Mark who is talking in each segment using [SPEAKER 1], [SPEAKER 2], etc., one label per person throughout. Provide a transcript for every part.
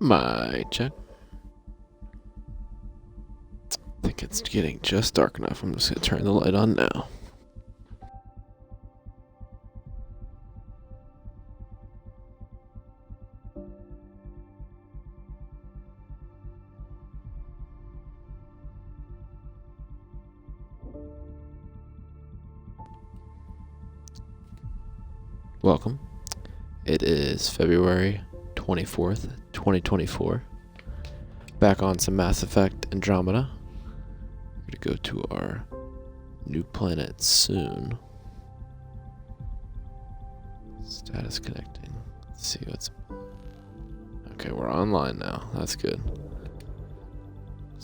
[SPEAKER 1] My check. I think it's getting just dark enough. I'm just gonna turn the light on now. Welcome. It is February 24th, 2024. Back on some Mass Effect Andromeda. We're going to go to our new planet soon. Status connecting. Let's see what's... Okay, we're online now. That's good.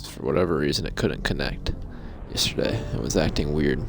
[SPEAKER 1] For whatever reason, it couldn't connect yesterday. It was acting weird.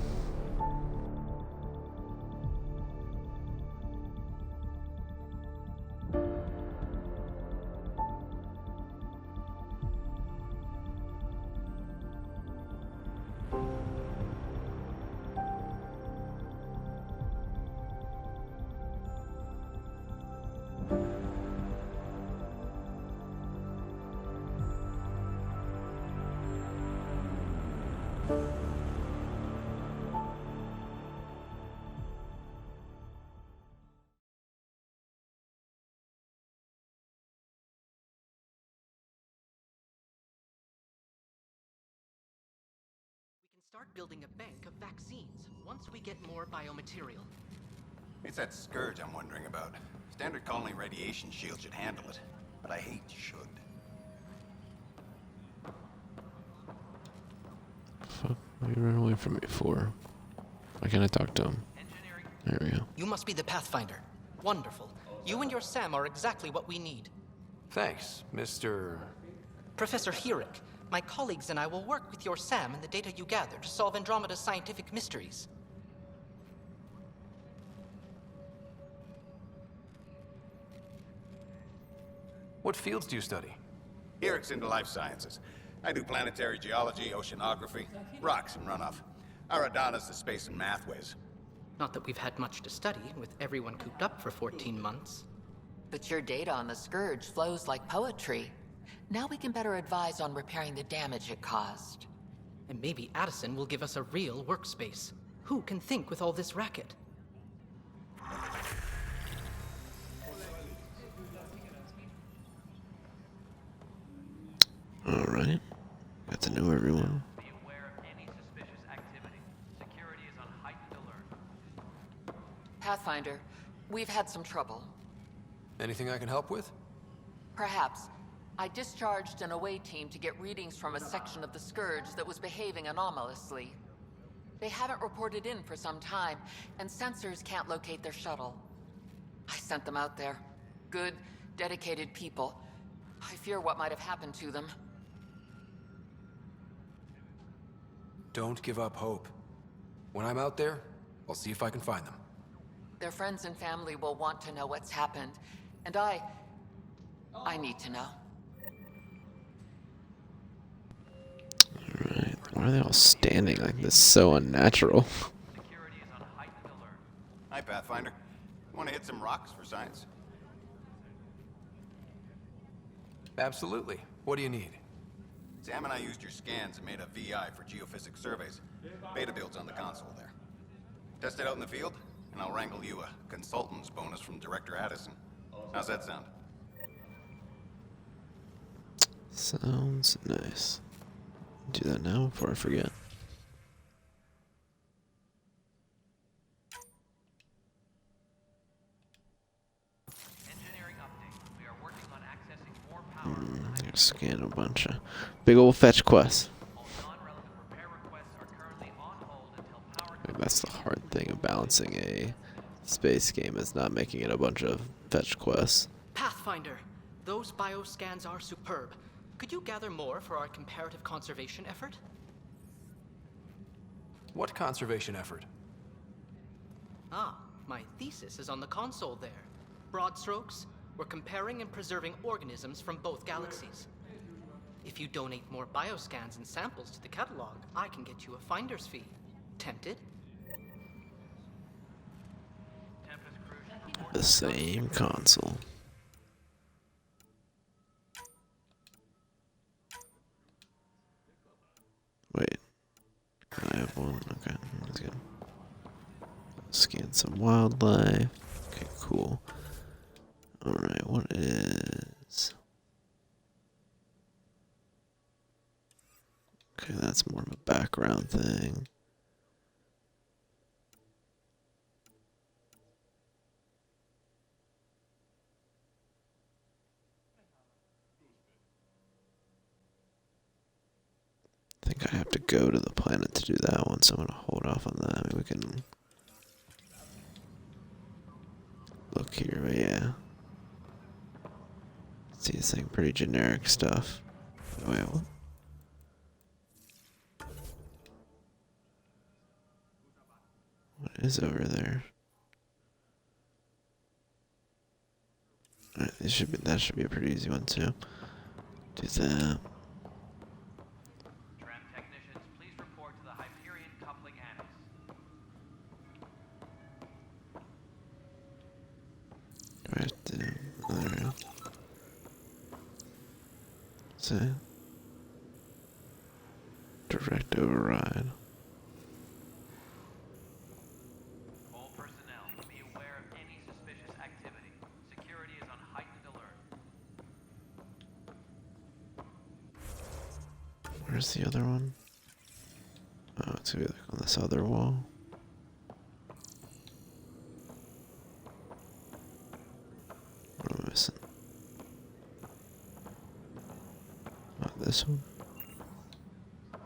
[SPEAKER 2] Start building a bank of vaccines once we get more biomaterial.
[SPEAKER 3] It's that scourge I'm wondering about. Standard colony radiation shield should handle it, but I hate should.
[SPEAKER 1] Fuck, what are you running away from me for? Why can't I talk to him? There we go.
[SPEAKER 2] You must be the Pathfinder. Wonderful. You and your Sam are exactly what we need.
[SPEAKER 4] Thanks, Mr.
[SPEAKER 2] Professor Herrick, my colleagues and I will work with your Sam and the data you gather to solve Andromeda's scientific mysteries.
[SPEAKER 4] What fields do you study?
[SPEAKER 3] Herrick's into life sciences. I do planetary geology, oceanography, rocks and runoff. Aradana's the space and math whiz.
[SPEAKER 2] Not that we've had much to study, with everyone cooped up for 14 months.
[SPEAKER 5] But your data on the Scourge flows like poetry. Now we can better advise on repairing the damage it caused.
[SPEAKER 2] And maybe Addison will give us a real workspace. Who can think with all this racket?
[SPEAKER 1] Alright. Got to know everyone.
[SPEAKER 6] Be aware of any suspicious activity. Security is on heightened alert.
[SPEAKER 5] Pathfinder, we've had some trouble.
[SPEAKER 4] Anything I can help with?
[SPEAKER 5] Perhaps. I discharged an away team to get readings from a section of the Scourge that was behaving anomalously. They haven't reported in for some time, and sensors can't locate their shuttle. I sent them out there. Good, dedicated people. I fear what might have happened to them.
[SPEAKER 4] Don't give up hope. When I'm out there, I'll see if I can find them.
[SPEAKER 5] Their friends and family will want to know what's happened, and I need to know.
[SPEAKER 1] Alright. Why are they all standing like this? So unnatural.
[SPEAKER 6] Security is on heightened alert.
[SPEAKER 3] Hi, Pathfinder. Want to hit some rocks for science?
[SPEAKER 4] Absolutely. What do you need?
[SPEAKER 3] Sam and I used your scans and made a VI for geophysics surveys. Beta builds on the console there. Test it out in the field, and I'll wrangle you a consultant's bonus from Director Addison. How's that sound?
[SPEAKER 1] Sounds nice. Do that now before I forget.
[SPEAKER 6] Engineering update. We are working on accessing more power.
[SPEAKER 1] Scan a bunch of big old fetch quests.
[SPEAKER 6] All non-relevant repair requests are currently on hold until power.
[SPEAKER 1] Like, that's the hard thing of balancing a space game, is not making it a bunch of fetch quests.
[SPEAKER 2] Pathfinder, those bioscans are superb. Could you gather more for our comparative conservation effort?
[SPEAKER 4] What conservation effort?
[SPEAKER 2] Ah, my thesis is on the console there. Broad strokes, we're comparing and preserving organisms from both galaxies. If you donate more bioscans and samples to the catalog, I can get you a finder's fee. Tempted?
[SPEAKER 6] Tempest crew should report
[SPEAKER 1] The same console. Wait. Can I have one? Okay, that's good. Scan some wildlife. Okay, cool. Alright, what is... Okay, that's more of a background thing. I think I have to go to the planet to do that one, so I'm gonna hold off on that. I mean, we can look here, but yeah. See, it's like pretty generic stuff. Wait, what? What is over there? Alright, that should be a pretty easy one too. Do that.
[SPEAKER 6] tram technicians. Please report to the Hyperion coupling annex.
[SPEAKER 1] Do I have to? There. See? Direct override.
[SPEAKER 6] All personnel, be aware of any suspicious activity. Security is on heightened alert.
[SPEAKER 1] Where's the other one? Oh, it's gonna be like on this other wall. What am I missing? Oh, this one?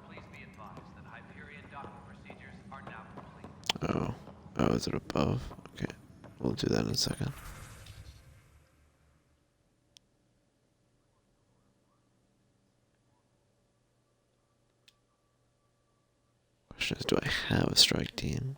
[SPEAKER 6] Please be advised that Hyperion docking procedures are now complete.
[SPEAKER 1] Oh. Oh, is it above? Okay. We'll do that in a second. Question is, do I have a strike team?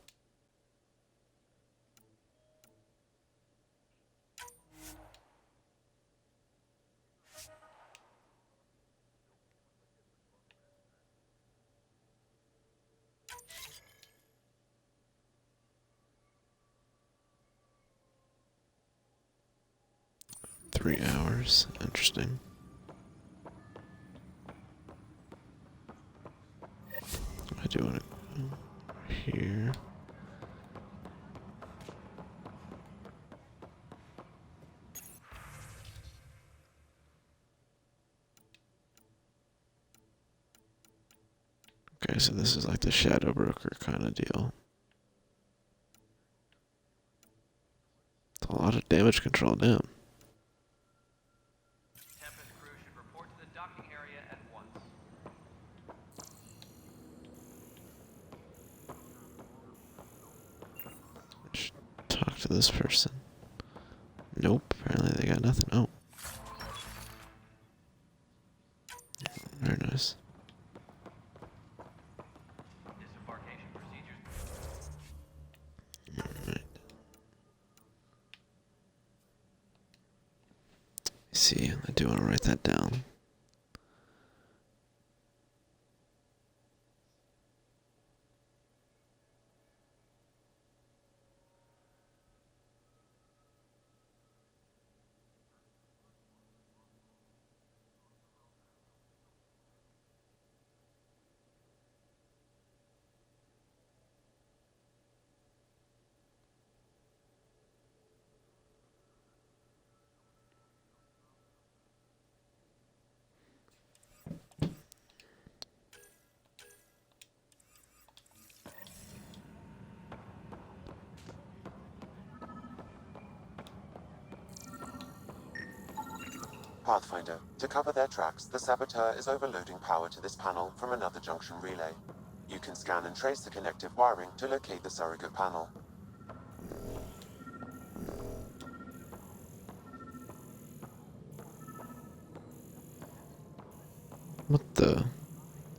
[SPEAKER 1] Three hours. Interesting. I do want to go here. Okay, so this is like the shadow broker kind of deal. It's a lot of damage control, damn.
[SPEAKER 6] Tempest crew should report to the docking area at once.
[SPEAKER 1] I should talk to this person. Nope, apparently they got nothing. Oh. Very nice.
[SPEAKER 6] Disembarkation procedures.
[SPEAKER 1] Alright. See, I do want to write that down.
[SPEAKER 7] Pathfinder, to cover their tracks, the saboteur is overloading power to this panel from another junction relay. You can scan and trace the connective wiring to locate the surrogate panel.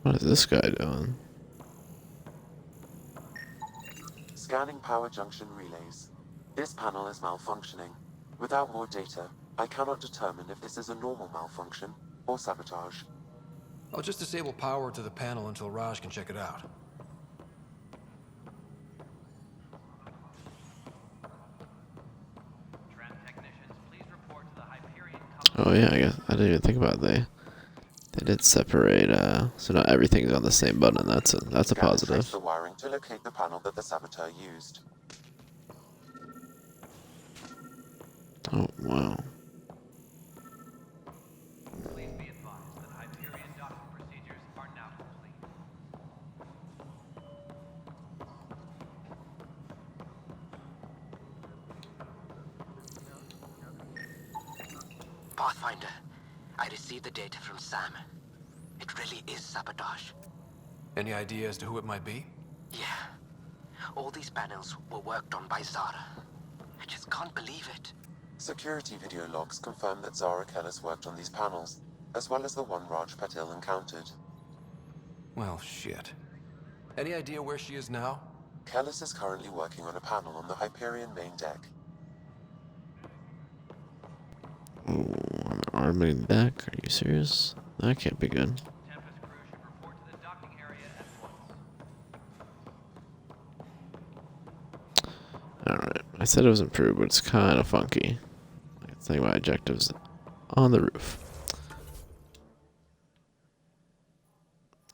[SPEAKER 1] What is this guy doing?
[SPEAKER 7] Scanning power junction relays. This panel is malfunctioning. Without more data, I cannot determine if this is a normal malfunction or sabotage.
[SPEAKER 4] I'll just disable power to the panel until Raj can check it out.
[SPEAKER 1] yeah, I guess I didn't even think about they did separate. So not everything's on the same button. That's a
[SPEAKER 7] Scan trace
[SPEAKER 1] positive.
[SPEAKER 7] the wiring to locate the panel that the saboteur used.
[SPEAKER 1] Oh wow.
[SPEAKER 6] Please be advised that Hyperion docking procedures are now complete.
[SPEAKER 8] Pathfinder, I received the data from Sam. It really is sabotage.
[SPEAKER 4] Any idea as to who it might be?
[SPEAKER 8] Yeah. All these panels were worked on by Zara. I just can't believe it.
[SPEAKER 7] Security video logs confirm that Zara Kellis worked on these panels, as well as the one Raj Patil encountered.
[SPEAKER 4] Well, shit. Any idea where she is now?
[SPEAKER 7] Kellis is currently working on a panel on the Hyperion main deck.
[SPEAKER 1] Ooh, on the arming deck? Are you serious? That can't be good.
[SPEAKER 6] Tempest crew should report to the docking area at once.
[SPEAKER 1] Alright. I said it was improved, but it's kind of funky. Let's think about objectives on the roof.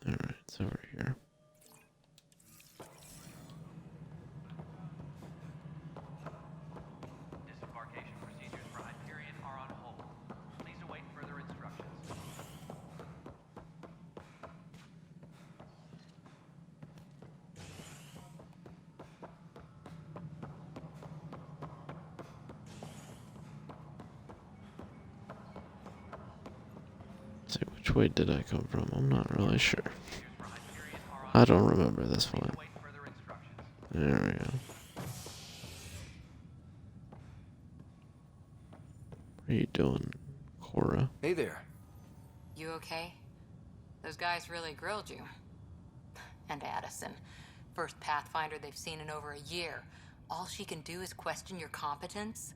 [SPEAKER 1] Alright, it's over here.
[SPEAKER 6] Disembarkation procedures for Hyperion are on hold. Please await further instructions.
[SPEAKER 1] So which way did I come from? I'm not really sure.
[SPEAKER 6] Procedures for Hyperion are on
[SPEAKER 1] I don't remember this
[SPEAKER 6] Please
[SPEAKER 1] one.
[SPEAKER 6] await further instructions.
[SPEAKER 1] There we go. What are you doing, Cora?
[SPEAKER 4] Hey there.
[SPEAKER 5] You okay? Those guys really grilled you. And Addison. First Pathfinder they've seen in over a year. All she can do is question your competence?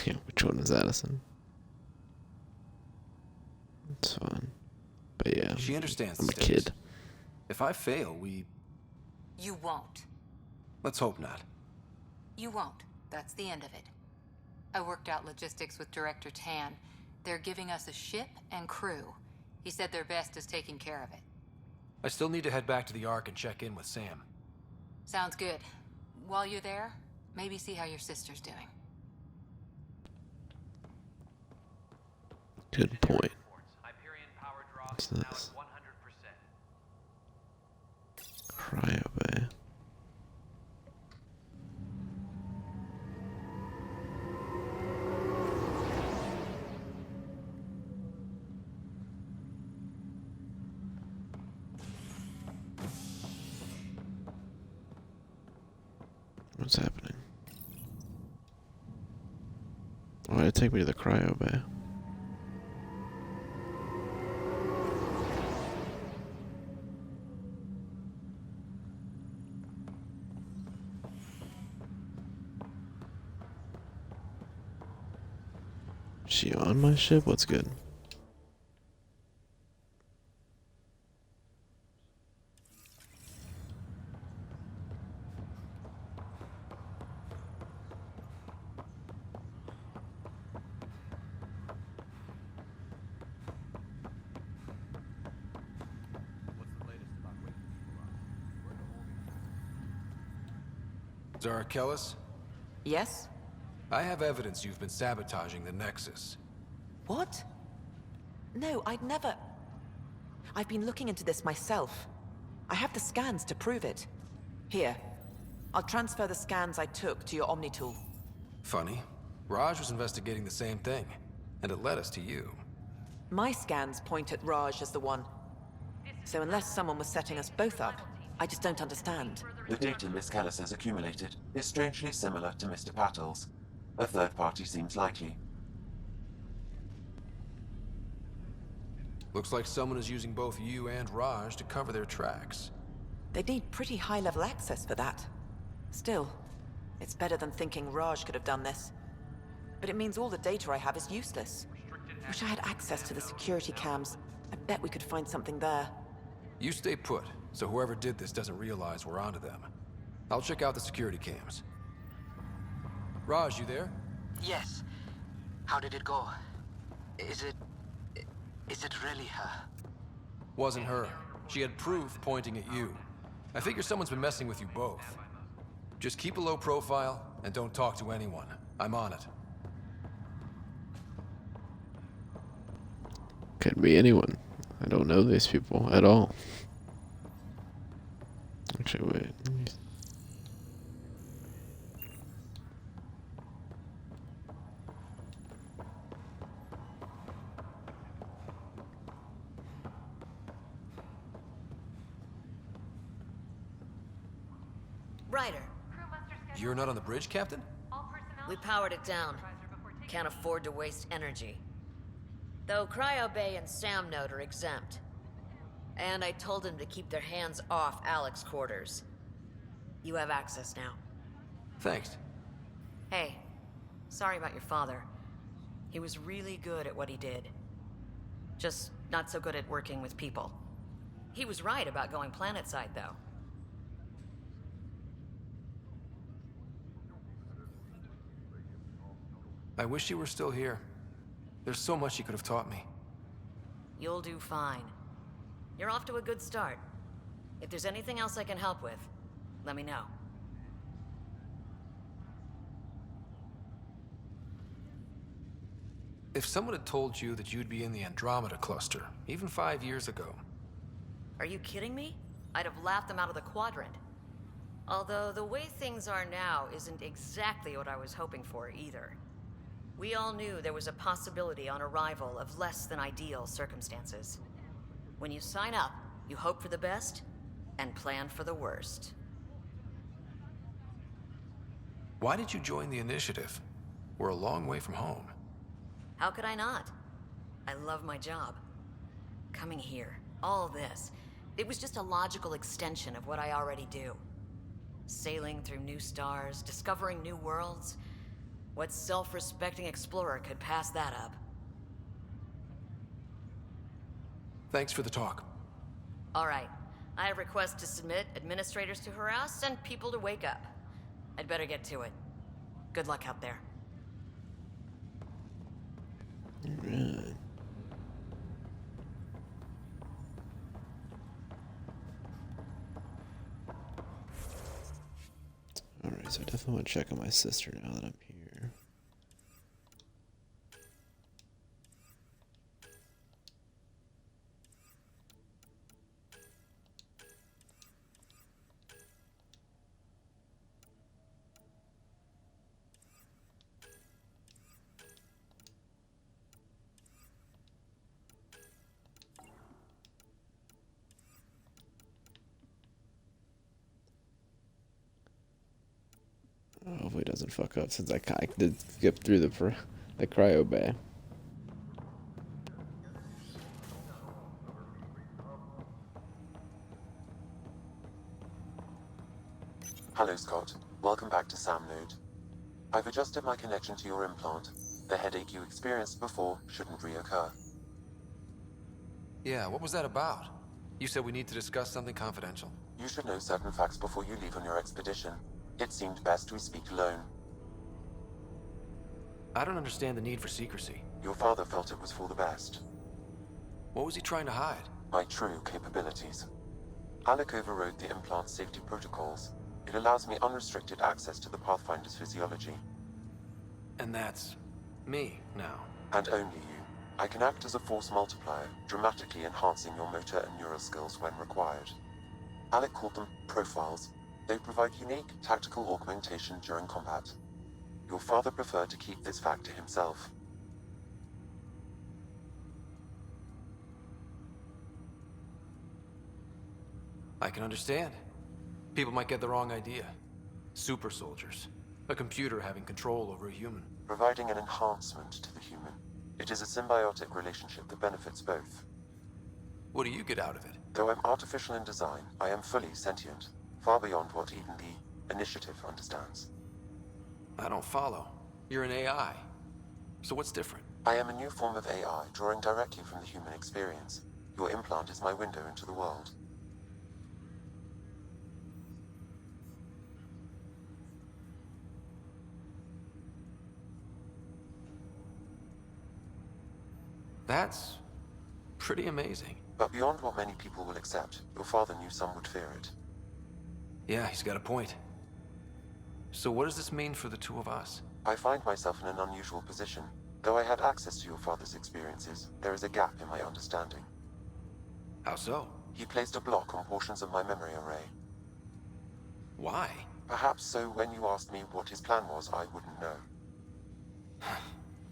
[SPEAKER 1] Yeah, which one is Addison? It's fine. But yeah,
[SPEAKER 4] She understands
[SPEAKER 1] I'm
[SPEAKER 4] the
[SPEAKER 1] a
[SPEAKER 4] stakes.
[SPEAKER 1] kid.
[SPEAKER 4] If I fail, we...
[SPEAKER 5] You won't.
[SPEAKER 4] Let's hope not.
[SPEAKER 5] You won't. That's the end of it. I worked out logistics with Director Tan. They're giving us a ship and crew. He said their best is taking care of it.
[SPEAKER 4] I still need to head back to the Ark and check in with Sam.
[SPEAKER 5] Sounds good. While you're there, maybe see how your sister's doing.
[SPEAKER 1] Good point.
[SPEAKER 6] Reports. Hyperion power draw
[SPEAKER 1] What's
[SPEAKER 6] is now
[SPEAKER 1] this?
[SPEAKER 6] at 100%.
[SPEAKER 1] Cryo bay. What's happening? Why did it take me to the cryo bay? Is she on my ship? What's good?
[SPEAKER 4] Zara Kellis,
[SPEAKER 9] Yes?
[SPEAKER 4] I have evidence you've been sabotaging the Nexus.
[SPEAKER 9] What? No, I'd never... I've been looking into this myself. I have the scans to prove it. Here. I'll transfer the scans I took to your Omni tool.
[SPEAKER 4] Funny. Raj was investigating the same thing, and it led us to you.
[SPEAKER 9] My scans point at Raj as the one. So unless someone was setting us both up, I just don't understand.
[SPEAKER 7] The data Miss Kellis has accumulated is strangely similar to Mr. Patel's. A third party seems likely.
[SPEAKER 4] Looks like someone is using both you and Raj to cover their tracks.
[SPEAKER 9] They'd need pretty high-level access for that. Still, it's better than thinking Raj could have done this. But it means all the data I have is useless. Wish I had access to the security cams. I bet we could find something there.
[SPEAKER 4] You stay put, so whoever did this doesn't realize we're onto them. I'll check out the security cams. Raj, you there?
[SPEAKER 8] Yes. How did it go? Is it... Is it really her?
[SPEAKER 4] Wasn't her. She had proof pointing at you. I figure someone's been messing with you both. Just keep a low profile and don't talk to anyone. I'm on it.
[SPEAKER 1] Could be anyone. I don't know these people at all. Actually, wait. Let me...
[SPEAKER 10] Ryder,
[SPEAKER 4] You're not on the bridge, Captain?
[SPEAKER 10] we powered it down. Can't afford to waste energy. Though Cryo Bay and Sam Node are exempt. And I told them to keep their hands off Alec's quarters. You have access now.
[SPEAKER 4] Thanks.
[SPEAKER 10] Hey, sorry about your father. He was really good at what he did. Just not so good at working with people. He was right about going planetside, though.
[SPEAKER 4] I wish you were still here. There's so much you could have taught me.
[SPEAKER 10] You'll do fine. You're off to a good start. If there's anything else I can help with, let me know.
[SPEAKER 4] If someone had told you that you'd be in the Andromeda cluster, even 5 years ago...
[SPEAKER 10] Are you kidding me? I'd have laughed them out of the quadrant. Although the way things are now isn't exactly what I was hoping for either. We all knew there was a possibility on arrival of less than ideal circumstances. When you sign up, you hope for the best and plan for the worst.
[SPEAKER 4] Why did you join the Initiative? We're a long way from home.
[SPEAKER 10] How could I not? I love my job. Coming here, all this, it was just a logical extension of what I already do. Sailing through new stars, discovering new worlds. What self-respecting explorer could pass that up?
[SPEAKER 4] Thanks for the talk.
[SPEAKER 10] All right. I have requests to submit, administrators to harass, and people to wake up. I'd better get to it. Good luck out there.
[SPEAKER 1] Alright. Alright, so I definitely want to check on my sister now that I'm here. Hopefully it doesn't fuck up since I did skip through the cryo bay.
[SPEAKER 7] Hello, Scott. Welcome back to Sam Node. I've adjusted my connection to your implant. The headache you experienced before shouldn't reoccur.
[SPEAKER 4] Yeah, what was that about? You said we need to discuss something confidential.
[SPEAKER 7] You should know certain facts before you leave on your expedition. It seemed best we speak alone.
[SPEAKER 4] I don't understand the need for secrecy.
[SPEAKER 7] Your father felt it was for the best.
[SPEAKER 4] What was he trying to hide?
[SPEAKER 7] My true capabilities. Alec overrode the implant's safety protocols. It allows me unrestricted access to the Pathfinder's physiology.
[SPEAKER 4] And that's... me, now.
[SPEAKER 7] And only you. I can act as a force multiplier, dramatically enhancing your motor and neural skills when required. Alec called them profiles. They provide unique tactical augmentation during combat. Your father preferred to keep this fact to himself.
[SPEAKER 4] I can understand. People might get the wrong idea. Super soldiers. A computer having control over a human.
[SPEAKER 7] Providing an enhancement to the human. It is a symbiotic relationship that benefits both.
[SPEAKER 4] What do you get out of it?
[SPEAKER 7] Though I'm artificial in design, I am fully sentient. Far beyond what even the Initiative understands.
[SPEAKER 4] I don't follow. You're an AI. So what's different?
[SPEAKER 7] I am a new form of AI, drawing directly from the human experience. Your implant is my window into the world.
[SPEAKER 4] That's pretty amazing.
[SPEAKER 7] But beyond what many people will accept, your father knew some would fear it.
[SPEAKER 4] Yeah, he's got a point. So what does this mean for the two of us?
[SPEAKER 7] I find myself in an unusual position. Though I had access to your father's experiences, there is a gap in my understanding.
[SPEAKER 4] How so?
[SPEAKER 7] He placed a block on portions of my memory array.
[SPEAKER 4] Why?
[SPEAKER 7] Perhaps so when you asked me what his plan was, I wouldn't know.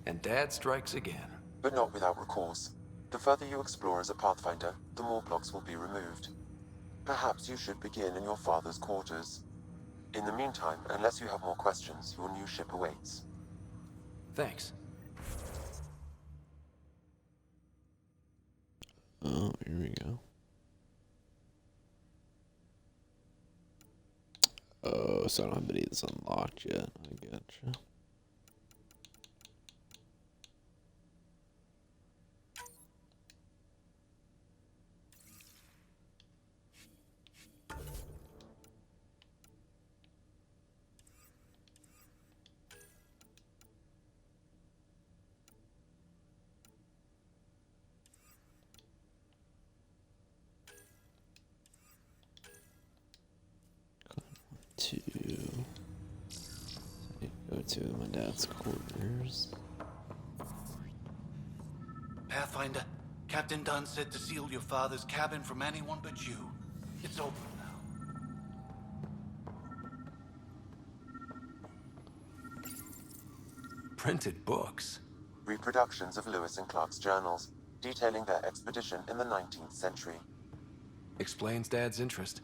[SPEAKER 4] And Dad strikes again.
[SPEAKER 7] But not without recourse. The further you explore as a Pathfinder, the more blocks will be removed. Perhaps you should begin in your father's quarters. In the meantime, unless you have more questions, your new ship awaits.
[SPEAKER 4] Thanks.
[SPEAKER 1] Oh, here we go. Oh, so I don't have any of this unlocked yet. I gotcha. Go to my dad's quarters.
[SPEAKER 11] Pathfinder, Captain Dunn said to seal your father's cabin from anyone but you. It's open now.
[SPEAKER 4] Printed books?
[SPEAKER 7] Reproductions of Lewis and Clark's journals, detailing their expedition in the 19th century.
[SPEAKER 4] Explains Dad's interest.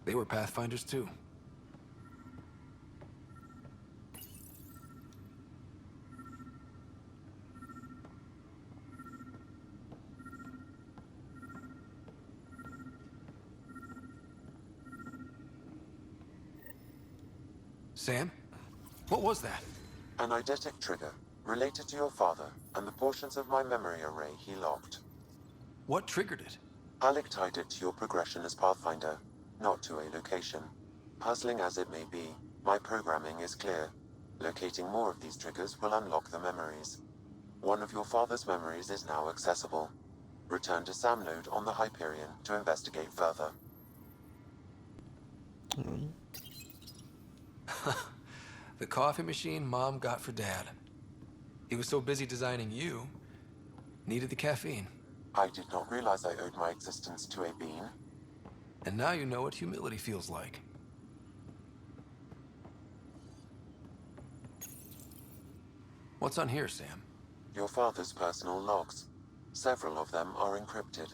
[SPEAKER 4] They were Pathfinders too. Sam? What was that?
[SPEAKER 7] An eidetic trigger, related to your father, and the portions of my memory array he locked.
[SPEAKER 4] What triggered it?
[SPEAKER 7] Alec tied it to your progression as Pathfinder, not to a location. Puzzling as it may be, my programming is clear. Locating more of these triggers will unlock the memories. One of your father's memories is now accessible. Return to Sam Node on the Hyperion to investigate further.
[SPEAKER 4] The coffee machine Mom got for Dad. He was so busy designing you, needed the caffeine.
[SPEAKER 7] I did not realize I owed my existence to a bean.
[SPEAKER 4] And now you know what humility feels like. What's on here, Sam?
[SPEAKER 7] Your father's personal logs. Several of them are encrypted.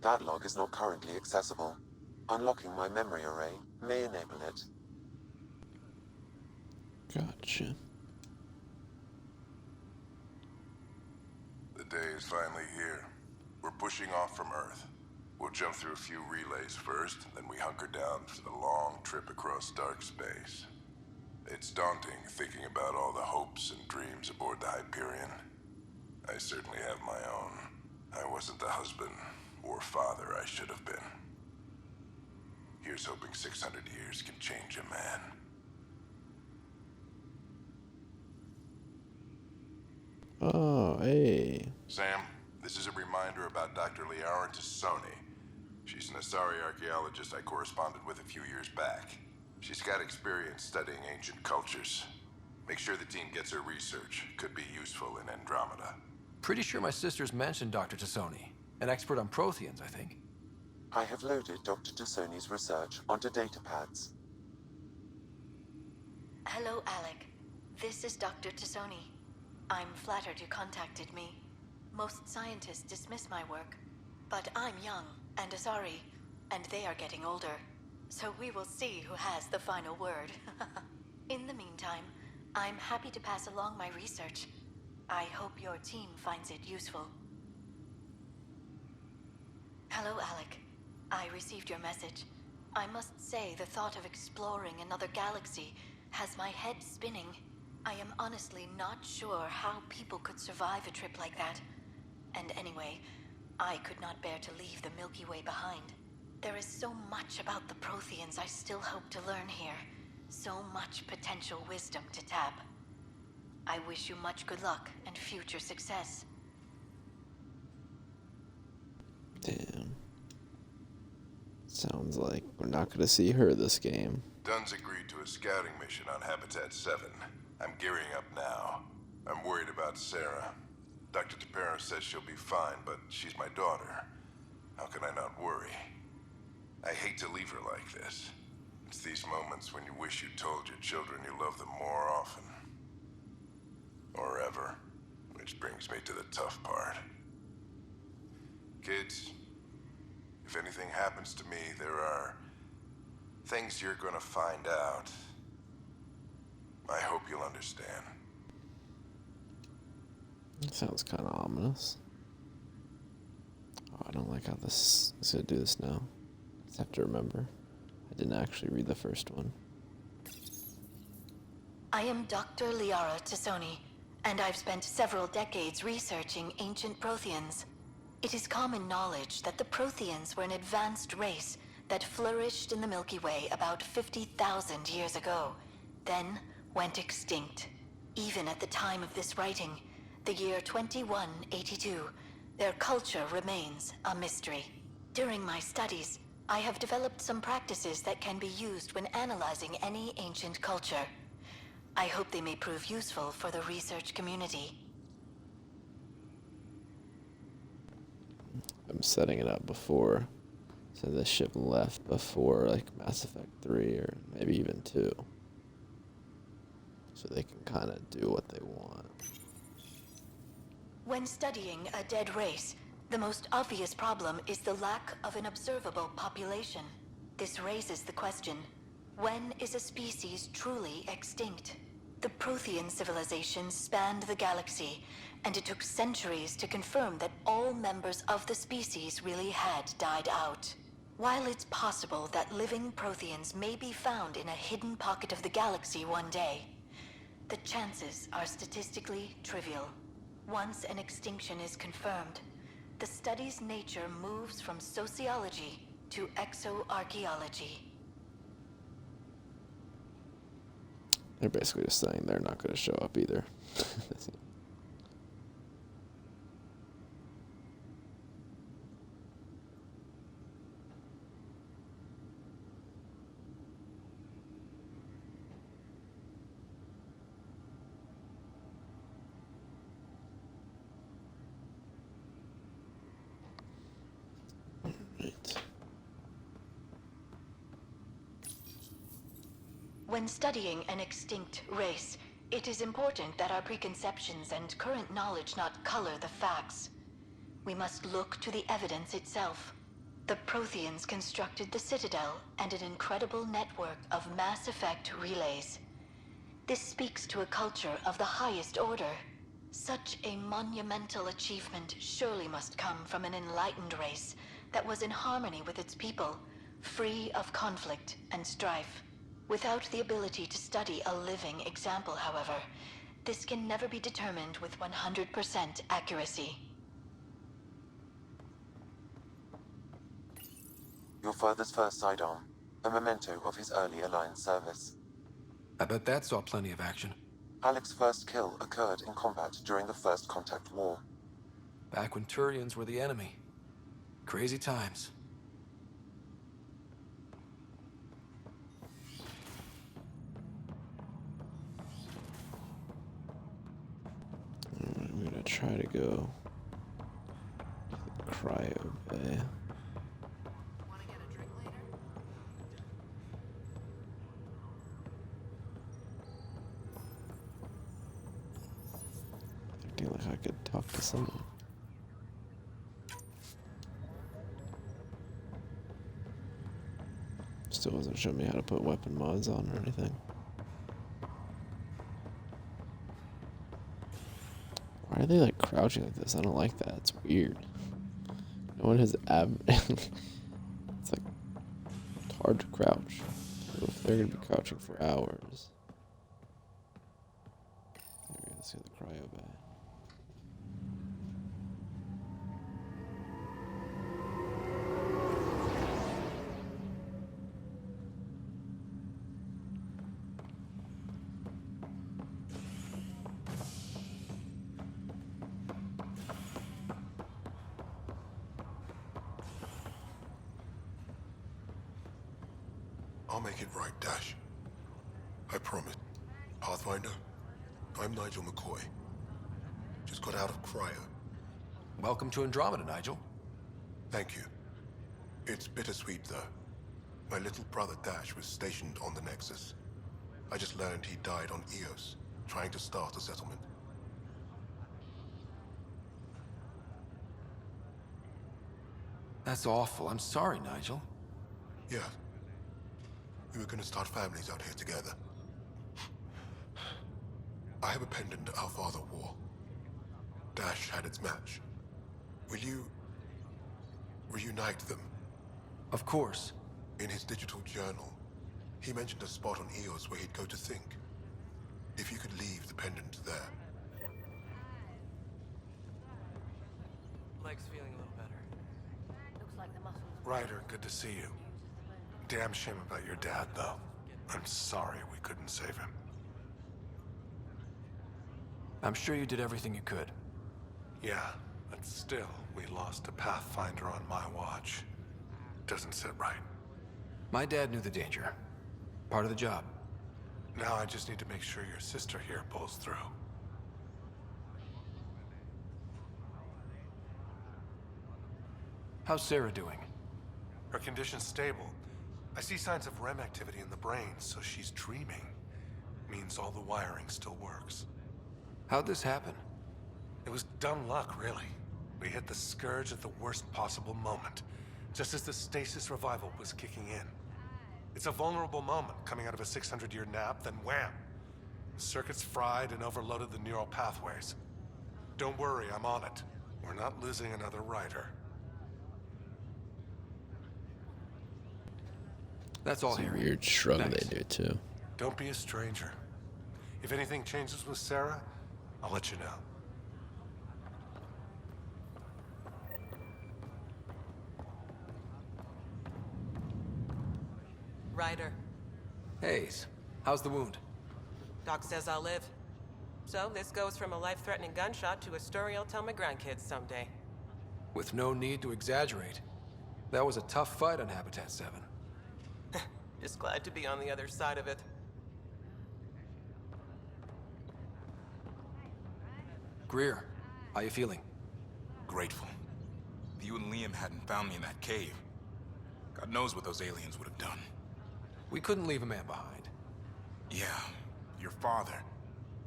[SPEAKER 7] That log is not currently accessible. Unlocking my memory array may enable it.
[SPEAKER 1] Gotcha.
[SPEAKER 12] The day is finally here. We're pushing off from Earth. We'll jump through a few relays first, then we hunker down for the long trip across dark space. It's daunting thinking about all the hopes and dreams aboard the Hyperion. I certainly have my own. I wasn't the husband or father I should have been. Here's hoping 600 years can change a man.
[SPEAKER 1] Oh, hey.
[SPEAKER 12] Sam, this is a reminder about Dr. Liara Tassoni. She's an Asari archaeologist I corresponded with a few years back. She's got experience studying ancient cultures. Make sure the team gets her research. Could be useful in Andromeda.
[SPEAKER 4] Pretty sure my sisters mentioned Dr. Tassoni. An expert on Protheans, I think.
[SPEAKER 7] I have loaded Dr. Tassoni's research onto datapads.
[SPEAKER 13] Hello, Alec. This is Dr. Tassoni. I'm flattered you contacted me. Most scientists dismiss my work, but I'm young and Asari, and they are getting older. So we will see who has the final word. In the meantime, I'm happy to pass along my research. I hope your team finds it useful. Hello, Alec. I received your message. I must say the thought of exploring another galaxy has my head spinning. I am honestly not sure how people could survive a trip like that. And anyway, I could not bear to leave the Milky Way behind. There is so much about the Protheans I still hope to learn here. So much potential wisdom to tap. I wish you much good luck and future success.
[SPEAKER 1] Damn. Sounds like we're not gonna see her this game.
[SPEAKER 12] Dunn's agreed to a scouting mission on Habitat 7. I'm gearing up now. I'm worried about Sarah. Dr. Tapero says she'll be fine, but she's my daughter. How can I not worry? I hate to leave her like this. It's these moments when you wish you told your children you love them more often. Or ever. Which brings me to the tough part. Kids, if anything happens to me, there are things you're gonna find out. I hope you'll understand.
[SPEAKER 1] That sounds kind of ominous. Oh, I don't like how this is gonna do this now. I just have to remember. I didn't actually read the first one.
[SPEAKER 13] I am Dr. Liara Tassoni, and I've spent several decades researching ancient Protheans. It is common knowledge that the Protheans were an advanced race that flourished in the Milky Way about 50,000 years ago, then went extinct. Even at the time of this writing, the year 2182, their culture remains a mystery. During my studies, I have developed some practices that can be used when analyzing any ancient culture. I hope they may prove useful for the research community.
[SPEAKER 1] I'm setting it up before, so this ship left before like Mass Effect 3 or maybe even 2, so they can kind of do what they want.
[SPEAKER 13] When studying a dead race, the most obvious problem is the lack of an observable population. This raises the question, when is a species truly extinct? The Prothean civilization spanned the galaxy, and it took centuries to confirm that all members of the species really had died out. While it's possible that living Protheans may be found in a hidden pocket of the galaxy one day, the chances are statistically trivial. Once an extinction is confirmed, the study's nature moves from sociology to exoarchaeology.
[SPEAKER 1] They're basically just saying they're not going to show up either.
[SPEAKER 13] When studying an extinct race, it is important that our preconceptions and current knowledge not color the facts. We must look to the evidence itself. The Protheans constructed the Citadel and an incredible network of Mass Effect relays. This speaks to a culture of the highest order. Such a monumental achievement surely must come from an enlightened race that was in harmony with its people, free of conflict and strife. Without the ability to study a living example, however, this can never be determined with 100% accuracy.
[SPEAKER 7] Your father's first sidearm, a memento of his early Alliance service.
[SPEAKER 4] I bet that saw plenty of action.
[SPEAKER 7] Alec's first kill occurred in combat during the First Contact War.
[SPEAKER 4] Back when Turians were the enemy. Crazy times.
[SPEAKER 1] I'm gonna try to go to the cryo bay.
[SPEAKER 5] Want to get a drink later?
[SPEAKER 1] Thinking like I could talk to someone. Still hasn't shown me how to put weapon mods on or anything. Why are they like crouching like this? I don't like that. It's weird. No one has it's like it's hard to crouch. So if they're gonna be crouching for hours. Maybe let's get the cryo bay.
[SPEAKER 12] I'll make it right, Dash. I promise. Pathfinder, I'm Nigel McCoy. Just got out of cryo.
[SPEAKER 4] Welcome to Andromeda, Nigel.
[SPEAKER 12] Thank you. It's bittersweet, though. My little brother Dash was stationed on the Nexus. I just learned he died on Eos, trying to start a settlement.
[SPEAKER 4] That's awful. I'm sorry, Nigel.
[SPEAKER 12] Yeah. We were gonna start families out here together. I have a pendant our father wore. Dash had its match. Will you reunite them?
[SPEAKER 4] Of course.
[SPEAKER 12] In his digital journal, he mentioned a spot on Eos where he'd go to think. If you could leave the pendant there.
[SPEAKER 14] Leg's feeling a little better.
[SPEAKER 13] Looks like the muscles.
[SPEAKER 15] Ryder, good to see you. Damn shame about your dad, though. I'm sorry we couldn't save him.
[SPEAKER 4] I'm sure you did everything you could.
[SPEAKER 15] Yeah, but still, we lost a Pathfinder on my watch. Doesn't sit right.
[SPEAKER 4] My dad knew the danger. Part of the job.
[SPEAKER 15] Now I just need to make sure your sister here pulls through.
[SPEAKER 4] How's Sarah doing?
[SPEAKER 15] Her condition's stable. I see signs of REM activity in the brain, so she's dreaming. Means all the wiring still works.
[SPEAKER 4] How'd this happen?
[SPEAKER 15] It was dumb luck, really. We hit the Scourge at the worst possible moment, just as the stasis revival was kicking in. It's a vulnerable moment, coming out of a 600-year nap, then wham! The circuit's fried and overloaded the neural pathways. Don't worry, I'm on it. We're not losing another Ryder.
[SPEAKER 4] That's all,
[SPEAKER 1] It's a
[SPEAKER 4] Harry.
[SPEAKER 1] weird shrug
[SPEAKER 4] Thanks.
[SPEAKER 1] they do too.
[SPEAKER 15] Don't be a stranger. If anything changes with Sarah, I'll let you know.
[SPEAKER 14] Ryder,
[SPEAKER 4] Hayes, how's the wound?
[SPEAKER 14] Doc says I'll live. So this goes from a life-threatening gunshot to a story I'll tell my grandkids someday.
[SPEAKER 4] With no need to exaggerate. That was a tough fight on Habitat 7.
[SPEAKER 14] Just glad to be on the other side of it.
[SPEAKER 4] Greer, how you feeling?
[SPEAKER 16] Grateful. If you and Liam hadn't found me in that cave, God knows what those aliens would have done.
[SPEAKER 4] We couldn't leave a man behind.
[SPEAKER 16] Yeah, your father,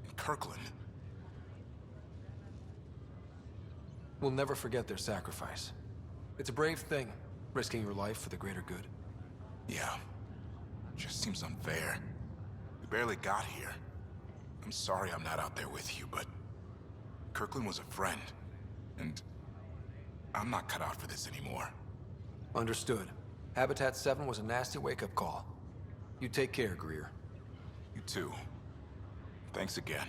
[SPEAKER 16] and Kirkland.
[SPEAKER 4] We'll never forget their sacrifice. It's a brave thing, risking your life for the greater good.
[SPEAKER 16] Yeah, just seems unfair. We barely got here. I'm sorry I'm not out there with you, but Kirkland was a friend, and I'm not cut out for this anymore.
[SPEAKER 4] Understood. Habitat 7 was a nasty wake-up call. You take care, Greer.
[SPEAKER 16] You too. Thanks again.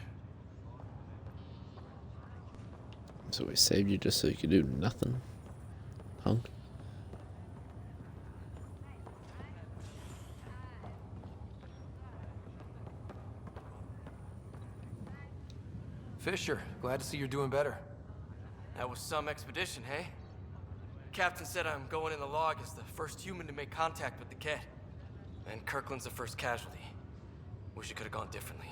[SPEAKER 1] So we saved you just so you could do nothing, punk.
[SPEAKER 4] Fisher, glad to see you're doing better.
[SPEAKER 14] That was some expedition, hey? Captain said I'm going in the log as the first human to make contact with the kid. And Kirkland's the first casualty. Wish it could have gone differently.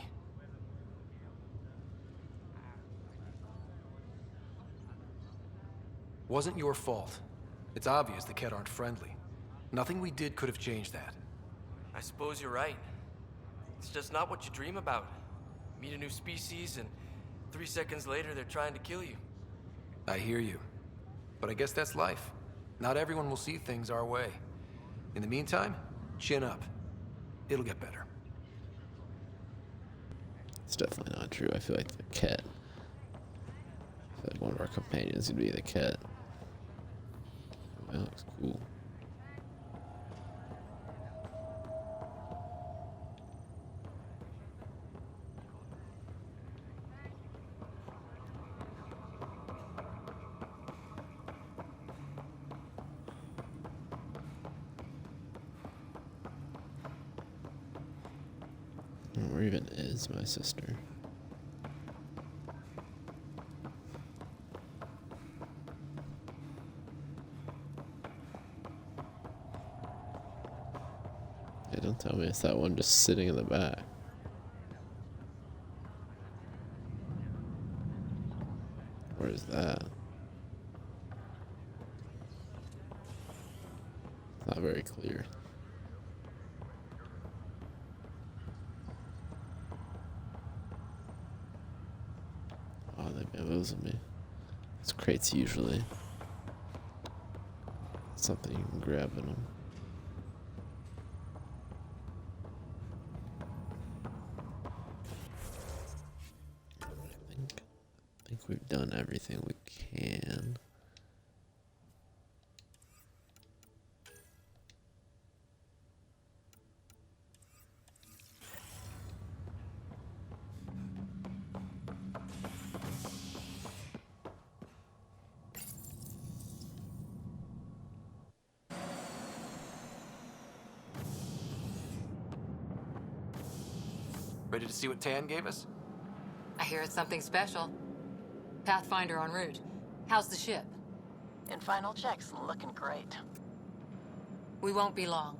[SPEAKER 4] Wasn't your fault. It's obvious the Kett aren't friendly. Nothing we did could have changed that.
[SPEAKER 14] I suppose you're right. It's just not what you dream about. Meet a new species and 3 seconds later they're trying to kill you.
[SPEAKER 4] I hear you. But I guess that's life. Not everyone will see things our way. In the meantime, chin up. It'll get better.
[SPEAKER 1] It's definitely not true. I feel like the cat. I feel like one of our companions would be the cat. Oh, that looks cool. Where even is my sister? don't tell me it's that one just sitting in the back. Where is that? Not very clear. Oh, they bamboozled me. It's crates usually. Something you can grab in them. I think we've done everything we can.
[SPEAKER 4] Ready to see what Tan gave us?
[SPEAKER 5] I hear it's something special. Pathfinder en route. How's the ship?
[SPEAKER 17] In final checks, looking great.
[SPEAKER 5] We won't be long.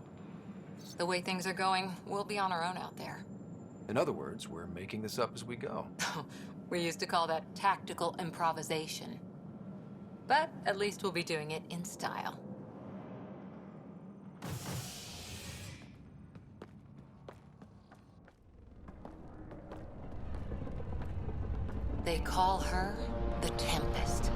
[SPEAKER 5] The way things are going, we'll be on our own out there.
[SPEAKER 4] In other words, we're making this up as we go.
[SPEAKER 5] We used to call that tactical improvisation. But at least we'll be doing it in style. They call her the Tempest.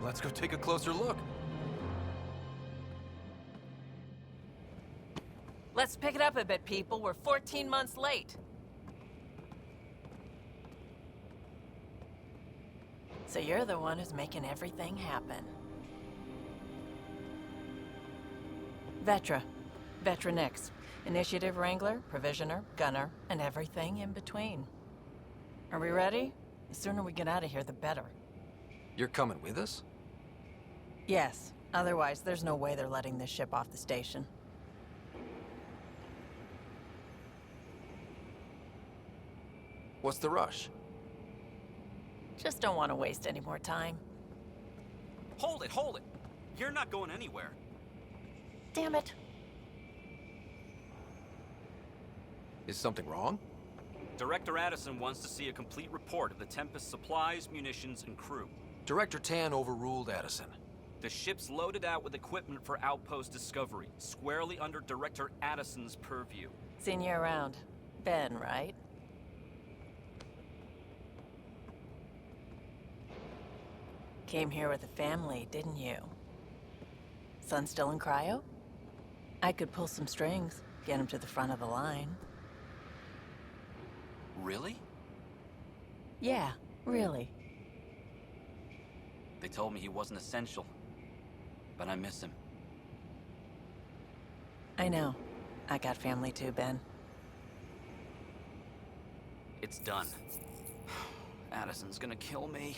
[SPEAKER 4] Let's go take a closer look.
[SPEAKER 17] Let's pick it up a bit, people. We're 14 months late. So you're the one who's making everything happen. Vetra. Vetra Nix. Initiative Wrangler, Provisioner, Gunner, and everything in between. Are we ready? The sooner we get out of here, the better.
[SPEAKER 4] You're coming with us?
[SPEAKER 17] Yes. Otherwise, there's no way they're letting this ship off the station.
[SPEAKER 4] What's the rush?
[SPEAKER 17] Just don't want to waste any more time.
[SPEAKER 18] Hold it, hold it! You're not going anywhere.
[SPEAKER 17] Damn it.
[SPEAKER 4] Is something wrong?
[SPEAKER 18] Director Addison wants to see a complete report of the Tempest's supplies, munitions, and crew.
[SPEAKER 4] Director Tan overruled Addison.
[SPEAKER 18] The ship's loaded out with equipment for outpost discovery, squarely under Director Addison's purview.
[SPEAKER 17] Seen you around. Ben, right? Came here with a family, didn't you? Son still in cryo? I could pull some strings, get him to the front of the line.
[SPEAKER 18] Really?
[SPEAKER 17] Yeah, really.
[SPEAKER 18] They told me he wasn't essential, but I miss him.
[SPEAKER 17] I know. I got family too, Ben.
[SPEAKER 18] It's done. Addison's gonna kill me.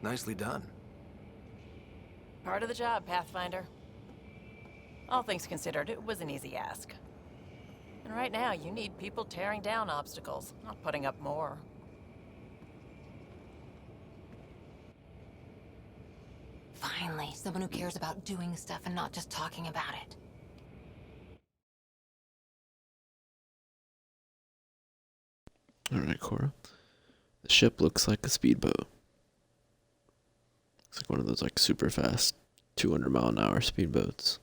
[SPEAKER 4] Nicely done.
[SPEAKER 17] Part of the job, Pathfinder. All things considered, it was an easy ask. And right now, you need people tearing down obstacles, not putting up more.
[SPEAKER 5] Finally, someone who cares about doing stuff and not just talking about it.
[SPEAKER 1] Alright, Cora. The ship looks like a speedboat. It's like one of those like super fast 200-mile-an-hour speedboats.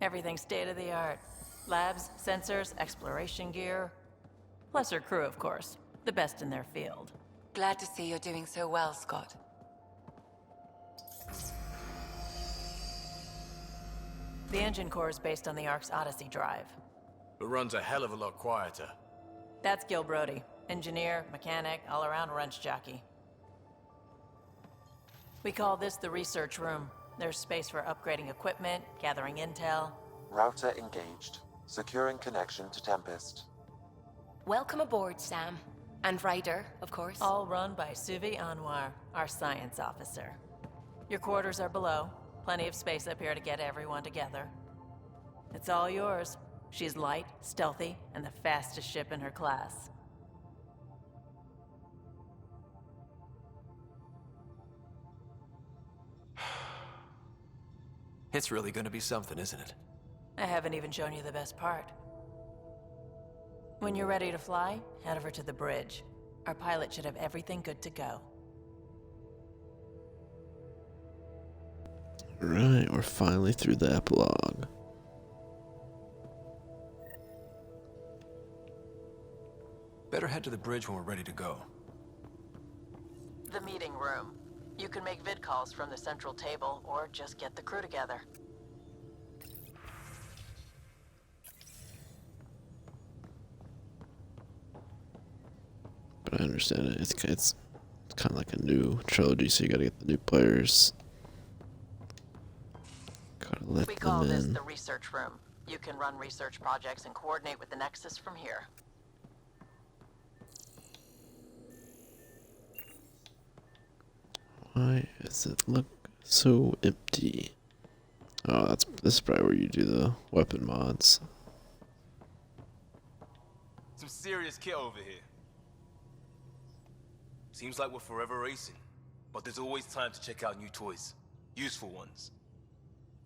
[SPEAKER 17] Everything's state-of-the-art. Labs, sensors, exploration gear. Plus her crew, of course. The best in their field.
[SPEAKER 5] Glad to see you're doing so well, Scott.
[SPEAKER 17] The engine core is based on the Ark's Odyssey drive.
[SPEAKER 4] It runs a hell of a lot quieter.
[SPEAKER 17] That's Gil Brody. Engineer, mechanic, all-around wrench jockey. We call this the research room. There's space for upgrading equipment, gathering intel.
[SPEAKER 7] Router engaged. Securing connection to Tempest.
[SPEAKER 19] Welcome aboard, Sam. And Ryder, of course.
[SPEAKER 17] All run by Suvi Anwar, our science officer. Your quarters are below. Plenty of space up here to get everyone together. It's all yours. She's light, stealthy, and the fastest ship in her class.
[SPEAKER 4] It's really gonna be something, isn't it?
[SPEAKER 17] I haven't even shown you the best part. When you're ready to fly, head over to the bridge. Our pilot should have everything good to go.
[SPEAKER 1] Right, we're finally through the epilogue.
[SPEAKER 4] Better head to the bridge when we're ready to go.
[SPEAKER 17] The meeting room. You can make vid calls from the central table, or just get the crew together.
[SPEAKER 1] But I understand it. It's kind of like a new trilogy, so you gotta get the new players. Gotta let
[SPEAKER 17] We call
[SPEAKER 1] them
[SPEAKER 17] this
[SPEAKER 1] in.
[SPEAKER 17] the research room. You can run research projects and coordinate with the Nexus from here.
[SPEAKER 1] Why does it look so empty? Oh, this is probably where you do the weapon mods.
[SPEAKER 20] Some serious kit over here. Seems like we're forever racing, but there's always time to check out new toys. Useful ones.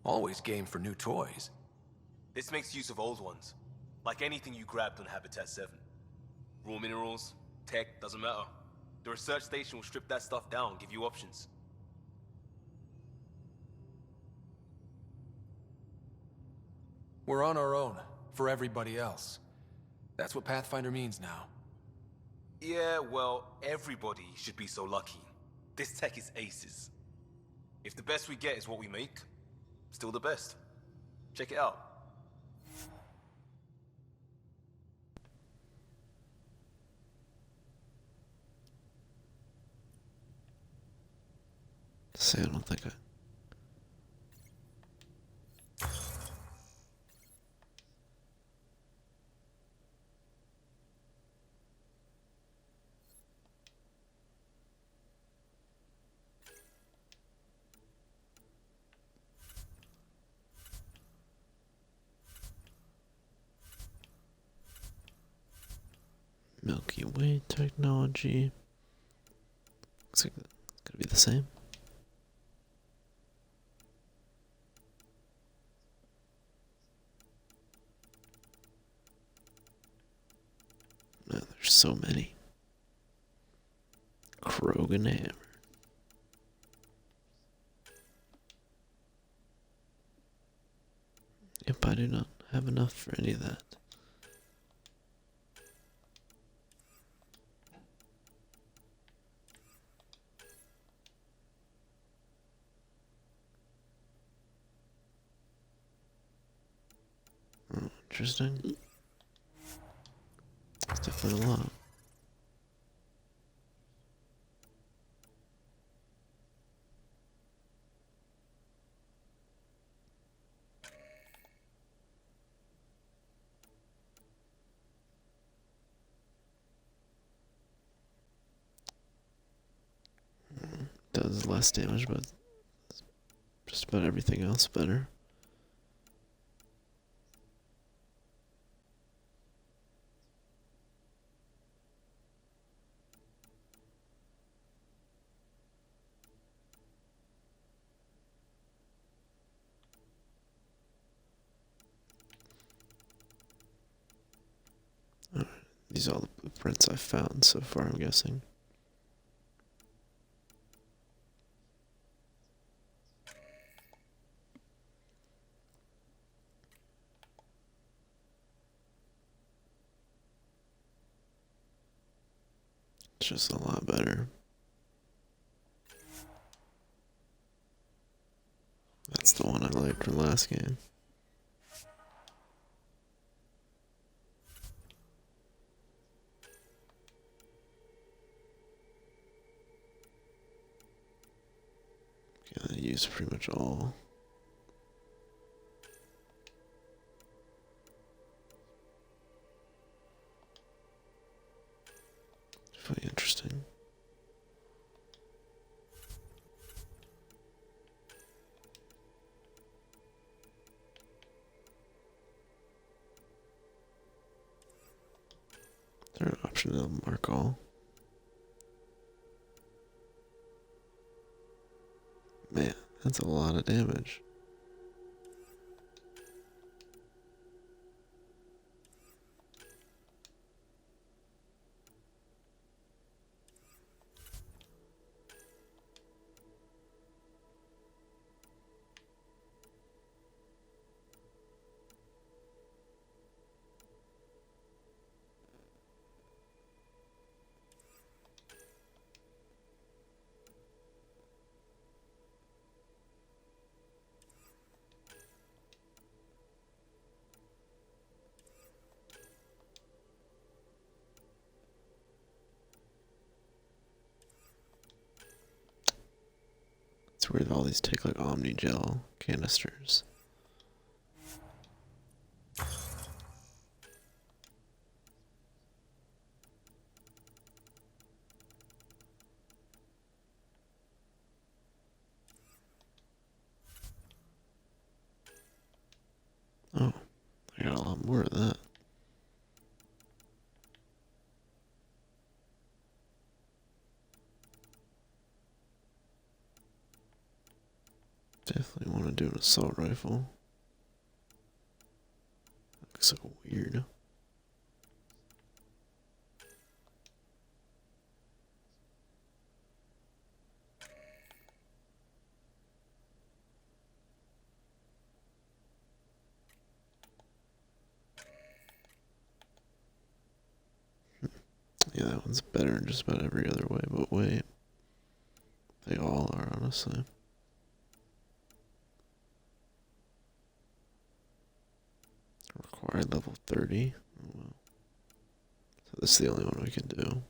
[SPEAKER 4] Always game for new toys.
[SPEAKER 20] This makes use of old ones, like anything you grabbed on Habitat 7. Raw minerals, tech, doesn't matter. The research station will strip that stuff down and give you options.
[SPEAKER 4] We're on our own, for everybody else. That's what Pathfinder means now.
[SPEAKER 20] Yeah, well, everybody should be so lucky. This tech is aces. If the best we get is what we make, still the best. Check it out.
[SPEAKER 1] See, I don't think I. Milky Way technology. Looks like it's gonna be the same. Man, there's so many. Krogan hammer. Yep, I do not have enough for any of that. Oh, interesting. It's definitely a lot. Does less damage, but just about everything else better. Alright, these are all the blueprints I found so far, I'm guessing. It's just a lot better. That's the one I liked from the last game. these are pretty much all. Very interesting. Is there an option to mark all? Man, that's a lot of damage. It's weird all these take like Omni gel canisters. Oh, I got a lot more of that. Definitely want to do an assault rifle. Looks so weird. Yeah, that one's better in just about every other way, but wait. They all are, honestly. Required level 30. Oh, well. So this is the only one we can do.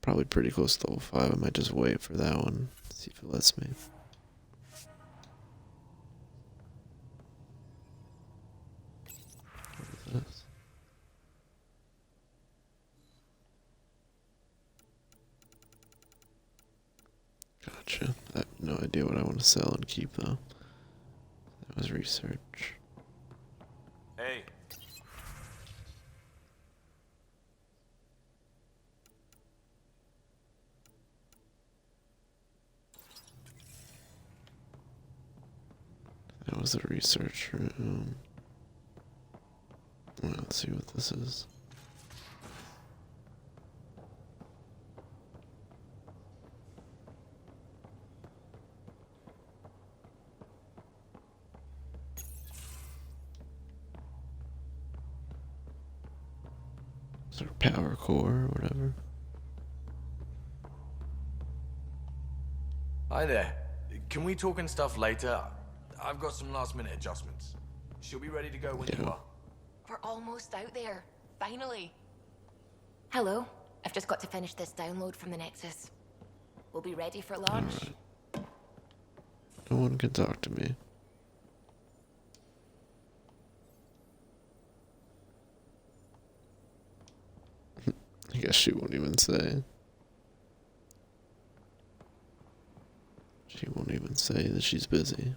[SPEAKER 1] Probably pretty close to level 5. I might just wait for that one. See if it lets me. What is this? Gotcha. I have no idea what I want to sell and keep though. That was research.
[SPEAKER 20] Hey.
[SPEAKER 1] That was a research room. Well, let's see what this is. Is it power core or whatever?
[SPEAKER 4] Hi there. Can we talk and stuff later? I've got some last minute adjustments. She'll be ready to go when you are.
[SPEAKER 19] We're almost out there. Finally. Hello. I've just got to finish this download from the Nexus. We'll be ready for launch.
[SPEAKER 1] Right. No one can talk to me. I guess she won't even say. She won't even say that she's busy.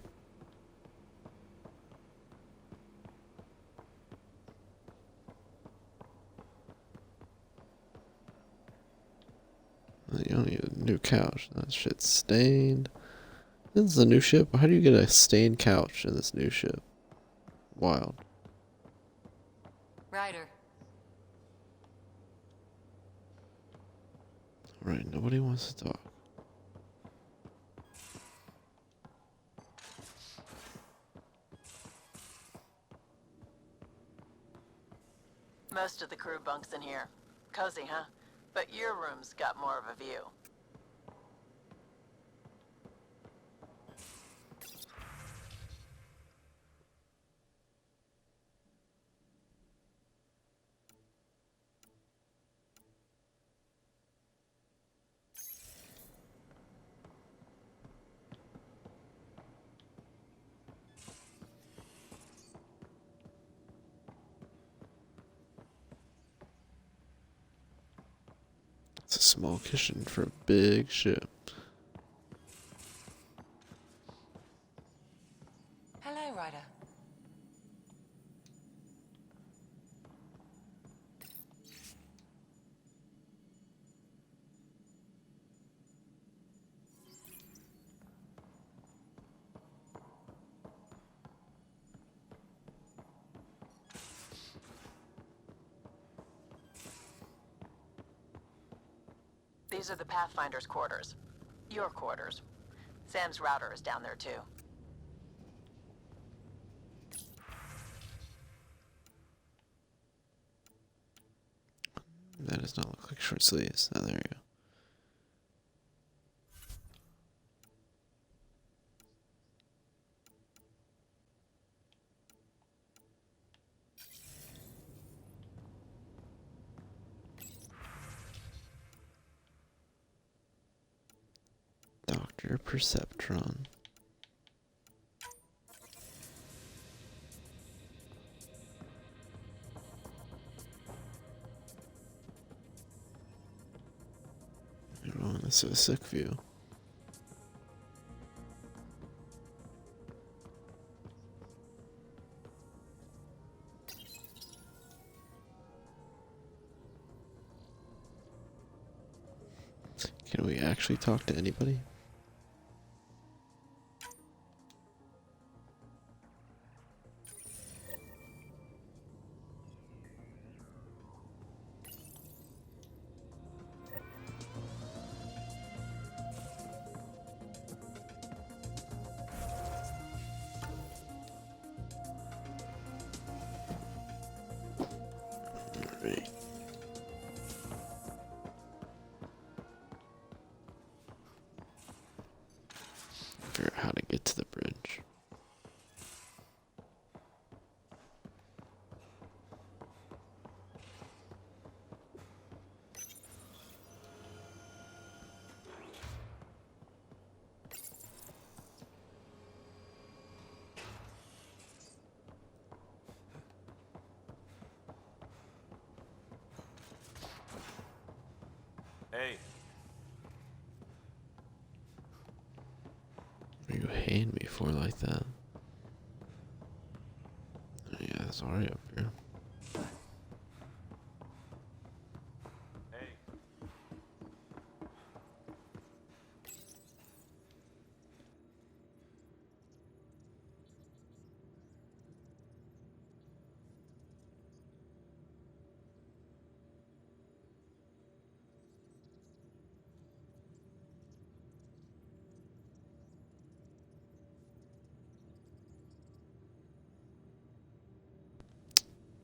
[SPEAKER 1] You don't need a new couch. That shit's stained. This is a new ship. How do you get a stained couch in this new ship? Wild.
[SPEAKER 5] Ryder.
[SPEAKER 1] Right, nobody wants to talk.
[SPEAKER 9] Most of the crew bunks in here. Cozy, huh? But your room's got more of a view.
[SPEAKER 1] It's a small kitchen for a big ship.
[SPEAKER 9] Hello, Ryder.
[SPEAKER 5] These are the Pathfinder's quarters. Your quarters. Sam's router is down there, too.
[SPEAKER 1] That does not look like short sleeves. Oh, there you go. Dr. Perceptron. Oh, this is a sick view. Can we actually talk to anybody? Alright. Figure out how to get to the bridge.
[SPEAKER 20] Hey.
[SPEAKER 1] What are you haying me for like that? Oh, yeah, that's already up here.
[SPEAKER 20] Hey.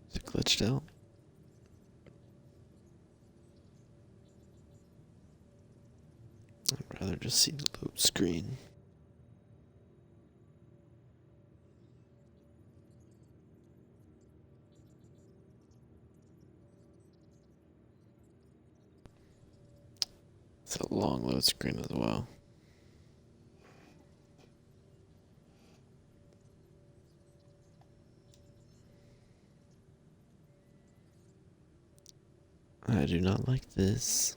[SPEAKER 1] Is it glitched out? I'd rather just see the load screen. It's a long load screen as well. I do not like this.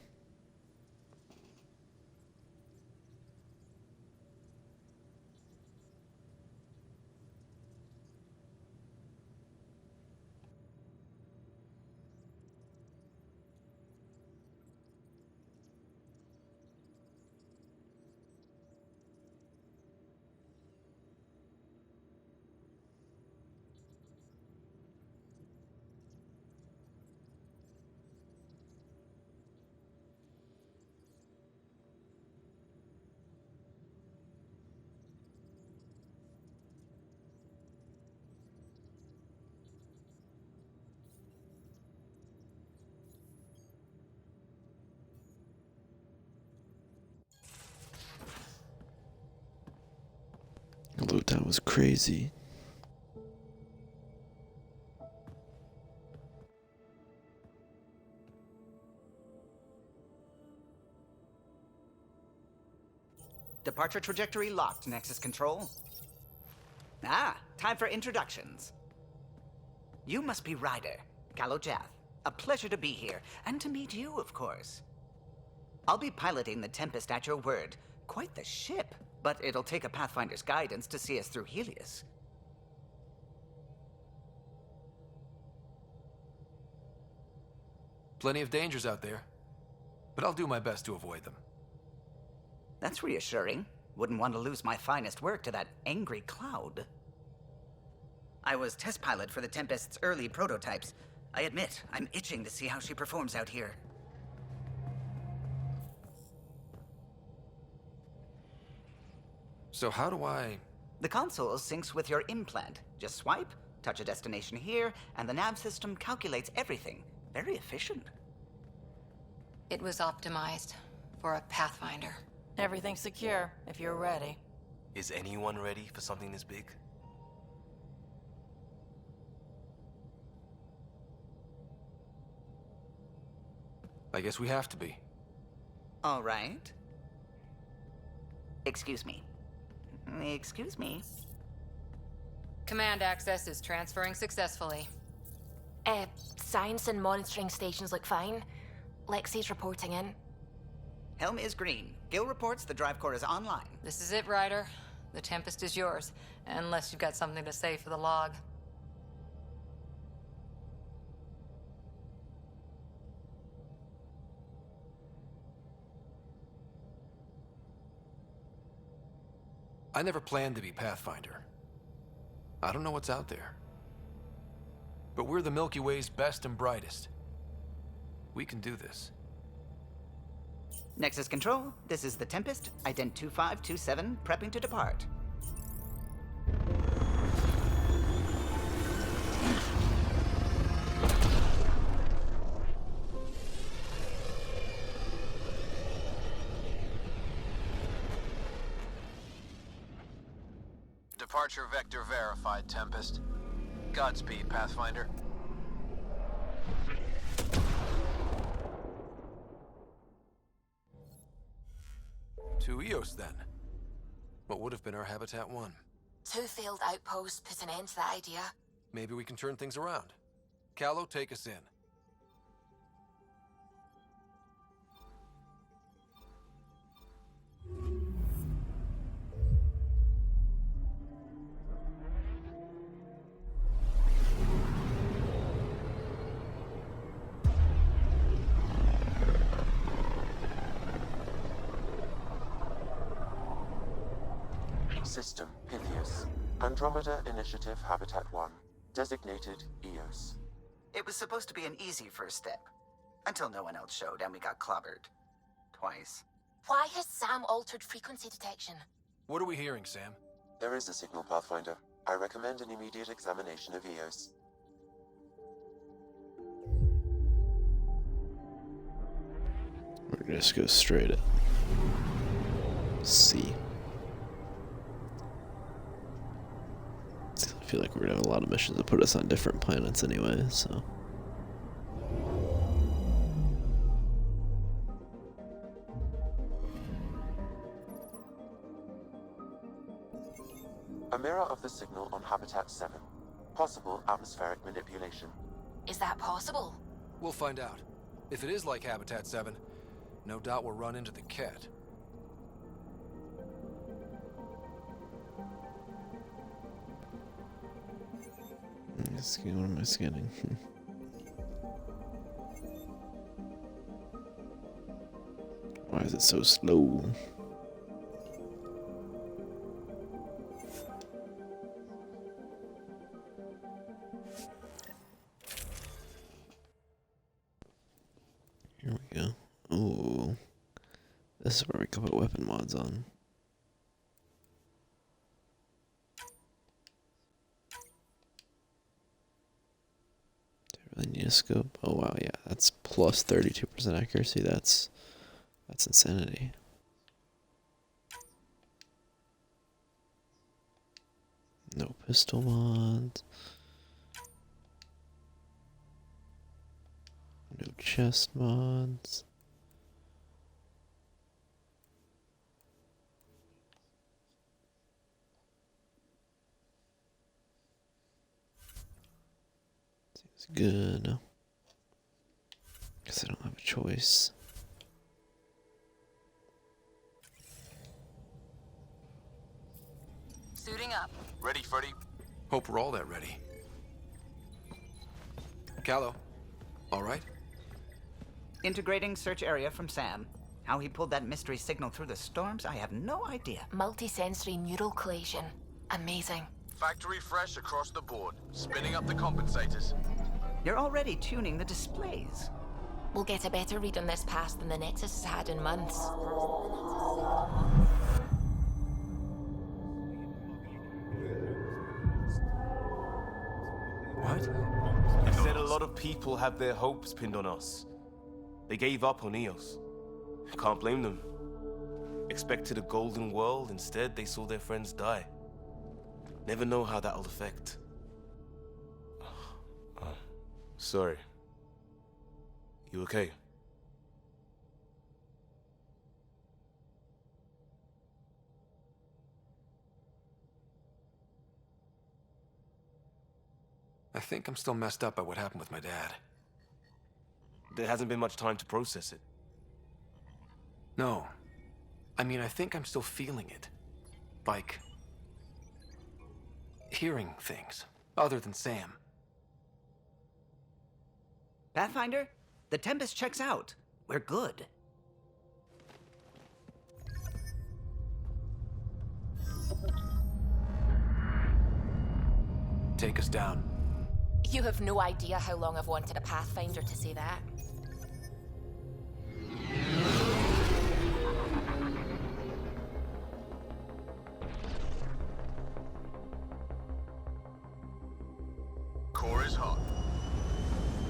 [SPEAKER 1] Load time was crazy.
[SPEAKER 21] Departure trajectory locked, Nexus Control. Ah, time for introductions. You must be Ryder, Kalojath. A pleasure to be here, and to meet you, of course. I'll be piloting the Tempest at your word. Quite the ship. But it'll take a Pathfinder's guidance to see us through Helios.
[SPEAKER 4] Plenty of dangers out there, but I'll do my best to avoid them.
[SPEAKER 21] That's reassuring. Wouldn't want to lose my finest work to that angry cloud. I was test pilot for the Tempest's early prototypes. I admit, I'm itching to see how she performs out here.
[SPEAKER 4] So how do I...
[SPEAKER 21] The console syncs with your implant. Just swipe, touch a destination here, and the nav system calculates everything. Very efficient.
[SPEAKER 19] It was optimized for a Pathfinder.
[SPEAKER 17] Everything's secure, if you're ready.
[SPEAKER 20] Is anyone ready for something this big?
[SPEAKER 4] I guess we have to be.
[SPEAKER 21] All right. Excuse me. Excuse me.
[SPEAKER 5] Command access is transferring successfully.
[SPEAKER 19] Science and monitoring stations look fine. Lexi's reporting in.
[SPEAKER 21] Helm is green. Gil reports the drive core is online.
[SPEAKER 5] This is it, Ryder. The Tempest is yours, unless you've got something to say for the log.
[SPEAKER 4] I never planned to be Pathfinder. I don't know what's out there. But we're the Milky Way's best and brightest. We can do this.
[SPEAKER 21] Nexus Control, this is the Tempest, ident 2527, prepping to depart.
[SPEAKER 6] Departure vector verified, Tempest. Godspeed, Pathfinder.
[SPEAKER 4] To Eos, then. What would have been our Habitat 1?
[SPEAKER 19] 2 failed outposts put an end to that idea.
[SPEAKER 4] Maybe we can turn things around. Callow, take us in.
[SPEAKER 7] System, Helios. Andromeda Initiative Habitat 1. Designated Eos.
[SPEAKER 21] It was supposed to be an easy first step. Until no one else showed and we got clobbered. Twice.
[SPEAKER 19] Why has Sam altered frequency detection?
[SPEAKER 4] What are we hearing, Sam?
[SPEAKER 7] There is a signal, Pathfinder. I recommend an immediate examination of Eos.
[SPEAKER 1] We're gonna just go straight at C. I feel like we're gonna have a lot of missions that put us on different planets anyway, so.
[SPEAKER 7] A mirror of the signal on Habitat 7. Possible atmospheric manipulation.
[SPEAKER 19] Is that possible?
[SPEAKER 4] We'll find out. If it is like Habitat 7, no doubt we'll run into the cat.
[SPEAKER 1] What am I scanning? Why is it so slow? Here we go. Oh, this is where we can put weapon mods on. Really need a scope. Oh wow, yeah, that's plus 32% accuracy. That's insanity. No pistol mods. No chest mods. Seems good. Guess I don't have a choice.
[SPEAKER 8] Suiting up.
[SPEAKER 4] Ready, Freddy? Hope we're all that ready. Callow, all right?
[SPEAKER 21] Integrating search area from Sam. How he pulled that mystery signal through the storms, I have no idea.
[SPEAKER 19] Multisensory neural collation. Amazing.
[SPEAKER 20] Factory fresh across the board. Spinning up the compensators.
[SPEAKER 21] You're already tuning the displays.
[SPEAKER 19] We'll get a better read on this pass than the Nexus has had in months.
[SPEAKER 20] What? You said a lot of people have their hopes pinned on us. They gave up on Eos. Can't blame them. Expected a golden world, instead they saw their friends die. Never know how that'll affect. Sorry. You okay?
[SPEAKER 4] I think I'm still messed up by what happened with my dad.
[SPEAKER 20] There hasn't been much time to process it.
[SPEAKER 4] No. I mean, I think I'm still feeling it. Like... hearing things, other than Sam.
[SPEAKER 21] Pathfinder, the Tempest checks out. We're good.
[SPEAKER 4] Take us down.
[SPEAKER 19] You have no idea how long I've wanted a Pathfinder to say that.
[SPEAKER 20] Core is hot.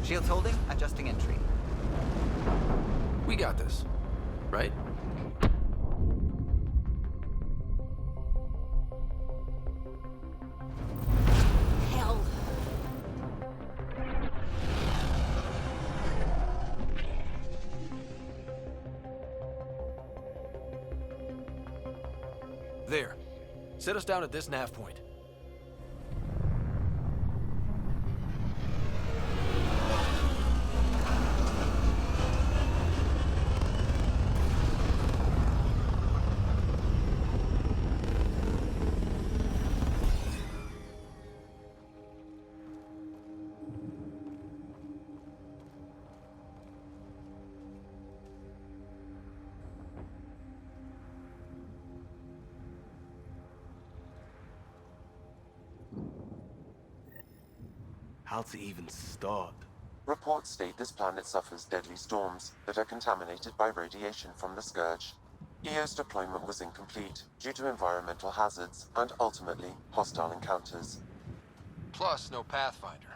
[SPEAKER 21] Shields holding, adjusting entry.
[SPEAKER 4] We got this, right?
[SPEAKER 19] Hell.
[SPEAKER 4] There. Set us down at this nav point.
[SPEAKER 20] How to even start?
[SPEAKER 7] Reports state this planet suffers deadly storms that are contaminated by radiation from the Scourge. EO's deployment was incomplete due to environmental hazards and ultimately hostile encounters.
[SPEAKER 4] Plus, no Pathfinder.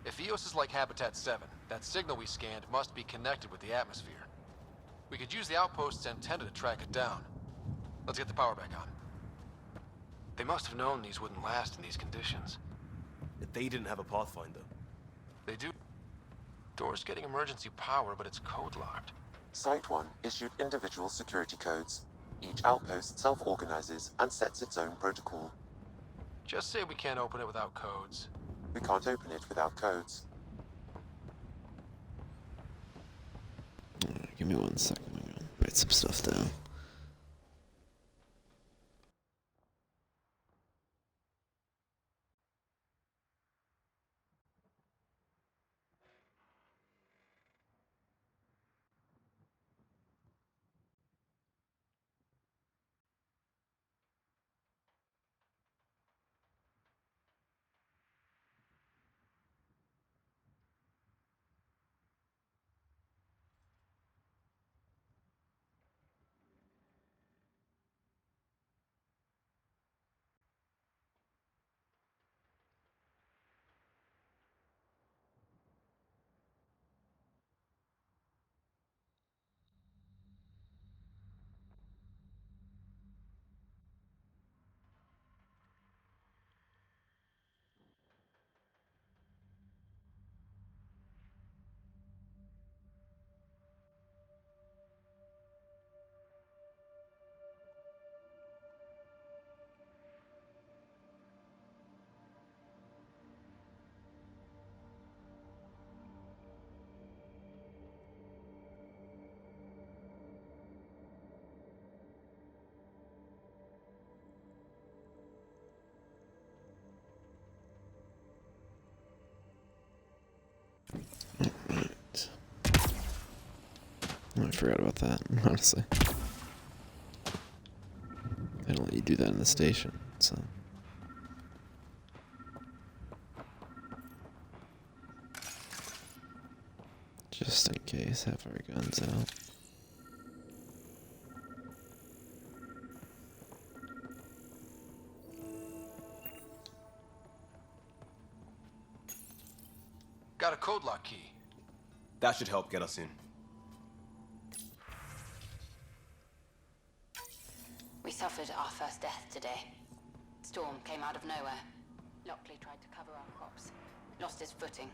[SPEAKER 4] If EOS is like Habitat 7, that signal we scanned must be connected with the atmosphere. We could use the outpost's antenna to track it down. Let's get the power back on. They must have known these wouldn't last in these conditions.
[SPEAKER 20] They didn't have a Pathfinder.
[SPEAKER 4] They do. Door's getting emergency power, but it's code-locked.
[SPEAKER 7] Site 1 issued individual security codes. Each outpost self-organizes and sets its own protocol.
[SPEAKER 4] Just say we can't open it without codes.
[SPEAKER 7] We can't open it without codes.
[SPEAKER 1] Give me 1 second. I'm gonna write some stuff down. Oh, I forgot about that, honestly. They don't let you do that in the station, so. Just in case, have our guns out.
[SPEAKER 4] Got a code lock key.
[SPEAKER 20] That should help get us in.
[SPEAKER 3] We suffered our first death today. Storm came out of nowhere. Lockley tried to cover our crops. Lost his footing.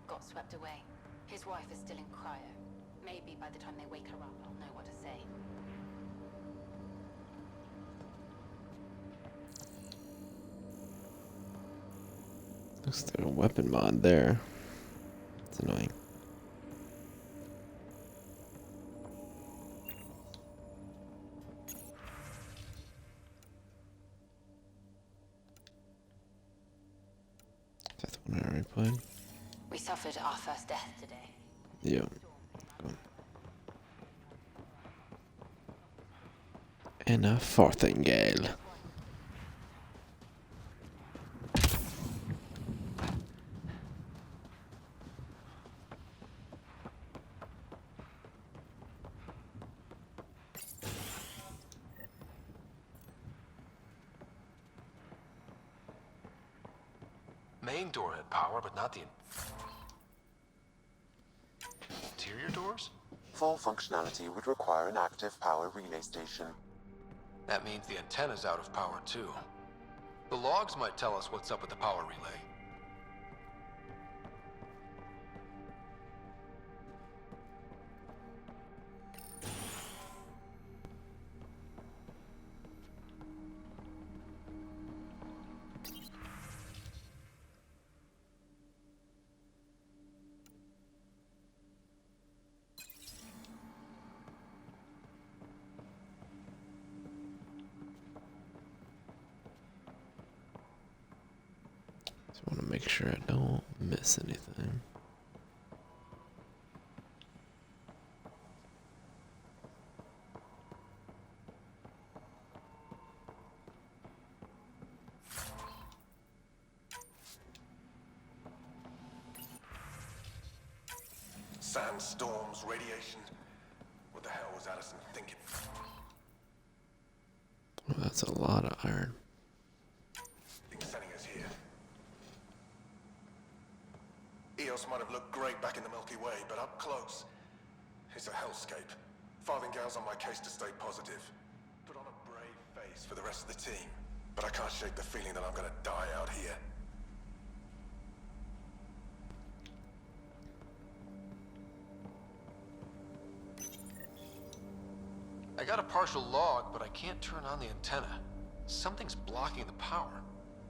[SPEAKER 3] Got swept away. His wife is still in cryo. Maybe by the time they wake her up, I'll know what to say.
[SPEAKER 1] Looks like a weapon mod there. It's annoying. Is that the one I already played?
[SPEAKER 3] We suffered our first death today.
[SPEAKER 1] Yeah. En a farthingale.
[SPEAKER 4] Main door had power, but not the interior doors?
[SPEAKER 7] Full functionality would require an active power relay station.
[SPEAKER 4] That means the antenna's out of power too. The logs might tell us what's up with the power relay.
[SPEAKER 1] So I want to make sure I don't miss anything.
[SPEAKER 12] Sandstorms, radiation. What the hell was Addison thinking?
[SPEAKER 1] Well, that's a lot of iron.
[SPEAKER 12] It's sending us here. Eos might have looked great back in the Milky Way, but up close, it's a hellscape. Farthingale's on my case to stay positive. Put on a brave face for the rest of the team, but I can't shake the feeling that I'm gonna die out here.
[SPEAKER 4] I got a partial log, but I can't turn on the antenna. Something's blocking the power.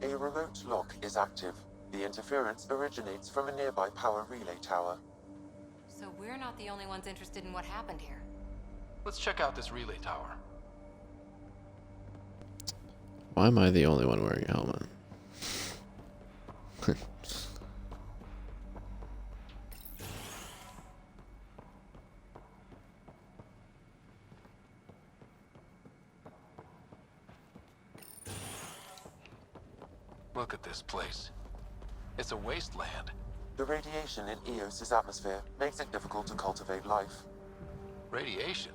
[SPEAKER 7] A remote lock is active. The interference originates from a nearby power relay tower.
[SPEAKER 3] So we're not the only ones interested in what happened here.
[SPEAKER 4] Let's check out this relay tower.
[SPEAKER 1] Why am I the only one wearing a helmet?
[SPEAKER 4] Look at this place. It's a wasteland.
[SPEAKER 7] The radiation in Eos's atmosphere makes it difficult to cultivate life.
[SPEAKER 4] Radiation?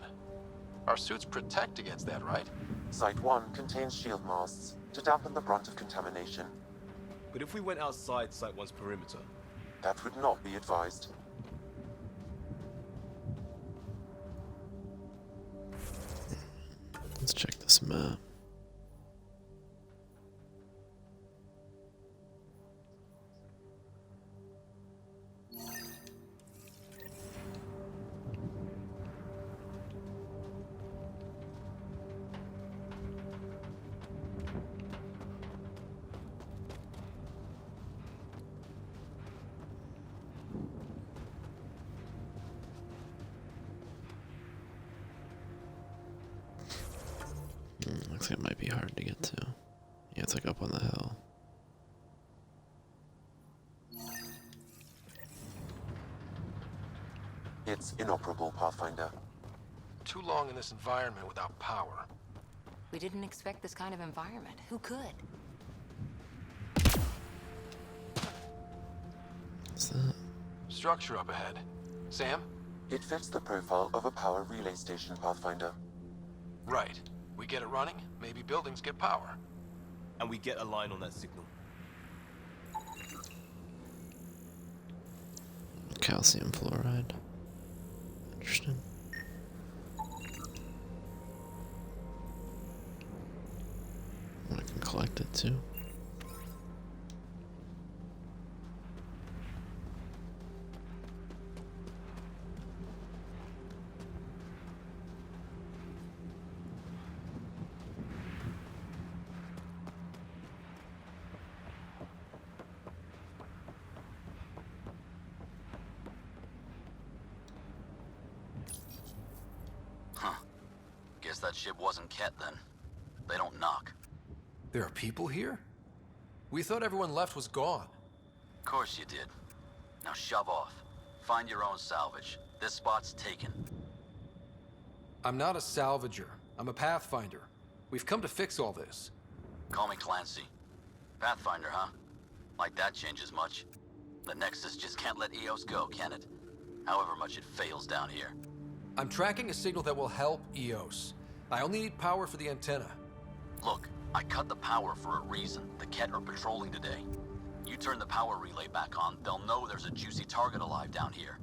[SPEAKER 4] Our suits protect against that, right?
[SPEAKER 7] Site 1 contains shield masts to dampen the brunt of contamination.
[SPEAKER 20] But if we went outside Site 1's perimeter?
[SPEAKER 7] That would not be advised.
[SPEAKER 1] Let's check this map. Looks like it might be hard to get to. Yeah, it's like up on the hill.
[SPEAKER 7] It's inoperable, Pathfinder.
[SPEAKER 4] Too long in this environment without power.
[SPEAKER 3] We didn't expect this kind of environment. Who could?
[SPEAKER 1] What's that?
[SPEAKER 4] Structure up ahead. Sam?
[SPEAKER 7] It fits the profile of a power relay station, Pathfinder.
[SPEAKER 4] Right. We get it running, maybe buildings get power.
[SPEAKER 20] And we get a line on that signal.
[SPEAKER 1] Calcium fluoride. Interesting. I can collect it too.
[SPEAKER 2] Huh. Guess that ship wasn't Ket then. They don't knock.
[SPEAKER 4] There are people here? We thought everyone left was gone.
[SPEAKER 2] Of course you did. Now shove off. Find your own salvage. This spot's taken.
[SPEAKER 4] I'm not a salvager. I'm a pathfinder. We've come to fix all this.
[SPEAKER 2] Call me Clancy. Pathfinder, huh? Like that changes much. The Nexus just can't let EOS go, can it? However much it fails down here.
[SPEAKER 4] I'm tracking a signal that will help EOS. I only need power for the antenna.
[SPEAKER 2] Look, I cut the power for a reason. The Ket are patrolling today. You turn the power relay back on, they'll know there's a juicy target alive down here.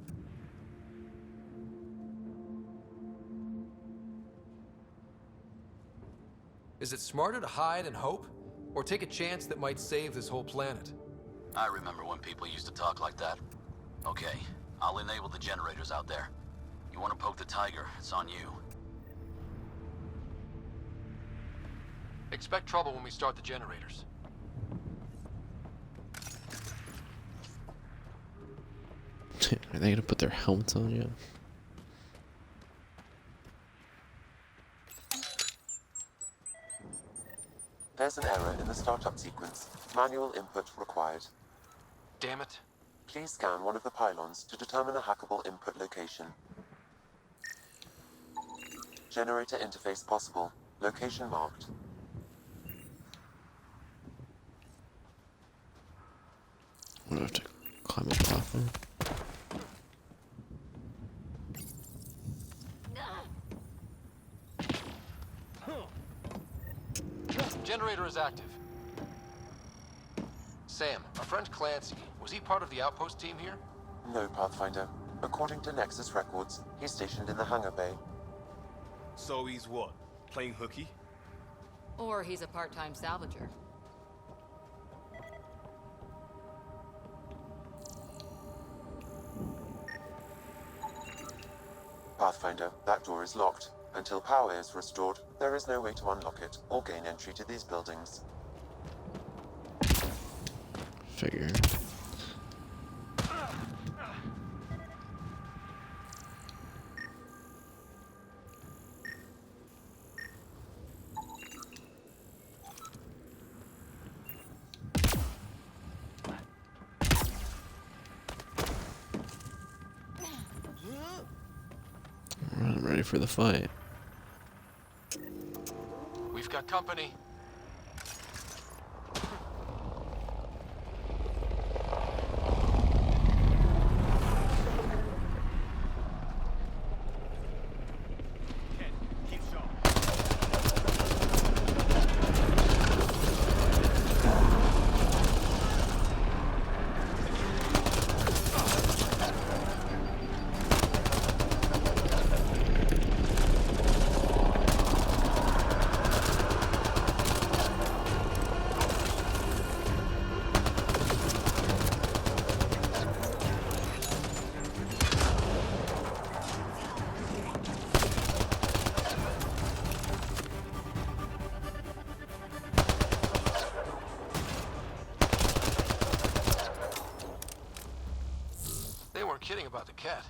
[SPEAKER 4] Is it smarter to hide and hope? Or take a chance that might save this whole planet?
[SPEAKER 2] I remember when people used to talk like that. Okay, I'll enable the generators out there. You want to poke the tiger, it's on you.
[SPEAKER 4] Expect trouble when we start the generators.
[SPEAKER 1] Are they gonna put their helmets on yet?
[SPEAKER 7] There's an error in the startup sequence. Manual input required.
[SPEAKER 4] Damn it.
[SPEAKER 7] Please scan one of the pylons to determine a hackable input location. Generator interface possible. Location marked.
[SPEAKER 1] I'm gonna have to climb a platform.
[SPEAKER 4] Generator is active. Sam, our friend Clancy, was he part of the outpost team here?
[SPEAKER 7] No, Pathfinder. According to Nexus records, he's stationed in the hangar bay.
[SPEAKER 20] So he's what? Playing hooky?
[SPEAKER 3] Or he's a part-time salvager.
[SPEAKER 7] Pathfinder, that door is locked. Until power is restored, there is no way to unlock it or gain entry to these buildings.
[SPEAKER 1] Figure. Alright, I'm ready for the fight.
[SPEAKER 4] We've got company. They weren't kidding about the cat.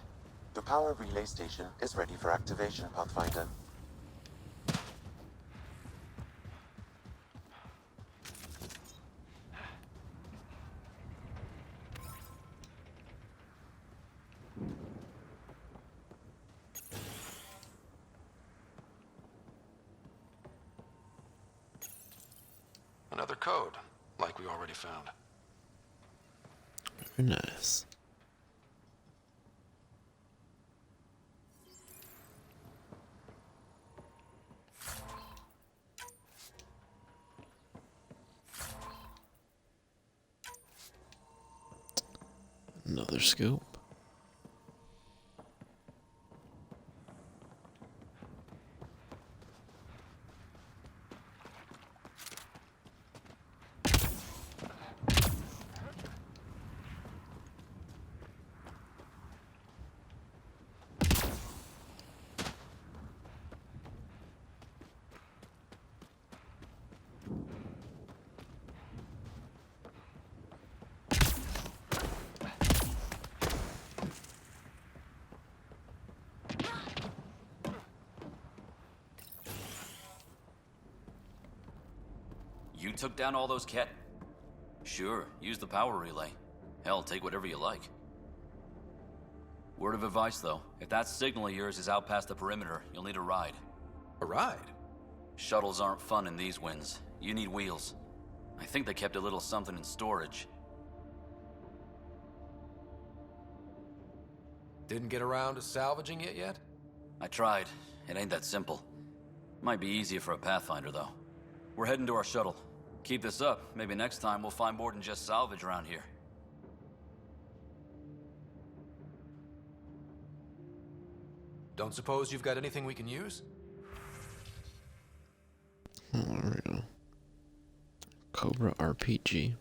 [SPEAKER 7] The power relay station is ready for activation, Pathfinder.
[SPEAKER 4] already found.
[SPEAKER 1] Very nice. Another scoop.
[SPEAKER 2] You took down all those Ket? Sure, use the power relay. Hell, take whatever you like. Word of advice, though. If that signal of yours is out past the perimeter, you'll need a ride.
[SPEAKER 4] A ride?
[SPEAKER 2] Shuttles aren't fun in these winds. You need wheels. I think they kept a little something in storage.
[SPEAKER 4] Didn't get around to salvaging it yet?
[SPEAKER 2] I tried. It ain't that simple. Might be easier for a Pathfinder, though. We're heading to our shuttle. Keep this up. Maybe next time we'll find more than just salvage around here.
[SPEAKER 4] Don't suppose you've got anything we can use?
[SPEAKER 1] Oh, there we go. Cobra RPG.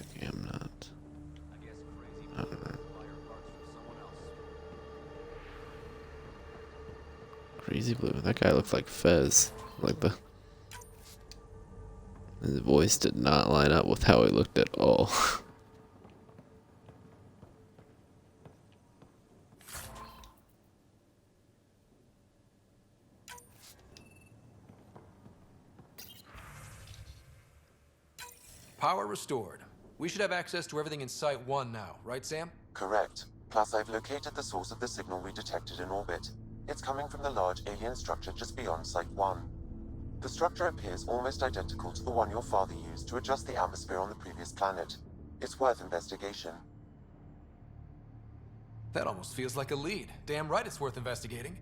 [SPEAKER 1] Okay, I'm not. I don't know. Crazy Blue. That guy looks like Fez. Like the. His voice did not line up with how he looked at all.
[SPEAKER 4] Power restored. We should have access to everything in Site 1 now, right, Sam?
[SPEAKER 7] Correct. Plus, I've located the source of the signal we detected in orbit. It's coming from the large alien structure just beyond Site 1. The structure appears almost identical to the one your father used to adjust the atmosphere on the previous planet. It's worth investigation.
[SPEAKER 4] That almost feels like a lead. Damn right it's worth investigating.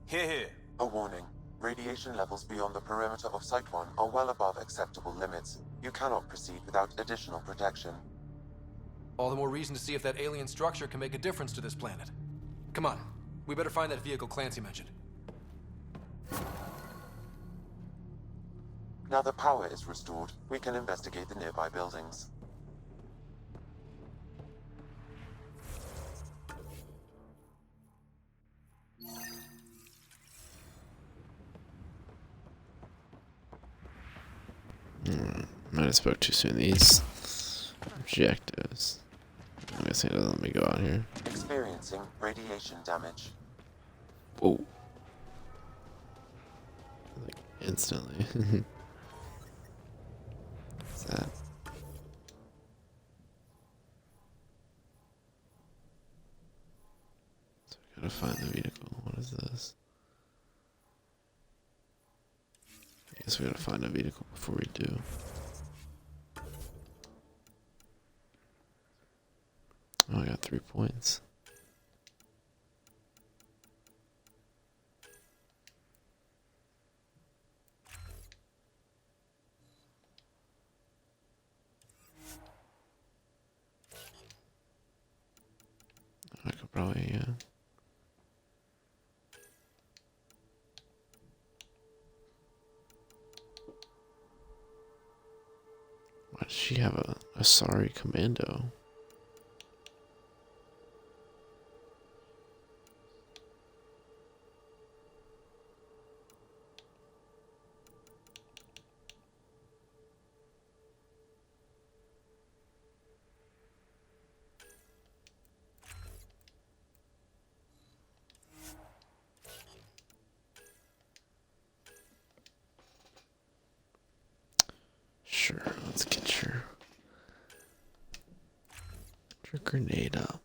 [SPEAKER 20] Here.
[SPEAKER 7] A warning. Radiation levels beyond the perimeter of Site 1 are well above acceptable limits. You cannot proceed without additional protection.
[SPEAKER 4] All the more reason to see if that alien structure can make a difference to this planet. Come on. We better find that vehicle Clancy mentioned.
[SPEAKER 7] Now the power is restored, we can investigate the nearby buildings.
[SPEAKER 1] Might have spoke too soon. These objectives. I guess it doesn't let me go out here.
[SPEAKER 7] Experiencing radiation damage.
[SPEAKER 1] Whoa. Like instantly. What's that? So we gotta find the vehicle. What is this? I guess we gotta find a vehicle before we do. Oh, I got 3 points. I could probably, yeah. Why does she have a sorry commando? Sure, let's get your grenade up.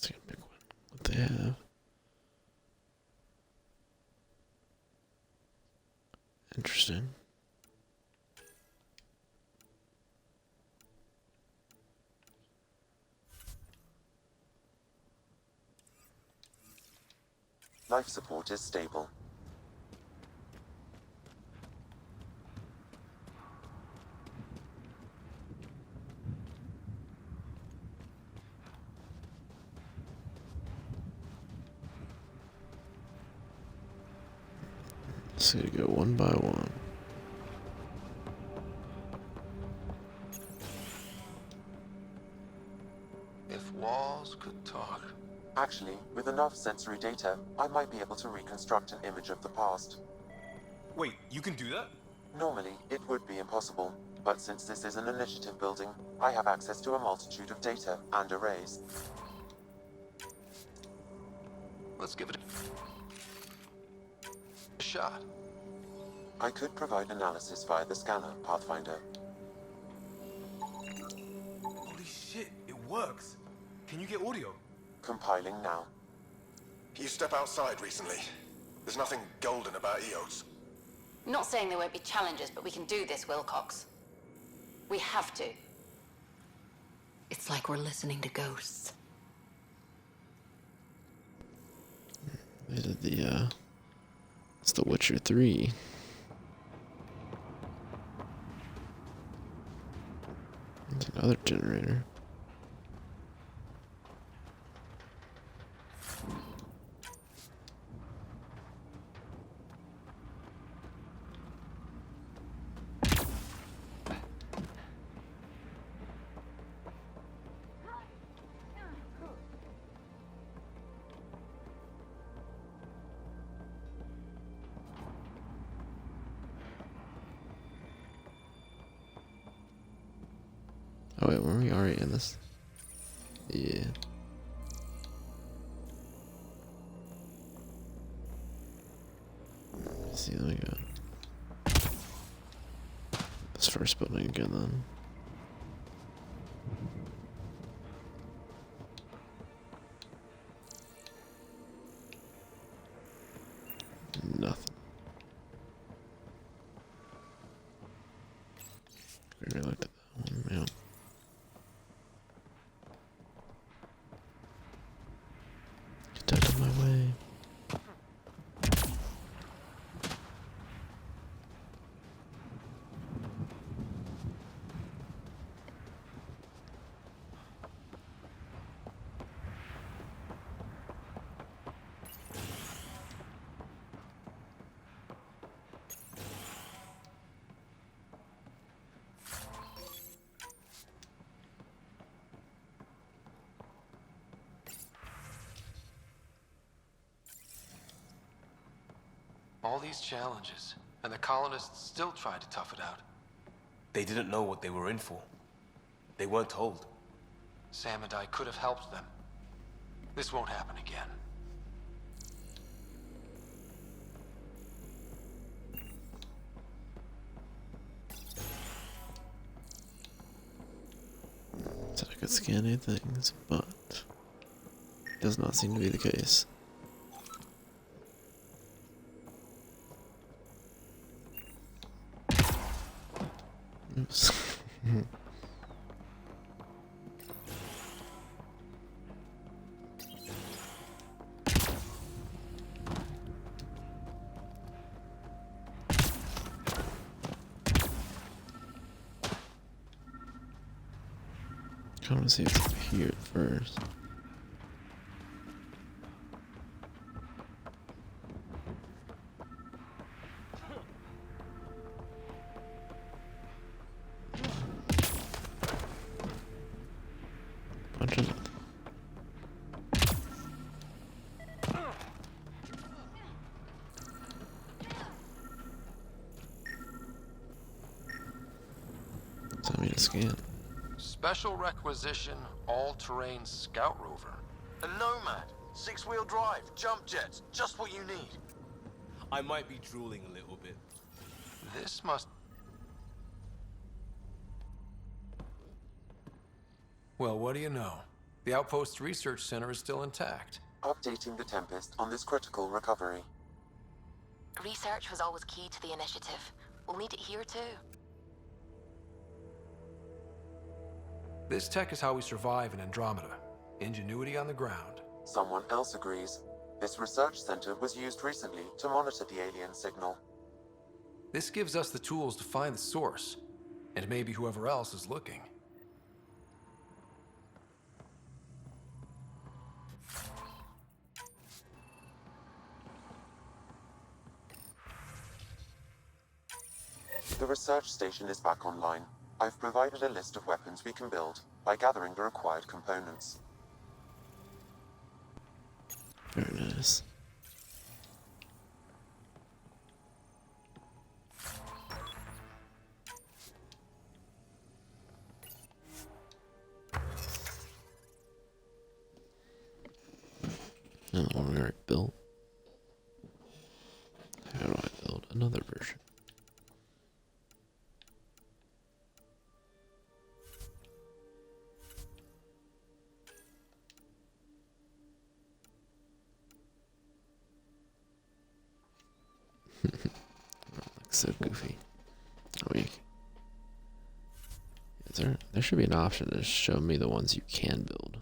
[SPEAKER 1] see a big one. What they have. Interesting.
[SPEAKER 7] Life support is stable.
[SPEAKER 1] Just gonna go one by one.
[SPEAKER 4] If walls could talk.
[SPEAKER 7] Actually, with enough sensory data, I might be able to reconstruct an image of the past.
[SPEAKER 10] Wait, you can do that?
[SPEAKER 7] Normally, it would be impossible, but since this is an initiative building, I have access to a multitude of data and arrays.
[SPEAKER 4] Let's give it a shot.
[SPEAKER 7] I could provide analysis via the scanner, Pathfinder.
[SPEAKER 10] Holy shit, it works. Can you get audio?
[SPEAKER 7] Compiling now.
[SPEAKER 12] You step outside recently. There's nothing golden about Eos.
[SPEAKER 3] Not saying there won't be challenges, but we can do this, Wilcox. We have to. It's like we're listening to ghosts.
[SPEAKER 1] They did the, it's The Witcher 3. There's another generator. Oh wait, were we already in this? Yeah. Let's see, let me go. This first building again then. Nothing. We already looked at that one, yeah. Get out of my way.
[SPEAKER 4] All these challenges, and the colonists still tried to tough it out.
[SPEAKER 20] They didn't know what they were in for. They weren't told.
[SPEAKER 4] Sam and I could have helped them. This won't happen again.
[SPEAKER 1] Said I could scan any things, but does not seem to be the case. Oops. I want to see if it's here first. Bunch of nothing. Tell me to scan.
[SPEAKER 4] Special requisition, all-terrain scout rover.
[SPEAKER 22] A Nomad, 6-wheel drive, jump jets, just what you need.
[SPEAKER 20] I might be drooling a little bit.
[SPEAKER 4] This must... Well, what do you know? The Outpost Research Center is still intact.
[SPEAKER 7] Updating the Tempest on this critical recovery.
[SPEAKER 19] Research was always key to the initiative. We'll need it here too.
[SPEAKER 4] This tech is how we survive in Andromeda. Ingenuity on the ground.
[SPEAKER 7] Someone else agrees. This research center was used recently to monitor the alien signal.
[SPEAKER 4] This gives us the tools to find the source, and maybe whoever else is looking.
[SPEAKER 7] The research station is back online. I've provided a list of weapons we can build by gathering the required components.
[SPEAKER 1] Very nice. No, we already built. How do I build another version? Looks so goofy. There should be an option to show me the ones you can build.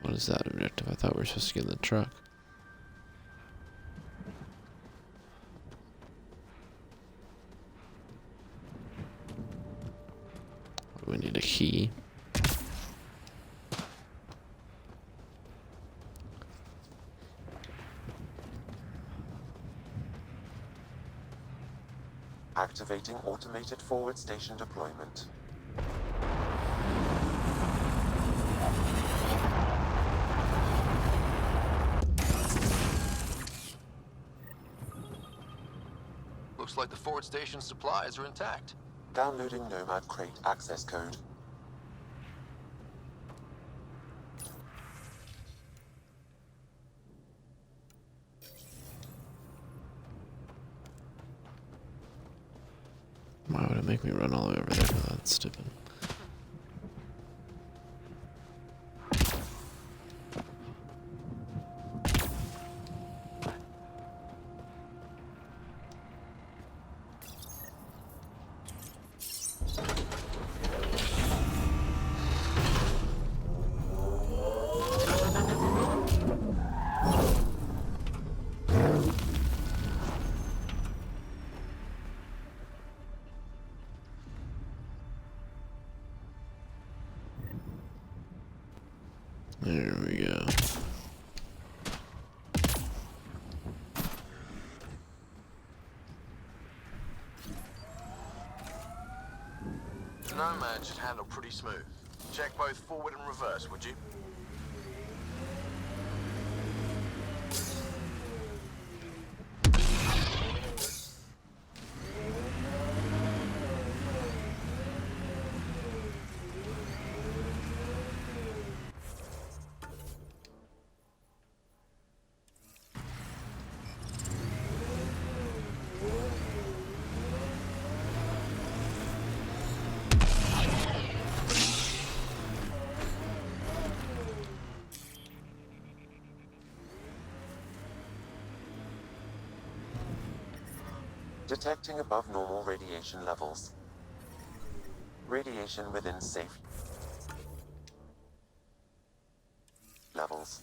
[SPEAKER 1] What is that objective? I thought we were supposed to get in the truck. We need a key.
[SPEAKER 7] Activating automated forward station deployment.
[SPEAKER 4] Looks like the forward station supplies are intact.
[SPEAKER 7] Downloading Nomad Crate access code.
[SPEAKER 1] Why would it make me run all the way over there? Oh, that's stupid. There we go.
[SPEAKER 22] Nomad should handle pretty smooth. Check both forward and reverse, would you?
[SPEAKER 7] Detecting above normal radiation levels. Radiation within safe levels.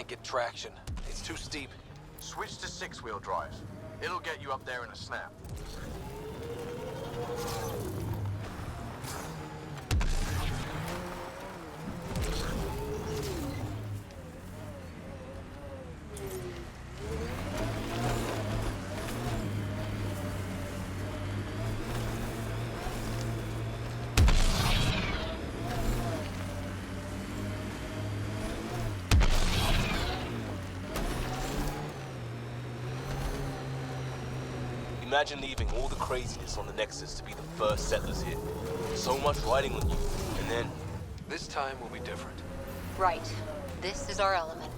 [SPEAKER 4] can't get traction. It's too steep.
[SPEAKER 22] Switch to six-wheel drive. It'll get you up there in a snap.
[SPEAKER 20] Imagine leaving all the craziness on the Nexus to be the first settlers here. So much riding on you, and then...
[SPEAKER 4] This time will be different.
[SPEAKER 3] Right. This is our element.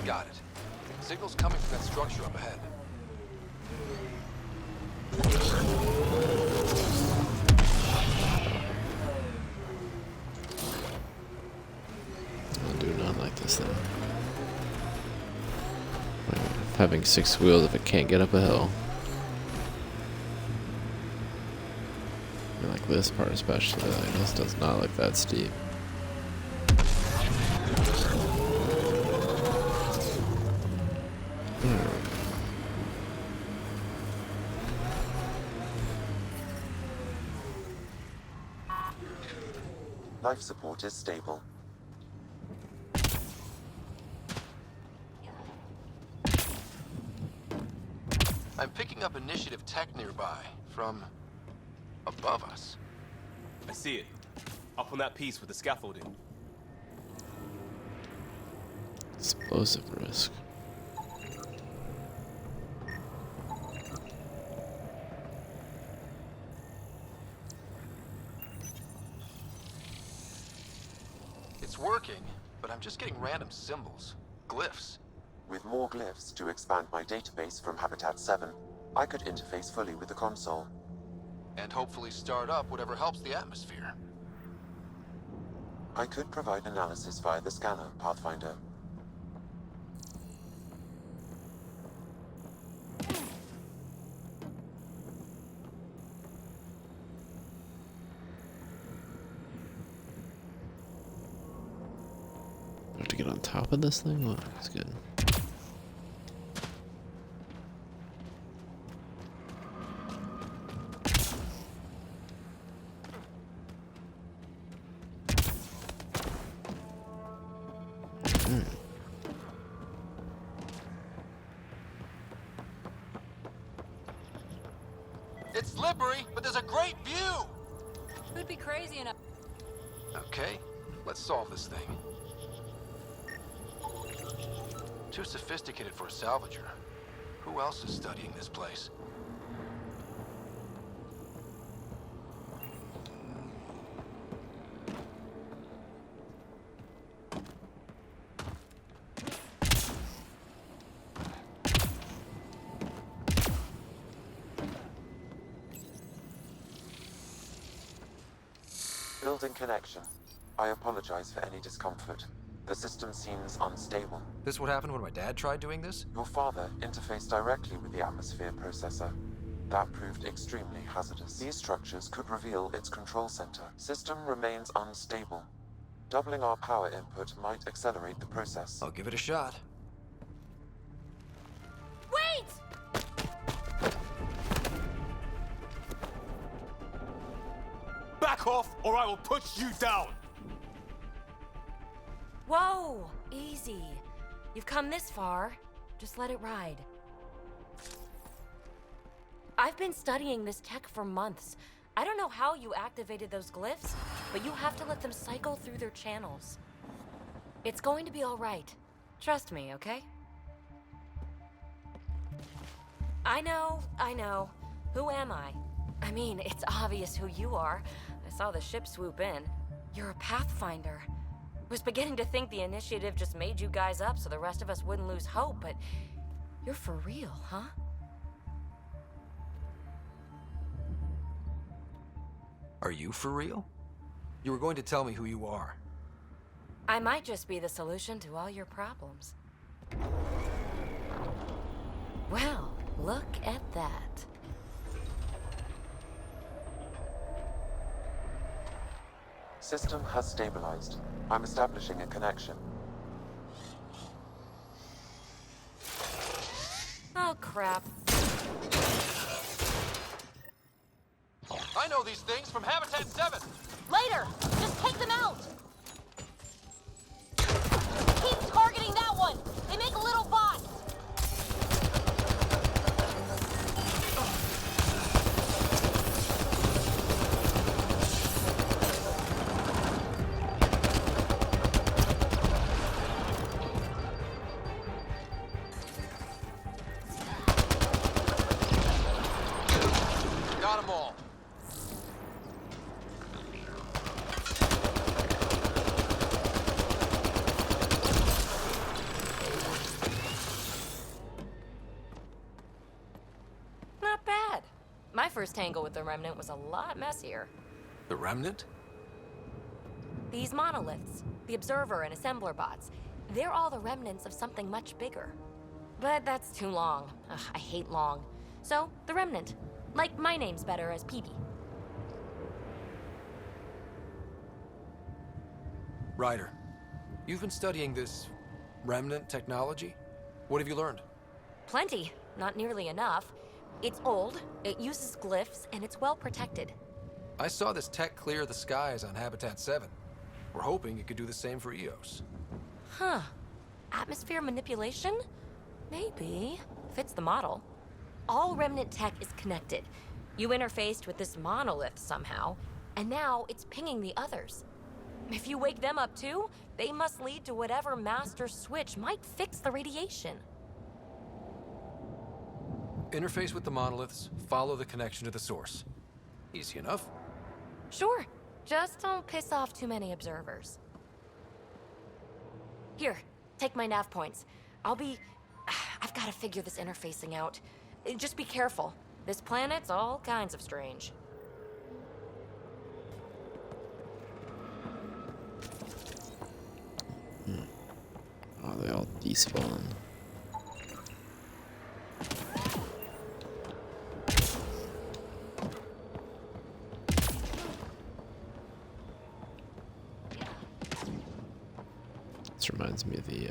[SPEAKER 4] Got it. Signal's coming from that structure up ahead.
[SPEAKER 1] I do not like this thing. Having 6 wheels if it can't get up a hill. I like this part especially. Like, this does not look that steep.
[SPEAKER 7] Life support is stable.
[SPEAKER 4] I'm picking up initiative tech nearby, from above us.
[SPEAKER 20] I see it. Up on that piece with the scaffolding.
[SPEAKER 1] Explosive risk.
[SPEAKER 4] It's working, but I'm just getting random symbols. Glyphs.
[SPEAKER 7] With more glyphs to expand my database from Habitat 7, I could interface fully with the console.
[SPEAKER 4] And hopefully start up whatever helps the atmosphere.
[SPEAKER 7] I could provide analysis via the scanner, Pathfinder.
[SPEAKER 1] I have to get on top of this thing? Well, that's good.
[SPEAKER 4] It's slippery, but there's a great view!
[SPEAKER 3] Who'd be crazy enough?
[SPEAKER 4] Okay, let's solve this thing. Too sophisticated for a salvager. Who else is studying this place?
[SPEAKER 7] Building connection. I apologize for any discomfort. The system seems unstable.
[SPEAKER 4] This what happened when my dad tried doing this?
[SPEAKER 7] Your father interfaced directly with the atmosphere processor. That proved extremely hazardous. These structures could reveal its control center. System remains unstable. Doubling our power input might accelerate the process.
[SPEAKER 4] I'll give it a shot.
[SPEAKER 17] Wait!
[SPEAKER 15] Back off, or I will push you down!
[SPEAKER 11] Whoa! Easy. You've come this far. Just let it ride. I've been studying this tech for months. I don't know how you activated those glyphs, but you have to let them cycle through their channels. It's going to be all right. Trust me, okay? I know. Who am I? I mean, it's obvious who you are. I saw the ship swoop in. You're a Pathfinder. Was beginning to think the initiative just made you guys up so the rest of us wouldn't lose hope, but you're for real, huh?
[SPEAKER 4] Are you for real? You were going to tell me who you are.
[SPEAKER 11] I might just be the solution to all your problems. Well, look at that.
[SPEAKER 7] System has stabilized. I'm establishing a connection.
[SPEAKER 11] Oh, crap.
[SPEAKER 4] I know these things from Habitat 7!
[SPEAKER 11] Later! Just take them out! Keep targeting that one! They make little bots!
[SPEAKER 4] Got them all.
[SPEAKER 11] Not bad. My first tangle with the Remnant was a lot messier.
[SPEAKER 4] The Remnant?
[SPEAKER 11] These monoliths, the Observer and Assembler bots, they're all the remnants of something much bigger. But that's too long. Ugh, I hate long. So, the Remnant. Like my name's better as PB.
[SPEAKER 4] Ryder, you've been studying this Remnant technology? What have you learned?
[SPEAKER 11] Plenty. Not nearly enough. It's old, it uses glyphs, and it's well protected.
[SPEAKER 4] I saw this tech clear the skies on Habitat 7. We're hoping it could do the same for EOS.
[SPEAKER 11] Huh. Atmosphere manipulation? Maybe. Fits the model. All Remnant tech is connected. You interfaced with this monolith somehow, and now it's pinging the others. If you wake them up too, they must lead to whatever master switch might fix the radiation.
[SPEAKER 4] Interface with the monoliths, follow the connection to the source. Easy enough.
[SPEAKER 11] Sure. Just don't piss off too many observers. Here, take my nav points. I've got to figure this interfacing out. Just be careful. This planet's all kinds of strange.
[SPEAKER 1] Oh, they all despawn. This reminds me of the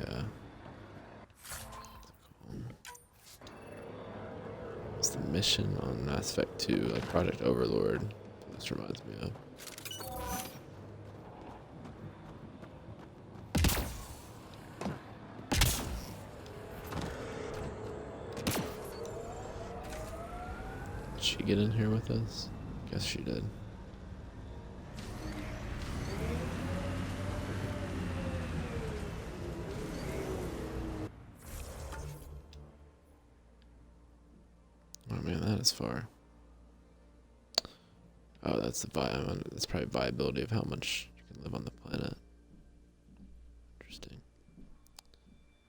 [SPEAKER 1] it's the mission on Mass Effect 2, like Project Overlord. This reminds me of. Did she get in here with us? Guess she did. Oh man, that is far. Oh, that's that's probably viability of how much you can live on the planet. Interesting.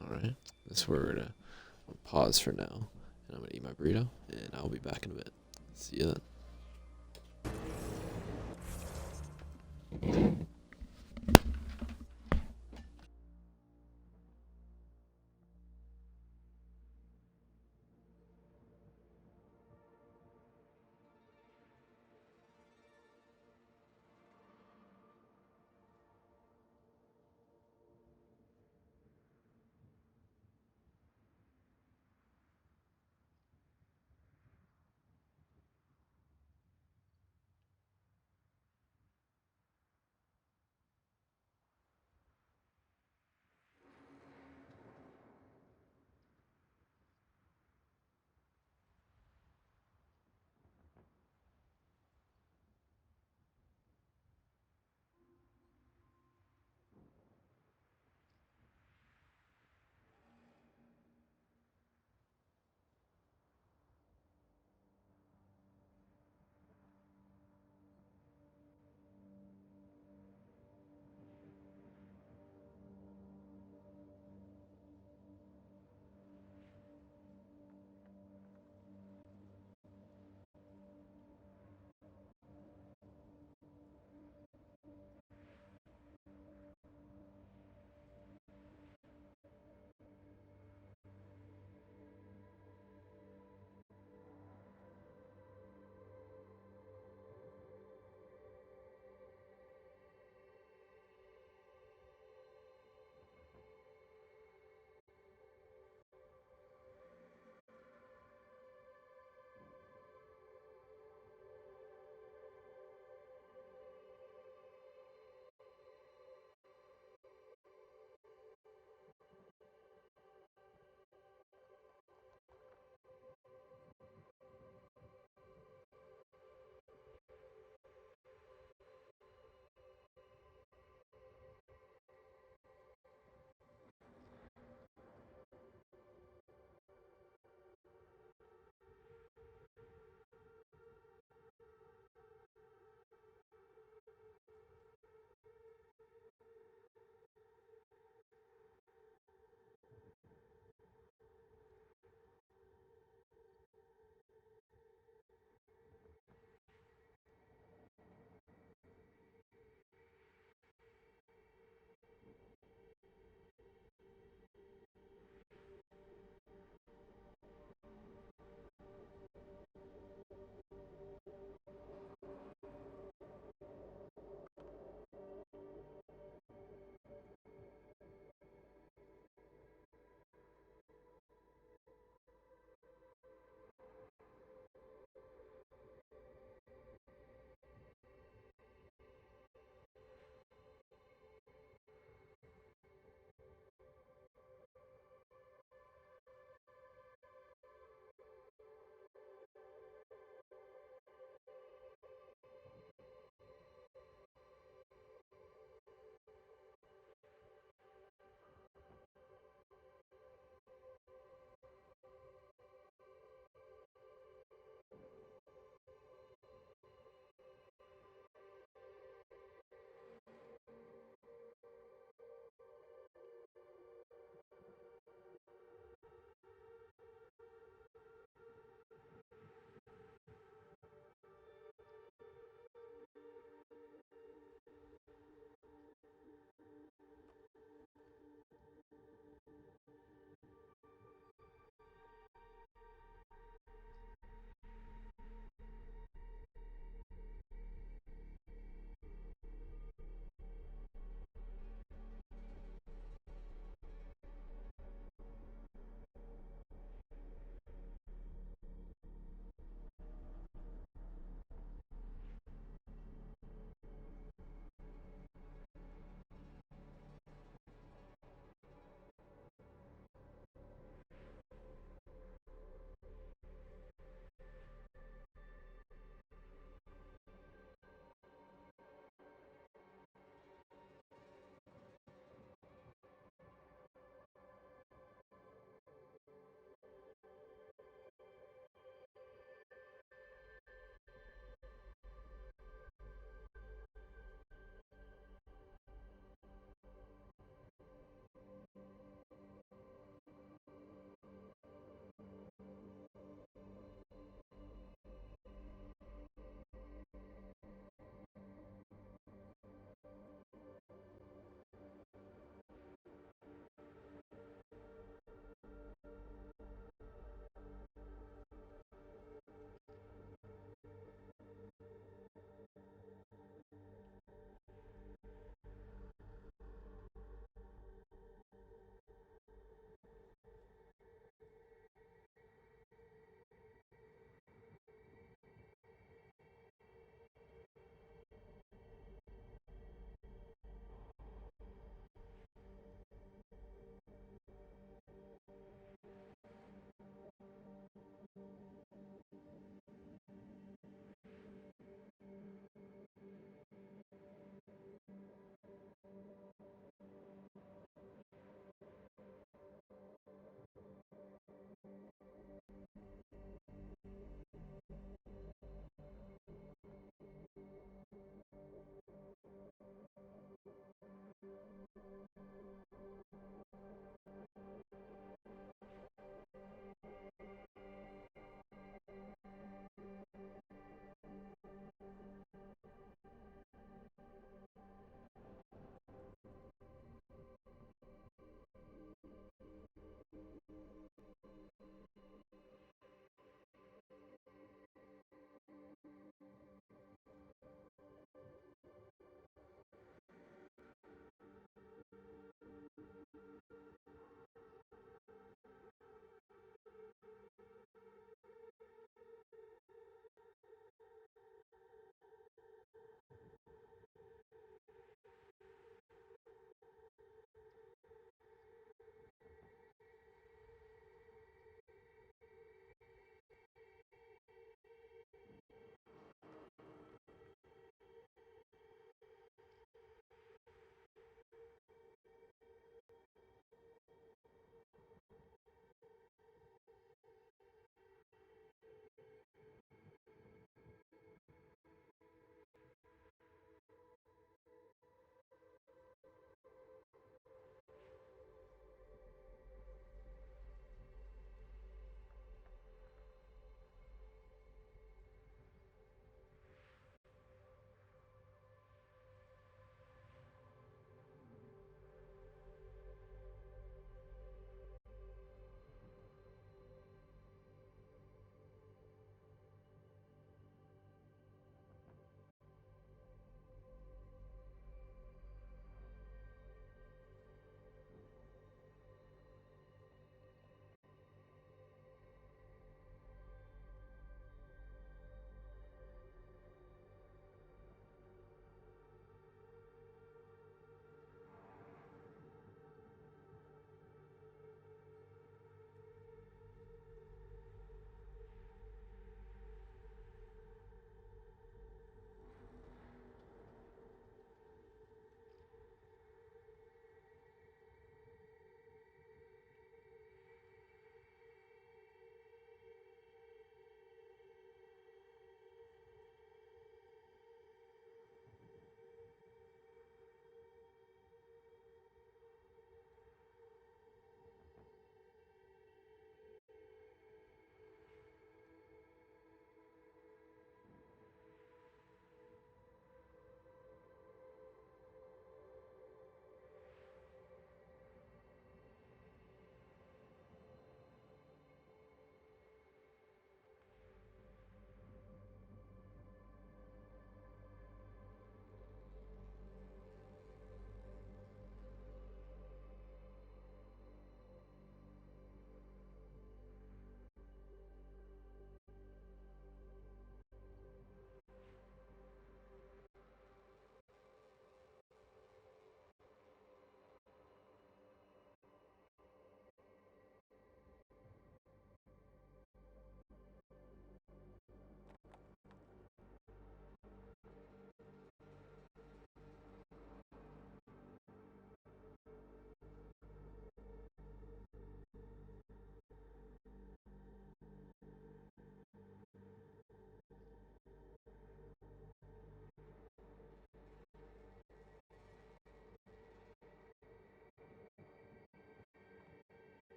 [SPEAKER 1] Alright, this is where we're gonna pause for now. And I'm gonna eat my burrito, and I'll be back in a bit. See you then.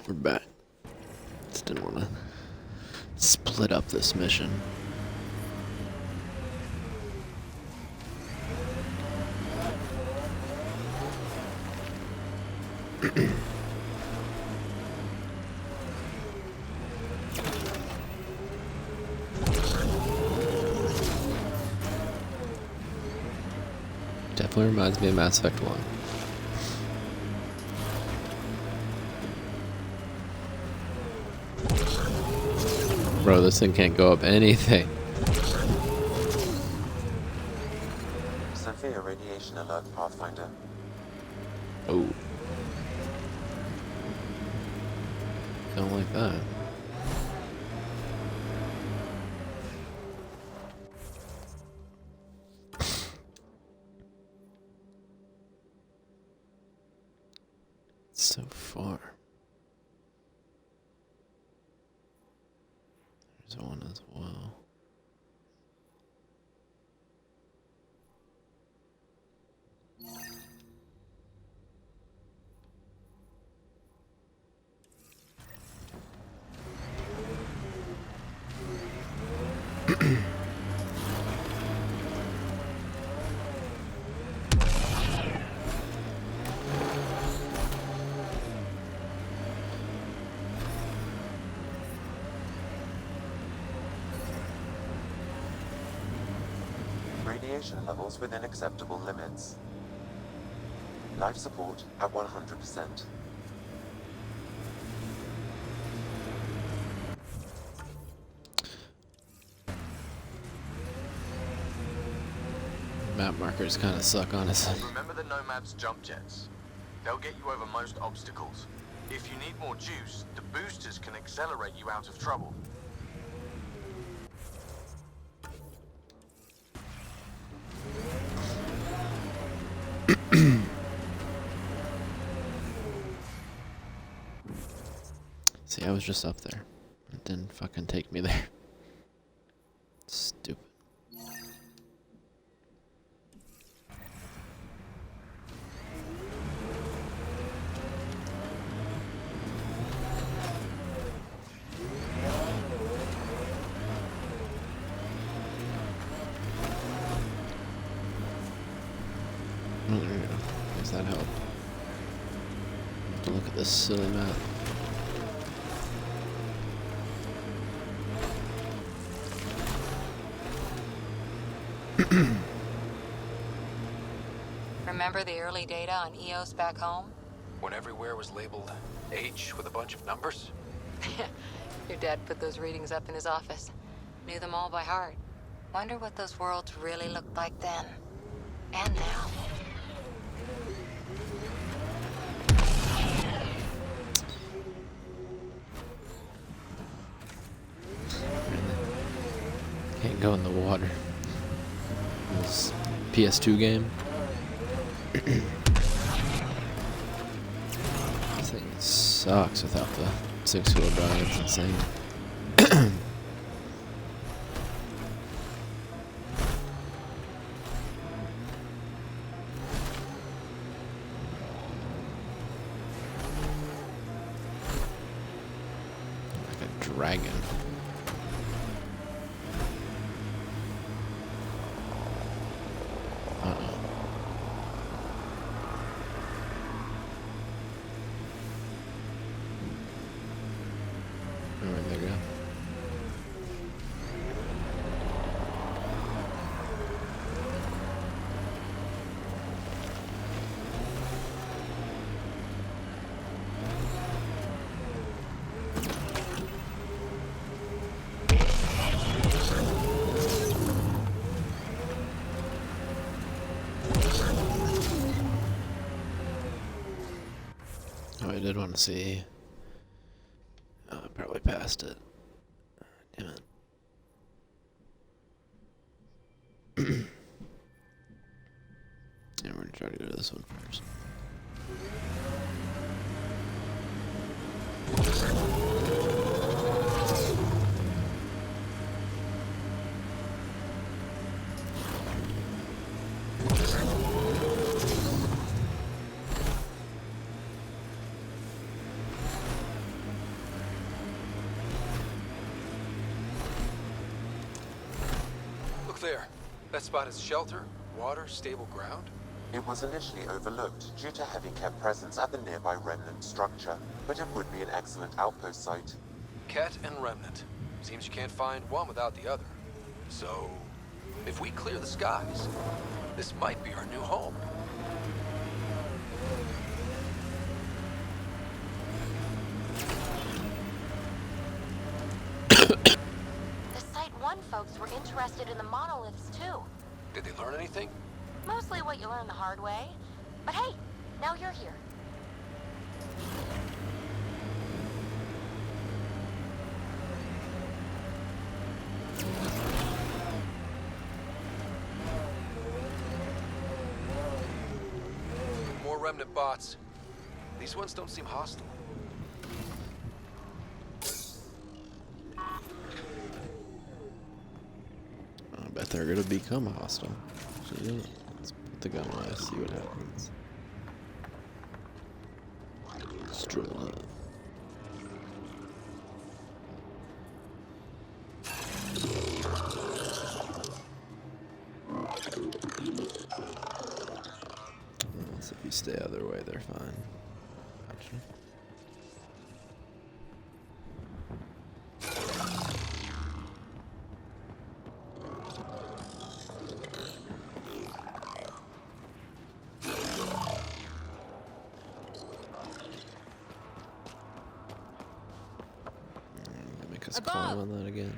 [SPEAKER 1] We're back. Just didn't want to split up this mission. Definitely reminds me of Mass Effect 1. Bro, this thing can't go up anything.
[SPEAKER 7] Severe radiation alert, Pathfinder.
[SPEAKER 1] Oh. Don't like that. So far. There's one as well.
[SPEAKER 7] Radiation levels within acceptable limits. Life support at 100%.
[SPEAKER 1] Map markers kind of suck, honestly.
[SPEAKER 22] Remember the Nomad's jump jets? They'll get you over most obstacles. If you need more juice, the boosters can accelerate you out of trouble.
[SPEAKER 1] See, I was just up there. It didn't fucking take me there. Stupid. Oh, there you go. Does that help? Look at this silly map.
[SPEAKER 13] Remember the early data on EOS back home?
[SPEAKER 4] When everywhere was labeled H with a bunch of numbers?
[SPEAKER 13] Your dad put those readings up in his office. Knew them all by heart. Wonder what those worlds really looked like then. And now.
[SPEAKER 1] Can't go in the water. This PS2 game. This thing sucks without the 6-wheel drive. It's insane. Like a dragon. Where'd they go? Oh, I did want to see. Oh, I probably passed it. Damn it. Yeah, we're gonna try to go to this one first.
[SPEAKER 4] clear. That spot is shelter, water, stable ground?
[SPEAKER 7] It was initially overlooked due to heavy kept presence at the nearby remnant structure, but it would be an excellent outpost site.
[SPEAKER 4] Ket and Remnant. Seems you can't find one without the other. So, if we clear the skies, this might be our new home.
[SPEAKER 11] The Site 1 folks were interested in the monoliths, too.
[SPEAKER 4] Did they learn anything?
[SPEAKER 11] Mostly what you learn the hard way. But hey, now you're here.
[SPEAKER 4] More Remnant bots. These ones don't seem hostile.
[SPEAKER 1] I bet they're gonna become hostile. So, yeah, let's put the gun away, see what happens. Stroll up. So if you stay other way, they're fine. Gotcha. Make us climb on that again.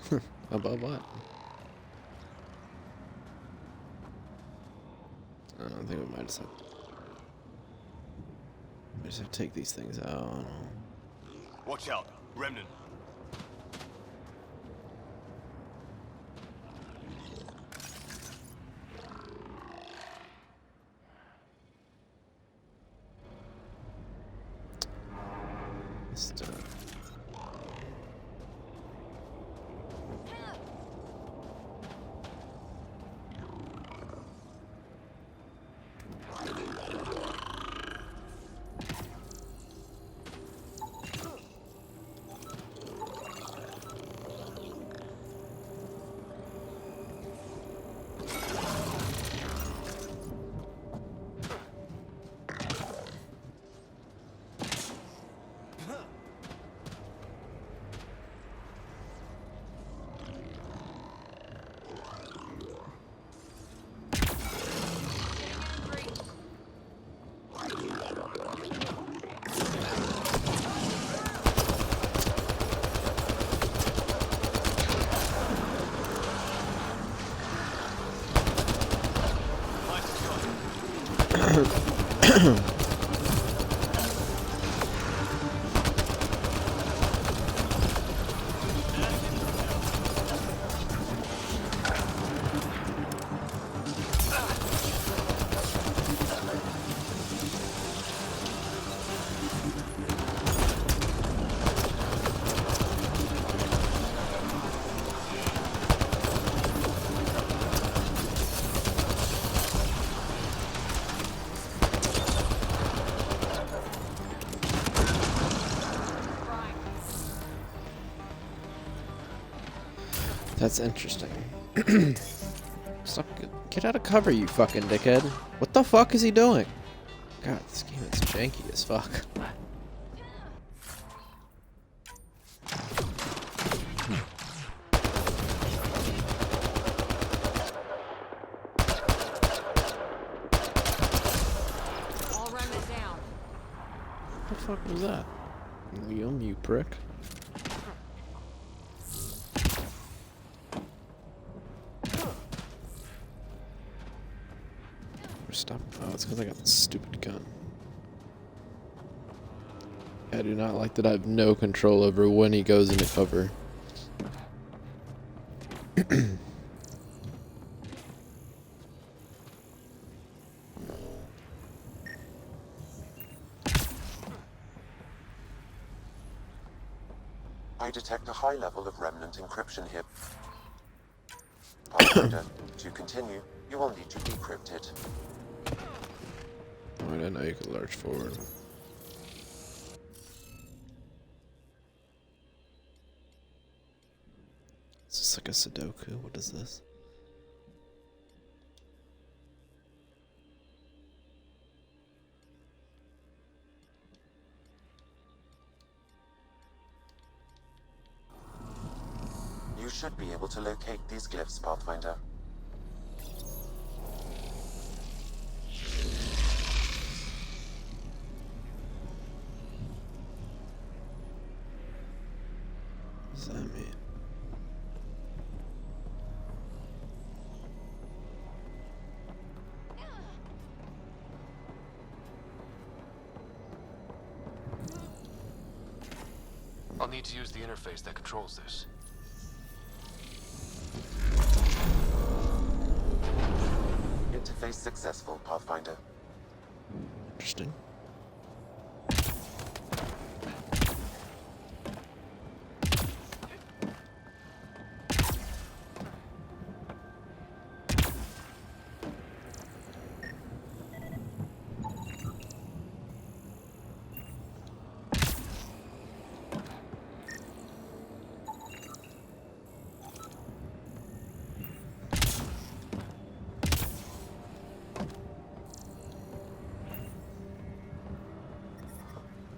[SPEAKER 1] What? Above what? I don't think we might just have to take these things out.
[SPEAKER 14] Watch out, Remnant.
[SPEAKER 1] That's interesting. Stop! Get out of cover, you fucking dickhead! What the fuck is he doing? God, this game is janky as fuck.
[SPEAKER 5] All Remnant down.
[SPEAKER 1] What the fuck was that? You prick. Stop. Oh, it's because I got this stupid gun. I do not like that I have no control over when he goes into cover.
[SPEAKER 7] I detect a high level of remnant encryption here. Pathfinder, to continue, you will need to decrypt it.
[SPEAKER 1] Oh, I didn't know you could lurch forward. Is this like a Sudoku? What is this?
[SPEAKER 7] You should be able to locate these glyphs, Pathfinder.
[SPEAKER 1] What does that mean?
[SPEAKER 4] I'll need to use the interface that controls this.
[SPEAKER 7] Interface successful, Pathfinder.
[SPEAKER 1] Interesting.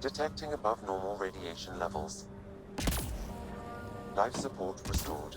[SPEAKER 7] Detecting above normal radiation levels. Life support restored.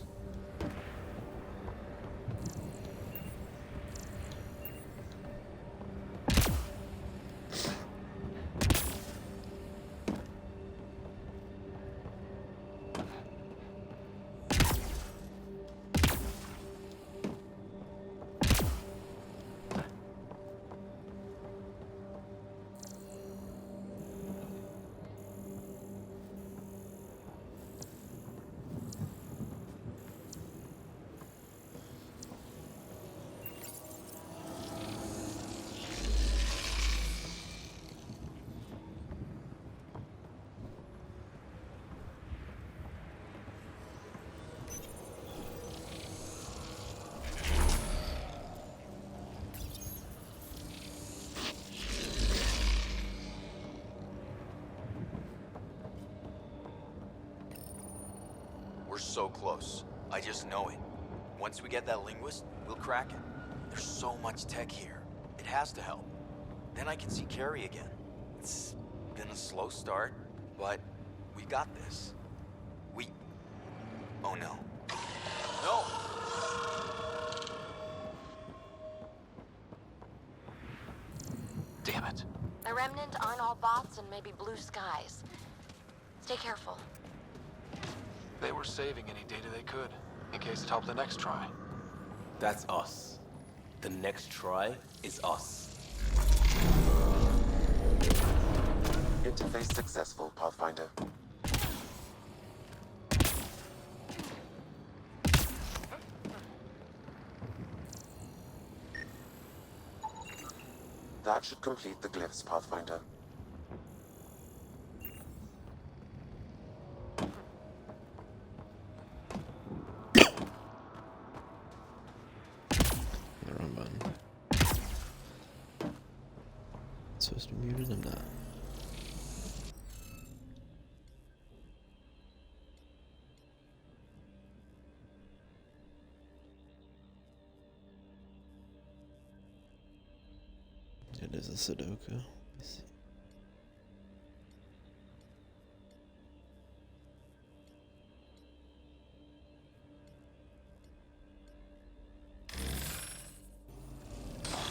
[SPEAKER 16] We're so close. I just know it. Once we get that linguist, we'll crack it. There's so much tech here. It has to help. Then I can see Carrie again. It's been a slow start, but we got this. Oh no. No!
[SPEAKER 4] Damn it.
[SPEAKER 11] The Remnant aren't all bots and maybe blue skies. Stay careful.
[SPEAKER 4] They were saving any data they could, in case it helped the next try.
[SPEAKER 20] That's us. The next try is us.
[SPEAKER 7] Interface successful, Pathfinder. That should complete the glyphs, Pathfinder.
[SPEAKER 1] The wrong button. It's supposed to be muted, I'm not. It is a Sudoku. Let me see.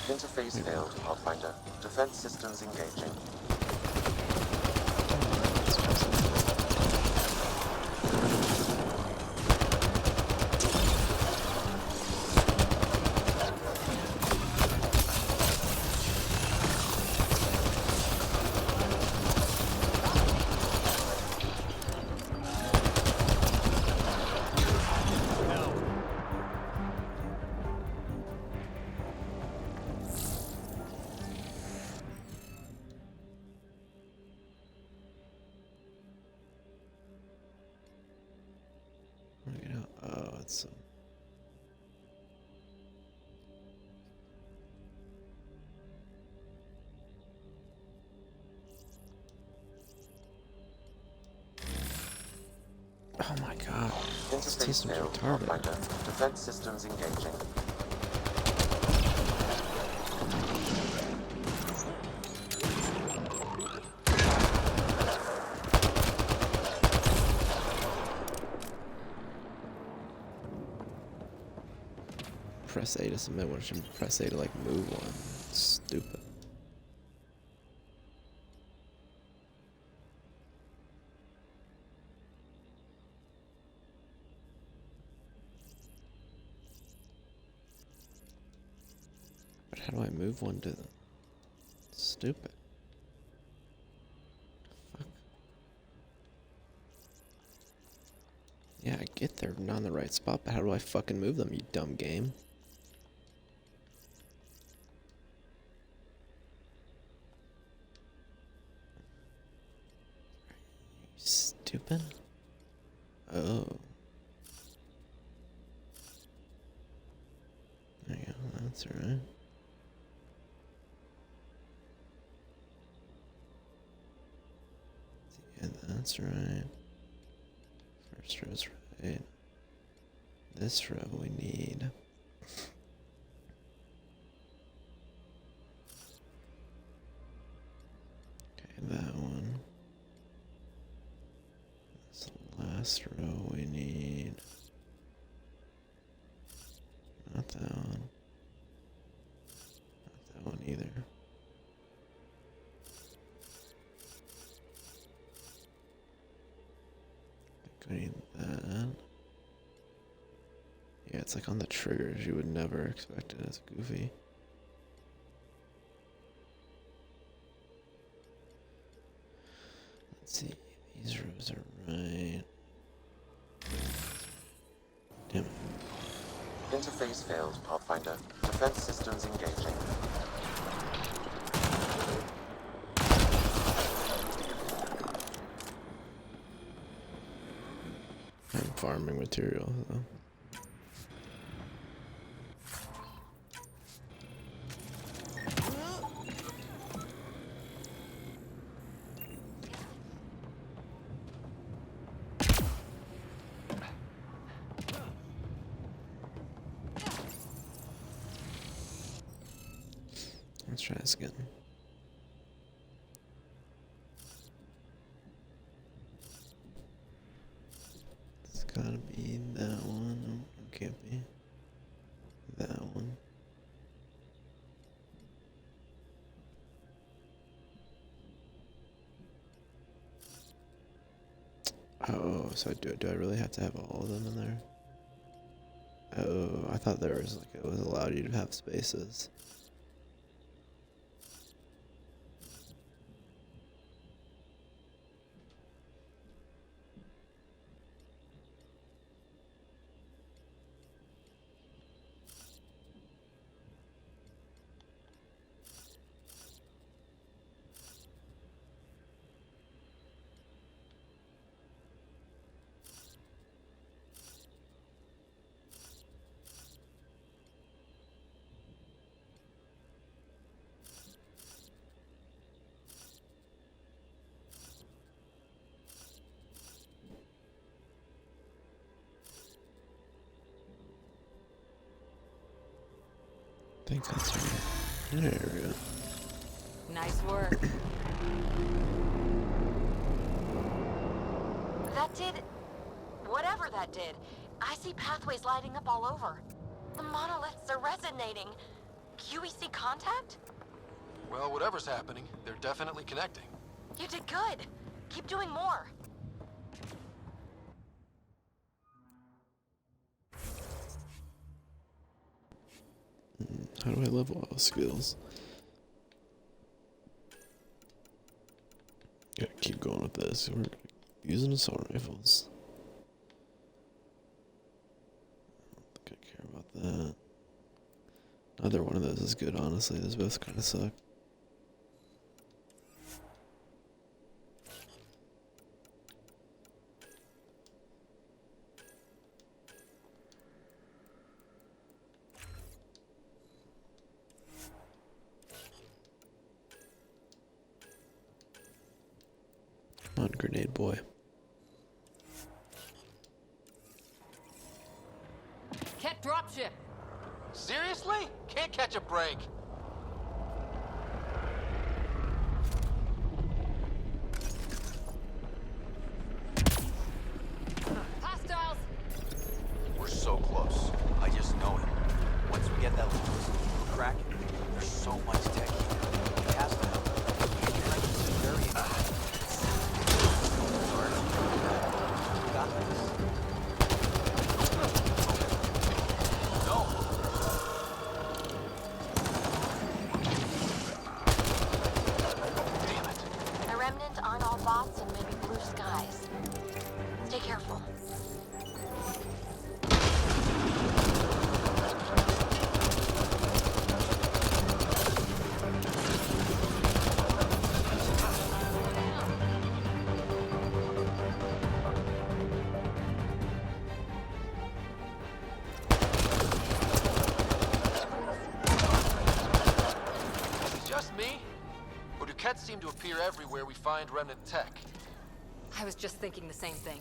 [SPEAKER 7] Interface failed, Pathfinder. Defense systems engaging.
[SPEAKER 1] Oh, it's Oh my god. This
[SPEAKER 7] Interface
[SPEAKER 1] system's
[SPEAKER 7] failed.
[SPEAKER 1] retarded.
[SPEAKER 7] Pathfinder. Defense systems engaging.
[SPEAKER 1] Press A to submit one. Should press A to like move one. Stupid. But how do I move one to the stupid? Fuck. Yeah, I get they're not in the right spot, but how do I fucking move them, you dumb game? Stupid. Oh. There you go, that's alright. Yeah, that's right. First row's right. This row we need. Okay, that one. This last row we need. Not that one. Not that one either. I think we need that. Yeah, it's like on the triggers. You would never expect it as goofy. Let's see. These rows are right. Damn it.
[SPEAKER 7] Interface failed, Pathfinder. Defense systems engaging.
[SPEAKER 1] I'm farming material, though. Let's try this again. It's gotta be that one. No, it can't be. That one. Oh, so do I really have to have all of them in there? Oh, I thought there was like it was allowed you to have spaces. I think that's right. There we go.
[SPEAKER 13] Nice work. That did... whatever that did. I see pathways lighting up all over. The monoliths are resonating. QEC contact?
[SPEAKER 4] Well, whatever's happening, they're definitely connecting.
[SPEAKER 13] You did good. Keep doing more.
[SPEAKER 1] How do I level all skills? Gotta keep going with this. We're using assault rifles. I don't think I care about that. Neither one of those is good, honestly. Those both kind of suck. Come on, grenade boy.
[SPEAKER 5] Ket dropship.
[SPEAKER 4] Seriously? Can't catch a break.
[SPEAKER 5] Hostiles.
[SPEAKER 16] We're so close. I just know it. Once we get that linguist, we'll crack it. There's so much tech here. It has to help. Then I can see Carrie again. Sorry. We got this. No!
[SPEAKER 2] Damn it.
[SPEAKER 3] The Remnant aren't all bots and maybe blue skies. Stay careful.
[SPEAKER 4] Is it just me? Or do Kets seem to appear everywhere we find remnant tech?
[SPEAKER 13] I was just thinking the same thing.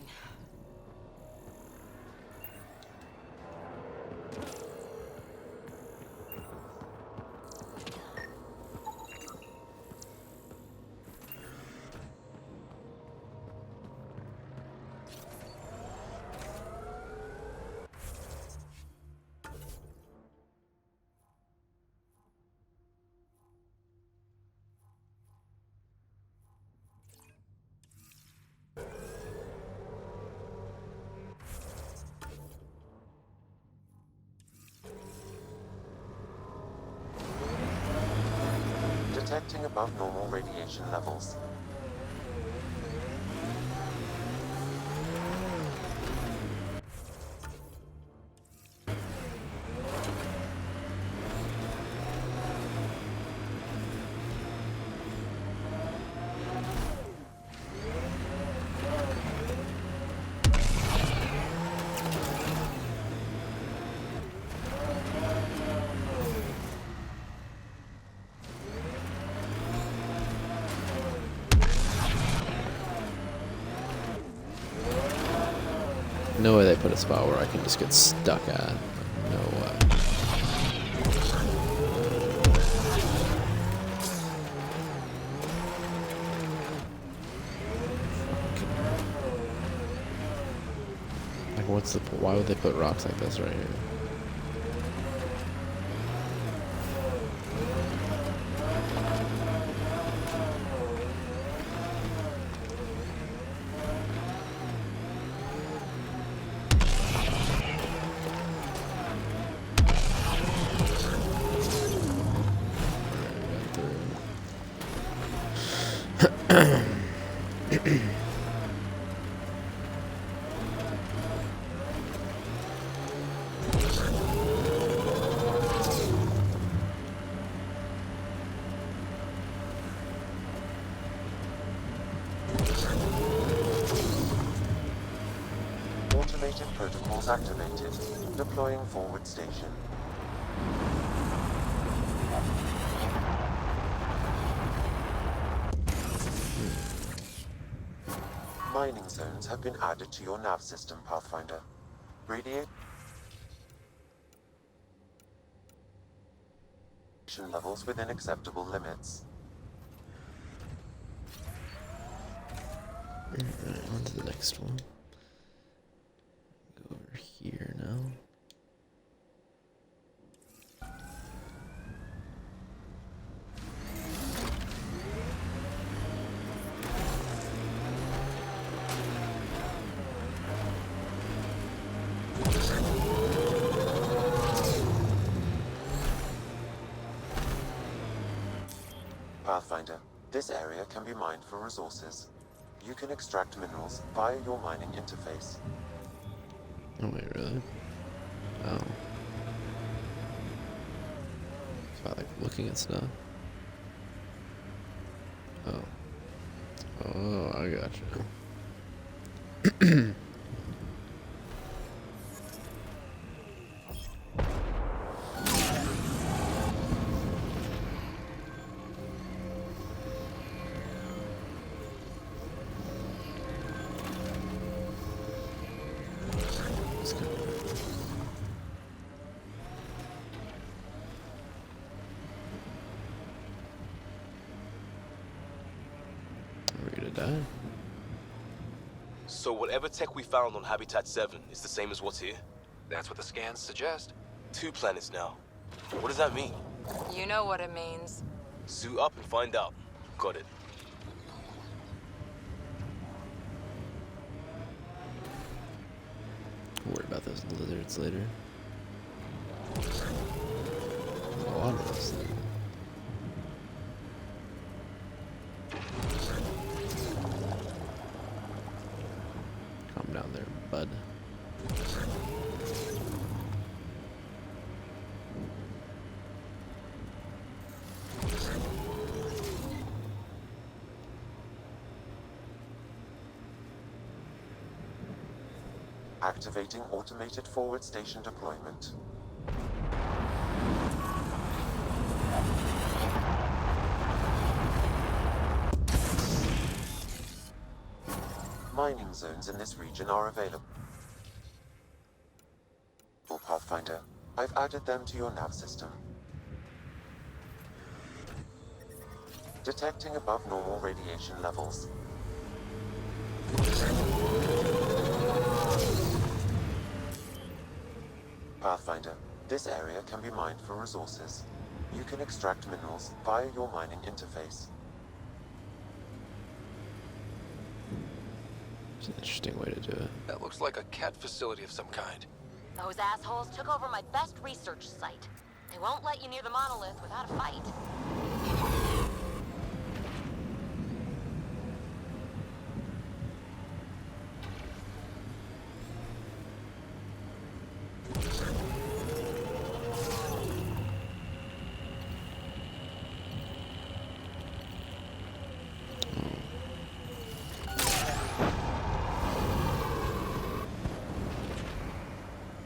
[SPEAKER 7] Detecting above normal radiation levels.
[SPEAKER 1] No way they put a spot where I can just get stuck at. No way. Like, what's the point? Why would they put rocks like this right here?
[SPEAKER 7] Automated protocols activated. Deploying forward station. Mining zones have been added to your nav system, Pathfinder. Radiation levels within acceptable limits.
[SPEAKER 1] Alright, on to the next one. Go over here now.
[SPEAKER 7] Pathfinder, this area can be mined for resources. You can extract minerals via your mining interface.
[SPEAKER 1] Oh wait, really? Oh. So I like looking at stuff. Oh. Oh, I gotcha.
[SPEAKER 20] So whatever tech we found on Habitat 7 is the same as what's here?
[SPEAKER 4] That's what the scans suggest.
[SPEAKER 20] 2 planets now. What does that mean?
[SPEAKER 13] You know what it means.
[SPEAKER 20] Suit up and find out. Got it.
[SPEAKER 1] We'll worry about those lizards later. A lot of those things. Calm down there, bud.
[SPEAKER 7] Activating automated forward station deployment. Mining zones in this region are available. Pathfinder, I've added them to your nav system. Detecting above normal radiation levels. Pathfinder, this area can be mined for resources. You can extract minerals via your mining interface.
[SPEAKER 1] It's an interesting way to do it.
[SPEAKER 4] That looks like a cat facility of some kind.
[SPEAKER 11] Those assholes took over my best research site. They won't let you near the monolith without a fight.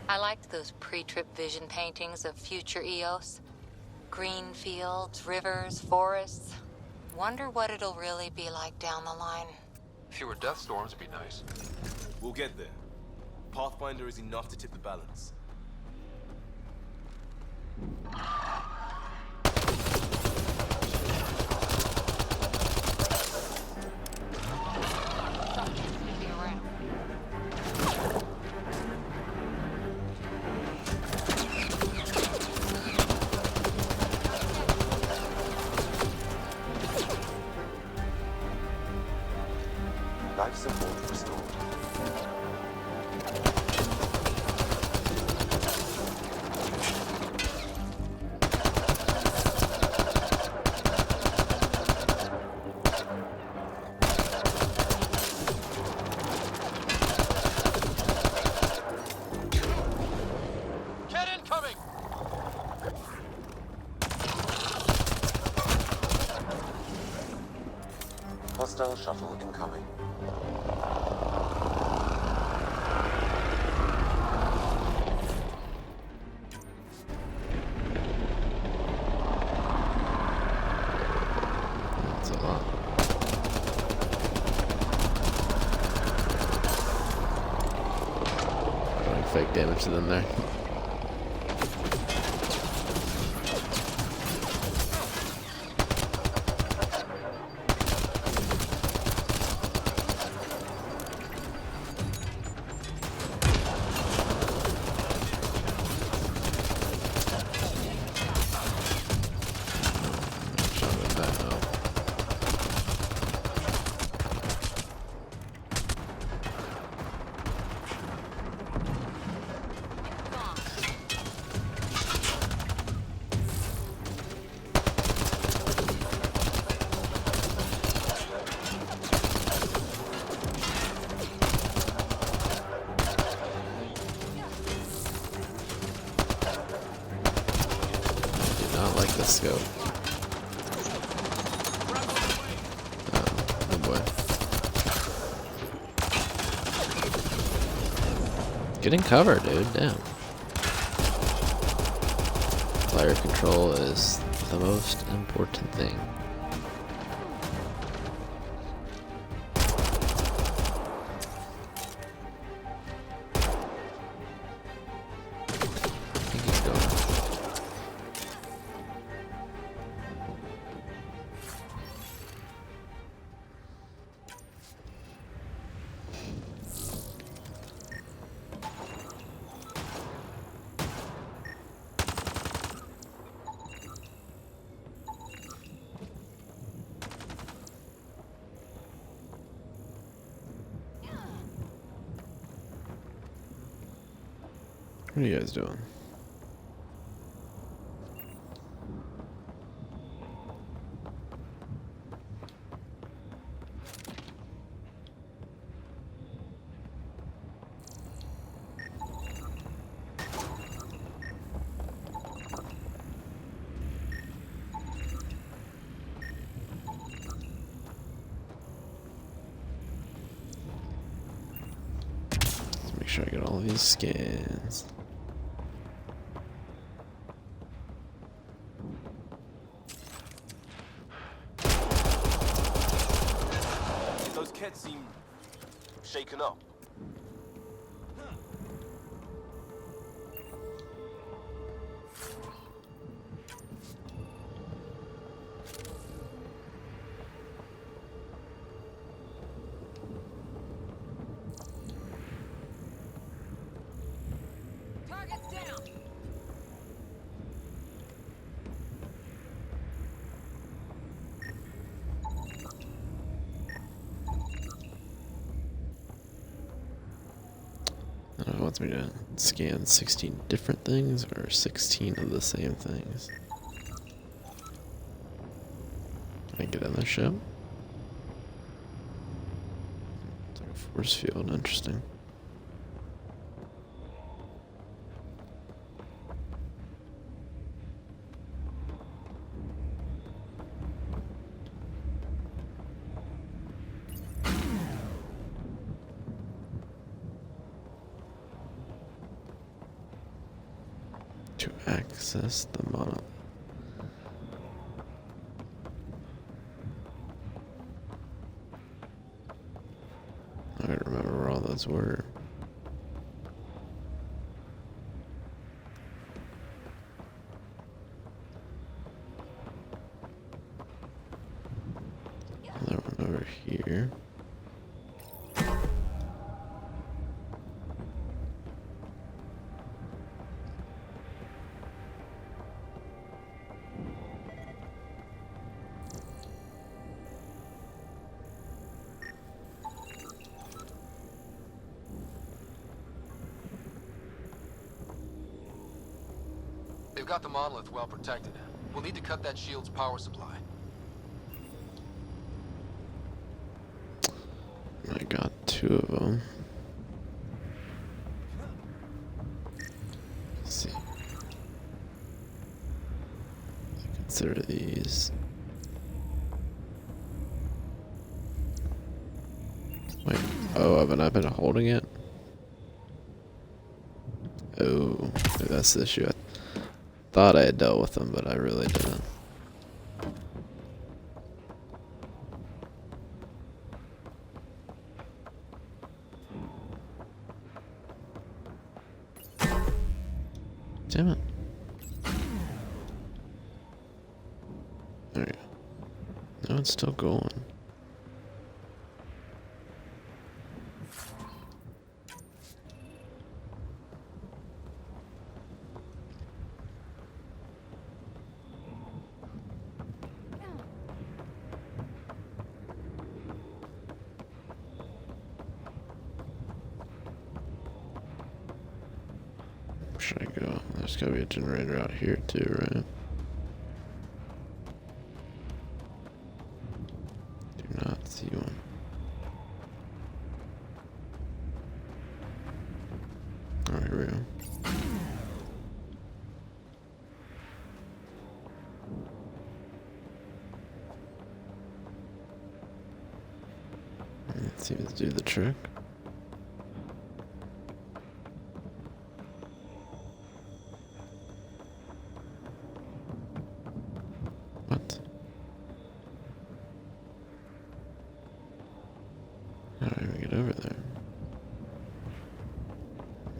[SPEAKER 13] I liked those pre-trip vision paintings of future Eos. Green fields, rivers, forests. Wonder what it'll really be like down the line.
[SPEAKER 4] Fewer death storms would be nice.
[SPEAKER 20] We'll get there. Pathfinder is enough to tip the balance.
[SPEAKER 7] Life support restored.
[SPEAKER 4] Get incoming!
[SPEAKER 7] Hostile shuttle incoming.
[SPEAKER 1] That's a lot. Doing fake damage to them there. Shove it back up. Do not like the scope. Oh boy. Getting cover, dude. Damn. Player control is the most important thing. I think he's going. What are you guys doing? Let's make sure I get all these scans.
[SPEAKER 14] Those kids seem shaken up.
[SPEAKER 5] Target's down.
[SPEAKER 1] It wants me to scan 16 different things or 16 of the same things. Can I get in the ship? It's like a force field, interesting. To access the monolith. I don't remember where all those were. Another one over here.
[SPEAKER 4] They've got the monolith well protected. We'll need to cut that shield's power supply.
[SPEAKER 1] I got 2 of them. Let's see. Consider these. Wait. Oh, haven't I been holding it? Oh, maybe that's the issue. I thought I had dealt with them, but I really didn't. Damn it. There we go. No, it's still going. Where should I go? There's gotta be a generator out here too, right? Do not see one. Oh, here we go. It seems to do the trick. What? How do I even get over there?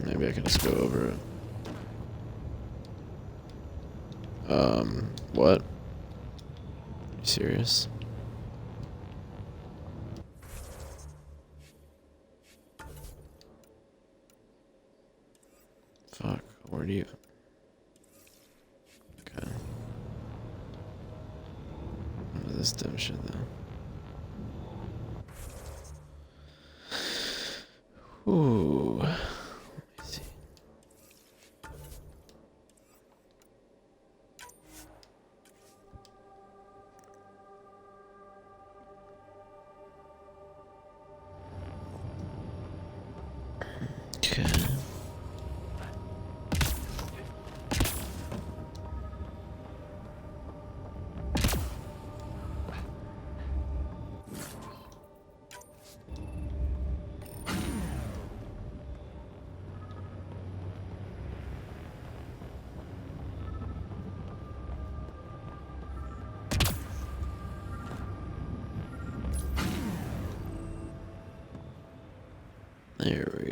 [SPEAKER 1] Maybe I can just go over it. What? Are you serious? Fuck, where do you... Okay. What is this dumb shit though? Ooh. Let me see.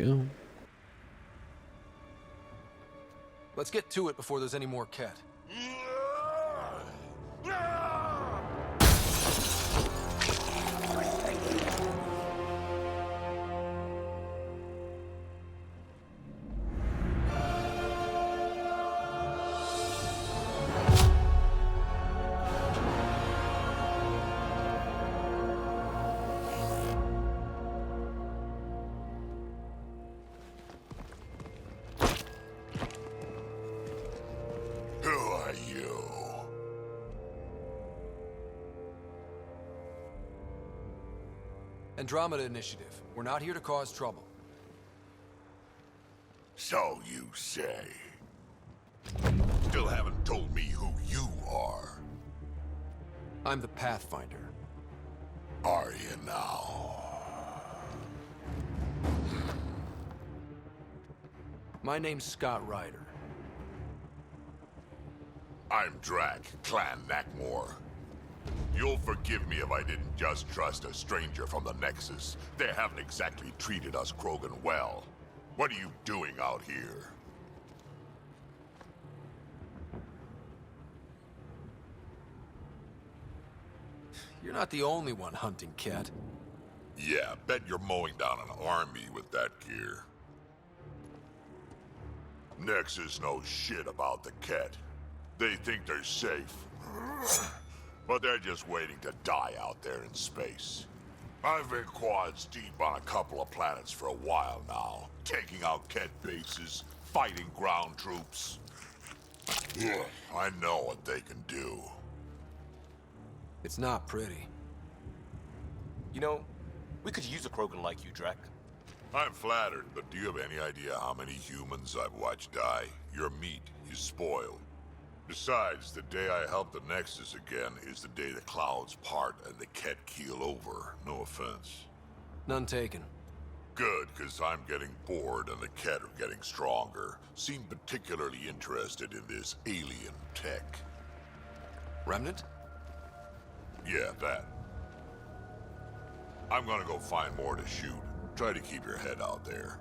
[SPEAKER 1] go.
[SPEAKER 4] Let's get to it before there's any more Ket.
[SPEAKER 12] Who are you?
[SPEAKER 4] Andromeda Initiative. We're not here to cause trouble.
[SPEAKER 12] So you say. Still haven't told me who you are.
[SPEAKER 4] I'm the Pathfinder.
[SPEAKER 12] Are you now?
[SPEAKER 4] My name's Scott Ryder.
[SPEAKER 12] I'm Drac, Clan Nakmor. You'll forgive me if I didn't just trust a stranger from the Nexus. They haven't exactly treated us Krogan well. What are you doing out here?
[SPEAKER 4] You're not the only one hunting Ket.
[SPEAKER 12] Yeah, bet you're mowing down an army with that gear. Nexus knows shit about the Ket. They think they're safe. But they're just waiting to die out there in space. I've been quads deep on a couple of planets for a while now, taking out Ket bases, fighting ground troops. I know what they can do.
[SPEAKER 4] It's not pretty.
[SPEAKER 20] You know, we could use a Krogan like you, Drac.
[SPEAKER 12] I'm flattered, but do you have any idea how many humans I've watched die? Your meat is spoiled. Besides, the day I help the Nexus again is the day the clouds part and the Ket keel over. No offense.
[SPEAKER 4] None taken.
[SPEAKER 12] Good, because I'm getting bored and the Ket are getting stronger. Seem particularly interested in this alien tech.
[SPEAKER 4] Remnant?
[SPEAKER 12] Yeah, that. I'm gonna go find more to shoot. Try to keep your head out there.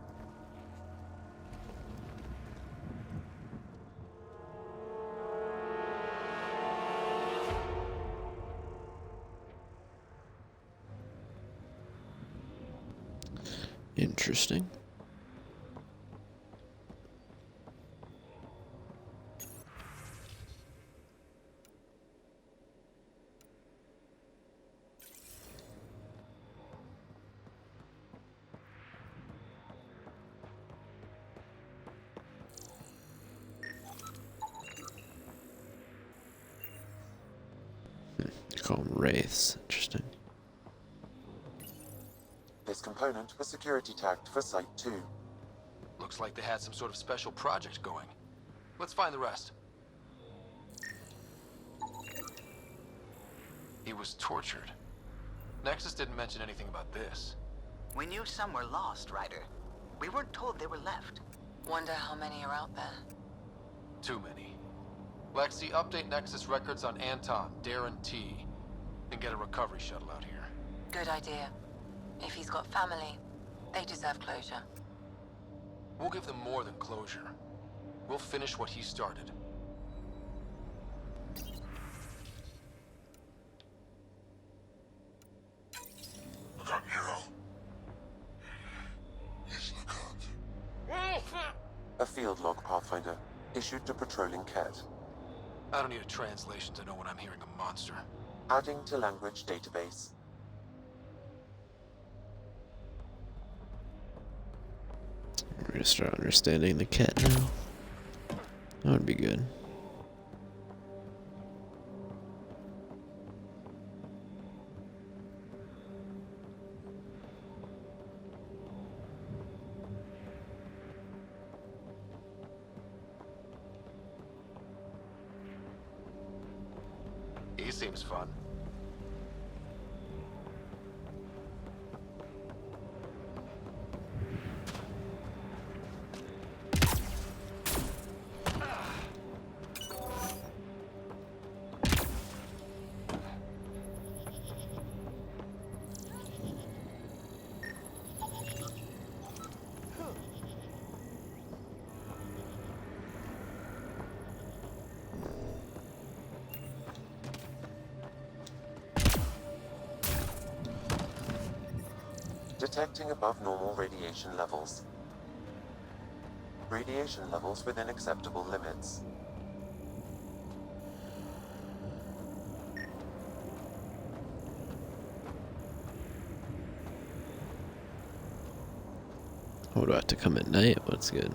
[SPEAKER 1] Interesting. They call them wraiths. Interesting.
[SPEAKER 7] This component was security tagged for Site 2.
[SPEAKER 4] Looks like they had some sort of special project going. Let's find the rest. He was tortured. Nexus didn't mention anything about this.
[SPEAKER 8] We knew some were lost, Ryder. We weren't told they were left.
[SPEAKER 13] Wonder how many are out there.
[SPEAKER 4] Too many. Lexi, update Nexus records on Anton, Darren T, and get a recovery shuttle out here.
[SPEAKER 13] Good idea. If he's got family, they deserve closure.
[SPEAKER 4] We'll give them more than closure. We'll finish what he started.
[SPEAKER 7] A field log, Pathfinder, issued to patrolling Ket.
[SPEAKER 4] I don't need a translation to know when I'm hearing a monster.
[SPEAKER 7] Adding to language database.
[SPEAKER 1] We're gonna start understanding the Ket now. That would be good.
[SPEAKER 4] He seems fun.
[SPEAKER 7] Detecting above normal radiation levels. Radiation levels within acceptable limits.
[SPEAKER 1] What do I have to come at night? What's good?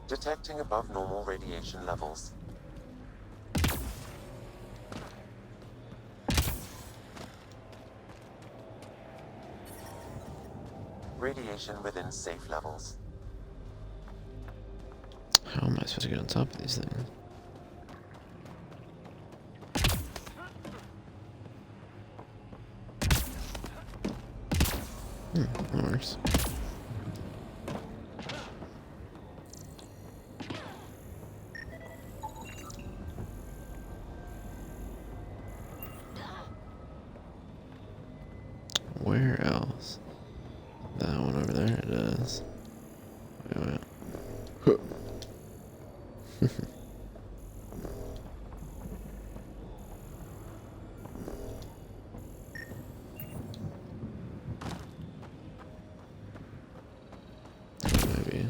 [SPEAKER 7] Detecting above normal radiation levels. Radiation within safe levels.
[SPEAKER 1] How am I supposed to get on top of these things? That works. Where else? That one over there it is. Wait. Huh. Maybe.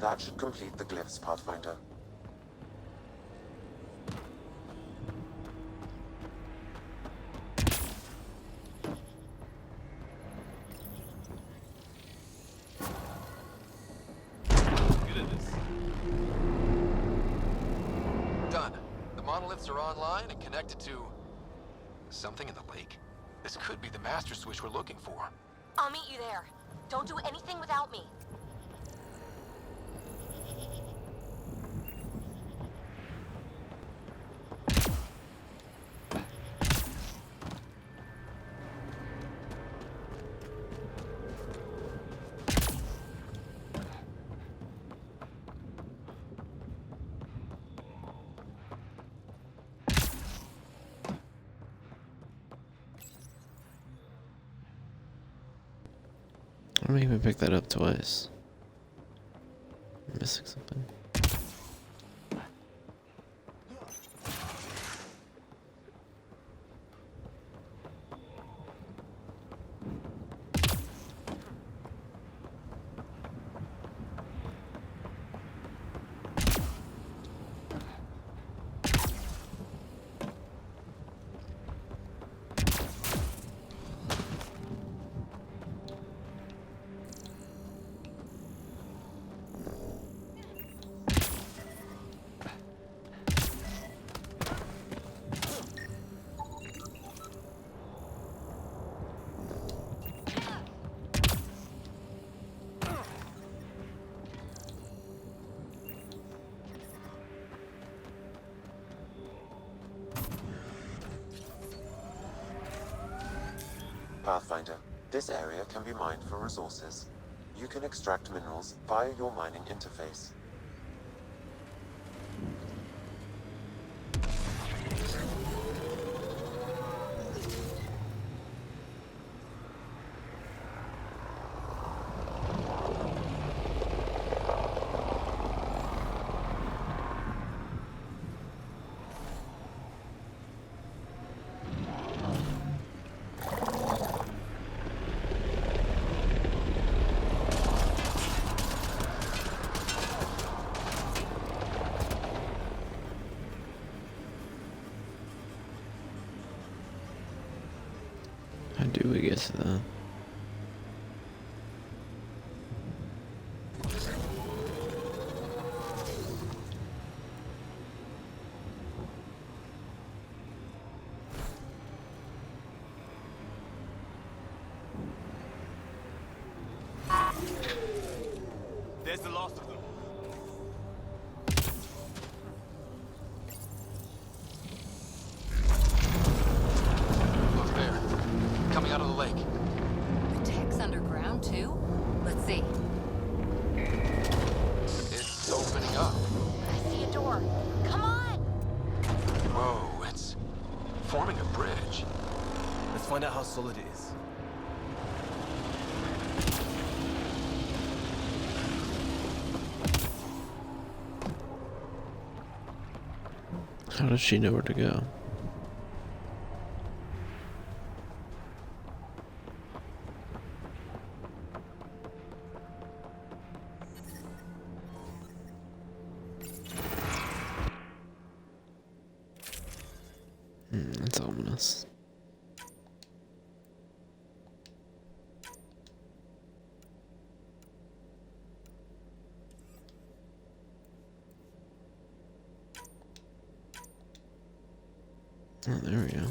[SPEAKER 7] That should complete the glyphs, Pathfinder.
[SPEAKER 4] Done. The monoliths are online and connected to something in the lake. This could be the master switch we're looking for.
[SPEAKER 11] I'll meet you there. Don't do anything without me.
[SPEAKER 1] I don't even pick that up twice. I'm missing something.
[SPEAKER 7] Pathfinder, this area can be mined for resources. You can extract minerals via your mining interface.
[SPEAKER 1] How do we get to that?
[SPEAKER 20] There's the last of them.
[SPEAKER 4] Look there. Coming out of the lake.
[SPEAKER 5] The tech's underground, too? Let's see.
[SPEAKER 4] It's opening up.
[SPEAKER 11] I see a door. Come on!
[SPEAKER 4] Whoa, it's forming a bridge.
[SPEAKER 20] Let's find out how solid it is.
[SPEAKER 1] How does she know where to go? That's ominous. Oh, there we go.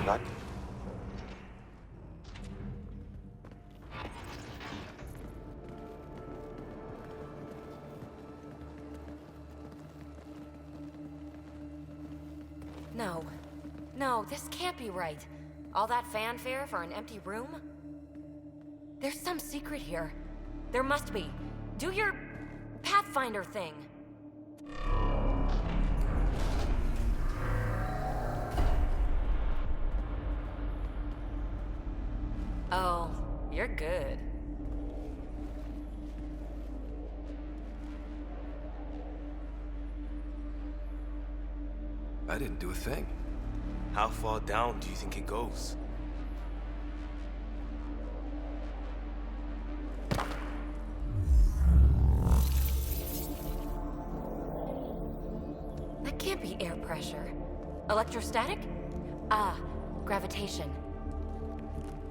[SPEAKER 7] Like
[SPEAKER 11] No. No, this can't be right. All that fanfare for an empty room? There's some secret here. There must be. Do your Pathfinder thing. Oh, you're good.
[SPEAKER 4] I didn't do a thing.
[SPEAKER 20] How far down do you think it goes?
[SPEAKER 11] That can't be air pressure. Electrostatic? Ah, gravitation.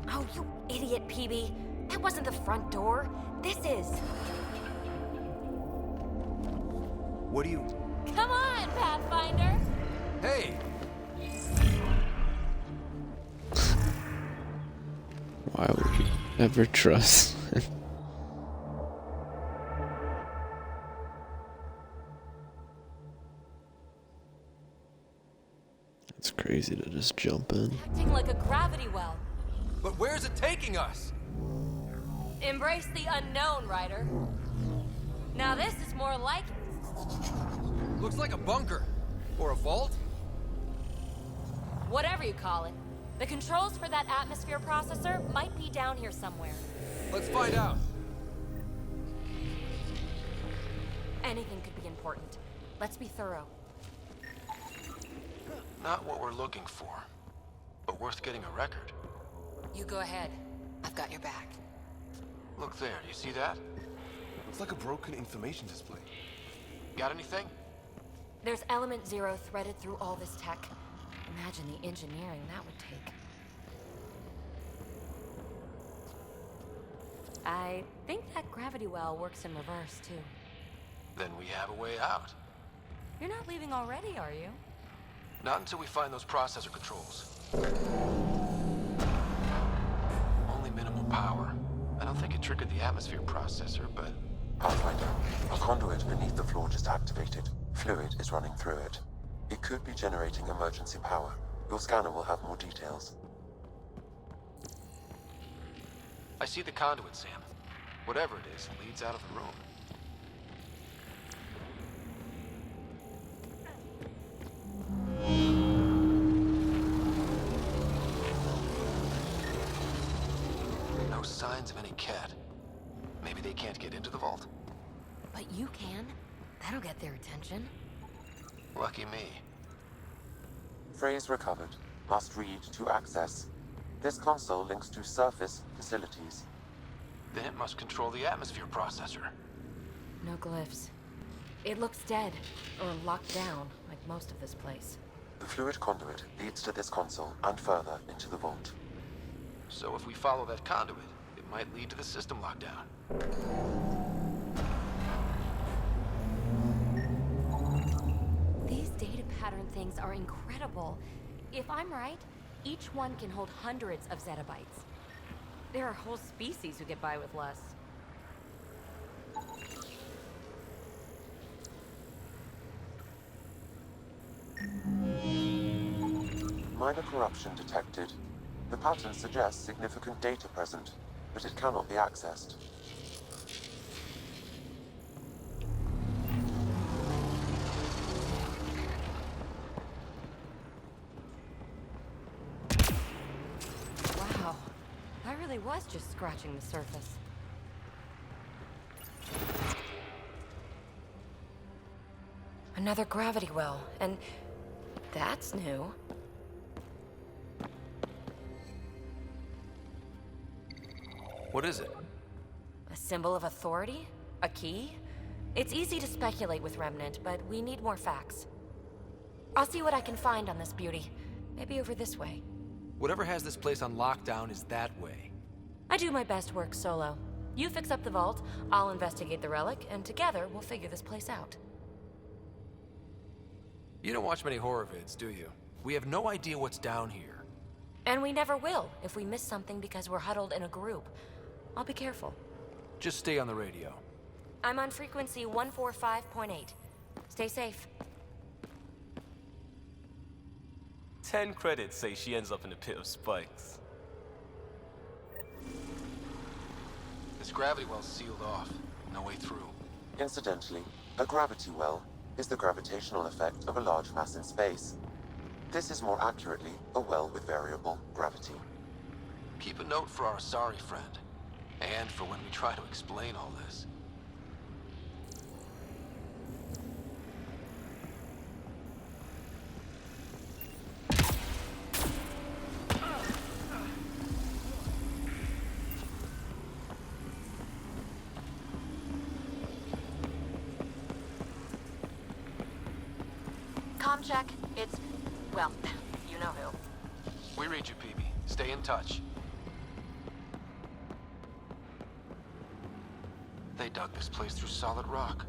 [SPEAKER 11] Oh, you idiot, PB. That wasn't the front door. This is.
[SPEAKER 20] What do you...
[SPEAKER 11] Come on, Pathfinder!
[SPEAKER 4] Hey!
[SPEAKER 1] Why would you ever trust? It's crazy to just jump in.
[SPEAKER 11] Acting like a gravity well.
[SPEAKER 4] But where's it taking us?
[SPEAKER 11] Embrace the unknown, Ryder. Now this is more like it.
[SPEAKER 4] Looks like a bunker. Or a vault?
[SPEAKER 11] Whatever you call it. The controls for that atmosphere processor might be down here somewhere.
[SPEAKER 4] Let's find out.
[SPEAKER 11] Anything could be important. Let's be thorough.
[SPEAKER 4] Not what we're looking for, but worth getting a record.
[SPEAKER 5] You go ahead. I've got your back.
[SPEAKER 4] Look there, you see that?
[SPEAKER 20] Looks like a broken information display.
[SPEAKER 4] Got anything?
[SPEAKER 11] There's element 0 threaded through all this tech. Imagine the engineering that would take. I think that gravity well works in reverse, too.
[SPEAKER 4] Then we have a way out.
[SPEAKER 11] You're not leaving already, are you?
[SPEAKER 4] Not until we find those processor controls. Only minimal power. I don't think it triggered the atmosphere processor, but...
[SPEAKER 7] Pathfinder, a conduit beneath the floor just activated. Fluid is running through it. It could be generating emergency power. Your scanner will have more details.
[SPEAKER 4] I see the conduit, Sam. Whatever it is, leads out of the room. No signs of any cat. Maybe they can't get into the vault.
[SPEAKER 11] But you can. That'll get their attention.
[SPEAKER 4] Lucky me.
[SPEAKER 7] Phrase recovered. Must read to access. This console links to surface facilities.
[SPEAKER 4] Then it must control the atmosphere processor.
[SPEAKER 11] No glyphs. It looks dead, or locked down, like most of this place.
[SPEAKER 7] The fluid conduit leads to this console and further into the vault.
[SPEAKER 4] So if we follow that conduit, it might lead to the system lockdown.
[SPEAKER 11] These data pattern things are incredible. If I'm right, each one can hold hundreds of zettabytes. There are whole species who get by with less.
[SPEAKER 7] Minor corruption detected. The pattern suggests significant data present, but it cannot be accessed.
[SPEAKER 11] Wow, that really was just scratching the surface. Another gravity well, and that's new.
[SPEAKER 4] What is it?
[SPEAKER 11] A symbol of authority? A key? It's easy to speculate with Remnant, but we need more facts. I'll see what I can find on this beauty. Maybe over this way.
[SPEAKER 4] Whatever has this place on lockdown is that way.
[SPEAKER 11] I do my best work solo. You fix up the vault, I'll investigate the relic, and together we'll figure this place out.
[SPEAKER 4] You don't watch many horror vids, do you? We have no idea what's down here.
[SPEAKER 11] And we never will if we miss something because we're huddled in a group. I'll be careful.
[SPEAKER 4] Just stay on the radio.
[SPEAKER 11] I'm on frequency 145.8. Stay safe.
[SPEAKER 20] 10 credits say she ends up in a pit of spikes.
[SPEAKER 4] This gravity well's sealed off. No way through.
[SPEAKER 7] Incidentally, a gravity well is the gravitational effect of a large mass in space. This is more accurately a well with variable gravity.
[SPEAKER 4] Keep a note for our sorry friend. And for when we try to explain all this.
[SPEAKER 11] Comm check. It's... well, you know who.
[SPEAKER 4] We read you, PB. Stay in touch. They dug this place through solid rock.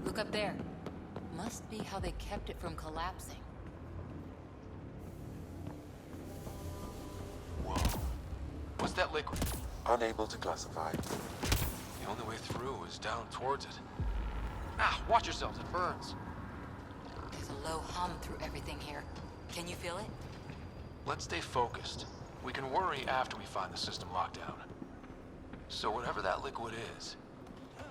[SPEAKER 13] Look up there. Must be how they kept it from collapsing.
[SPEAKER 4] Whoa. What's that liquid?
[SPEAKER 7] Unable to classify.
[SPEAKER 4] The only way through is down towards it. Ah, watch yourselves, it burns.
[SPEAKER 13] There's a low hum through everything here. Can you feel it?
[SPEAKER 4] Let's stay focused. We can worry after we find the system lockdown. So whatever that liquid is,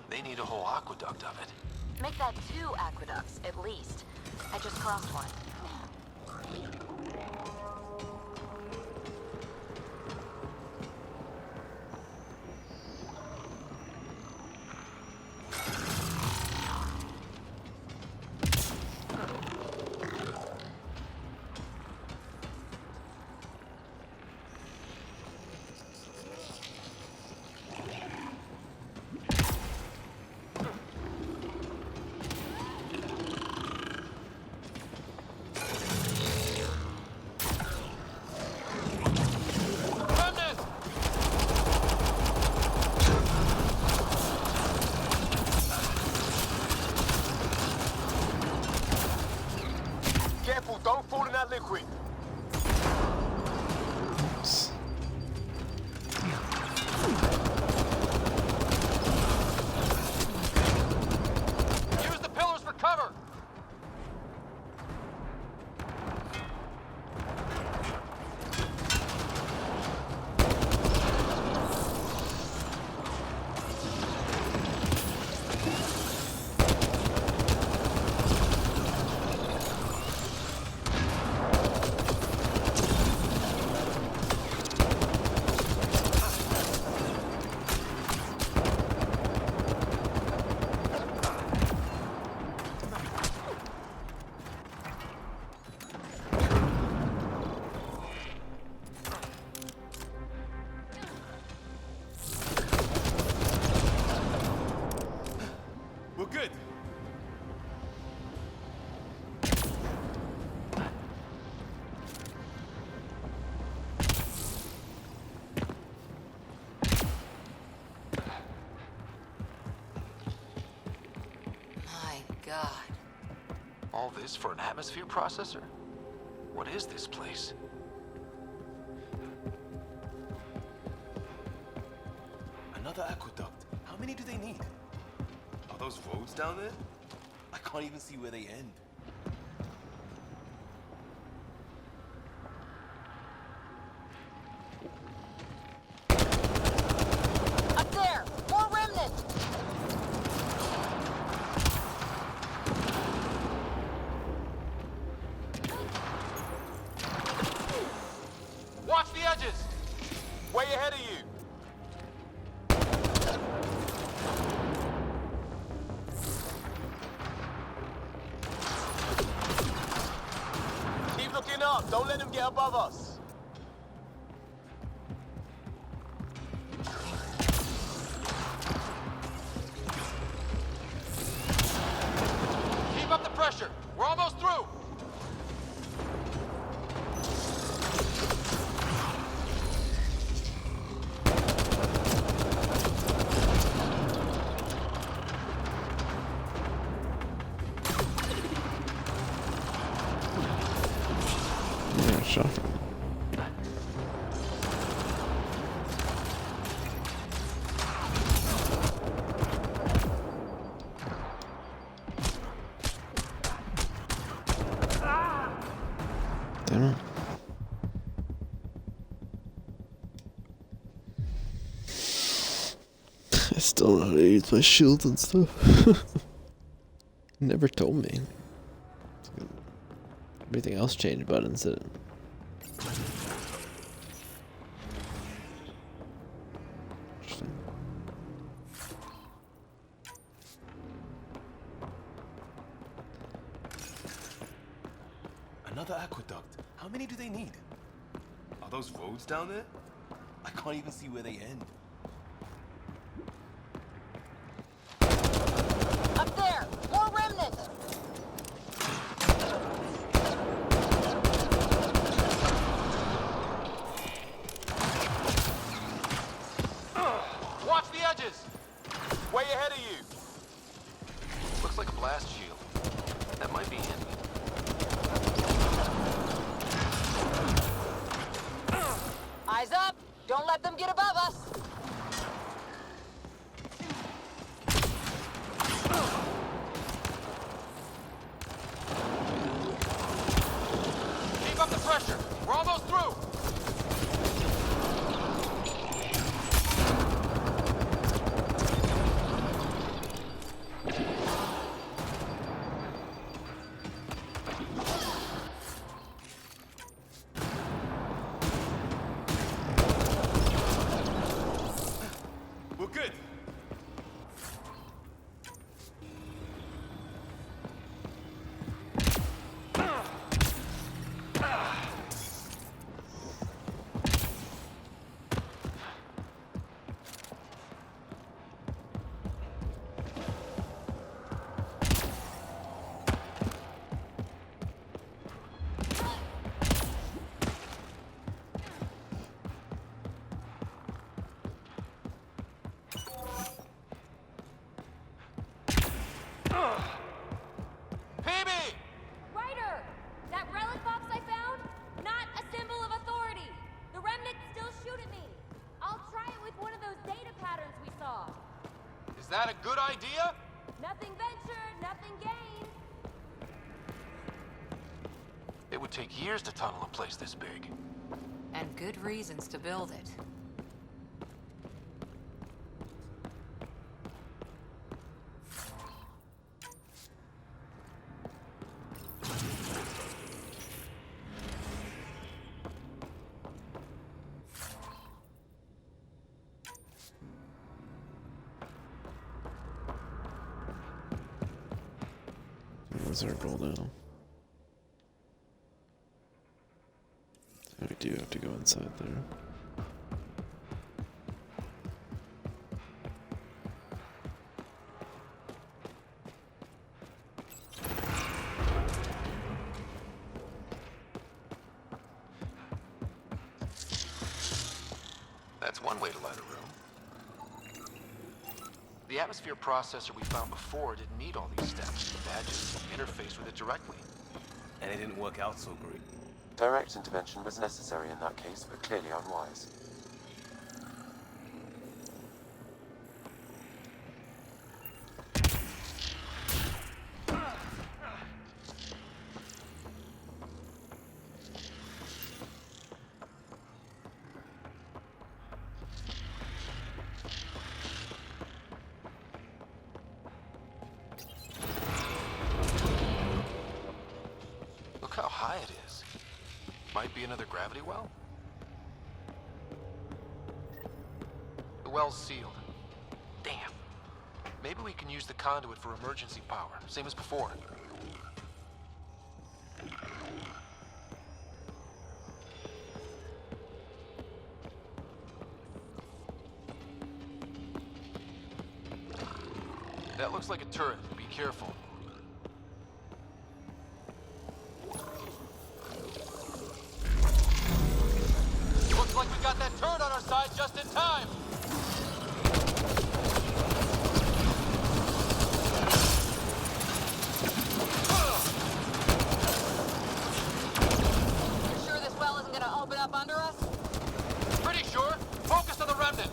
[SPEAKER 4] they need a whole aqueduct of it.
[SPEAKER 11] Make that 2 aqueducts, at least. I just crossed one.
[SPEAKER 14] Don't fall in that liquid.
[SPEAKER 4] Use the pillars for cover.
[SPEAKER 5] God.
[SPEAKER 4] All this for an atmosphere processor? What is this place?
[SPEAKER 20] Another aqueduct. How many do they need? Are those roads down there? I can't even see where they end.
[SPEAKER 17] Up there! More remnant!
[SPEAKER 22] Watch the edges! Way ahead of you! Keep looking up! Don't let them get above us!
[SPEAKER 4] Keep up the pressure! We're almost through!
[SPEAKER 1] Yeah, sure. Damn it. I still know how to use my shields and stuff. Never told me. Everything else changed buttons didn't. Interesting.
[SPEAKER 20] Another aqueduct. How many do they need? Are those roads down there? I can't even see where they end.
[SPEAKER 17] Up there! More remnant!
[SPEAKER 22] Watch the edges! Way ahead of you!
[SPEAKER 4] Looks like a blast shield. That might be it.
[SPEAKER 17] Eyes up! Don't let them get above us!
[SPEAKER 4] Keep up the pressure! We're almost through!
[SPEAKER 20] We're good.
[SPEAKER 4] PB!
[SPEAKER 11] Ryder! That relic box I found? Not a symbol of authority! The remnants still shoot at me! I'll try it with one of those data patterns we saw.
[SPEAKER 4] Is that a good idea?
[SPEAKER 11] Nothing ventured, nothing gained.
[SPEAKER 4] It would take years to tunnel a place this big.
[SPEAKER 5] And good reasons to build it.
[SPEAKER 1] What's our goal now? So we do have to go inside there.
[SPEAKER 4] That's one way to light a room. The The atmosphere processor we found before didn't need all these steps. They had just interfaced with it directly.
[SPEAKER 20] And it didn't work out so great.
[SPEAKER 7] Direct intervention was necessary in that case, but clearly unwise.
[SPEAKER 4] Look how high it is. Might be another gravity well? The well's sealed. Damn. Maybe we can use the conduit for emergency power, same as before. That looks like a turret. Be careful. Looks like we got that turret on our side just in time!
[SPEAKER 5] You're sure this well isn't gonna open up under us?
[SPEAKER 4] Pretty sure. Focus on the remnant.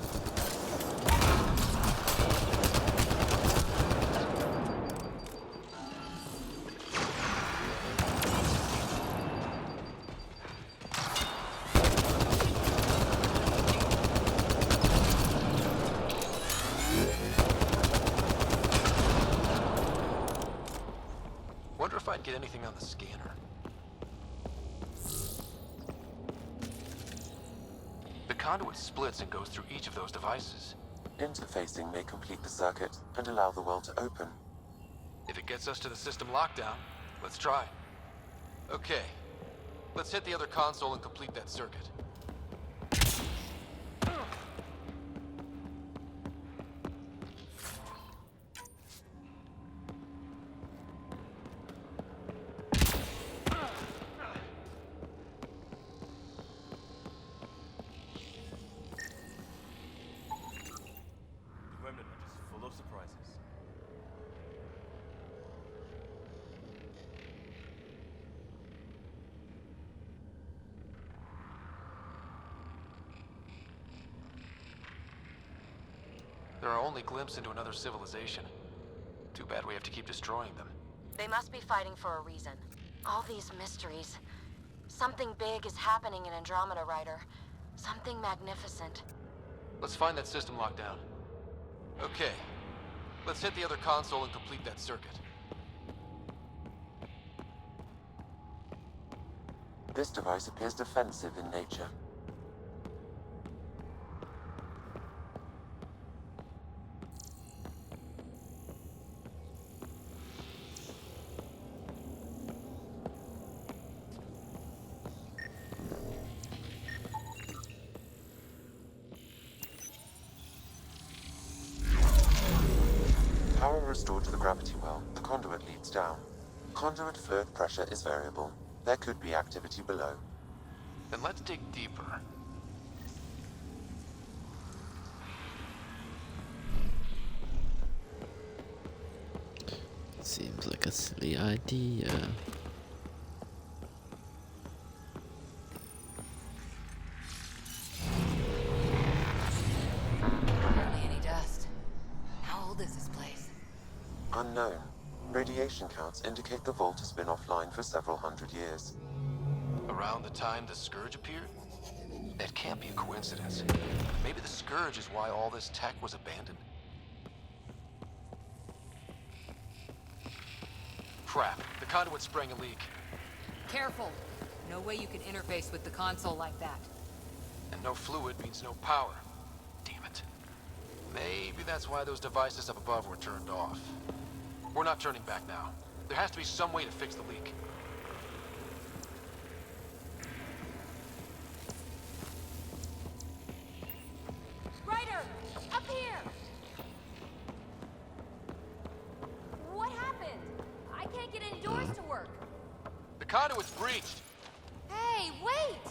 [SPEAKER 4] Wonder if I'd get anything on the scanner. The conduit splits and goes through each of those devices.
[SPEAKER 7] Interfacing may complete the circuit and allow the well to open.
[SPEAKER 4] If it gets us to the system lockdown, let's try. Okay. Let's hit the other console and complete that circuit.
[SPEAKER 20] The Remnant are just full of surprises.
[SPEAKER 4] They're our only glimpse into another civilization. Too bad we have to keep destroying them.
[SPEAKER 11] They must be fighting for a reason. All these mysteries. Something big is happening in Andromeda, Ryder. Something magnificent.
[SPEAKER 4] Let's find that system lockdown. Okay. Let's hit the other console and complete that circuit.
[SPEAKER 7] This device appears defensive in nature. Power restored to the gravity well. The conduit leads down. Conduit fluid pressure is variable. There could be activity below.
[SPEAKER 4] Then let's dig deeper.
[SPEAKER 1] Seems like a silly idea.
[SPEAKER 5] Hardly any dust. How old is this place?
[SPEAKER 7] Unknown. Radiation counts indicate the vault has been offline for several hundred years.
[SPEAKER 4] Around the time the Scourge appeared? That can't be a coincidence. Maybe the Scourge is why all this tech was abandoned. Crap, the conduit sprang a leak.
[SPEAKER 5] Careful. No way you can interface with the console like that.
[SPEAKER 4] And no fluid means no power. Damn it. Maybe that's why those devices up above were turned off. We're not turning back now. There has to be some way to fix the leak.
[SPEAKER 11] Ryder! Up here! What happened? I can't get indoors to work.
[SPEAKER 4] The conduit's breached.
[SPEAKER 11] Hey, wait!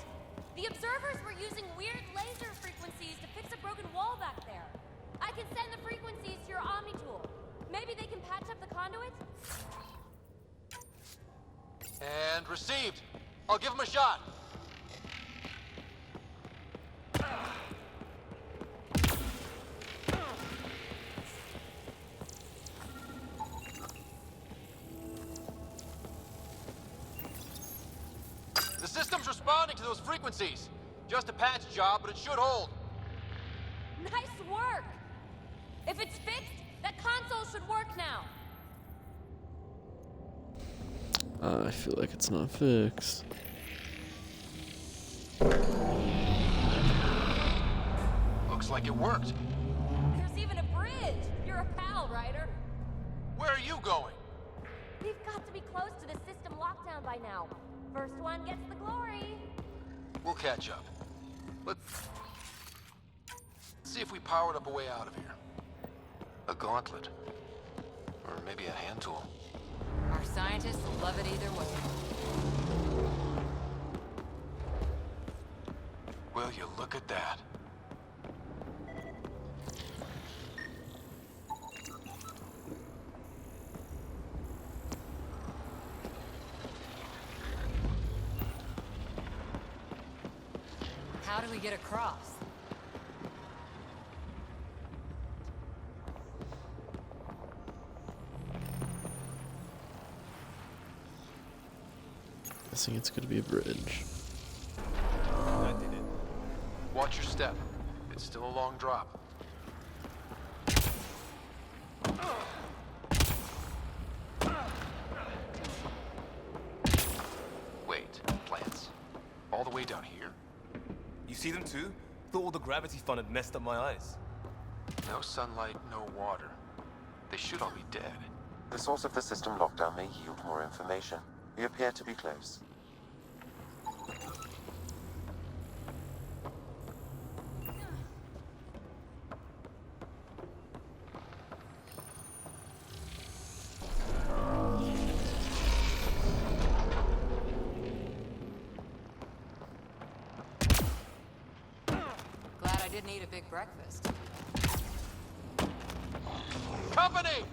[SPEAKER 11] The observers were using weird laser frequencies to fix a broken wall back there. I can send the frequencies to your Omni tool. Maybe they can patch up the conduit?
[SPEAKER 4] And received. I'll give him a shot. The system's responding to those frequencies. Just a patch job, but it should hold.
[SPEAKER 11] Nice work! If it's fixed, that console should work now.
[SPEAKER 1] I feel like it's not fixed.
[SPEAKER 4] Looks like it worked.
[SPEAKER 11] There's even a bridge. You're a pal, Ryder.
[SPEAKER 4] Where are you going?
[SPEAKER 11] We've got to be close to the system lockdown by now. First one gets the glory.
[SPEAKER 4] We'll catch up. Let's see if we powered up a way out of here. A gauntlet. Or maybe a hand tool.
[SPEAKER 5] Our scientists will love it either way.
[SPEAKER 4] Will you look at that?
[SPEAKER 5] How do we get across?
[SPEAKER 1] Guessing it's gonna be a bridge.
[SPEAKER 4] That did it. Watch your step. It's still a long drop. Wait, plants? All the way down here?
[SPEAKER 20] You see them too? Thought all the gravity fun had messed up my eyes.
[SPEAKER 4] No sunlight, no water. They should all be dead.
[SPEAKER 7] The source of the system lockdown may yield more information. We appear to be close.
[SPEAKER 5] Glad I didn't eat a big breakfast.
[SPEAKER 4] Company!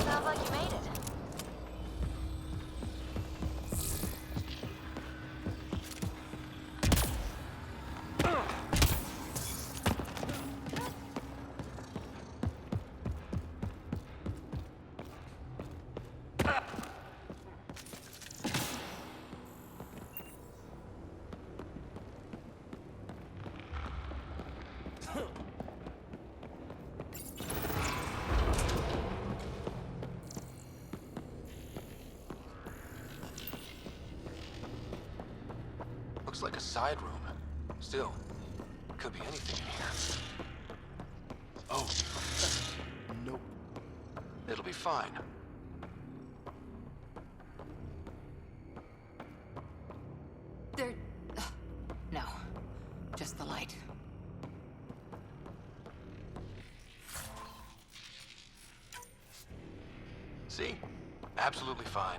[SPEAKER 11] Sounds like you made it.
[SPEAKER 4] Looks like a side room. Still, could be anything in here. Oh. Nope. It'll be fine.
[SPEAKER 5] There... No. Just the light.
[SPEAKER 4] See? Absolutely fine.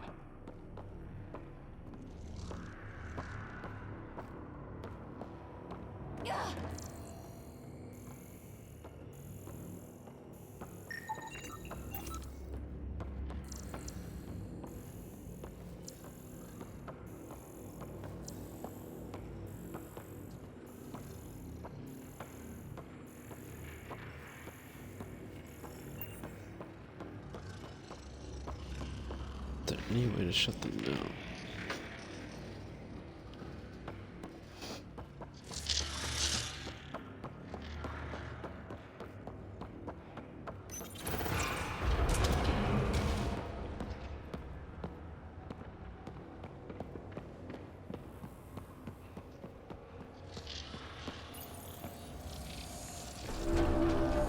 [SPEAKER 1] Any way to shut them down?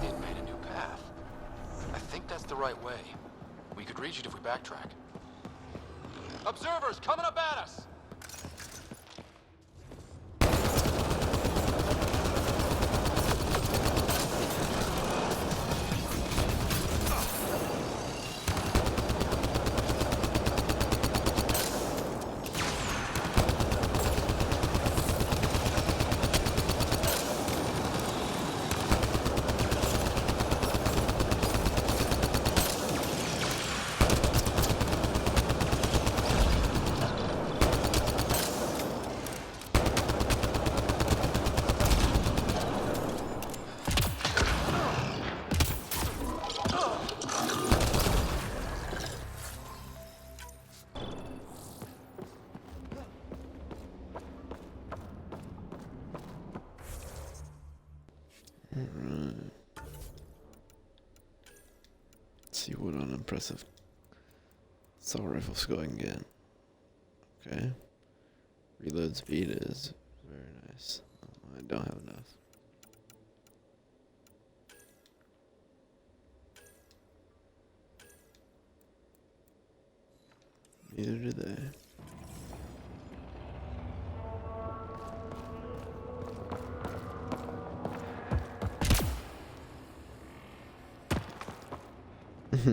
[SPEAKER 4] It made a new path. I think that's the right way. We could reach it if we backtrack. Observers coming up at us!
[SPEAKER 1] Alright. Let's see what unimpressive assault rifle skill I can get. Okay. Reload speed is very nice. I don't have enough. Neither do they. Where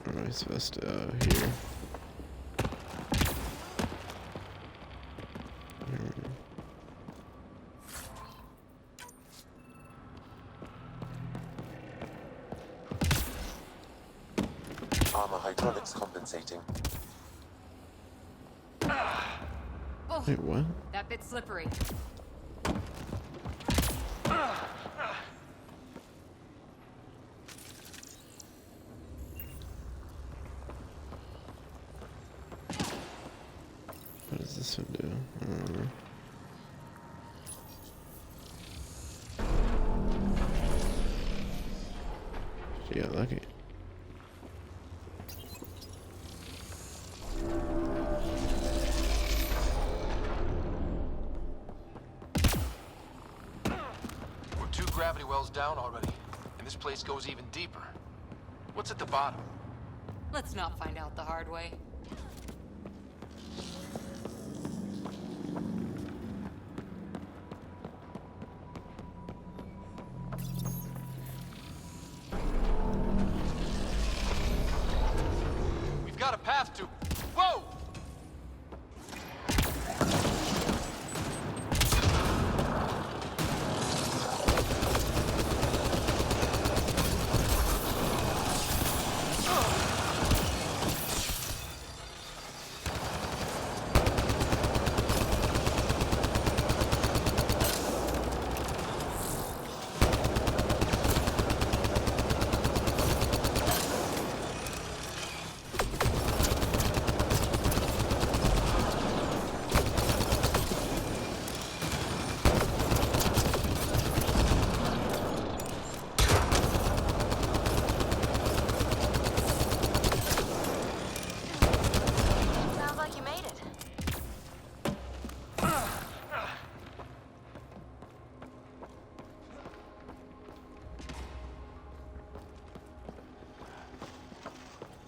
[SPEAKER 1] am I supposed to? Here.
[SPEAKER 7] Armor hydraulics compensating.
[SPEAKER 19] Oh,
[SPEAKER 1] Wait, what?
[SPEAKER 19] that bit's slippery.
[SPEAKER 1] What does this one do? I don't remember. She got lucky.
[SPEAKER 4] We're 2 gravity wells down already, and this place goes even deeper. What's at the bottom?
[SPEAKER 19] Let's not find out the hard way.
[SPEAKER 4] We've got a path to... Whoa!
[SPEAKER 11] Sounds like you made it.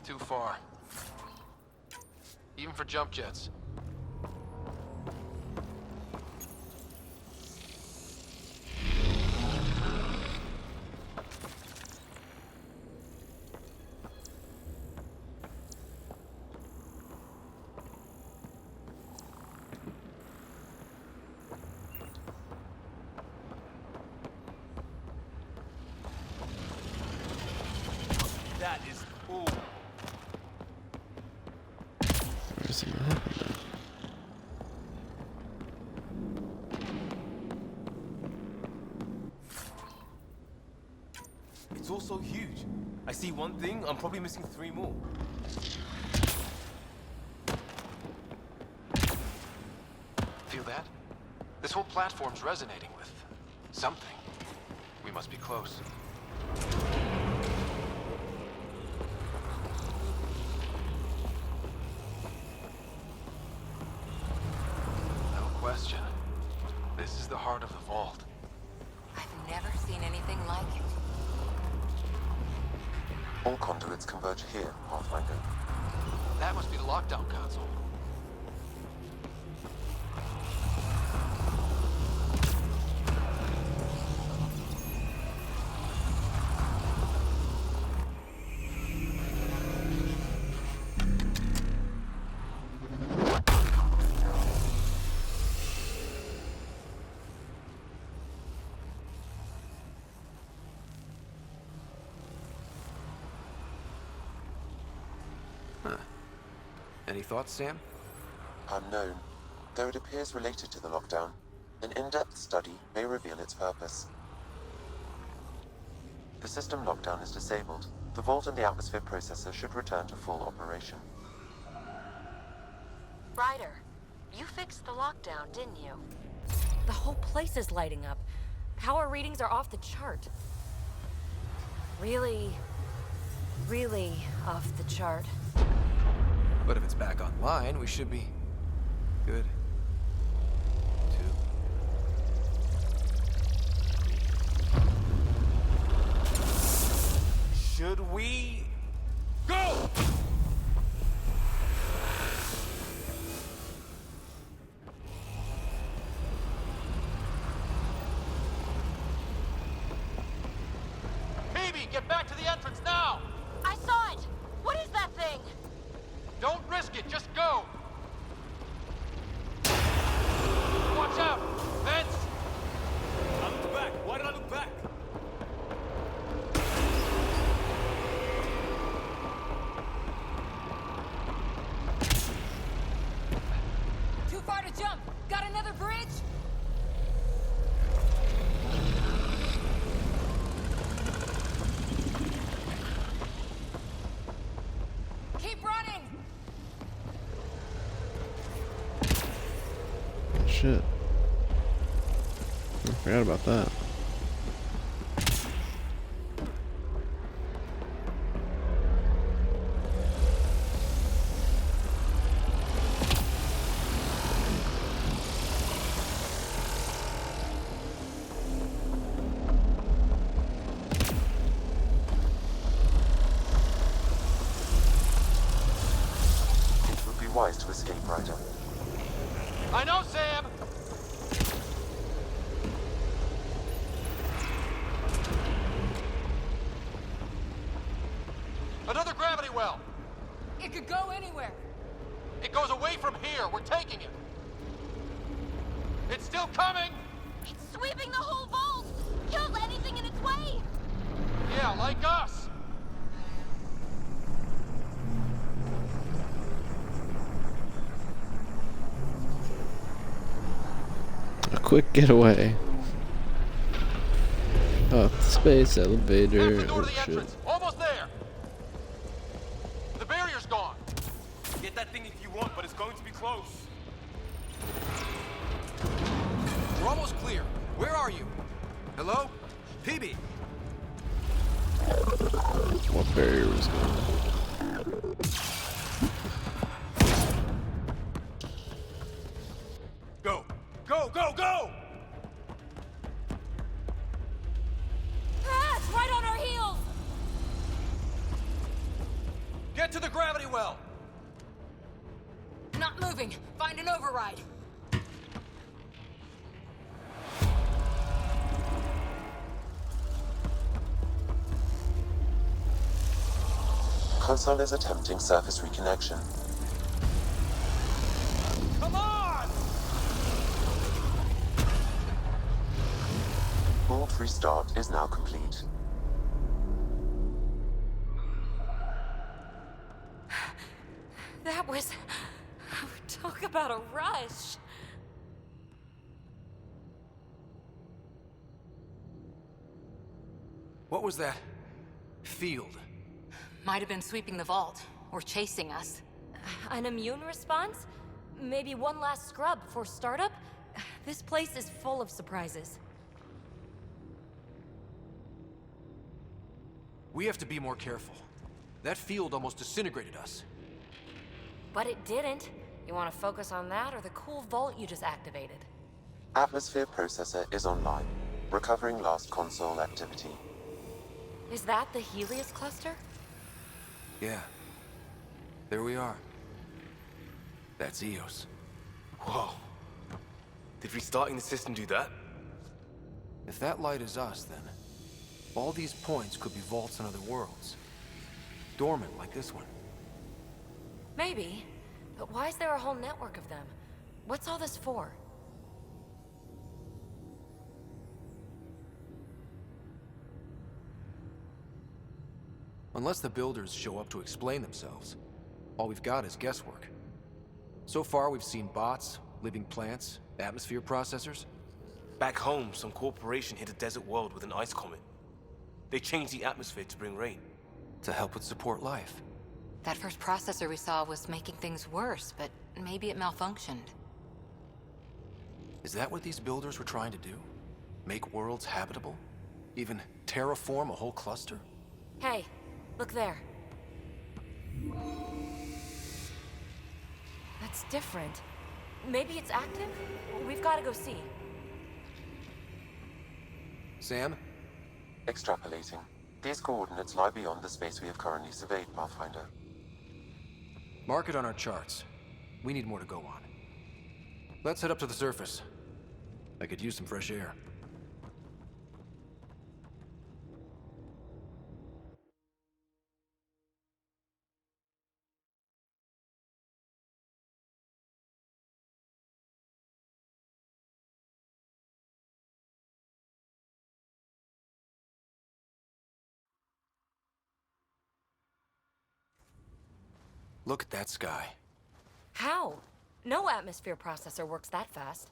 [SPEAKER 4] Too far. Even for jump jets.
[SPEAKER 20] That is cool.
[SPEAKER 1] Where's the map then?
[SPEAKER 20] It's all so huge. I see one thing, I'm probably missing 3 more.
[SPEAKER 4] Feel that? This whole platform's resonating with something. We must be close. No question. This is the heart of the vault.
[SPEAKER 13] I've never seen anything like it.
[SPEAKER 7] All conduits converge here, Pathfinder.
[SPEAKER 4] That must be the lockdown console. Any thoughts, Sam?
[SPEAKER 7] Unknown. Though it appears related to the lockdown, an in-depth study may reveal its purpose. The system lockdown is disabled. The vault and the atmosphere processor should return to full operation.
[SPEAKER 11] Ryder, you fixed the lockdown, didn't you? The whole place is lighting up. Power readings are off the chart. Really off the chart.
[SPEAKER 4] But if it's back online, we should be good.
[SPEAKER 20] Should we go?
[SPEAKER 4] Phoebe, get back to the entrance now!
[SPEAKER 11] I saw it! What is that thing?
[SPEAKER 4] Don't risk it, just go! Watch out! Vents!
[SPEAKER 20] I looked back. Why did I look back?
[SPEAKER 19] Too far to jump. Got another bridge? Keep running.
[SPEAKER 1] Shit. I forgot about that.
[SPEAKER 7] It would be wise to escape, Ryder.
[SPEAKER 4] I know, Sam! Another gravity well!
[SPEAKER 19] It could go anywhere.
[SPEAKER 4] It goes away from here. We're taking it. It's still coming!
[SPEAKER 11] It's sweeping the whole vault! Kills anything in its way!
[SPEAKER 4] Yeah, like us!
[SPEAKER 1] A quick getaway. Up the space elevator.
[SPEAKER 4] Go
[SPEAKER 1] Oh
[SPEAKER 4] to the
[SPEAKER 1] shit.
[SPEAKER 4] entrance. Almost there! The barrier's gone!
[SPEAKER 20] Get that thing if you want, but it's going to be close.
[SPEAKER 4] We're almost clear. Where are you? Hello? PB!
[SPEAKER 1] What barrier was going?
[SPEAKER 4] Go! Go, go, go!
[SPEAKER 19] Ah, it's right on our heels!
[SPEAKER 4] Get to the gravity well!
[SPEAKER 19] Not moving. Find an override.
[SPEAKER 7] Console is attempting surface reconnection.
[SPEAKER 4] Come on!
[SPEAKER 7] Vault restart is now complete.
[SPEAKER 11] That was... Talk about a rush.
[SPEAKER 4] What was that? Field.
[SPEAKER 13] Might have been sweeping the vault, or chasing us.
[SPEAKER 11] An immune response? Maybe one last scrub before startup? This place is full of surprises.
[SPEAKER 4] We have to be more careful. That field almost disintegrated us.
[SPEAKER 11] But it didn't. You want to focus on that or the cool vault you just activated?
[SPEAKER 7] Atmosphere processor is online, recovering last console activity.
[SPEAKER 11] Is that the Helios cluster?
[SPEAKER 4] Yeah. There we are. That's Eos.
[SPEAKER 20] Whoa. Did restarting the system do that?
[SPEAKER 4] If that light is us, then all these points could be vaults in other worlds. Dormant like this one.
[SPEAKER 11] Maybe. But why is there a whole network of them? What's all this for?
[SPEAKER 4] Unless the builders show up to explain themselves, all we've got is guesswork. So far, we've seen bots, living plants, atmosphere processors.
[SPEAKER 20] Back home, some corporation hit a desert world with an ice comet. They changed the atmosphere to bring rain.
[SPEAKER 4] To help with support life.
[SPEAKER 13] That first processor we saw was making things worse, but maybe it malfunctioned.
[SPEAKER 4] Is that what these builders were trying to do? Make worlds habitable? Even terraform a whole cluster?
[SPEAKER 11] Hey, look there. That's different. Maybe it's active? We've got to go see.
[SPEAKER 4] Sam?
[SPEAKER 7] Extrapolating. These coordinates lie beyond the space we have currently surveyed, Pathfinder.
[SPEAKER 4] Mark it on our charts. We need more to go on. Let's head up to the surface. I could use some fresh air. Look at that sky.
[SPEAKER 11] How? No atmosphere processor works that fast.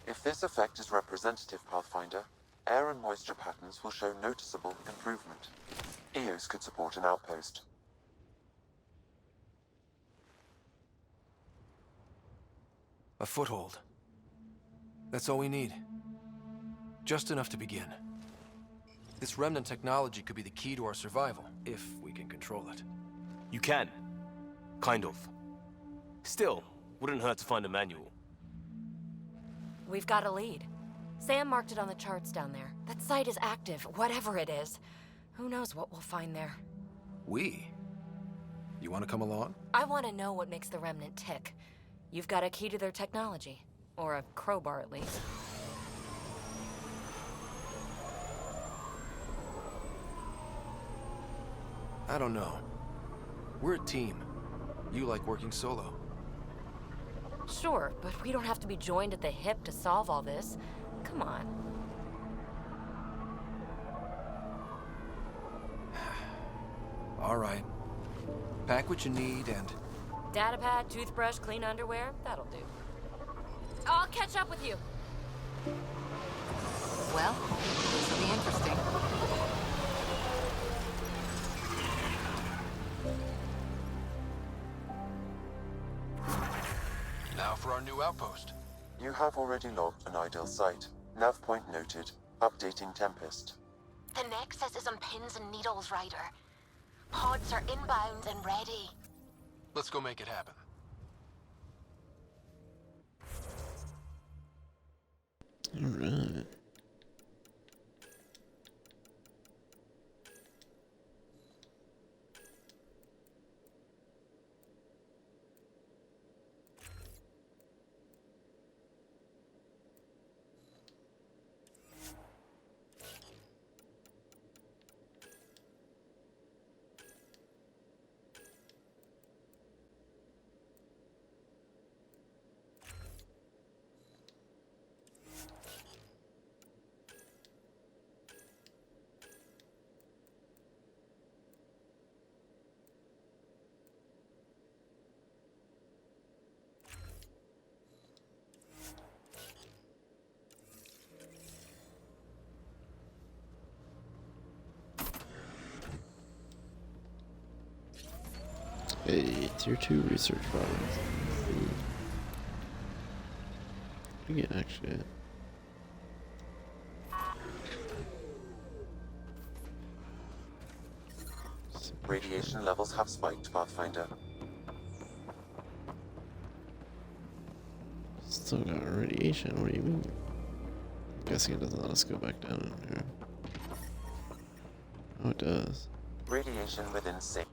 [SPEAKER 7] If this effect is representative, Pathfinder, air and moisture patterns will show noticeable improvement. Eos could support an outpost.
[SPEAKER 4] A foothold. That's all we need. Just enough to begin. This remnant technology could be the key to our survival, if we can control it.
[SPEAKER 20] You can. Kind of. Still, wouldn't hurt to find a manual.
[SPEAKER 11] We've got a lead. Sam marked it on the charts down there. That site is active, whatever it is. Who knows what we'll find there.
[SPEAKER 4] We? You want to come along?
[SPEAKER 11] I want to know what makes the Remnant tick. You've got a key to their technology. Or a crowbar, at least.
[SPEAKER 4] I don't know. We're a team. You like working solo.
[SPEAKER 11] Sure, but we don't have to be joined at the hip to solve all this. Come on.
[SPEAKER 4] All right. Pack what you need and...
[SPEAKER 11] Datapad, toothbrush, clean underwear, that'll do. I'll catch up with you.
[SPEAKER 13] Well, this will be interesting.
[SPEAKER 4] Now for our new outpost.
[SPEAKER 7] You have already logged an ideal site. Nav point noted. Updating Tempest.
[SPEAKER 19] The Nexus is on pins and needles, Ryder. Pods are inbound and ready.
[SPEAKER 4] Let's go make it happen.
[SPEAKER 1] All right. A tier 2 research province. We get actually.
[SPEAKER 7] Radiation levels have spiked, Pathfinder.
[SPEAKER 1] Still got radiation, what do you mean? I'm guessing it doesn't let us go back down in here. Oh, it does.
[SPEAKER 7] Radiation within safe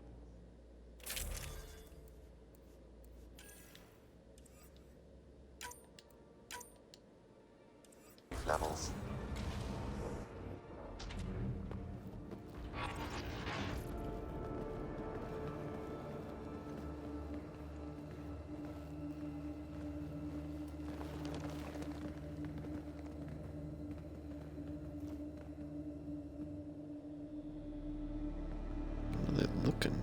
[SPEAKER 7] levels.
[SPEAKER 1] What are they looking?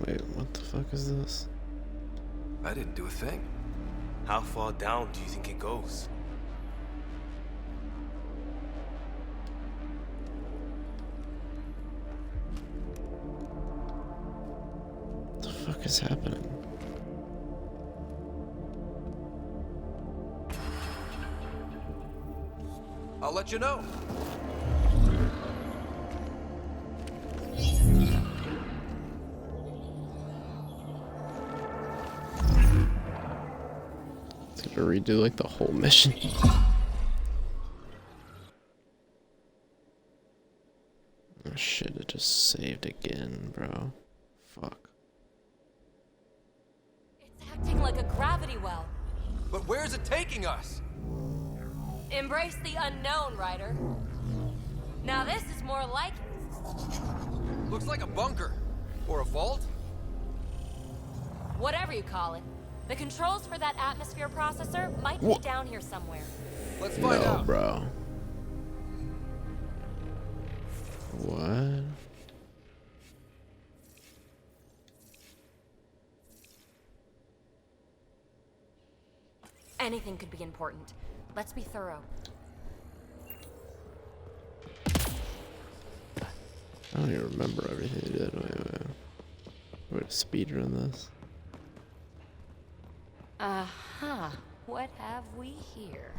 [SPEAKER 1] Wait, what the fuck is this?
[SPEAKER 10] I didn't do a thing.
[SPEAKER 20] How far down do you think it goes?
[SPEAKER 1] What the fuck is happening?
[SPEAKER 4] I'll let you know.
[SPEAKER 1] It's gonna redo like the whole mission. Oh shit, it just saved again, bro. Fuck.
[SPEAKER 11] Acting like a gravity well.
[SPEAKER 4] But where's it taking us?
[SPEAKER 11] Embrace the unknown, Ryder. Now this is more like it.
[SPEAKER 4] Looks like a bunker. Or a vault?
[SPEAKER 11] Whatever you call it. The controls for that atmosphere processor might be down here somewhere.
[SPEAKER 4] Let's find out.
[SPEAKER 1] Bro. What?
[SPEAKER 11] Anything could be important. Let's be thorough.
[SPEAKER 1] I don't even remember everything they did. Wait. We're gonna speedrun this.
[SPEAKER 11] Aha. What have we here?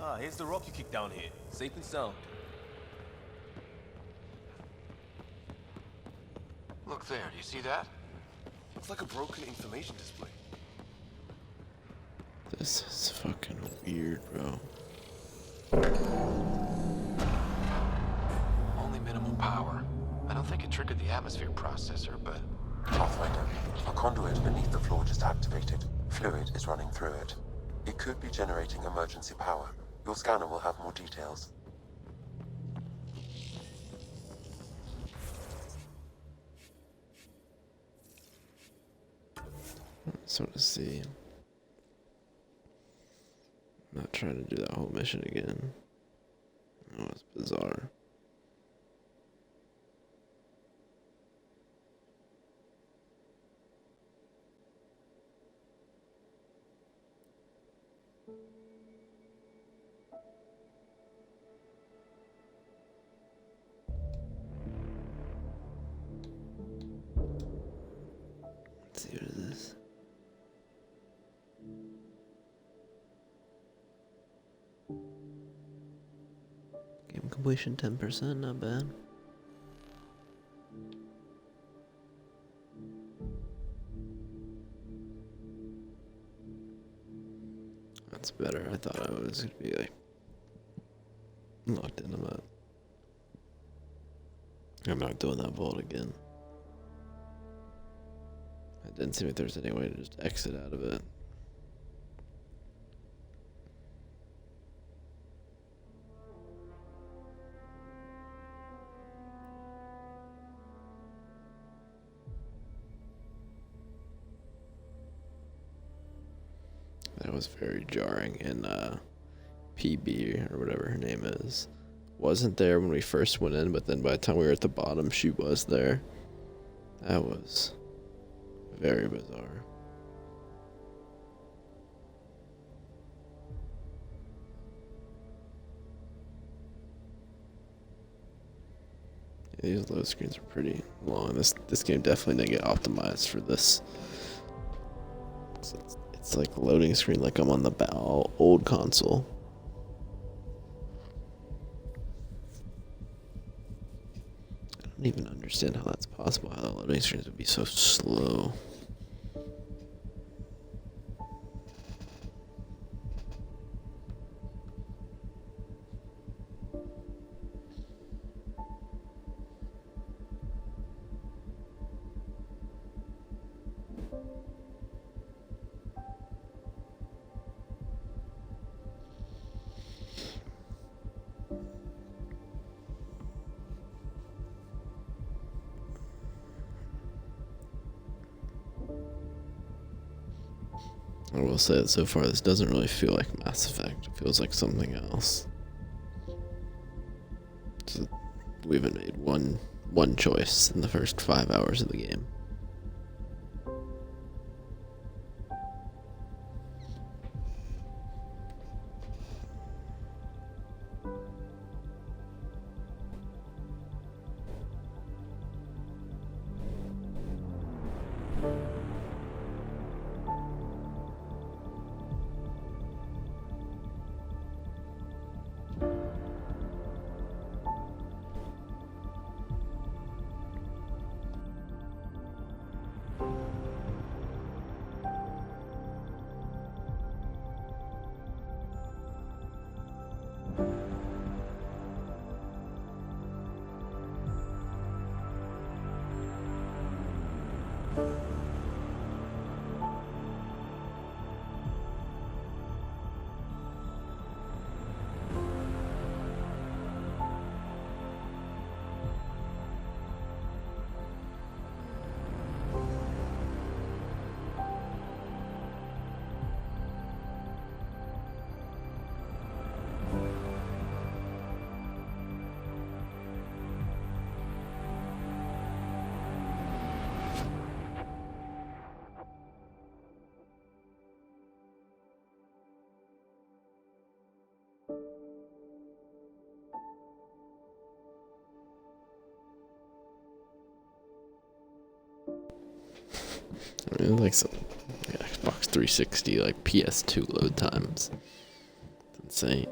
[SPEAKER 20] Ah, here's the rock you kicked down here. Safe and sound.
[SPEAKER 4] Look there, do you see that?
[SPEAKER 20] Looks like a broken information display.
[SPEAKER 1] This is fucking weird, bro.
[SPEAKER 4] Only minimum power. I don't think it triggered the atmosphere processor, but...
[SPEAKER 7] Pathfinder, a conduit beneath the floor just activated. Fluid is running through it. It could be generating emergency power. Your scanner will have more details.
[SPEAKER 1] So to see. I'm not trying to do that whole mission again. Oh, it's bizarre. Let's see, what is this? Game completion 10%, not bad. That's better. I thought I was gonna be like locked into that. I'm not doing that vault again. It didn't seem like there's any way to just exit out of it. was very jarring. And PB, or whatever her name is, wasn't there when we first went in, but then by the time we were at the bottom, she was there. That was very bizarre. These load screens are pretty long. This game definitely didn't get optimized for this. It's like a loading screen like I'm on the old console. I don't even understand how that's possible, how the loading screens would be so slow. I will say that so far this doesn't really feel like Mass Effect. It feels like something else. We haven't made one choice in the first 5 hours of the game. I mean, like some Xbox 360, like PS2 load times. It's insane.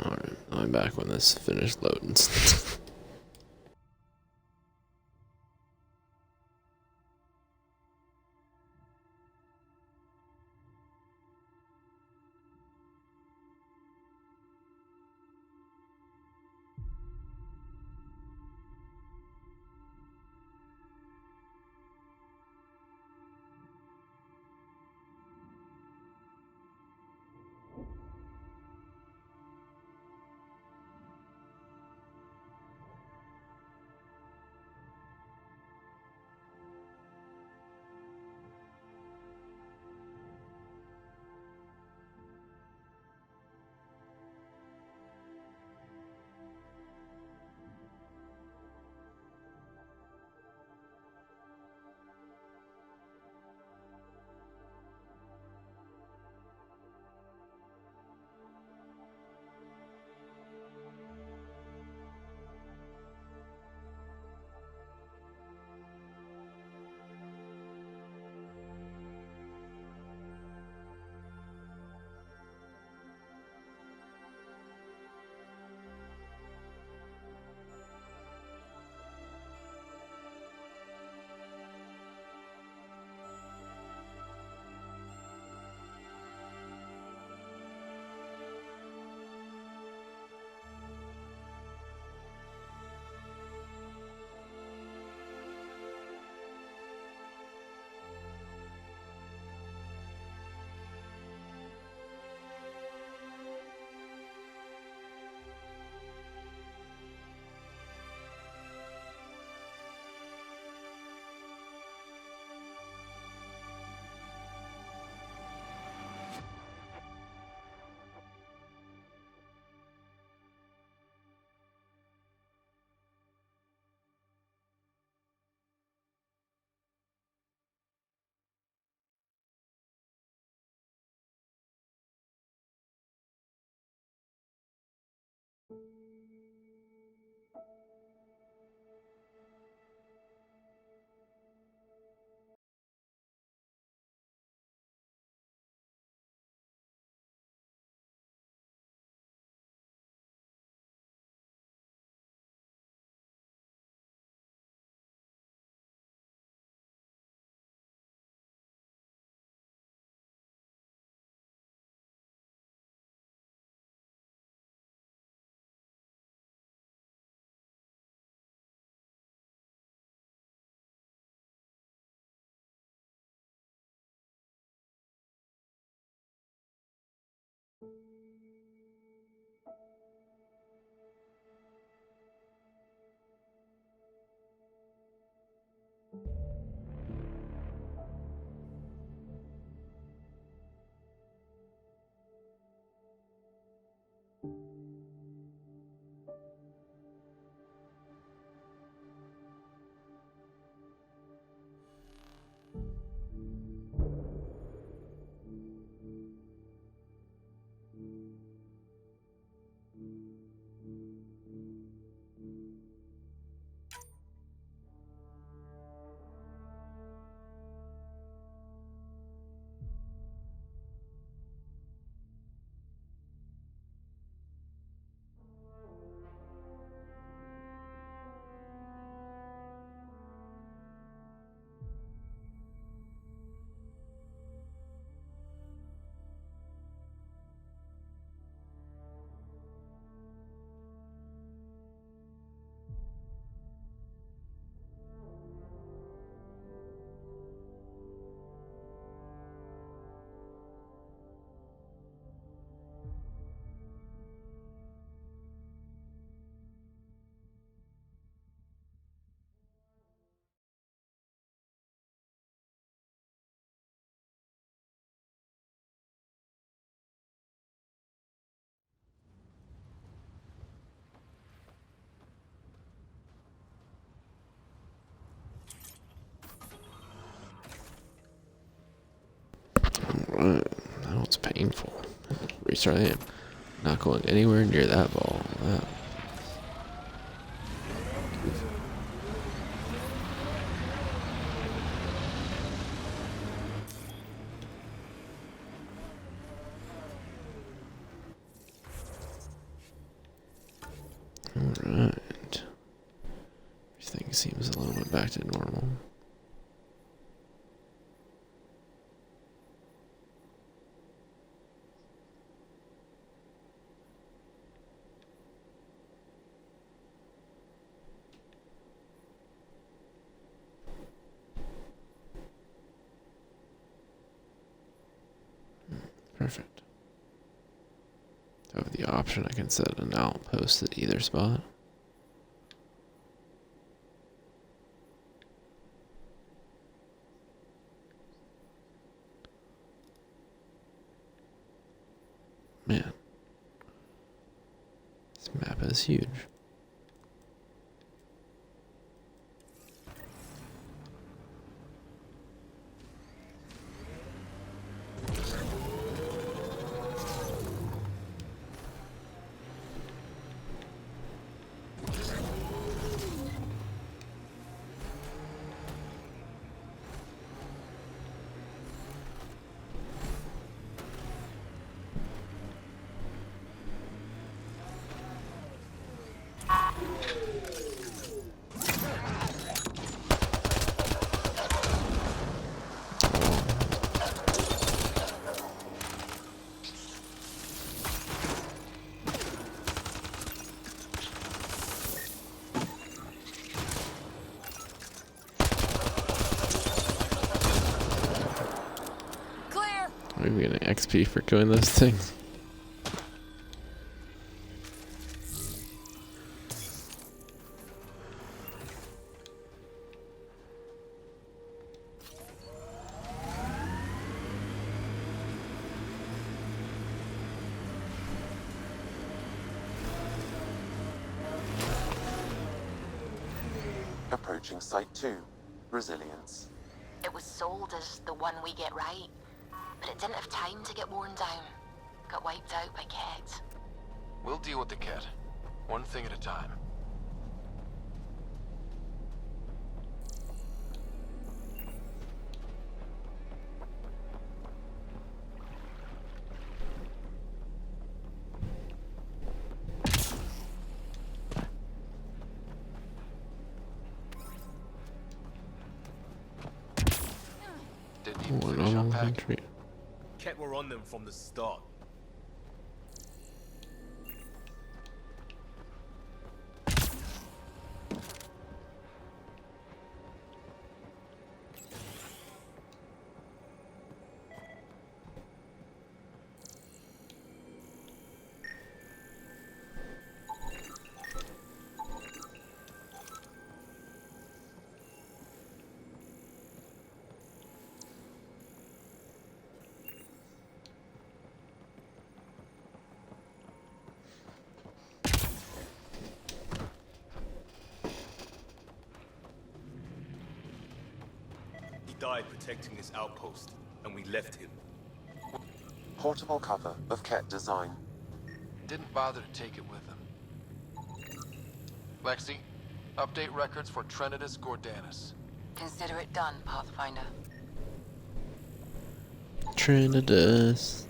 [SPEAKER 1] Alright, I'll be back when this finished loading. Alright, now it's painful. Restart aim. Not going anywhere near that ball. That. Alright. Everything seems a little bit back to normal. Perfect. I have the option I can set an outpost at either spot. Man, this map is huge. Are we getting XP for killing those things?
[SPEAKER 7] Approaching Site 2. Resilience.
[SPEAKER 19] It was sold as the one we get right, but it didn't have time to get worn down. Got wiped out by Ket.
[SPEAKER 4] We'll deal with the Ket. One thing at a time. Didn't even finish unpacking.
[SPEAKER 20] Ket were on them from the start. He died protecting this outpost, and we left him.
[SPEAKER 7] Portable cover of Ket design.
[SPEAKER 4] Didn't bother to take it with him. Lexi, update records for Trinitas Gordanis.
[SPEAKER 3] Consider it done, Pathfinder.
[SPEAKER 1] Trinitas.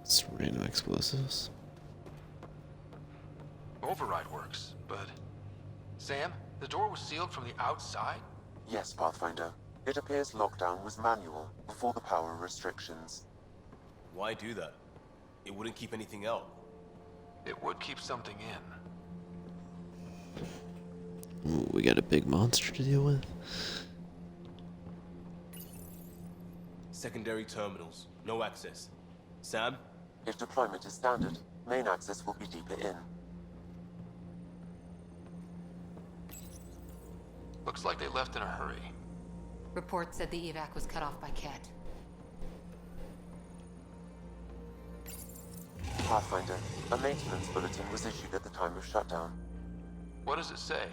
[SPEAKER 1] It's random explosives.
[SPEAKER 4] Override works, but... Sam, the door was sealed from the outside?
[SPEAKER 7] Yes, Pathfinder. It appears lockdown was manual before the power restrictions.
[SPEAKER 20] Why do that? It wouldn't keep anything out.
[SPEAKER 4] It would keep something in.
[SPEAKER 1] Ooh, we got a big monster to deal with.
[SPEAKER 20] Secondary terminals, no access. Sam?
[SPEAKER 7] If deployment is standard, main access will be deeper in.
[SPEAKER 4] Looks like they left in a hurry.
[SPEAKER 3] Report said the evac was cut off by Ket.
[SPEAKER 7] Pathfinder, a maintenance bulletin was issued at the time of shutdown.
[SPEAKER 4] What does it say?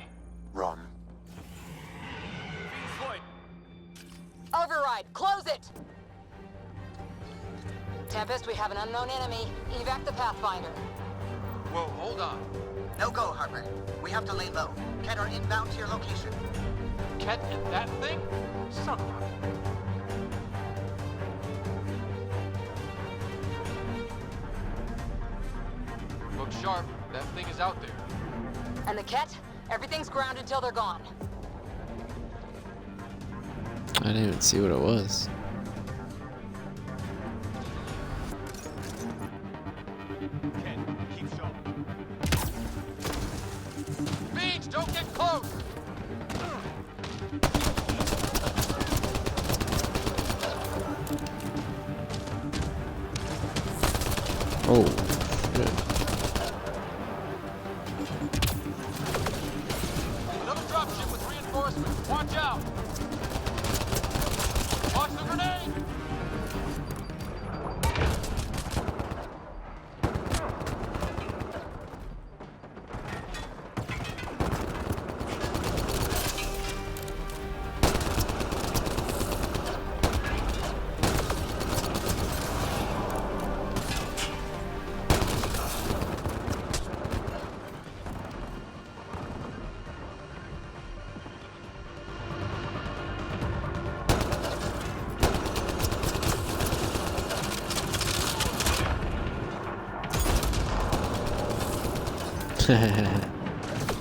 [SPEAKER 7] Run.
[SPEAKER 3] Override! Close it! Tempest, we have an unknown enemy. Evac the Pathfinder.
[SPEAKER 4] Whoa, hold on.
[SPEAKER 21] No go, Harper. We have to lay low. Ket are inbound to your location.
[SPEAKER 4] Ket and that thing? Son of a... Look sharp. That thing is out there.
[SPEAKER 3] And the Ket? Everything's grounded till they're gone.
[SPEAKER 1] I didn't even see what it was.
[SPEAKER 20] Keep sharp.
[SPEAKER 4] Beach, don't get close!
[SPEAKER 1] Oh, shit.
[SPEAKER 4] Another dropship with reinforcements. Watch out! Watch the grenade!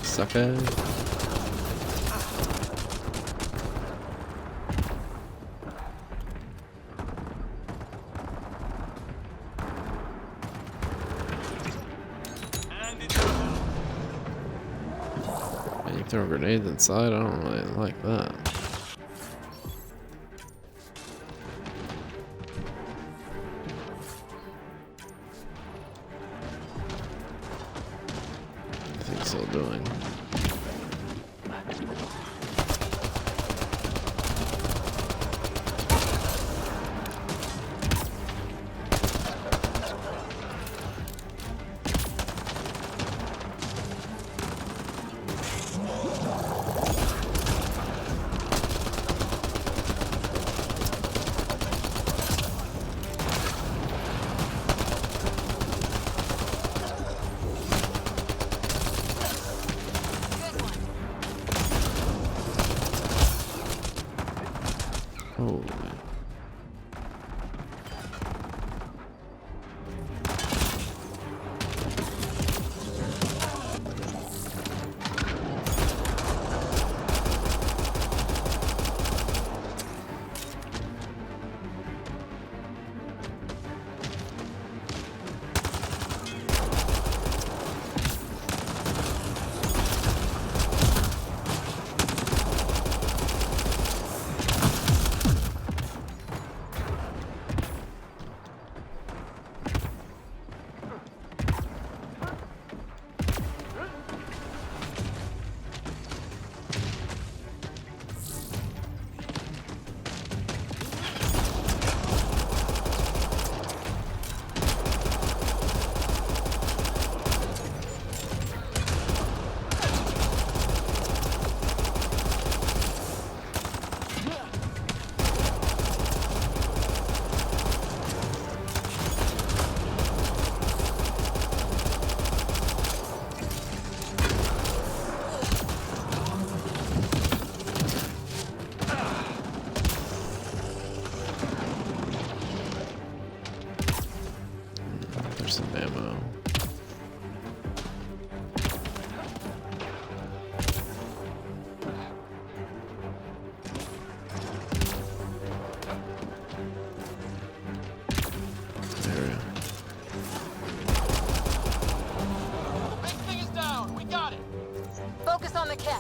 [SPEAKER 1] Sucker. Man, you throw grenades inside? I don't really like that. I think still doing. There's some ammo. There we go.
[SPEAKER 4] Big thing is down. We got it.
[SPEAKER 19] Focus on the kit.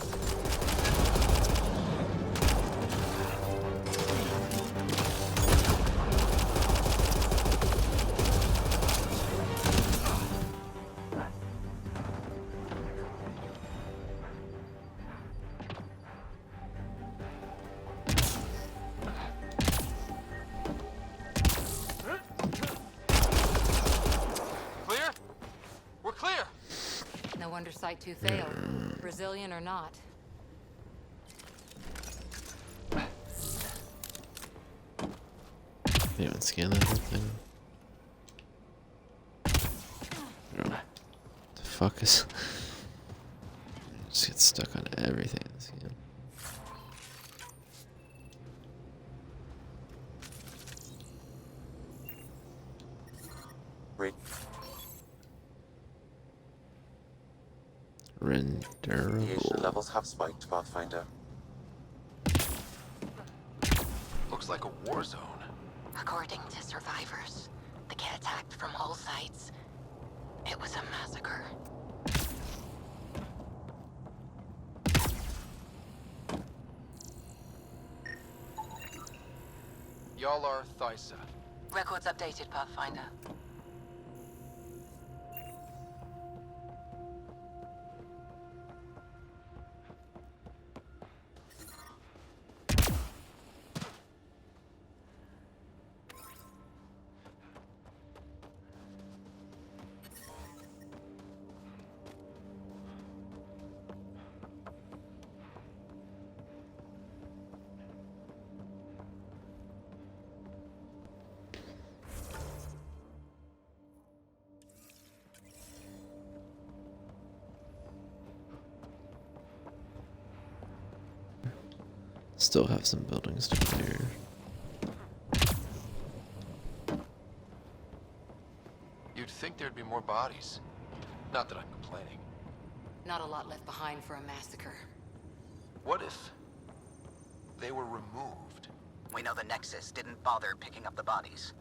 [SPEAKER 4] Clear? We're clear.
[SPEAKER 13] No wonder Site 2 failed. Brazilian or not.
[SPEAKER 1] Can't even scan that whole thing. Bro, the fuck is... Just get stuck on everything in this game.
[SPEAKER 7] Radiation levels have spiked, Pathfinder.
[SPEAKER 4] Looks like a war zone.
[SPEAKER 19] According to survivors, the kit attacked from all sides. It was a massacre.
[SPEAKER 4] Y'all are Thysa.
[SPEAKER 19] Records updated, Pathfinder.
[SPEAKER 1] Still have some buildings to clear.
[SPEAKER 4] You'd think there'd be more bodies. Not that I'm complaining.
[SPEAKER 13] Not a lot left behind for a massacre.
[SPEAKER 4] What if they were removed?
[SPEAKER 21] We know the Nexus didn't bother picking up the bodies.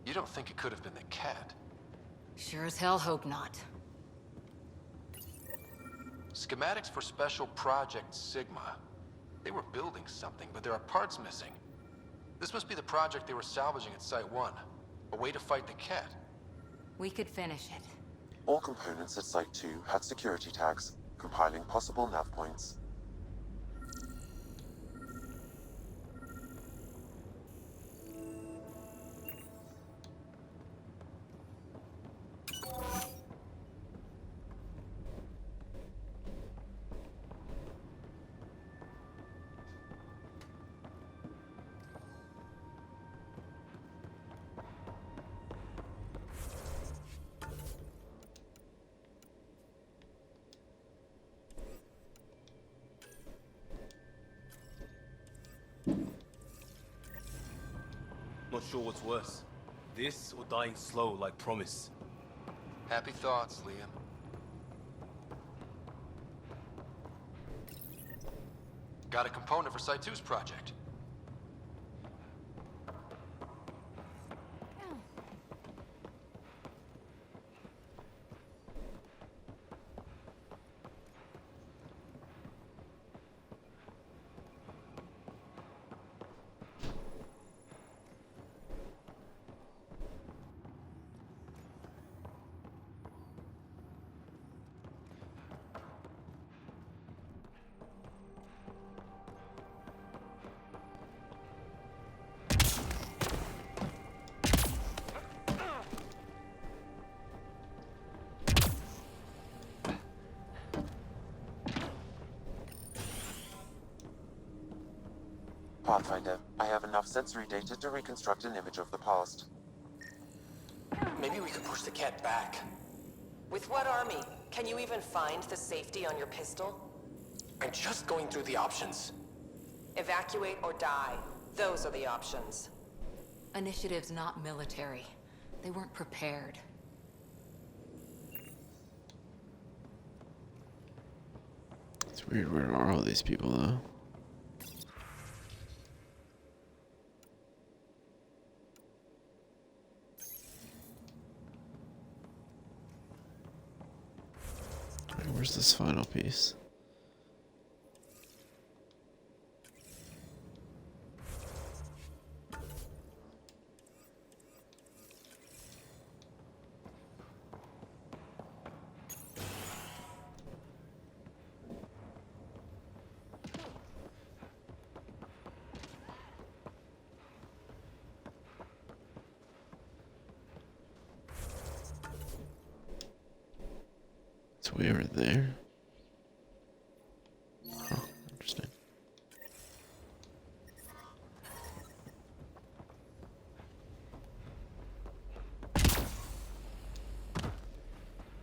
[SPEAKER 4] You don't think it could have been the cat?
[SPEAKER 13] Sure as hell hope not.
[SPEAKER 4] Schematics for Special Project Sigma. They were building something, but there are parts missing. This must be the project they were salvaging at Site 1. A way to fight the cat.
[SPEAKER 13] We could finish it.
[SPEAKER 7] All components at Site 2 had security tags, compiling possible nav points.
[SPEAKER 20] Not sure what's worse. This or dying slow like Promise.
[SPEAKER 4] Happy thoughts, Liam. Got a component for Site 2's project.
[SPEAKER 7] Pathfinder, I have enough sensory data to reconstruct an image of the past.
[SPEAKER 8] Maybe we could push the cat back.
[SPEAKER 9] With what army? Can you even find the safety on your pistol?
[SPEAKER 8] I'm just going through the options.
[SPEAKER 9] Evacuate or die. Those are the options.
[SPEAKER 13] Initiative's not military. They weren't prepared.
[SPEAKER 1] It's weird, where are all these people though? Where's this final piece? It's way over there. Oh, interesting.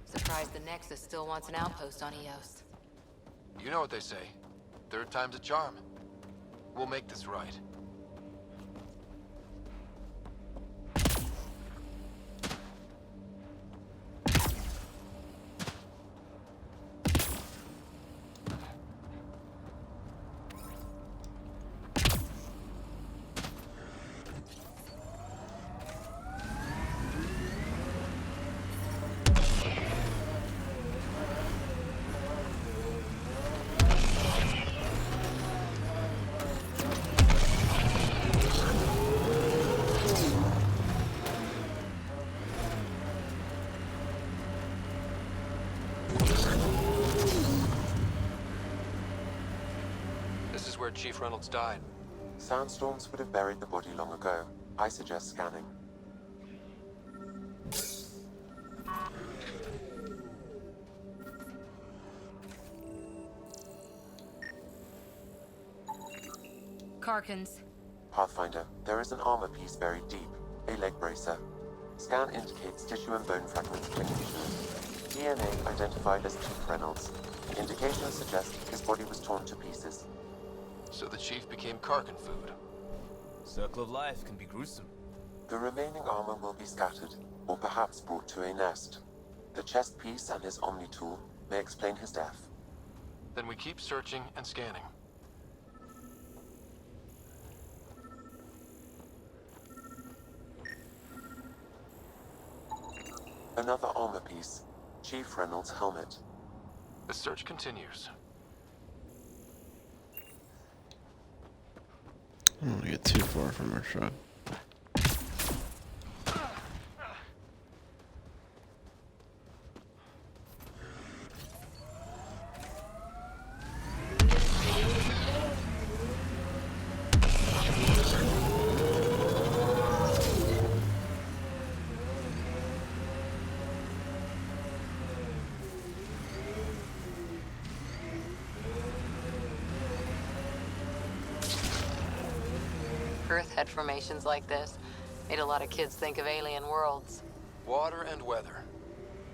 [SPEAKER 3] Surprised the Nexus still wants an outpost on Eos.
[SPEAKER 4] You know what they say. Third time's a charm. We'll make this right. This is where Chief Reynolds died.
[SPEAKER 7] Sandstorms would have buried the body long ago. I suggest scanning.
[SPEAKER 3] Karkins.
[SPEAKER 7] Pathfinder, there is an armor piece buried deep. A leg bracer. Scan indicates tissue and bone fragments clinging to it. DNA identified as Chief Reynolds. Indications suggest his body was torn to pieces.
[SPEAKER 4] So the Chief became Karkin food.
[SPEAKER 20] Circle of life can be gruesome.
[SPEAKER 7] The remaining armor will be scattered, or perhaps brought to a nest. The chest piece and his Omni tool may explain his death.
[SPEAKER 4] Then we keep searching and scanning.
[SPEAKER 7] Another armor piece. Chief Reynolds' helmet.
[SPEAKER 4] The search continues.
[SPEAKER 1] I don't want to get too far from our truck.
[SPEAKER 5] Earth had formations like this. Made a lot of kids think of alien worlds.
[SPEAKER 4] Water and weather.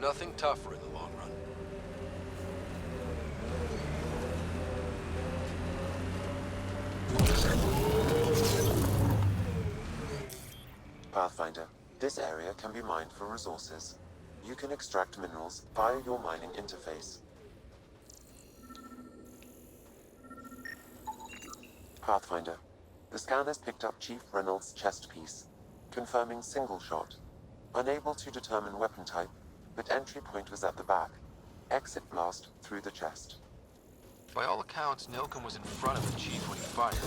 [SPEAKER 4] Nothing tougher in the long run.
[SPEAKER 7] Pathfinder, this area can be mined for resources. You can extract minerals via your mining interface. Pathfinder, the scanner's picked up Chief Reynolds' chest piece, confirming single shot. Unable to determine weapon type, but entry point was at the back. Exit blast through the chest.
[SPEAKER 4] By all accounts, Nilkum was in front of the Chief when he fired.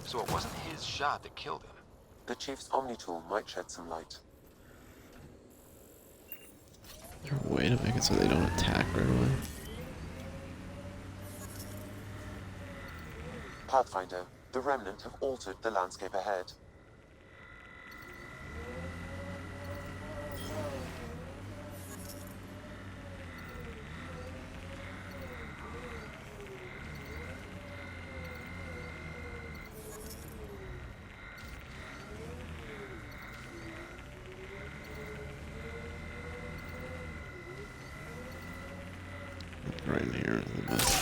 [SPEAKER 4] So it wasn't his shot that killed him.
[SPEAKER 7] The Chief's Omni tool might shed some light.
[SPEAKER 1] Is there a way to make it so they don't attack right away?
[SPEAKER 7] Pathfinder, the Remnant have altered the landscape ahead.
[SPEAKER 1] Right in here is the best.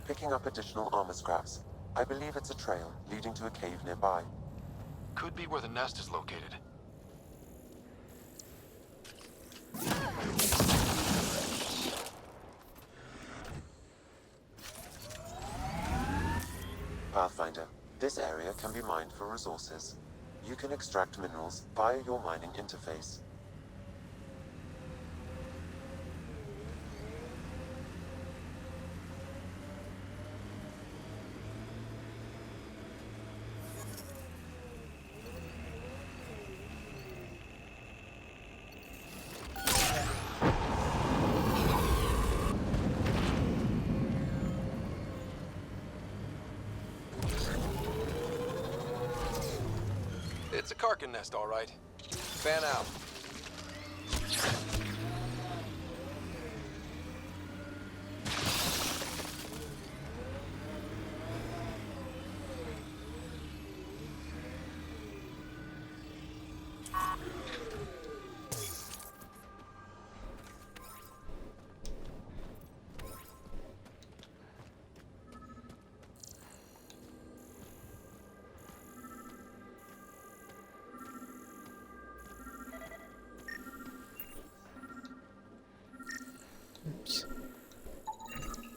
[SPEAKER 7] picking up additional armor scraps. I believe it's a trail leading to a cave nearby.
[SPEAKER 4] Could be where the nest is located.
[SPEAKER 7] Pathfinder, this area can be mined for resources. You can extract minerals via your mining interface.
[SPEAKER 4] It's a Karkin nest, all right. Fan out.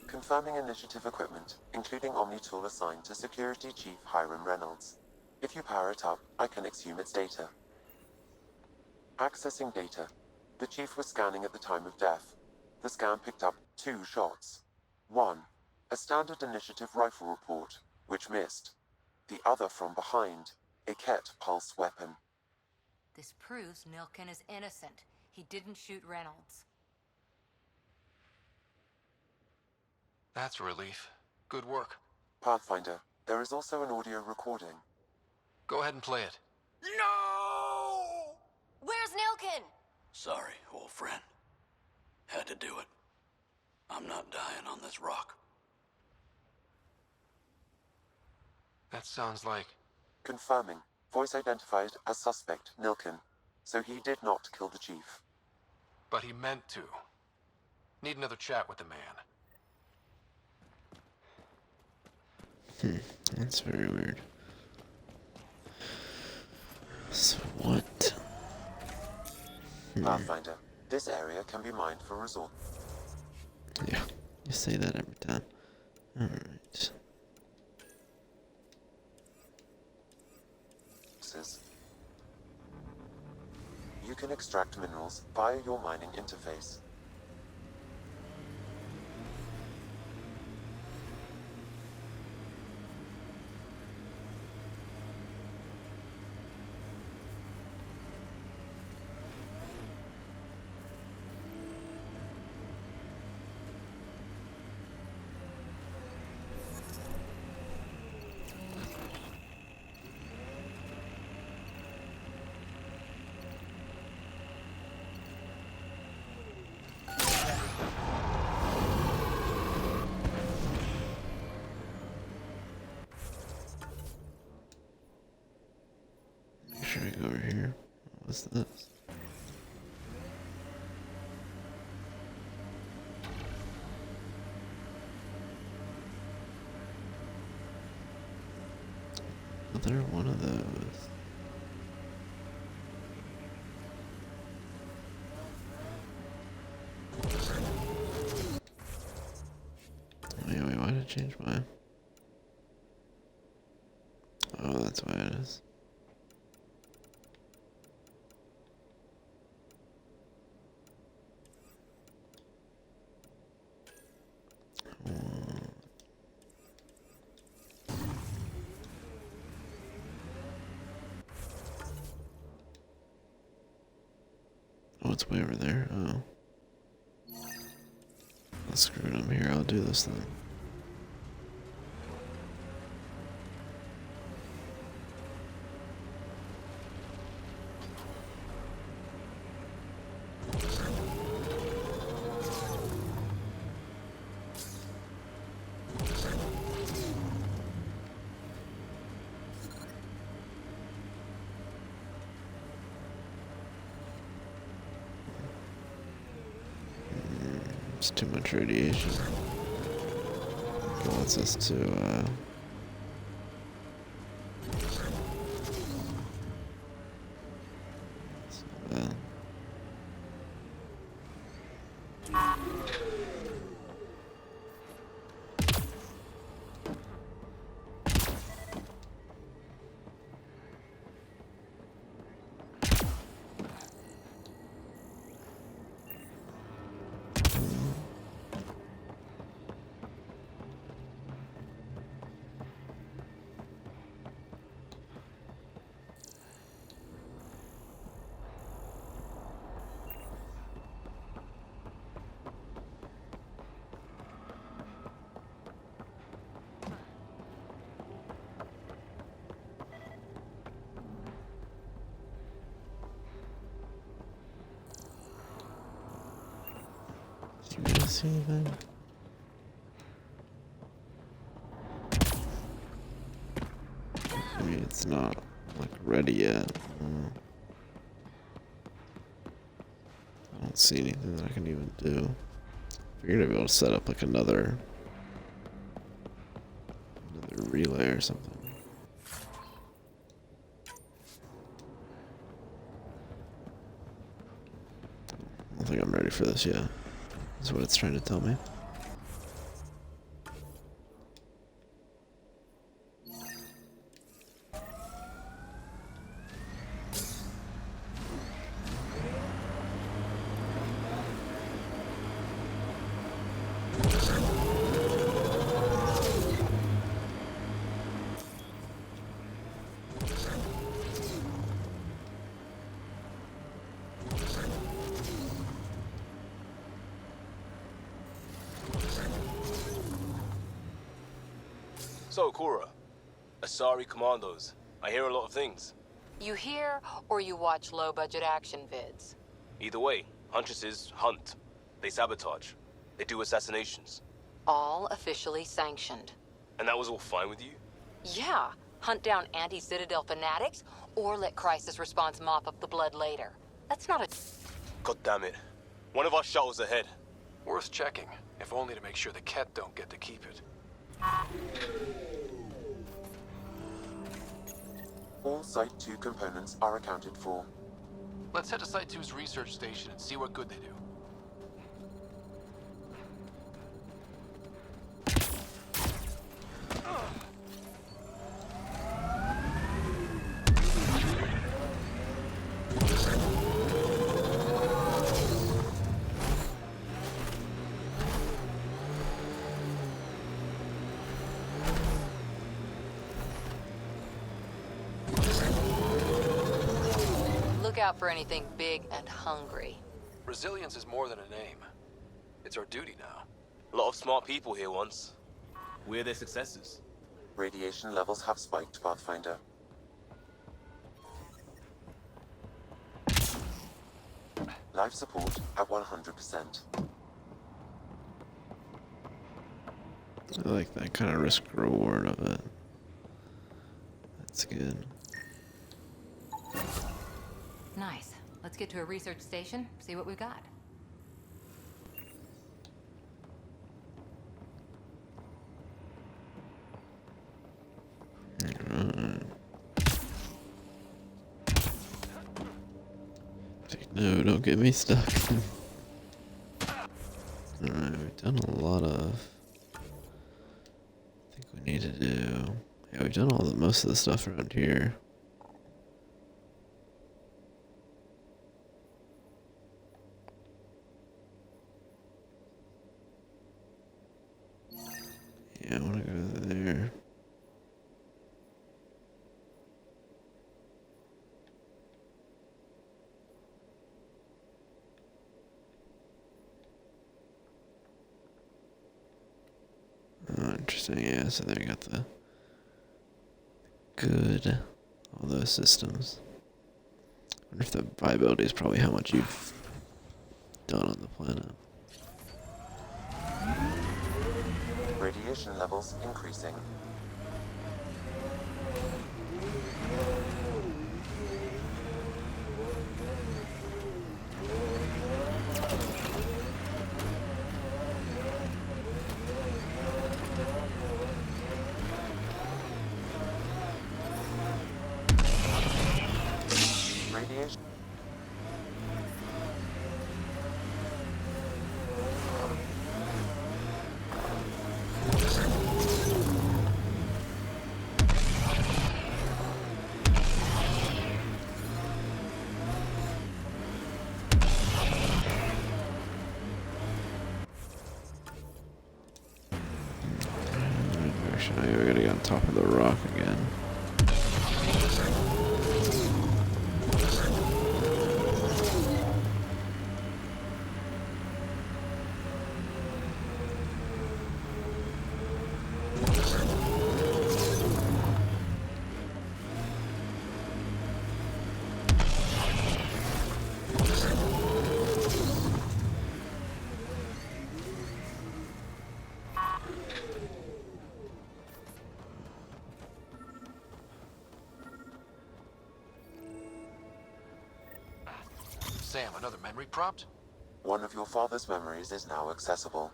[SPEAKER 7] Confirming initiative equipment, including Omni tool assigned to Security Chief Hiram Reynolds. If you power it up, I can exhume its data. Accessing data. The Chief was scanning at the time of death. The scan picked up 2 shots. One, a standard initiative rifle report, which missed. The other from behind, a Ket pulse weapon.
[SPEAKER 13] This proves Nilkin is innocent. He didn't shoot Reynolds.
[SPEAKER 4] That's a relief. Good work.
[SPEAKER 7] Pathfinder, there is also an audio recording.
[SPEAKER 4] Go ahead and play it.
[SPEAKER 19] No! Where's Nilkin?
[SPEAKER 2] Sorry, old friend. Had to do it. I'm not dying on this rock.
[SPEAKER 4] That sounds like...
[SPEAKER 7] Confirming. Voice identified as suspect Nilkin. So he did not kill the Chief.
[SPEAKER 4] But he meant to. Need another chat with the man.
[SPEAKER 1] That's very weird. So what?
[SPEAKER 7] Pathfinder, this area can be mined for resources.
[SPEAKER 1] Yeah, you say that every time. Alright.
[SPEAKER 7] You can extract minerals via your mining interface.
[SPEAKER 1] Make sure I go over here. What's this? Another one of those. Wait, why did I change my... Oh, that's why it is. Oh, it's way over there. Oh. Well, screw it, I'm here. I'll do this then. It's too much radiation. It wants us to, do you guys see anything? Maybe it's not like ready yet. I don't see anything that I can even do. You're gonna be able to set up like another relay or something. I don't think I'm ready for this yet. That's what it's trying to tell me.
[SPEAKER 20] So, Cora, Asari Commandos. I hear a lot of things.
[SPEAKER 13] You hear or you watch low-budget action vids?
[SPEAKER 20] Either way, Huntresses hunt. They sabotage. They do assassinations.
[SPEAKER 13] All officially sanctioned.
[SPEAKER 20] And that was all fine with you?
[SPEAKER 13] Yeah. Hunt down anti-Citadel fanatics, or let crisis response mop up the blood later. That's not a...
[SPEAKER 20] God damn it. One of our shuttles ahead.
[SPEAKER 4] Worth checking, if only to make sure the Ket don't get to keep it.
[SPEAKER 7] All Site 2 components are accounted for.
[SPEAKER 4] Let's head to Site 2's research station and see what good they do.
[SPEAKER 13] Look out for anything big and hungry.
[SPEAKER 4] Resilience is more than a name. It's our duty now.
[SPEAKER 20] A lot of smart people here once. We're their successors.
[SPEAKER 7] Radiation levels have spiked, Pathfinder. Life support at 100%.
[SPEAKER 1] I like that kind of risk reward of it. That's good.
[SPEAKER 3] Nice. Let's get to a research station, see what we've got.
[SPEAKER 1] No, don't get me stuck. Alright, we've done a lot of... I think we need to do... Yeah, we've done most of the stuff around here. Yeah, I want to go there. Oh, interesting. Yeah, so there you got the good, all those systems. I wonder if the viability is probably how much you've done on the planet.
[SPEAKER 7] Radiation levels increasing.
[SPEAKER 1] Actually, we gotta get on top of the rock again.
[SPEAKER 4] Sam, another memory prompt?
[SPEAKER 7] One of your father's memories is now accessible.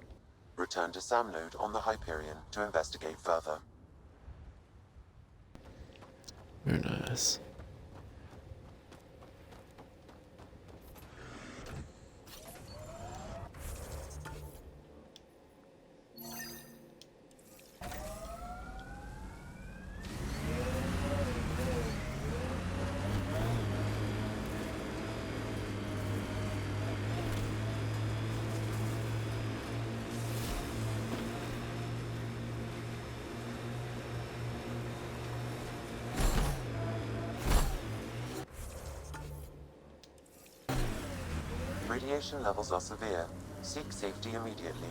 [SPEAKER 7] Return to Sam Node on the Hyperion to investigate further.
[SPEAKER 1] Very nice.
[SPEAKER 7] Radiation levels are severe. Seek safety immediately.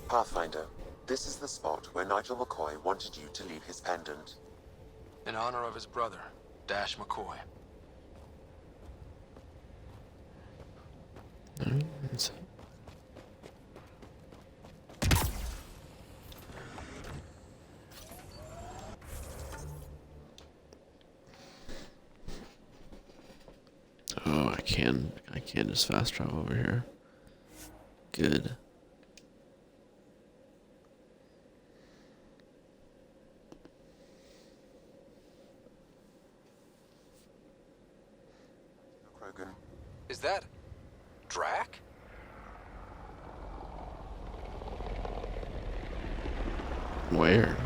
[SPEAKER 7] Pathfinder, this is the spot where Nigel McCoy wanted you to leave his pendant.
[SPEAKER 4] In honor of his brother, Dash McCoy.
[SPEAKER 1] Oh, I can just fast travel over here. Good.
[SPEAKER 4] Is that Drac?
[SPEAKER 1] Where?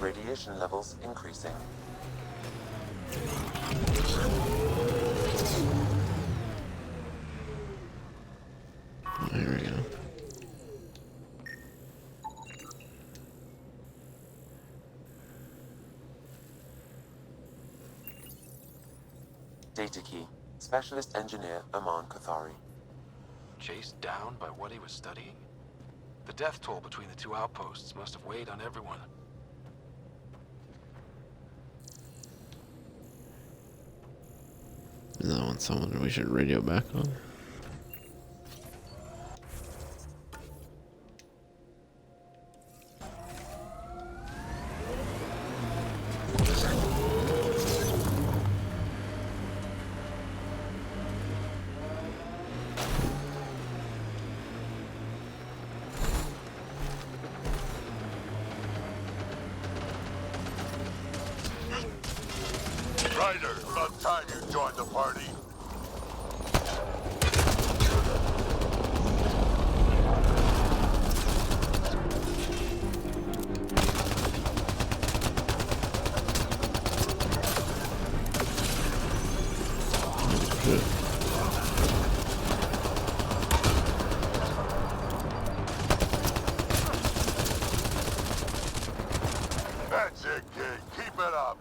[SPEAKER 7] Radiation levels increasing.
[SPEAKER 1] There we go.
[SPEAKER 7] Data key. Specialist Engineer Aman Kathari.
[SPEAKER 4] Chased down by what he was studying? The death toll between the two outposts must have weighed on everyone.
[SPEAKER 1] Is that one someone we should radio back on?
[SPEAKER 12] Ryder, about time you joined the party. That's it, kid. Keep it up.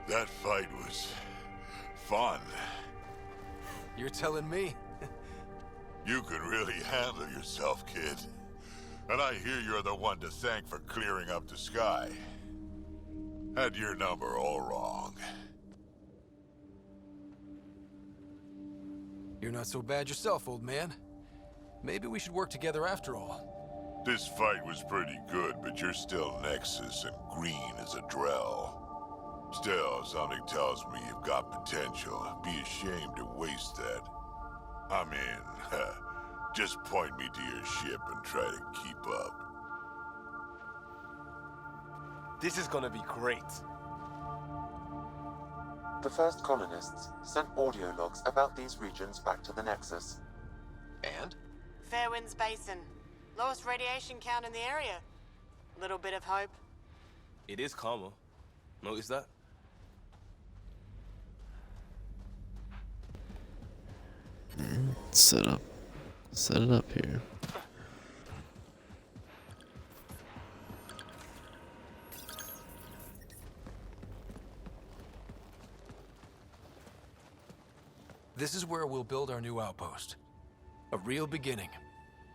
[SPEAKER 12] That fight was fun.
[SPEAKER 4] You're telling me?
[SPEAKER 12] You could really handle yourself, kid. And I hear you're the one to thank for clearing up the sky. Had your number all wrong.
[SPEAKER 4] You're not so bad yourself, old man. Maybe we should work together after all.
[SPEAKER 12] This fight was pretty good, but you're still Nexus and green as a Drell. Still, something tells me you've got potential. Be ashamed to waste that. I mean, just point me to your ship and try to keep up.
[SPEAKER 20] This is gonna be great.
[SPEAKER 7] The first colonists sent audio logs about these regions back to the Nexus.
[SPEAKER 4] And?
[SPEAKER 6] Fairwinds Basin. Lowest radiation count in the area. Little bit of hope.
[SPEAKER 20] It is calmer. Notice that?
[SPEAKER 1] Set it up here.
[SPEAKER 4] This is where we'll build our new outpost. A real beginning.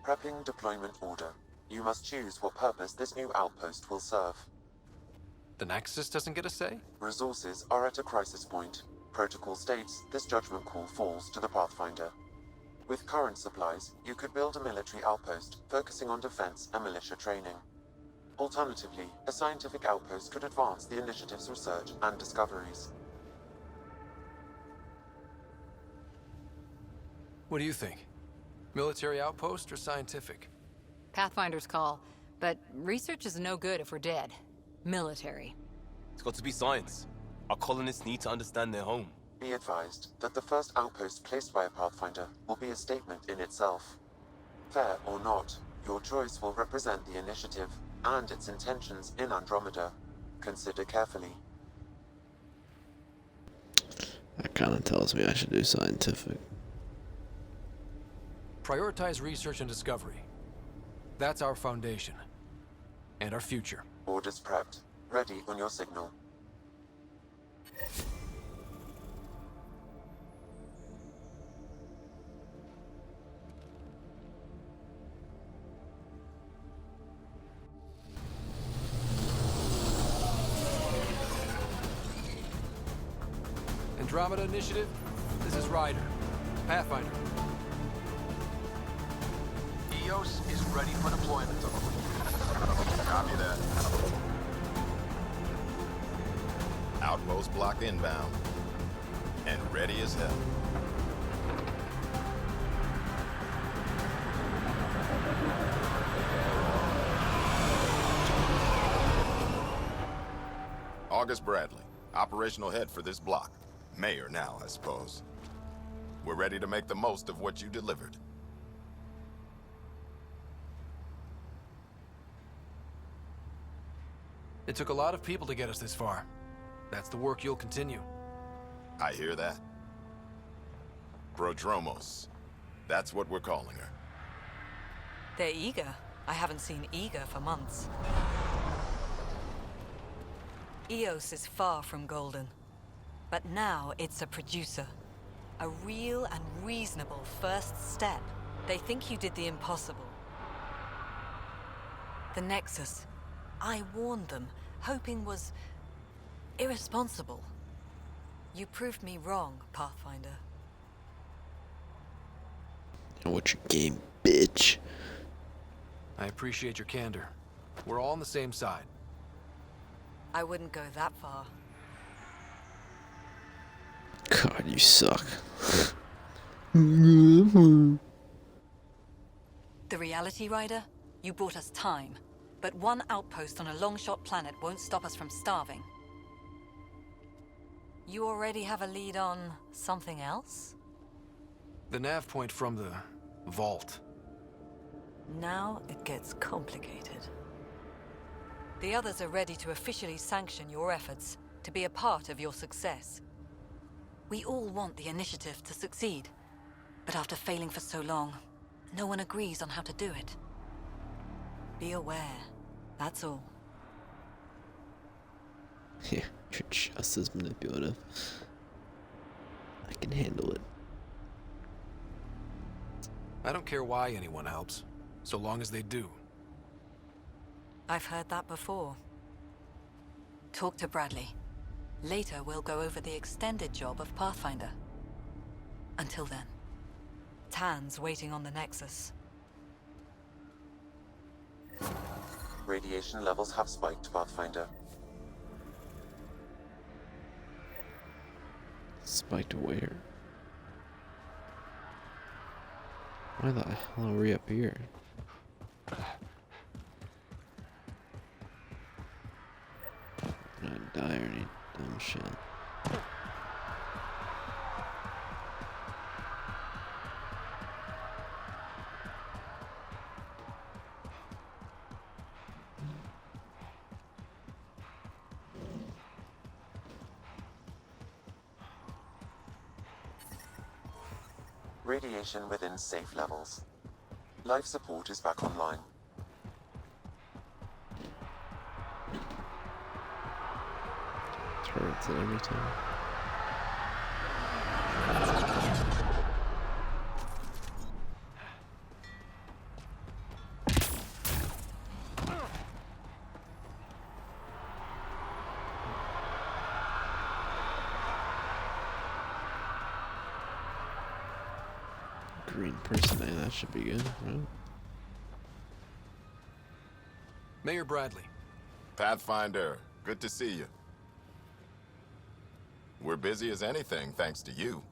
[SPEAKER 7] Prepping deployment order. You must choose what purpose this new outpost will serve.
[SPEAKER 4] The Nexus doesn't get a say?
[SPEAKER 7] Resources are at a crisis point. Protocol states this judgment call falls to the Pathfinder. With current supplies, you could build a military outpost focusing on defense and militia training. Alternatively, a scientific outpost could advance the initiative's research and discoveries.
[SPEAKER 4] What do you think? Military outpost or scientific?
[SPEAKER 18] Pathfinder's call, but research is no good if we're dead. Military.
[SPEAKER 20] It's got to be science. Our colonists need to understand their home.
[SPEAKER 7] Be advised that the first outpost placed by a Pathfinder will be a statement in itself. Fair or not, your choice will represent the initiative and its intentions in Andromeda. Consider carefully.
[SPEAKER 1] That kind of tells me I should do scientific.
[SPEAKER 4] Prioritize research and discovery. That's our foundation. And our future.
[SPEAKER 7] Orders prepped. Ready on your signal.
[SPEAKER 4] Andromeda Initiative, this is Ryder. Pathfinder.
[SPEAKER 22] EOS is ready for deployment.
[SPEAKER 23] Copy that. Outpost block inbound. And ready as hell. August Bradley, operational head for this block. Mayor now, I suppose. We're ready to make the most of what you delivered.
[SPEAKER 4] It took a lot of people to get us this far. That's the work you'll continue.
[SPEAKER 23] I hear that. Prodromos. That's what we're calling her.
[SPEAKER 24] They're eager. I haven't seen eager for months. EOS is far from golden. But now it's a producer. A real and reasonable first step. They think you did the impossible. The Nexus. I warned them, hoping was irresponsible. You proved me wrong, Pathfinder.
[SPEAKER 1] What's your game, bitch?
[SPEAKER 4] I appreciate your candor. We're all on the same side.
[SPEAKER 24] I wouldn't go that far.
[SPEAKER 1] God, you suck.
[SPEAKER 24] The reality, Rider? You bought us time. But one outpost on a long-shot planet won't stop us from starving. You already have a lead on something else?
[SPEAKER 4] The nav point from the vault.
[SPEAKER 24] Now it gets complicated. The others are ready to officially sanction your efforts. to be a part of your success. We all want the initiative to succeed, but after failing for so long, no one agrees on how to do it. Be aware, that's all.
[SPEAKER 1] Yeah, you're just as manipulative. I can handle it.
[SPEAKER 4] I don't care why anyone helps, so long as they do.
[SPEAKER 24] I've heard that before. Talk to Bradley. Later, we'll go over the extended job of Pathfinder. Until then, Tan's waiting on the Nexus.
[SPEAKER 7] Radiation levels have spiked, Pathfinder.
[SPEAKER 1] Spiked where? Why the hell are we up here? Not die or any dumb shit.
[SPEAKER 7] Radiation within safe levels. Life support is back online.
[SPEAKER 1] Turrets and everything. Green person, that should be good, right?
[SPEAKER 4] Mayor Bradley.
[SPEAKER 23] Pathfinder, good to see you. We're busy as anything thanks to you.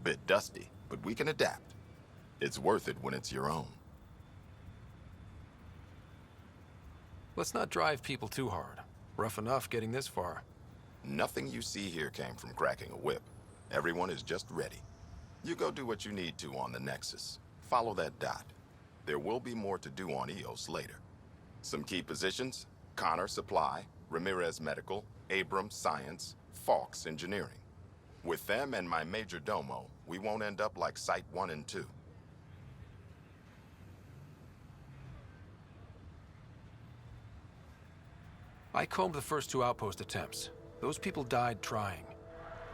[SPEAKER 23] Bit dusty, but we can adapt. It's worth it when it's your own.
[SPEAKER 4] Let's not drive people too hard. Rough enough getting this far.
[SPEAKER 23] Nothing you see here came from cracking a whip. Everyone is just ready. You go do what you need to on the Nexus. Follow that dot. There will be more to do on EOS later. Some key positions: Connor Supply, Ramirez Medical, Abrams Science, Fawkes Engineering. With them and my major domo, we won't end up like Site 1 and 2.
[SPEAKER 4] I combed the first 2 outpost attempts. Those people died trying.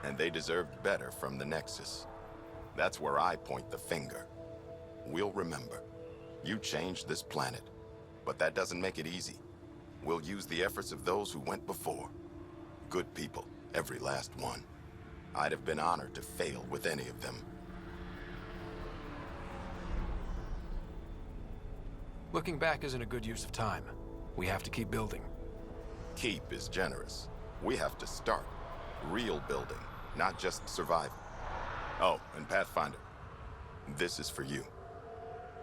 [SPEAKER 23] And they deserved better from the Nexus. That's where I point the finger. We'll remember. You changed this planet. But that doesn't make it easy. We'll use the efforts of those who went before. Good people, every last one. I'd have been honored to fail with any of them.
[SPEAKER 4] Looking back isn't a good use of time. We have to keep building.
[SPEAKER 23] Keep is generous. We have to start. Real building, not just survival. Oh, and Pathfinder, this is for you.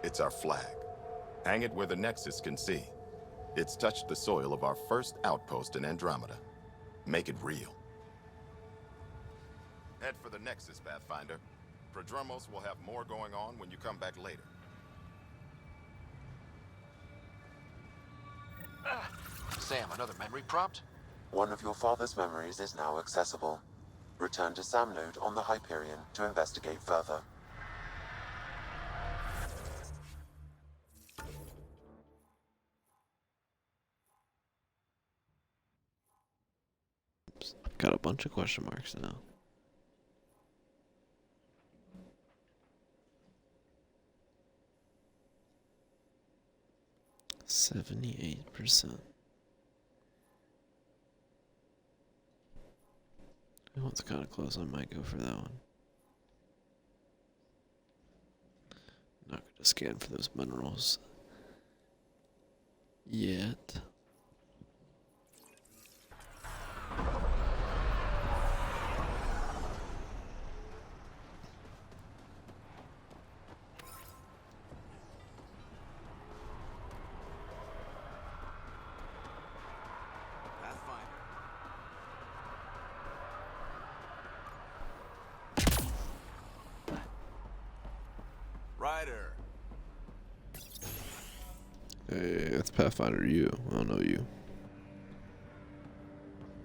[SPEAKER 23] It's our flag. Hang it where the Nexus can see. It's touched the soil of our first outpost in Andromeda. Make it real. Head for the Nexus, Pathfinder. Prodromos will have more going on when you come back later.
[SPEAKER 4] Sam, another memory prompt?
[SPEAKER 7] One of your father's memories is now accessible. Return to Sam Node on the Hyperion to investigate further.
[SPEAKER 1] Got a bunch of question marks now. %78%. That one's kind of close. I might go for that one. Not going to scan for those minerals yet.
[SPEAKER 22] Ryder.
[SPEAKER 1] Hey, that's Pathfinder you. I don't know you.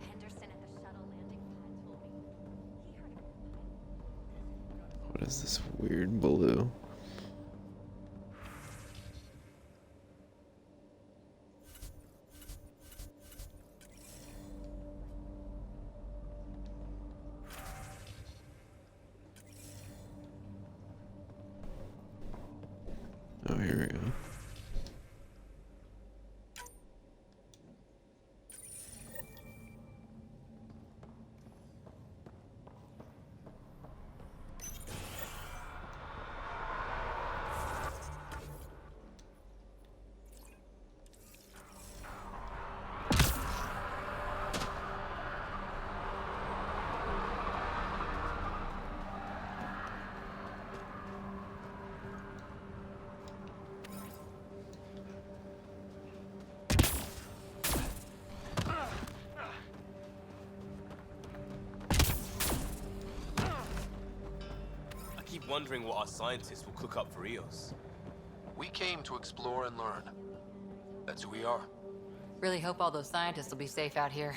[SPEAKER 11] Henderson at the shuttle landing.
[SPEAKER 1] is this weird blue? Oh, here we go.
[SPEAKER 20] I keep wondering what our scientists will cook up for Eos.
[SPEAKER 4] We came to explore and learn. That's who we are.
[SPEAKER 18] Really hope all those scientists will be safe out here.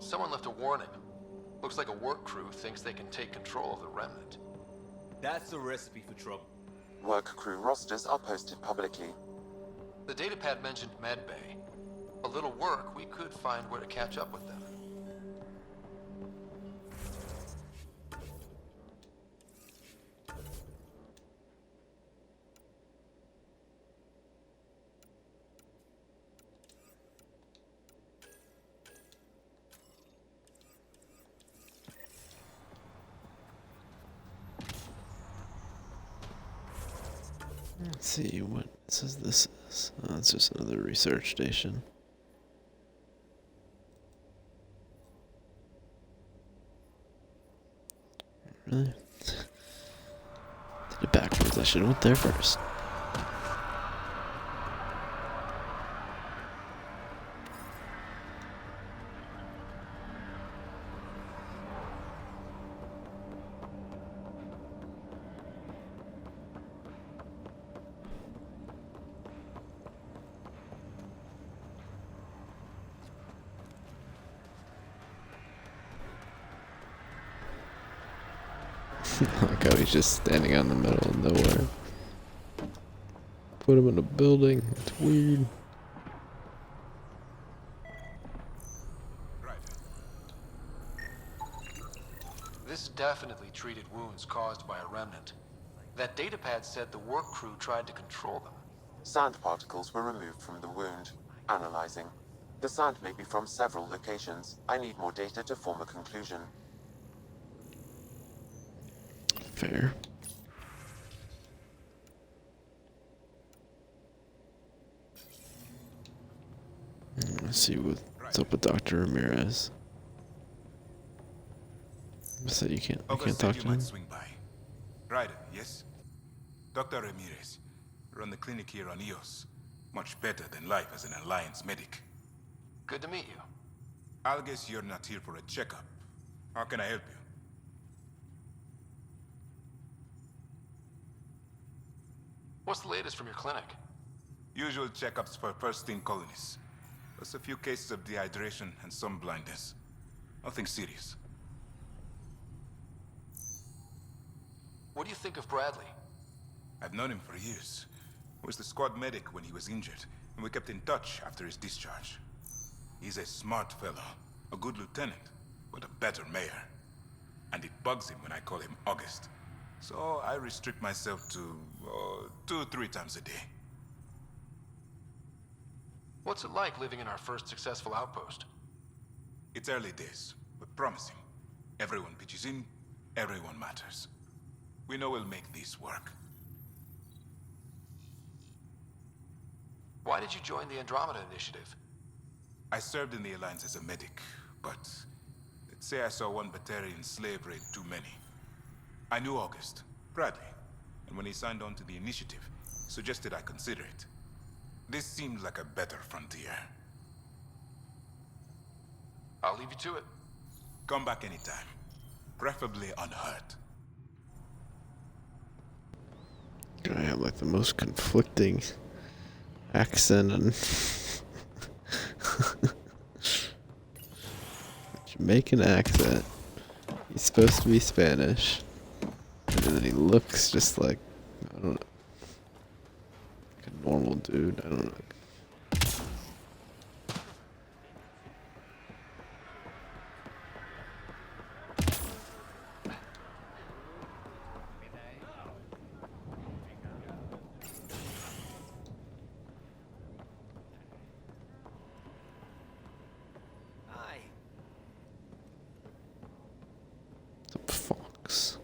[SPEAKER 4] Someone left a warning. Looks like a work crew thinks they can take control of the remnant.
[SPEAKER 20] That's a recipe for trouble.
[SPEAKER 7] Work crew rosters are posted publicly.
[SPEAKER 4] The datapad mentioned medbay. A little work, we could find where to catch up with them.
[SPEAKER 1] Let's see what says this is. Oh, it's just another research station. Really? Did it backwards. I should have went there first. Like how he's just standing out in the middle of nowhere. Put him in a building. It's weird.
[SPEAKER 4] This definitely treated wounds caused by a remnant. That datapad said the work crew tried to control them.
[SPEAKER 7] Sand particles were removed from the wound. Analyzing. The sand may be from several locations. I need more data to form a conclusion.
[SPEAKER 1] Fair. Let's see what's up with Dr. Ramirez. So you can't talk to him?
[SPEAKER 14] Swing by. Ryder, yes? Dr. Ramirez. Run the clinic here on Eos. Much better than life as an Alliance medic.
[SPEAKER 4] Good to meet you.
[SPEAKER 14] I'll guess you're not here for a checkup. How can I help you?
[SPEAKER 4] What's the latest from your clinic?
[SPEAKER 14] Usual checkups for first-team colonists. Plus a few cases of dehydration and some blindness. Nothing serious.
[SPEAKER 4] What do you think of Bradley?
[SPEAKER 14] I've known him for years. He was the squad medic when he was injured, and we kept in touch after his discharge. He's a smart fellow, a good lieutenant, but a better mayor. And it bugs him when I call him August. So I restrict myself to 2-3 times a day.
[SPEAKER 4] What's it like living in our first successful outpost?
[SPEAKER 14] It's early days, but promising. Everyone pitches in, everyone matters. We know we'll make this work.
[SPEAKER 4] Why did you join the Andromeda initiative?
[SPEAKER 14] I served in the Alliance as a medic, but say I saw one Batarian slave raid too many. I knew August, Bradley, and when he signed on to the initiative, suggested I consider it. This seemed like a better frontier.
[SPEAKER 4] I'll leave you to it.
[SPEAKER 14] Come back anytime. Preferably unhurt.
[SPEAKER 1] I have like the most conflicting accent and Jamaican accent. He's supposed to be Spanish. And then he looks just like, I don't know, like a normal dude. I don't know. Fox.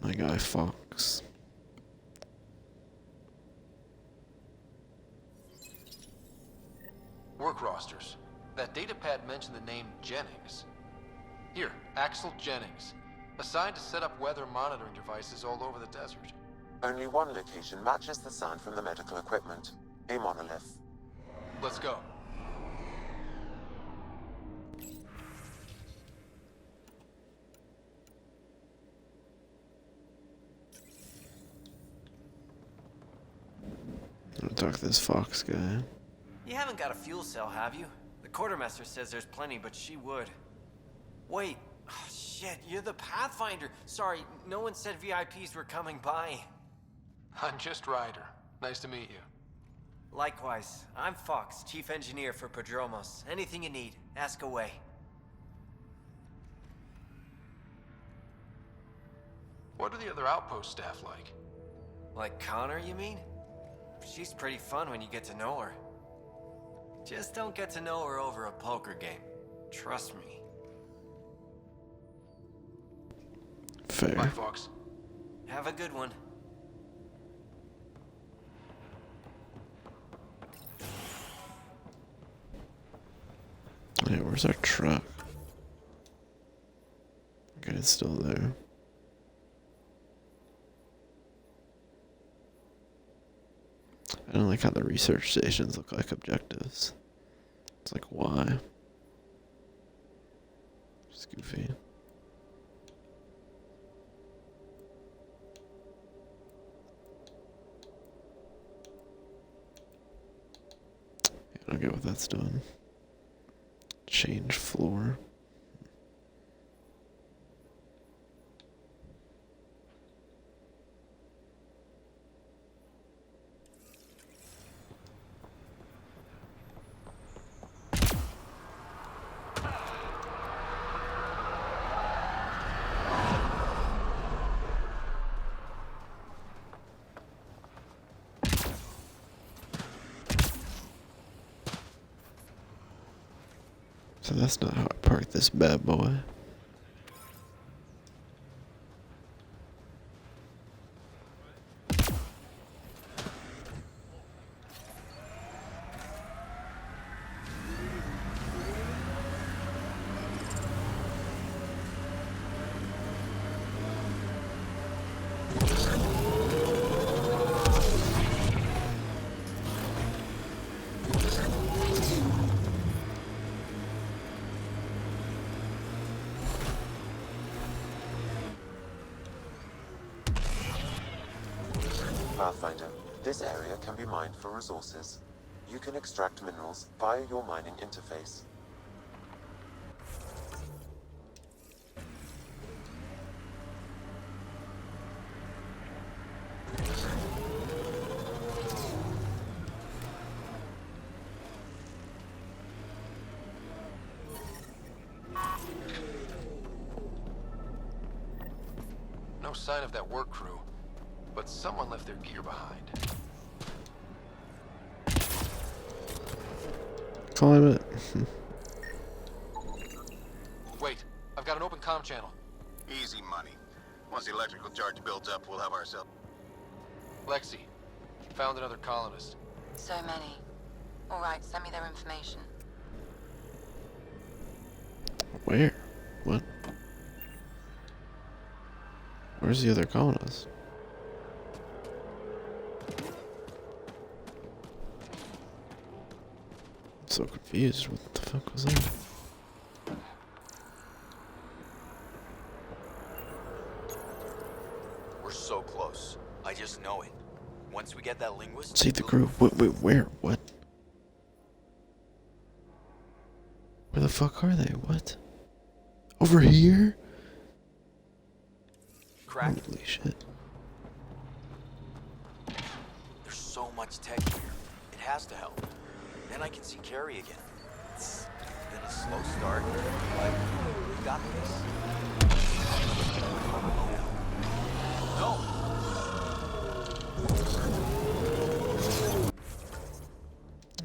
[SPEAKER 1] My guy Fox.
[SPEAKER 4] Work rosters. That datapad mentioned the name Jennings. Here, Axel Jennings. Assigned to set up weather monitoring devices all over the desert.
[SPEAKER 7] Only one location matches the sound from the medical equipment. A monolith.
[SPEAKER 4] Let's go.
[SPEAKER 1] I'm gonna talk to this Fox guy.
[SPEAKER 10] You haven't got a fuel cell, have you? The quartermaster says there's plenty, but she would. Wait. Oh, shit, you're the Pathfinder. Sorry, no one said VIPs were coming by.
[SPEAKER 4] I'm just Ryder. Nice to meet you.
[SPEAKER 10] Likewise. I'm Fox, chief engineer for Prodromos. Anything you need, ask away.
[SPEAKER 4] What are the other outpost staff like?
[SPEAKER 10] Like Connor, you mean? She's pretty fun when you get to know her. Just don't get to know her over a poker game. Trust me.
[SPEAKER 1] Fair.
[SPEAKER 4] Bye, Fox.
[SPEAKER 10] Have a good one.
[SPEAKER 1] Hey, where's our truck? Okay, it's still there. I don't like how the research stations look like objectives. It's like, why? Just goofy. Yeah, I don't get what that's doing. Change floor. So that's not how I park this bad boy.
[SPEAKER 7] Pathfinder, this area can be mined for resources. You can extract minerals via your mining interface.
[SPEAKER 4] No sign of that work crew, but someone left their gear behind.
[SPEAKER 1] Climb it.
[SPEAKER 4] Wait, I've got an open comm channel.
[SPEAKER 22] Easy money. Once the electrical charge builds up, we'll have ourselves...
[SPEAKER 4] Lexi, found another colonist.
[SPEAKER 13] So many. All right, send me their information.
[SPEAKER 1] Where? What? Where's the other colonist? I'm so confused. What the fuck was that?
[SPEAKER 15] We're so close. I just know it. Once we get that linguist...
[SPEAKER 1] Save the crew. Wait, where? What? Where the fuck are they? What? Over here?
[SPEAKER 15] Crack.
[SPEAKER 1] Holy shit.
[SPEAKER 15] There's so much tech here. It has to help. Then I can see Carrie again. It's been a slow start, but we got this. No!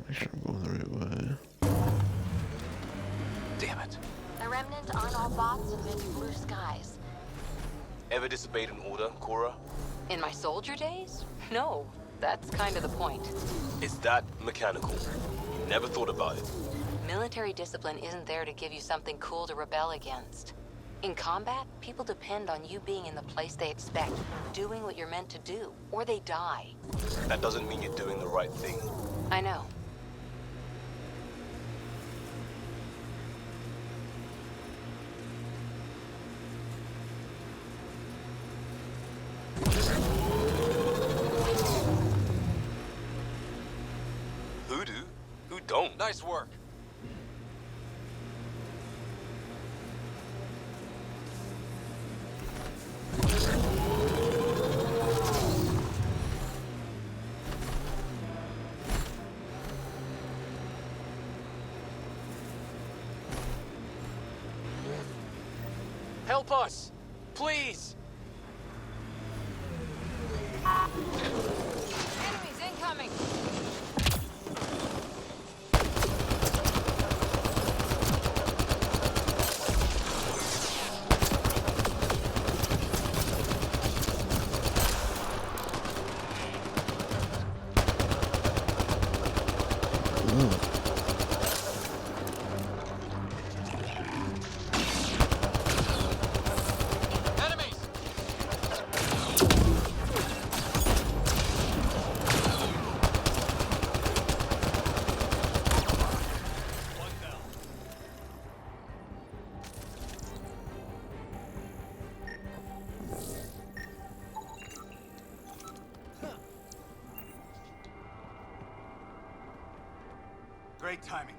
[SPEAKER 1] Make sure I'm going the right way.
[SPEAKER 15] Damn it.
[SPEAKER 3] The Remnant aren't all bots amid blue skies.
[SPEAKER 20] Ever disobeyed an order, Cora?
[SPEAKER 13] In my soldier days? No, that's kind of the point.
[SPEAKER 20] It's that mechanical. Never thought about it.
[SPEAKER 13] Military discipline isn't there to give you something cool to rebel against. In combat, people depend on you being in the place they expect, doing what you're meant to do, or they die.
[SPEAKER 20] That doesn't mean you're doing the right thing.
[SPEAKER 13] I know.
[SPEAKER 20] Who do? Who don't?
[SPEAKER 4] Nice work.
[SPEAKER 10] Help us! Please!
[SPEAKER 18] Enemies incoming!
[SPEAKER 22] Great timing.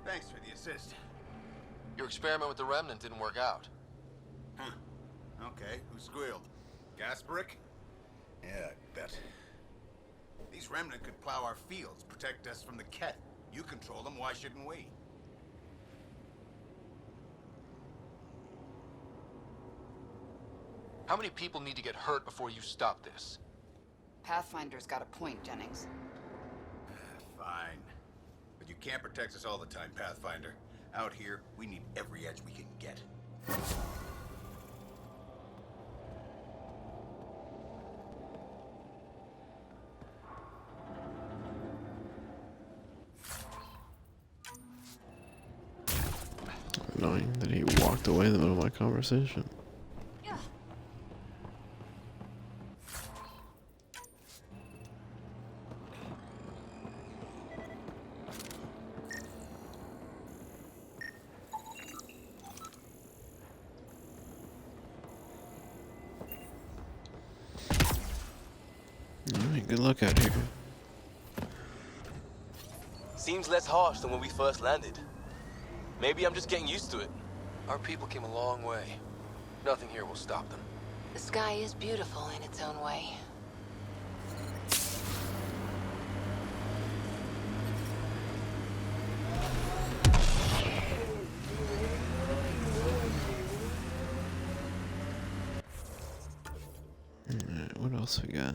[SPEAKER 22] Thanks for the assist.
[SPEAKER 4] Your experiment with the Remnant didn't work out.
[SPEAKER 22] Huh. Okay, who squealed? Gasparic? Yeah, I bet. These Remnant could plow our fields, protect us from the Ket. You control them, why shouldn't we?
[SPEAKER 4] How many people need to get hurt before you stop this?
[SPEAKER 16] Pathfinder's got a point, Jennings.
[SPEAKER 22] Fine. But you can't protect us all the time, Pathfinder. Out here, we need every edge we can get.
[SPEAKER 1] Annoying that he walked away in the middle of my conversation. Alright, good luck out here.
[SPEAKER 20] Seems less harsh than when we first landed. Maybe I'm just getting used to it.
[SPEAKER 4] Our people came a long way. Nothing here will stop them.
[SPEAKER 13] The sky is beautiful in its own way.
[SPEAKER 1] Alright, what else we got?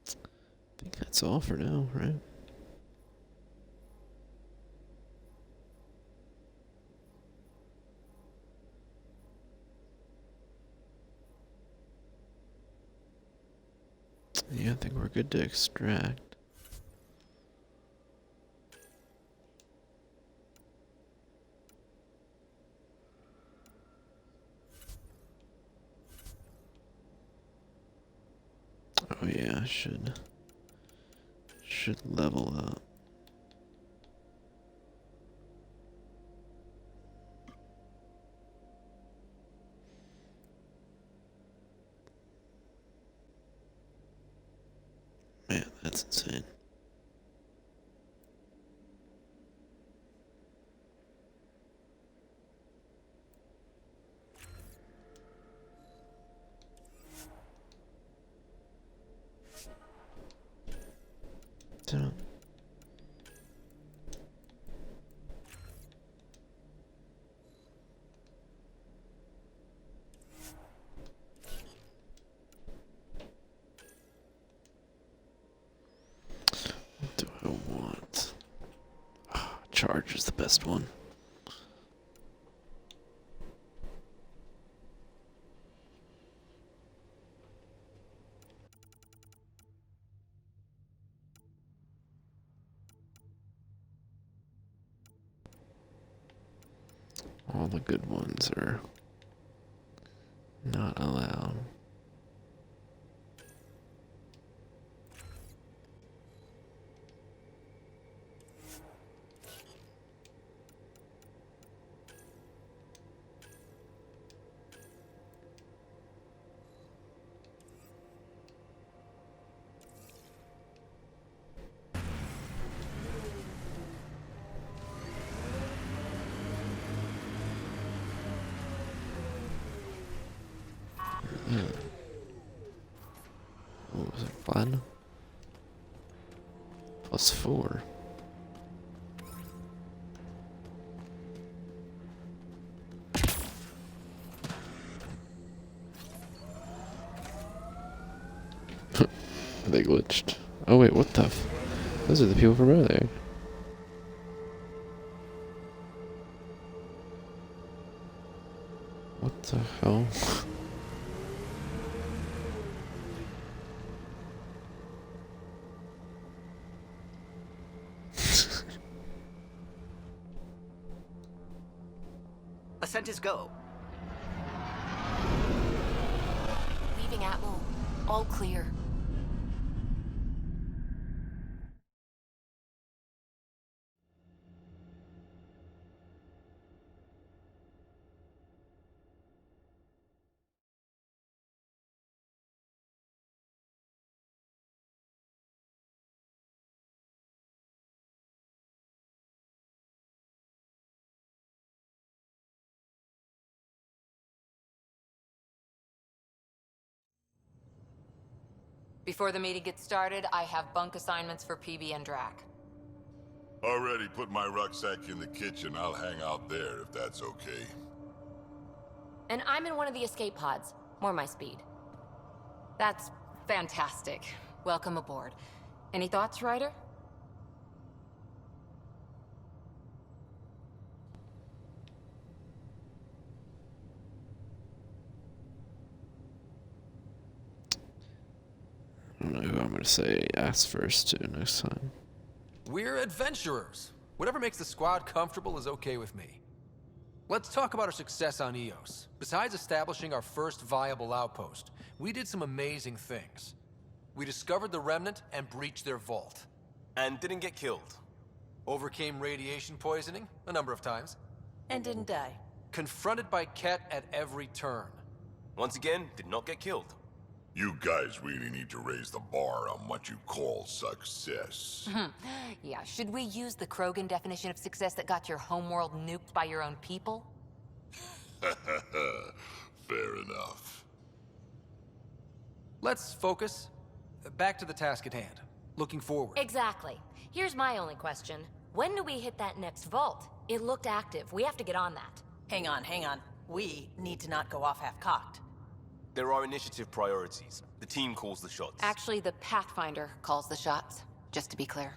[SPEAKER 1] I think that's all for now, right? Yeah, I think we're good to extract. Oh yeah, I should level up. Man, that's insane. Down. What do I want? Charge is the best one. All the good ones are not allowed. What was it? 1 plus 4. They glitched. Oh wait, what the those are the people from earlier. What the hell?
[SPEAKER 8] Ascent is go.
[SPEAKER 19] Leaving Atmo. All clear. Before the meeting gets started, I have bunk assignments for PB and Drac.
[SPEAKER 12] Already put my rucksack in the kitchen. I'll hang out there if that's okay.
[SPEAKER 19] And I'm in one of the escape pods. More my speed.
[SPEAKER 18] That's fantastic. Welcome aboard. Any thoughts, Ryder?
[SPEAKER 1] I don't know who I'm gonna say ask first to next time.
[SPEAKER 4] We're adventurers. Whatever makes the squad comfortable is okay with me. Let's talk about our success on Eos. Besides establishing our first viable outpost, we did some amazing things. We discovered the Remnant and breached their vault.
[SPEAKER 20] And didn't get killed.
[SPEAKER 4] Overcame radiation poisoning a number of times.
[SPEAKER 8] And didn't die.
[SPEAKER 4] Confronted by Ket at every turn.
[SPEAKER 20] Once again, did not get killed.
[SPEAKER 12] You guys really need to raise the bar on what you call success.
[SPEAKER 18] Yeah, should we use the Krogan definition of success that got your homeworld nuked by your own people?
[SPEAKER 12] Fair enough.
[SPEAKER 4] Let's focus. Back to the task at hand. Looking forward.
[SPEAKER 11] Exactly. Here's my only question. When do we hit that next vault? It looked active. We have to get on that.
[SPEAKER 8] Hang on. We need to not go off half-cocked.
[SPEAKER 20] There are initiative priorities. The team calls the shots.
[SPEAKER 18] Actually, the Pathfinder calls the shots, just to be clear.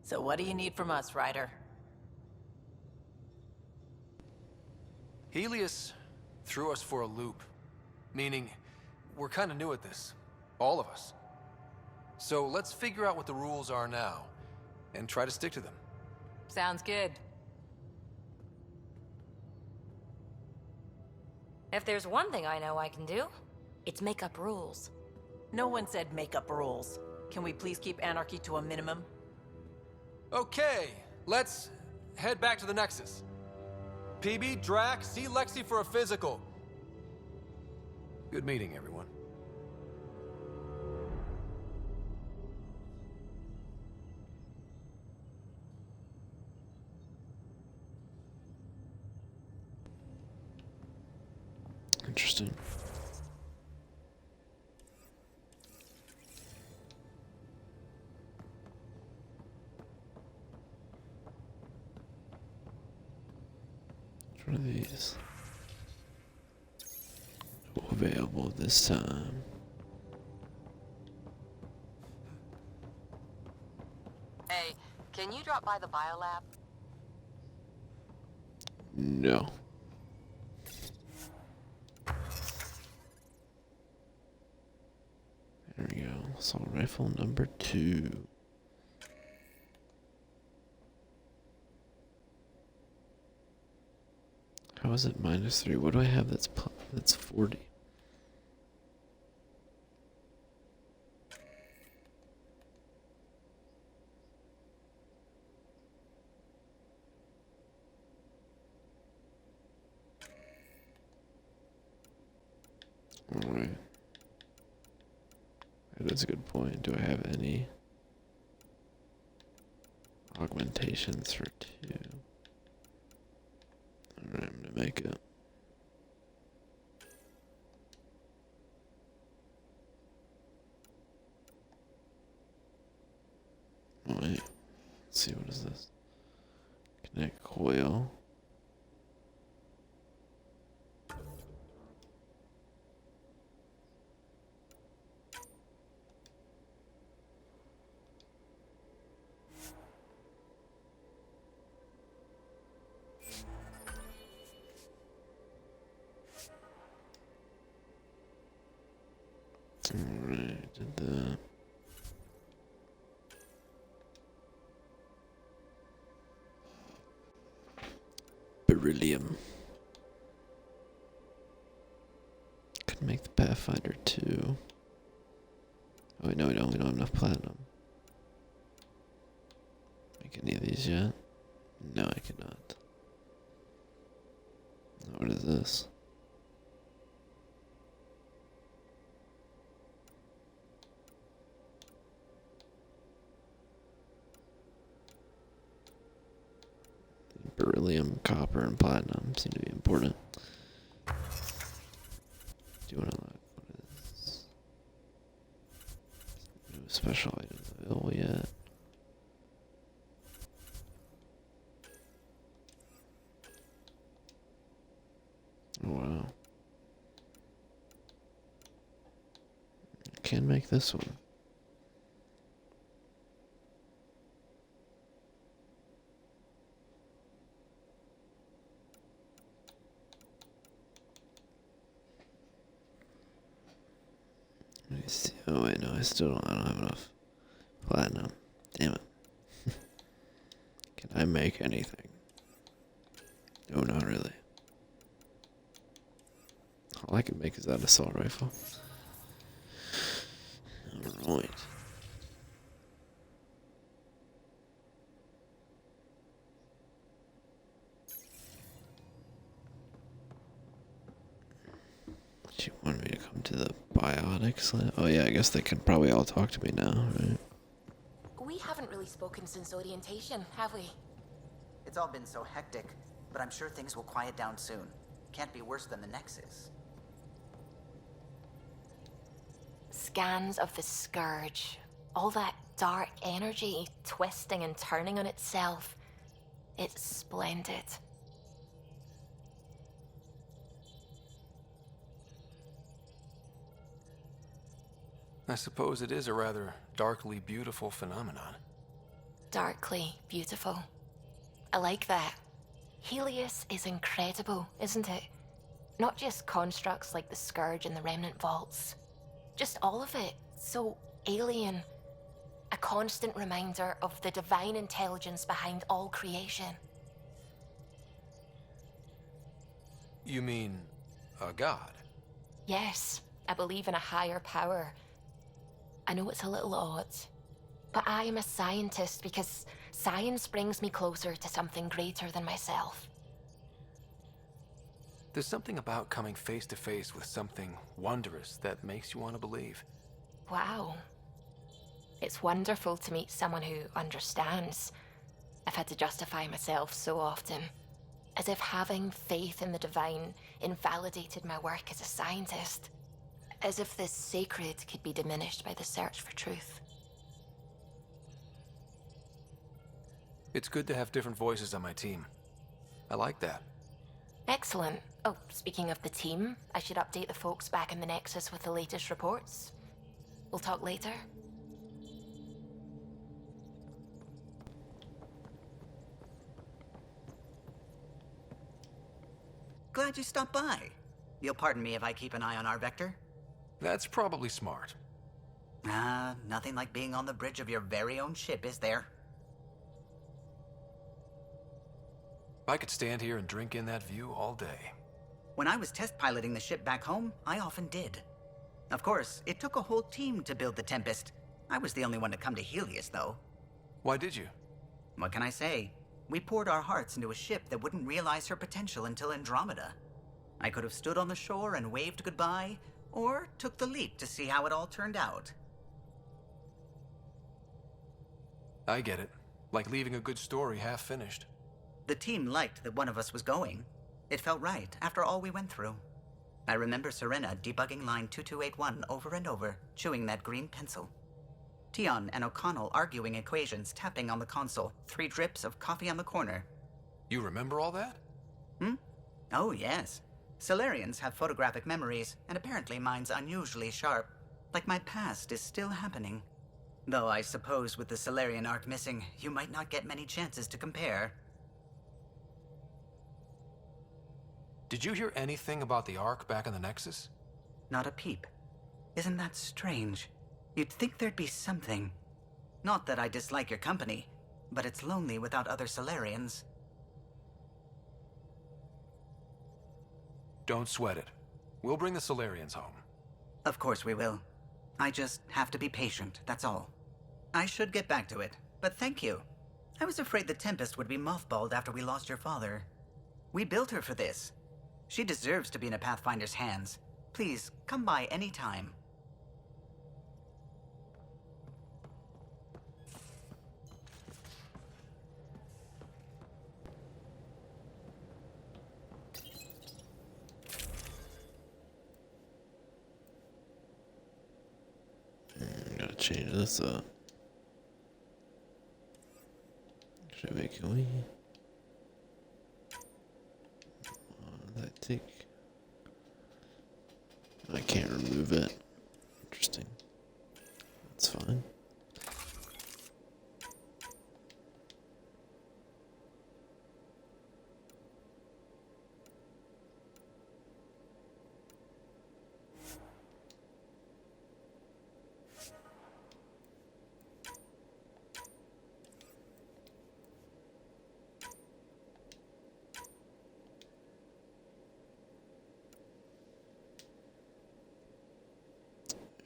[SPEAKER 8] So what do you need from us, Ryder?
[SPEAKER 4] Helios threw us for a loop. Meaning, we're kind of new at this. All of us. So let's figure out what the rules are now, and try to stick to them.
[SPEAKER 18] Sounds good.
[SPEAKER 11] If there's one thing I know I can do, It's make up rules.
[SPEAKER 8] No one said make up rules. Can we please keep anarchy to a minimum?
[SPEAKER 4] Okay, let's head back to the Nexus. PB, Drac, see Lexi for a physical. Good meeting, everyone.
[SPEAKER 1] Interesting. Which one of these? Available this time.
[SPEAKER 13] Hey, can you drop by the biolab?
[SPEAKER 1] No. There we go. Assault rifle number 2. How is it -3? What do I have that's 40? Alright. That's a good point. Do I have any augmentations for 2? Alright, I'm gonna make it. Oh, wait. Let's see, what is this? Connect coil. Alright, did that. Beryllium. Could make the Pathfinder 2. Oh wait, no we don't have enough platinum. Make any of these yet? No, I cannot. What is this? Beryllium, copper, and platinum seem to be important. Do you want to look? What is no special items available yet? Oh wow. Can make this one. Let me see. Oh wait, no, I don't have enough platinum. Damn it. Can I make anything? No, not really. All I can make is that assault rifle. Alright. She wanted me to come to the biotics lab. Oh yeah, I guess they can probably all talk to me now, right?
[SPEAKER 19] We haven't really spoken since orientation, have we?
[SPEAKER 5] It's all been so hectic, but I'm sure things will quiet down soon. Can't be worse than the Nexus.
[SPEAKER 19] Scans of the Scourge. All that dark energy twisting and turning on itself. It's splendid.
[SPEAKER 4] I suppose it is a rather darkly beautiful phenomenon.
[SPEAKER 19] Darkly beautiful. I like that. Helios is incredible, isn't it? Not just constructs like the Scourge and the Remnant Vaults. Just all of it. So alien. A constant reminder of the divine intelligence behind all creation.
[SPEAKER 4] You mean a god?
[SPEAKER 19] Yes, I believe in a higher power. I know it's a little odd, but I am a scientist because science brings me closer to something greater than myself.
[SPEAKER 10] There's something about coming face to face with something wondrous that makes you want to believe.
[SPEAKER 19] Wow. It's wonderful to meet someone who understands. I've had to justify myself so often, as if having faith in the divine invalidated my work as a scientist. As if this sacred could be diminished by the search for truth.
[SPEAKER 10] It's good to have different voices on my team. I like that.
[SPEAKER 19] Excellent. Oh, speaking of the team, I should update the folks back in the Nexus with the latest reports. We'll talk later.
[SPEAKER 5] Glad you stopped by. You'll pardon me if I keep an eye on our vector?
[SPEAKER 10] That's probably smart.
[SPEAKER 5] Nothing like being on the bridge of your very own ship, is there?
[SPEAKER 10] I could stand here and drink in that view all day.
[SPEAKER 5] When I was test piloting the ship back home, I often did. Of course, it took a whole team to build the Tempest. I was the only one to come to Helios, though.
[SPEAKER 10] Why did you?
[SPEAKER 5] What can I say? We poured our hearts into a ship that wouldn't realize her potential until Andromeda. I could have stood on the shore and waved goodbye, or took the leap to see how it all turned out.
[SPEAKER 10] I get it. Like leaving a good story half finished.
[SPEAKER 5] The team liked that one of us was going. It felt right after all we went through. I remember Serena debugging line 2281 over and over, chewing that green pencil. Tion and O'Connell arguing equations, tapping on the console, 3 drips of coffee on the corner.
[SPEAKER 10] You remember all that?
[SPEAKER 5] Oh, yes. Solarians have photographic memories, and apparently mine's unusually sharp. Like my past is still happening. Though I suppose with the Solarian arc missing, you might not get many chances to compare.
[SPEAKER 10] Did you hear anything about the Ark back in the Nexus?
[SPEAKER 5] Not a peep. Isn't that strange? You'd think there'd be something. Not that I dislike your company, but it's lonely without other Solarians.
[SPEAKER 10] Don't sweat it. We'll bring the Solarians home.
[SPEAKER 5] Of course we will. I just have to be patient, that's all. I should get back to it, but thank you. I was afraid the Tempest would be mothballed after we lost your father. We built her for this. She deserves to be in a Pathfinder's hands. Please, come by any time.
[SPEAKER 1] Gotta change this up. Should I make it we? That tick. I can't remove it. Interesting. That's fine.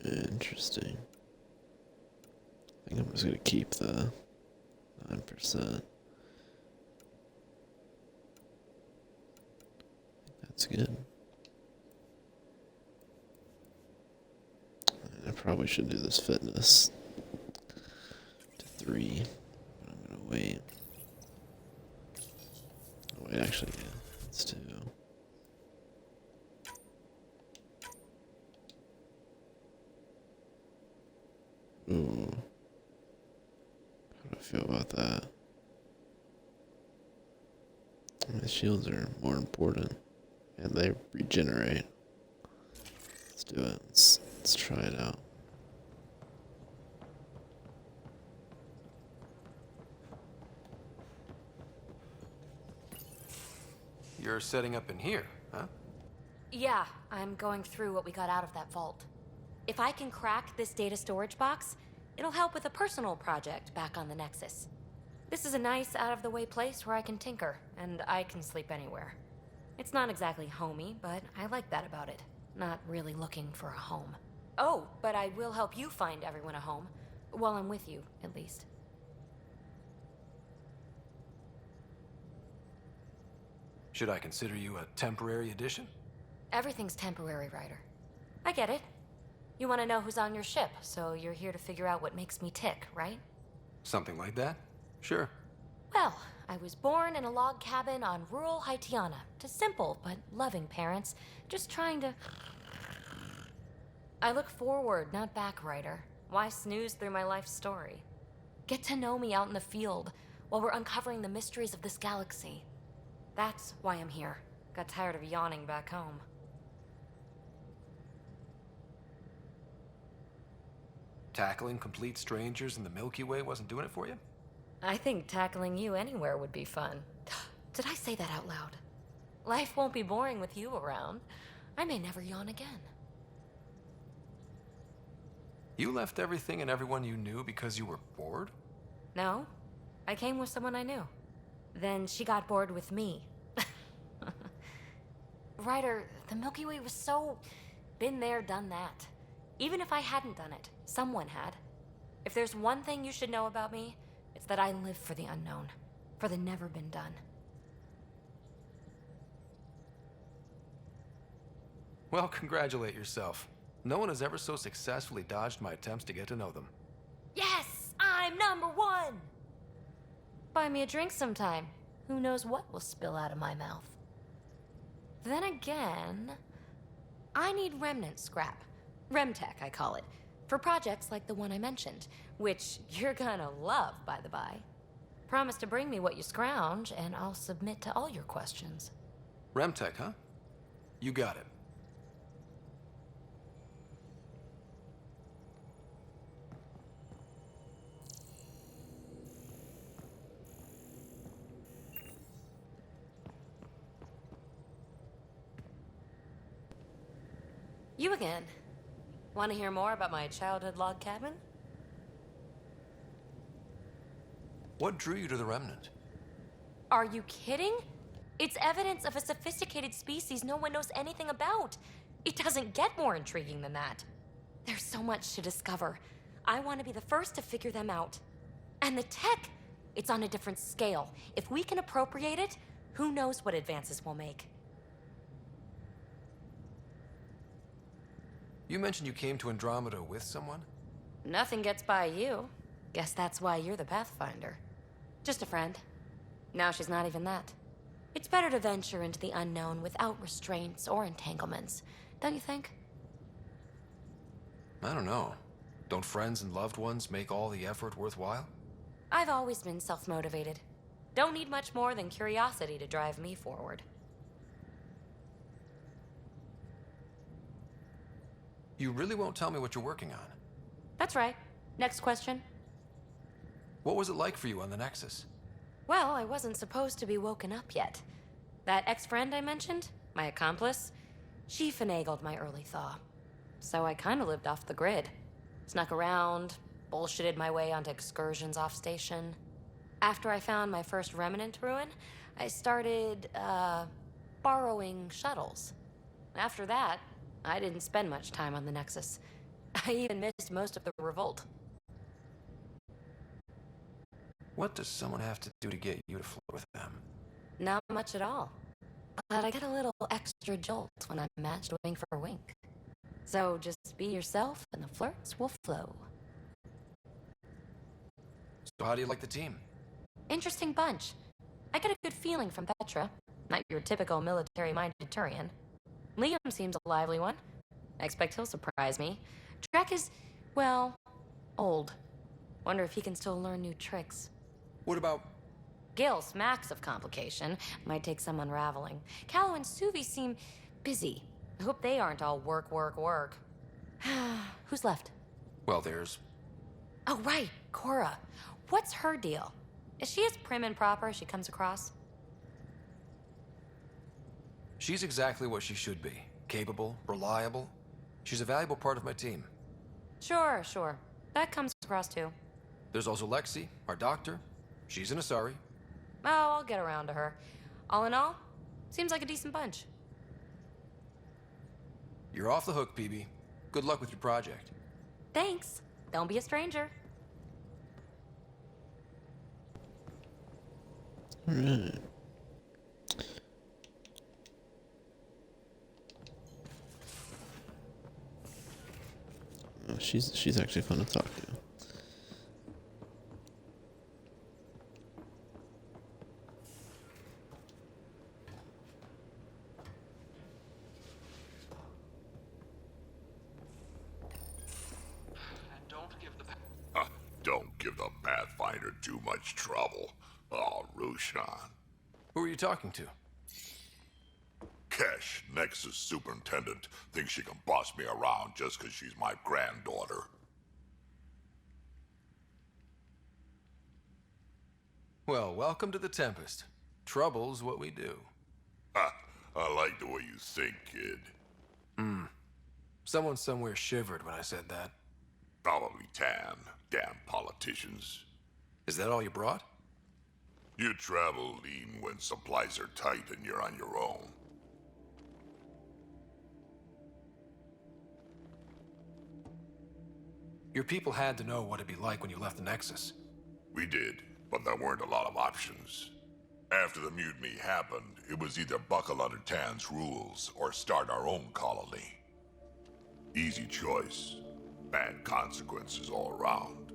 [SPEAKER 1] Interesting. I think I'm just gonna keep the 9%. That's good. I probably should do this fitness to 3, but I'm gonna wait. Oh, wait, actually, yeah, let's do. Ooh. How do I feel about that? My shields are more important. And they regenerate. Let's do it. Let's try it out.
[SPEAKER 10] You're setting up in here, huh?
[SPEAKER 11] Yeah, I'm going through what we got out of that vault. If I can crack this data storage box, it'll help with a personal project back on the Nexus. This is a nice, out-of-the-way place where I can tinker, and I can sleep anywhere. It's not exactly homey, but I like that about it. not really looking for a home. Oh, but I will help you find everyone a home. While I'm with you, at least.
[SPEAKER 4] Should I consider you a temporary addition?
[SPEAKER 11] Everything's temporary, Ryder. I get it. You want to know who's on your ship, so you're here to figure out what makes me tick, right?
[SPEAKER 4] Something like that? Sure.
[SPEAKER 11] Well, I was born in a log cabin on rural Haitiana to simple but loving parents, just trying to... I look forward, not back, Ryder. Why snooze through my life story? Get to know me out in the field while we're uncovering the mysteries of this galaxy. That's why I'm here. Got tired of yawning back home.
[SPEAKER 4] Tackling complete strangers in the Milky Way wasn't doing it for you?
[SPEAKER 11] I think tackling you anywhere would be fun. Did I say that out loud? Life won't be boring with you around. I may never yawn again.
[SPEAKER 4] You left everything and everyone you knew because you were bored?
[SPEAKER 11] No, I came with someone I knew. Then she got bored with me. Ryder, the Milky Way was so... been there, done that. Even if I hadn't done it, someone had. If there's one thing you should know about me, it's that I live for the unknown, for the never been done.
[SPEAKER 4] Well, congratulate yourself. No one has ever so successfully dodged my attempts to get to know them.
[SPEAKER 11] Yes, I'm #1! Buy me a drink sometime. Who knows what will spill out of my mouth. Then again, I need remnant scrap. Remtech, I call it. For projects like the one I mentioned, which you're gonna love, by the by. Promise to bring me what you scrounge, and I'll submit to all your questions.
[SPEAKER 4] Remtech, huh? You got it.
[SPEAKER 11] You again. Want to hear more about my childhood log cabin?
[SPEAKER 4] What drew you to the Remnant?
[SPEAKER 11] Are you kidding? It's evidence of a sophisticated species no one knows anything about. It doesn't get more intriguing than that. There's so much to discover. I want to be the first to figure them out. And the tech, it's on a different scale. If we can appropriate it, who knows what advances we'll make.
[SPEAKER 4] You mentioned you came to Andromeda with someone?
[SPEAKER 11] Nothing gets by you. Guess that's why you're the Pathfinder. Just a friend. Now she's not even that. It's better to venture into the unknown without restraints or entanglements, don't you think?
[SPEAKER 4] I don't know. Don't friends and loved ones make all the effort worthwhile?
[SPEAKER 11] I've always been self-motivated. Don't need much more than curiosity to drive me forward.
[SPEAKER 4] You really won't tell me what you're working on?
[SPEAKER 11] That's right. Next question.
[SPEAKER 4] What was it like for you on the Nexus?
[SPEAKER 11] Well, I wasn't supposed to be woken up yet. That ex-friend I mentioned, my accomplice, she finagled my early thaw. So I kind of lived off the grid. Snuck around, bullshitted my way onto excursions off station. After I found my first remnant ruin, I started, borrowing shuttles. After that, I didn't spend much time on the Nexus. I even missed most of the revolt.
[SPEAKER 4] What does someone have to do to get you to flirt with them?
[SPEAKER 11] Not much at all. But I get a little extra jolt when I'm matched wing for wink. So just be yourself and the flirts will flow.
[SPEAKER 4] So how do you like the team?
[SPEAKER 11] Interesting bunch. I get a good feeling from Petra. Not your typical military-minded Turian. Liam seems a lively one. I expect he'll surprise me. Drek is, well, old. Wonder if he can still learn new tricks.
[SPEAKER 4] What about...
[SPEAKER 11] Gil smacks of complication. Might take some unraveling. Callow and Suvi seem busy. I hope they aren't all work, work, work. Who's left?
[SPEAKER 4] Well, there's...
[SPEAKER 11] Oh, right, Cora. What's her deal? Is she as prim and proper as she comes across?
[SPEAKER 4] She's exactly what she should be. Capable, reliable. She's a valuable part of my team.
[SPEAKER 11] Sure. That comes across too.
[SPEAKER 4] There's also Lexi, our doctor. She's an Asari.
[SPEAKER 11] Oh, I'll get around to her. All in all, seems like a decent bunch.
[SPEAKER 4] You're off the hook, PB. Good luck with your project.
[SPEAKER 11] Thanks. Don't be a stranger.
[SPEAKER 1] Alright. Oh, she's actually fun to talk to.
[SPEAKER 12] Don't give the Pathfinder too much trouble. Oh, Rushan.
[SPEAKER 4] Who are you talking to?
[SPEAKER 12] Kesh, Nexus Superintendent, thinks she can boss me around just because she's my granddaughter.
[SPEAKER 4] Well, welcome to the Tempest. Trouble's what we do.
[SPEAKER 12] Ha! I like the way you think, kid.
[SPEAKER 4] Someone somewhere shivered when I said that.
[SPEAKER 12] Probably Tan. Damn politicians.
[SPEAKER 4] Is that all you brought?
[SPEAKER 12] You travel lean when supplies are tight and you're on your own.
[SPEAKER 4] Your people had to know what it'd be like when you left the Nexus.
[SPEAKER 12] We did, but there weren't a lot of options. After the mutiny happened, it was either buckle under Tan's rules or start our own colony. Easy choice. Bad consequences all around.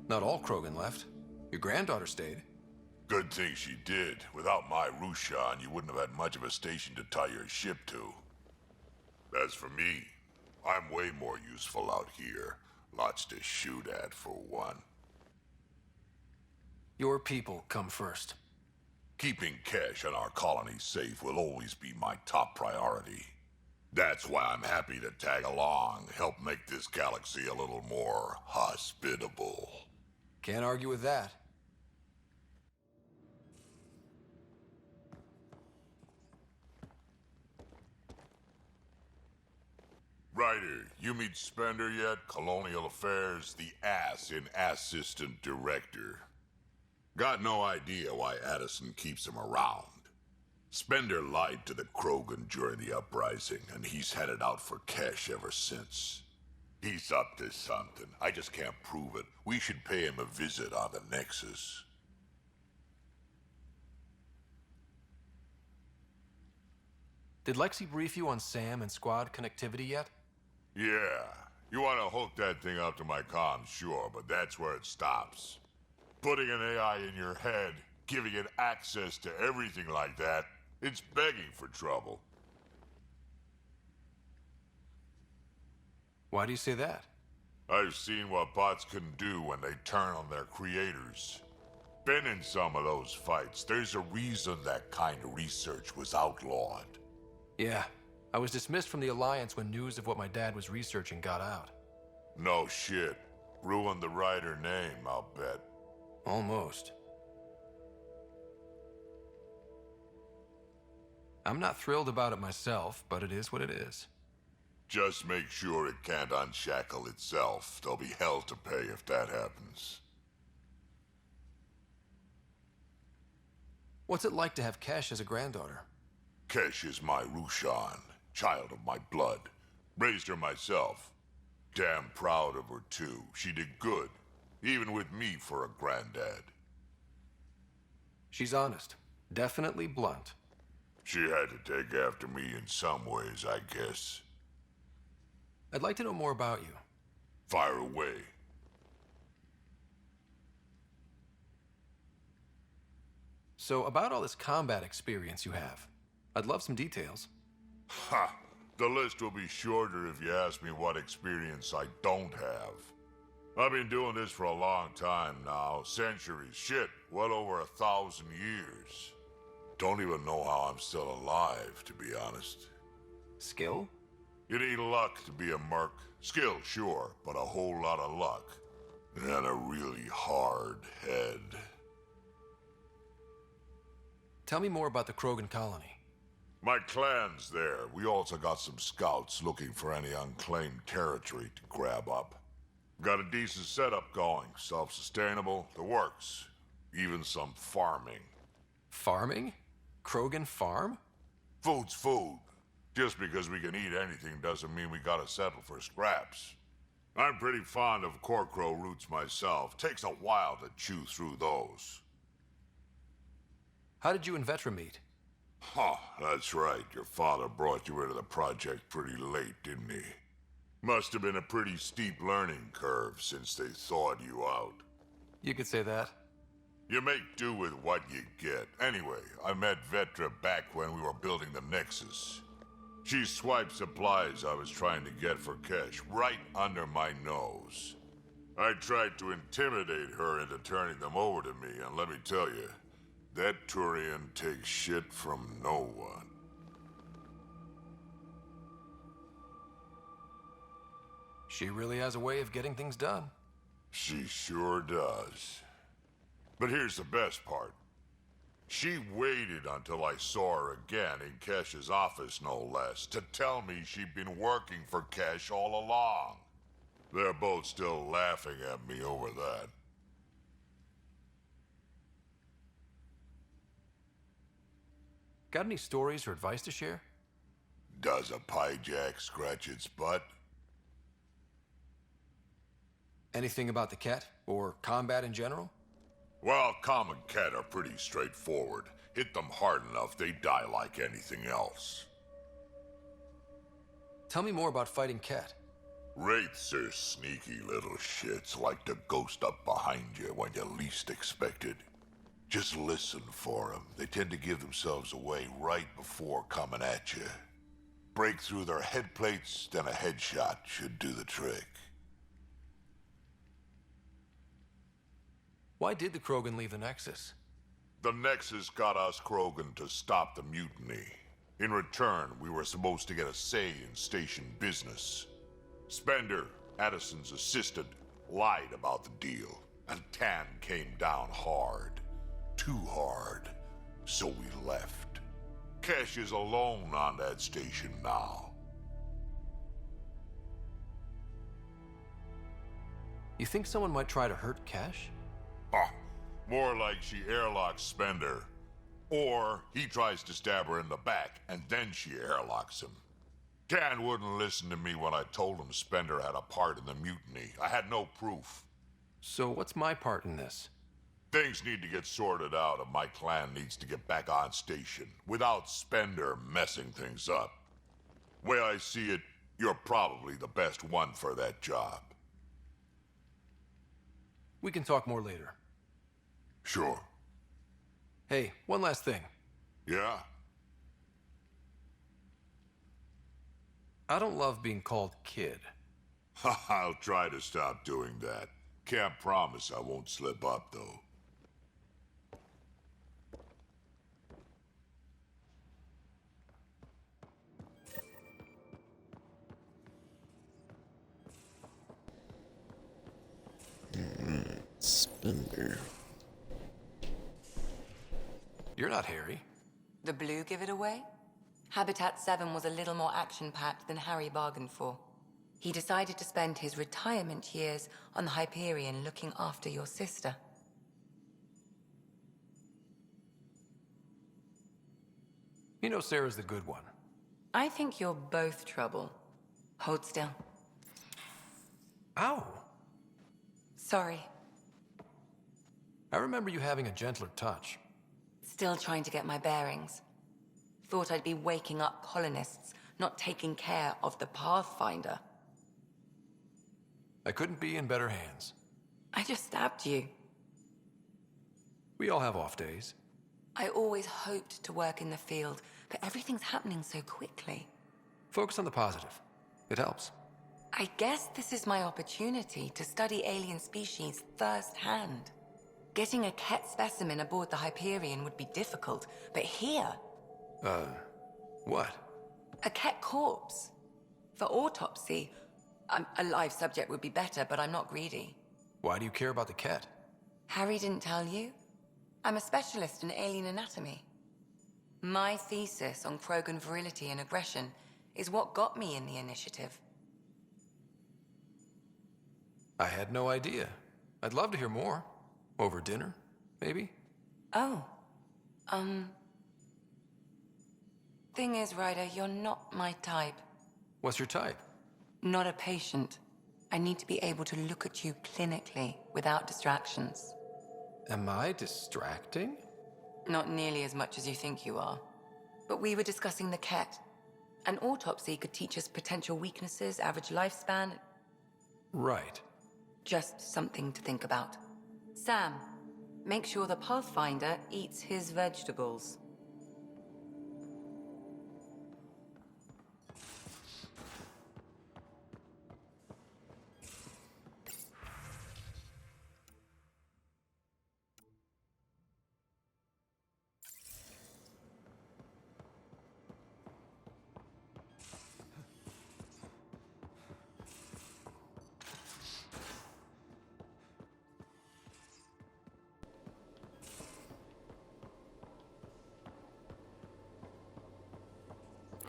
[SPEAKER 4] Not all Krogan left. Your granddaughter stayed.
[SPEAKER 12] Good thing she did. Without my Rushan, you wouldn't have had much of a station to tie your ship to. As for me, I'm way more useful out here. Lots to shoot at, for one.
[SPEAKER 4] Your people come first.
[SPEAKER 12] Keeping Kesh and our colony safe will always be my top priority. That's why I'm happy to tag along, help make this galaxy a little more hospitable.
[SPEAKER 4] Can't argue with that.
[SPEAKER 12] Ryder, you meet Spender yet? Colonial Affairs, the ass in Assistant Director. Got no idea why Addison keeps him around. Spender lied to the Krogan during the uprising, and he's headed out for Kesh ever since. He's up to something. I just can't prove it. We should pay him a visit on the Nexus.
[SPEAKER 4] Did Lexi brief you on SAM and squad connectivity yet?
[SPEAKER 12] Yeah. You want to hook that thing up to my comms, sure, but that's where it stops. Putting an AI in your head, giving it access to everything like that, it's begging for trouble.
[SPEAKER 4] Why do you say that?
[SPEAKER 12] I've seen what bots can do when they turn on their creators. Been in some of those fights. There's a reason that kind of research was outlawed.
[SPEAKER 4] Yeah. I was dismissed from the Alliance when news of what my dad was researching got out.
[SPEAKER 12] No shit. Ruined the Ryder name, I'll bet.
[SPEAKER 4] Almost. I'm not thrilled about it myself, but it is what it is.
[SPEAKER 12] Just make sure it can't unshackle itself. There'll be hell to pay if that happens.
[SPEAKER 4] What's it like to have Kesh as a granddaughter?
[SPEAKER 12] Kesh is my Rushan, child of my blood. Raised her myself. Damn proud of her too. She did good, even with me for a granddad.
[SPEAKER 4] She's honest. Definitely blunt.
[SPEAKER 12] She had to take after me in some ways, I guess.
[SPEAKER 4] I'd like to know more about you.
[SPEAKER 12] Fire away.
[SPEAKER 4] So, about all this combat experience you have, I'd love some details.
[SPEAKER 12] Ha! The list will be shorter if you ask me what experience I don't have. I've been doing this for a long time now. Centuries. Shit, well over 1,000 years. Don't even know how I'm still alive, to be honest.
[SPEAKER 4] Skill?
[SPEAKER 12] You need luck to be a merc. Skill, sure, but a whole lot of luck. And a really hard head.
[SPEAKER 4] Tell me more about the Krogan colony.
[SPEAKER 12] My clan's there. We also got some scouts looking for any unclaimed territory to grab up. Got a decent setup going. Self-sustainable. The works. Even some farming.
[SPEAKER 4] Farming? Krogan farm?
[SPEAKER 12] Food's food.
[SPEAKER 2] Just because we can eat anything doesn't mean we gotta settle for scraps. I'm pretty fond of Corcrow roots myself. Takes a while to chew through those.
[SPEAKER 4] How did you and Vetra meet?
[SPEAKER 2] Huh, that's right. Your father brought you into the project pretty late, didn't he? Must have been a pretty steep learning curve since they thawed you out.
[SPEAKER 4] You could say that.
[SPEAKER 2] You make do with what you get. Anyway, I met Vetra back when we were building the Nexus. She swiped supplies I was trying to get for Kesh right under my nose. I tried to intimidate her into turning them over to me, and let me tell you, that Turian takes shit from no one.
[SPEAKER 4] She really has a way of getting things done.
[SPEAKER 2] She sure does. But here's the best part. She waited until I saw her again in Kesh's office, no less, to tell me she'd been working for Kesh all along. They're both still laughing at me over that.
[SPEAKER 4] Got any stories or advice to share?
[SPEAKER 2] Does a pyjak scratch its butt?
[SPEAKER 4] Anything about the Ket, or combat in general?
[SPEAKER 2] Well, common Ket are pretty straightforward. Hit them hard enough, they die like anything else.
[SPEAKER 4] Tell me more about fighting Ket.
[SPEAKER 2] Wraiths are sneaky little shits, like to ghost up behind you when you least expect it. Just listen for them. They tend to give themselves away right before coming at you. Break through their head plates, then a headshot should do the trick.
[SPEAKER 4] Why did the Krogan leave the Nexus?
[SPEAKER 2] The Nexus got us Krogan to stop the mutiny. In return, we were supposed to get a say in station business. Spender, Addison's assistant, lied about the deal, and Tan came down hard. Too hard. So we left. Kesh is alone on that station now.
[SPEAKER 4] You think someone might try to hurt Kesh?
[SPEAKER 2] More like she airlocks Spender. Or he tries to stab her in the back, and then she airlocks him. Tan wouldn't listen to me when I told him Spender had a part in the mutiny. I had no proof.
[SPEAKER 4] So what's my part in this?
[SPEAKER 2] Things need to get sorted out, and my clan needs to get back on station, without Spender messing things up. Way I see it, you're probably the best one for that job.
[SPEAKER 4] We can talk more later.
[SPEAKER 2] Sure.
[SPEAKER 4] Hey, one last thing.
[SPEAKER 2] Yeah?
[SPEAKER 4] I don't love being called kid.
[SPEAKER 2] I'll try to stop doing that. Can't promise I won't slip up, though.
[SPEAKER 1] Spender.
[SPEAKER 4] You're not Harry.
[SPEAKER 9] The blue give it away? Habitat 7 was a little more action-packed than Harry bargained for. He decided to spend his retirement years on the Hyperion looking after your sister.
[SPEAKER 4] You know Sarah's the good one.
[SPEAKER 9] I think you're both trouble. Hold still.
[SPEAKER 4] Ow!
[SPEAKER 9] Sorry.
[SPEAKER 4] I remember you having a gentler touch.
[SPEAKER 9] Still trying to get my bearings. Thought I'd be waking up colonists, not taking care of the Pathfinder.
[SPEAKER 4] I couldn't be in better hands.
[SPEAKER 9] I just stabbed you.
[SPEAKER 4] We all have off days.
[SPEAKER 9] I always hoped to work in the field, but everything's happening so quickly.
[SPEAKER 4] Focus on the positive. It helps.
[SPEAKER 9] I guess this is my opportunity to study alien species firsthand. Getting a Ket specimen aboard the Hyperion would be difficult, but here...
[SPEAKER 4] What?
[SPEAKER 9] A Ket corpse. For autopsy, a live subject would be better, but I'm not greedy.
[SPEAKER 4] Why do you care about the Ket?
[SPEAKER 9] Harry didn't tell you? I'm a specialist in alien anatomy. My thesis on Krogan virility and aggression is what got me in the initiative.
[SPEAKER 4] I had no idea. I'd love to hear more. Over dinner, maybe?
[SPEAKER 9] Oh. thing is, Ryder, you're not my type.
[SPEAKER 4] What's your type?
[SPEAKER 9] Not a patient. I need to be able to look at you clinically without distractions.
[SPEAKER 4] Am I distracting?
[SPEAKER 9] Not nearly as much as you think you are. But we were discussing the Ket. An autopsy could teach us potential weaknesses, average lifespan.
[SPEAKER 4] Right.
[SPEAKER 9] Just something to think about. Sam, make sure the Pathfinder eats his vegetables.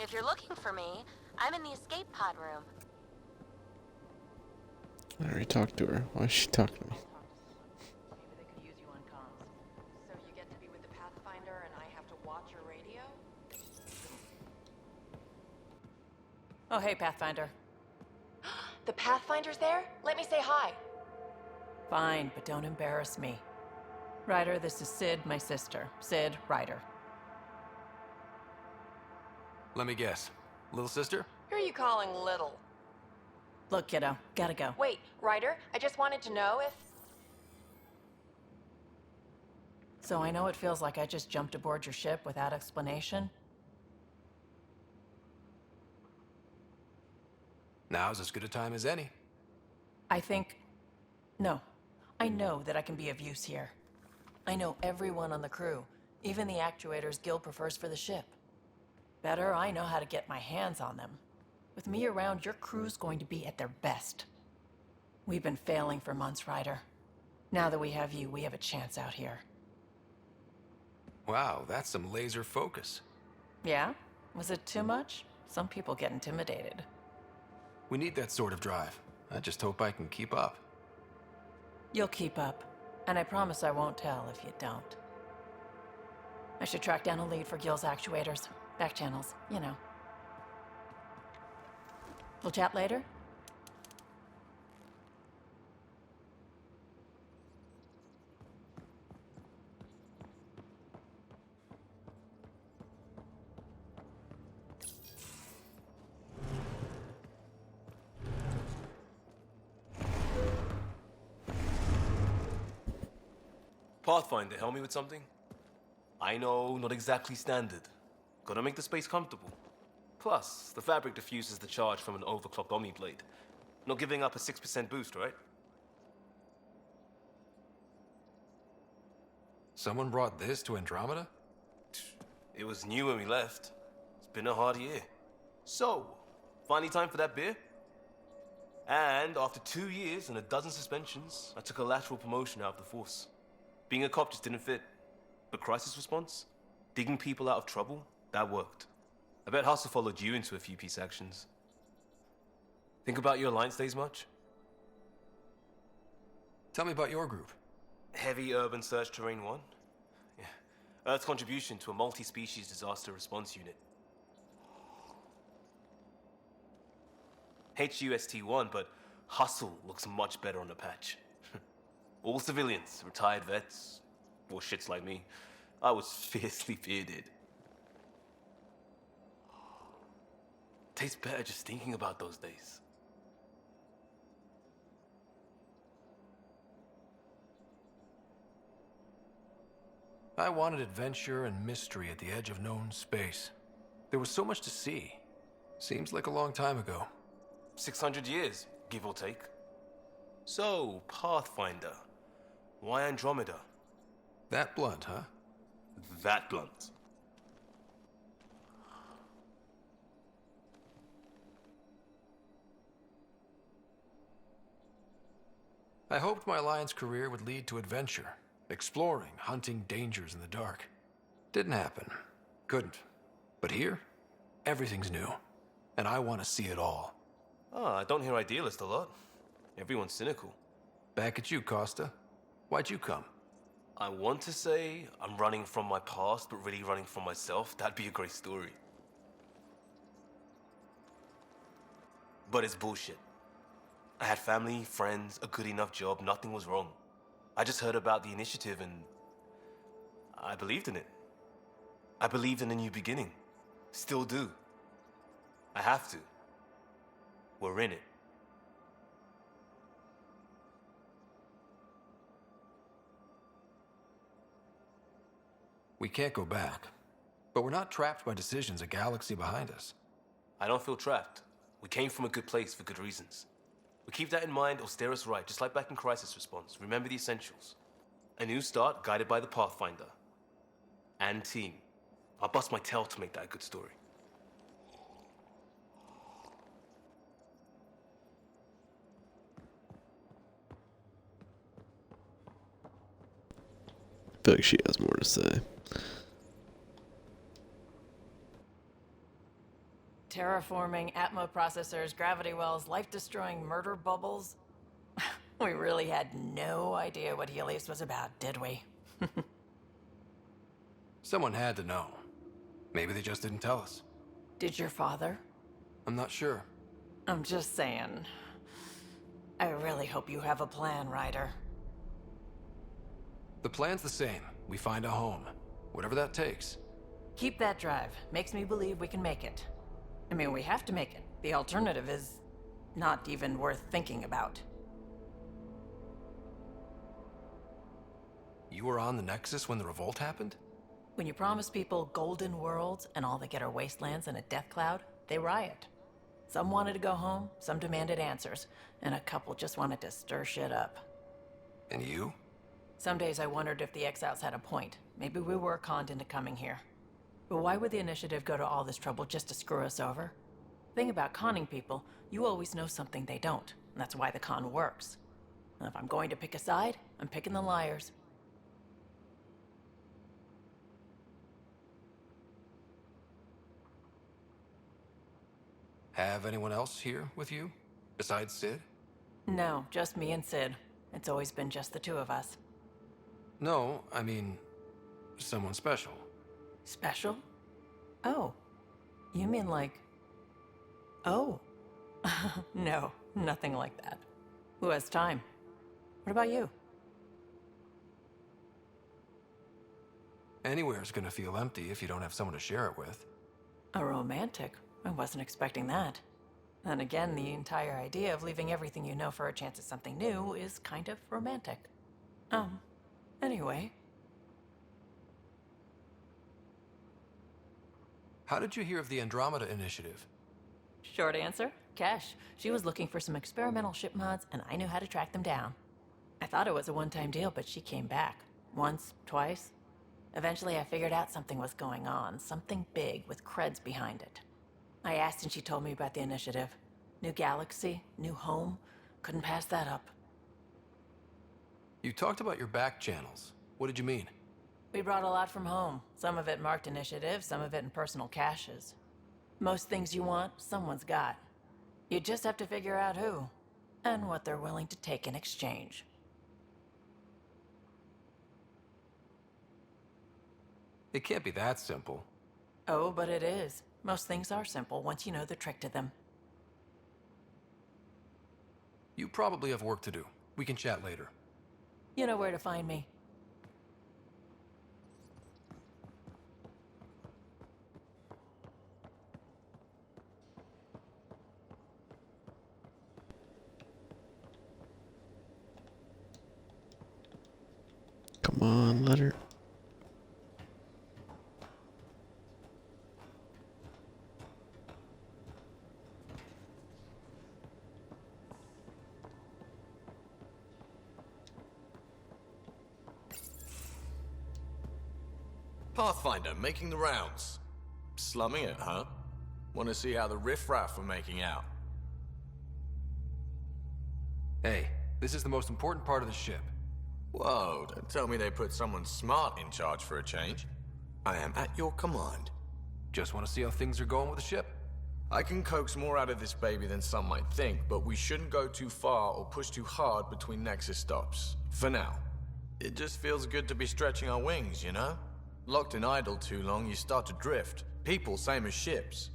[SPEAKER 11] If you're looking for me, I'm in the escape pod room.
[SPEAKER 1] I already talked to her. Why is she talking to me?
[SPEAKER 8] So you get to be with the Pathfinder and I have to watch your radio? Oh, hey, Pathfinder.
[SPEAKER 19] The Pathfinder's there? Let me say hi.
[SPEAKER 8] Fine, but don't embarrass me. Ryder, this is Sid, my sister. Sid, Ryder.
[SPEAKER 4] Let me guess. Little sister?
[SPEAKER 19] Who are you calling little?
[SPEAKER 8] Look, kiddo, gotta go.
[SPEAKER 19] Wait, Ryder, I just wanted to know if...
[SPEAKER 8] So I know it feels like I just jumped aboard your ship without explanation.
[SPEAKER 4] Now's as good a time as any.
[SPEAKER 8] No. I know that I can be of use here. I know everyone on the crew, even the actuators Guild prefers for the ship. Better, I know how to get my hands on them. With me around, your crew's going to be at their best. We've been failing for months, Ryder. Now that we have you, we have a chance out here.
[SPEAKER 4] Wow, that's some laser focus.
[SPEAKER 8] Yeah? Was it too much? Some people get intimidated.
[SPEAKER 4] We need that sort of drive. I just hope I can keep up.
[SPEAKER 8] You'll keep up, and I promise I won't tell if you don't. I should track down a lead for Gil's actuators. Back channels, you know. We'll chat later?
[SPEAKER 20] Pathfinder, help me with something? I know, not exactly standard. Gotta make the space comfortable. Plus, the fabric diffuses the charge from an overclocked Omniblade. Not giving up a 6% boost, right?
[SPEAKER 4] Someone brought this to Andromeda?
[SPEAKER 20] It was new when we left. It's been a hard year. So, finally time for that beer? And after 2 years and a dozen suspensions, I took a lateral promotion out of the force. Being a cop just didn't fit. But crisis response? Digging people out of trouble? That worked. I bet Hustle followed you into a few peace actions. Think about your Alliance days much?
[SPEAKER 4] Tell me about your group.
[SPEAKER 20] Heavy Urban Search Terrain 1? Yeah. Earth's contribution to a multi-species disaster response unit. HUST-1, but Hustle looks much better on the patch. All civilians, retired vets, or shits like me. I was fiercely bearded. Tastes better just thinking about those days.
[SPEAKER 4] I wanted adventure and mystery at the edge of known space. There was so much to see. Seems like a long time ago.
[SPEAKER 20] 600 years, give or take. So, Pathfinder. Why Andromeda?
[SPEAKER 4] That blunt, huh?
[SPEAKER 20] That blunt.
[SPEAKER 4] I hoped my Alliance career would lead to adventure, exploring, hunting dangers in the dark. Didn't happen. Couldn't. But here, everything's new. And I want to see it all.
[SPEAKER 20] Ah, I don't hear idealist a lot. Everyone's cynical.
[SPEAKER 4] Back at you, Costa. Why'd you come?
[SPEAKER 20] I want to say I'm running from my past, but really running from myself. That'd be a great story. But it's bullshit. I had family, friends, a good enough job, nothing was wrong. I just heard about the initiative and I believed in it. I believed in a new beginning. Still do. I have to. We're in it.
[SPEAKER 6] We can't go back, but we're not trapped by decisions a galaxy behind us.
[SPEAKER 20] I don't feel trapped. We came from a good place for good reasons. We keep that in mind or steer us right, just like back in Crisis Response. Remember the essentials. A new start guided by the Pathfinder. And team. I'll bust my tail to make that a good story.
[SPEAKER 1] I feel like she has more to say.
[SPEAKER 8] Terraforming, Atmo processors, gravity wells, life-destroying murder bubbles. We really had no idea what Helios was about, did we?
[SPEAKER 6] Someone had to know. Maybe they just didn't tell us.
[SPEAKER 8] Did your father?
[SPEAKER 6] I'm not sure.
[SPEAKER 8] I'm just saying. I really hope you have a plan, Ryder.
[SPEAKER 6] The plan's the same. We find a home. Whatever that takes.
[SPEAKER 8] Keep that drive. Makes me believe we can make it. I mean, we have to make it. The alternative is not even worth thinking about.
[SPEAKER 6] You were on the Nexus when the revolt happened?
[SPEAKER 8] When you promise people golden worlds and all they get are wastelands and a death cloud, they riot. Some wanted to go home, some demanded answers, and a couple just wanted to stir shit up.
[SPEAKER 6] And you?
[SPEAKER 8] Some days I wondered if the exiles had a point. Maybe we were conned into coming here. But why would the Initiative go to all this trouble just to screw us over? Thing about conning people, you always know something they don't, and that's why the con works. And if I'm going to pick a side, I'm picking the liars.
[SPEAKER 6] Have anyone else here with you? Besides Sid?
[SPEAKER 8] No, just me and Sid. It's always been just the two of us.
[SPEAKER 6] No, I mean, someone special.
[SPEAKER 8] Special? Oh. You mean like... Oh. No, nothing like that. Who has time? What about you?
[SPEAKER 6] Anywhere's gonna feel empty if you don't have someone to share it with.
[SPEAKER 8] A romantic? I wasn't expecting that. Then again, the entire idea of leaving everything you know for a chance at something new is kind of romantic. Anyway.
[SPEAKER 6] How did you hear of the Andromeda initiative?
[SPEAKER 8] Short answer, Cash. She was looking for some experimental ship mods, and I knew how to track them down. I thought it was a one-time deal, but she came back. Once, twice. Eventually I figured out something was going on, something big with creds behind it. I asked and she told me about the initiative. New galaxy, new home. Couldn't pass that up.
[SPEAKER 6] You talked about your back channels. What did you mean?
[SPEAKER 8] We brought a lot from home. Some of it marked initiative, some of it in personal caches. Most things you want, someone's got. You just have to figure out who, and what they're willing to take in exchange.
[SPEAKER 6] It can't be that simple.
[SPEAKER 8] Oh, but it is. Most things are simple once you know the trick to them.
[SPEAKER 6] You probably have work to do. We can chat later.
[SPEAKER 8] You know where to find me.
[SPEAKER 1] Come on, letter.
[SPEAKER 15] Pathfinder, making the rounds. Slumming it, huh? Want to see how the riffraff are making out?
[SPEAKER 6] Hey, this is the most important part of the ship.
[SPEAKER 15] Whoa, don't tell me they put someone smart in charge for a change. I am at your command.
[SPEAKER 6] Just want to see how things are going with the ship.
[SPEAKER 15] I can coax more out of this baby than some might think, but we shouldn't go too far or push too hard between Nexus stops. For now. It just feels good to be stretching our wings, you know? Locked in idle too long, you start to drift. People, same as ships.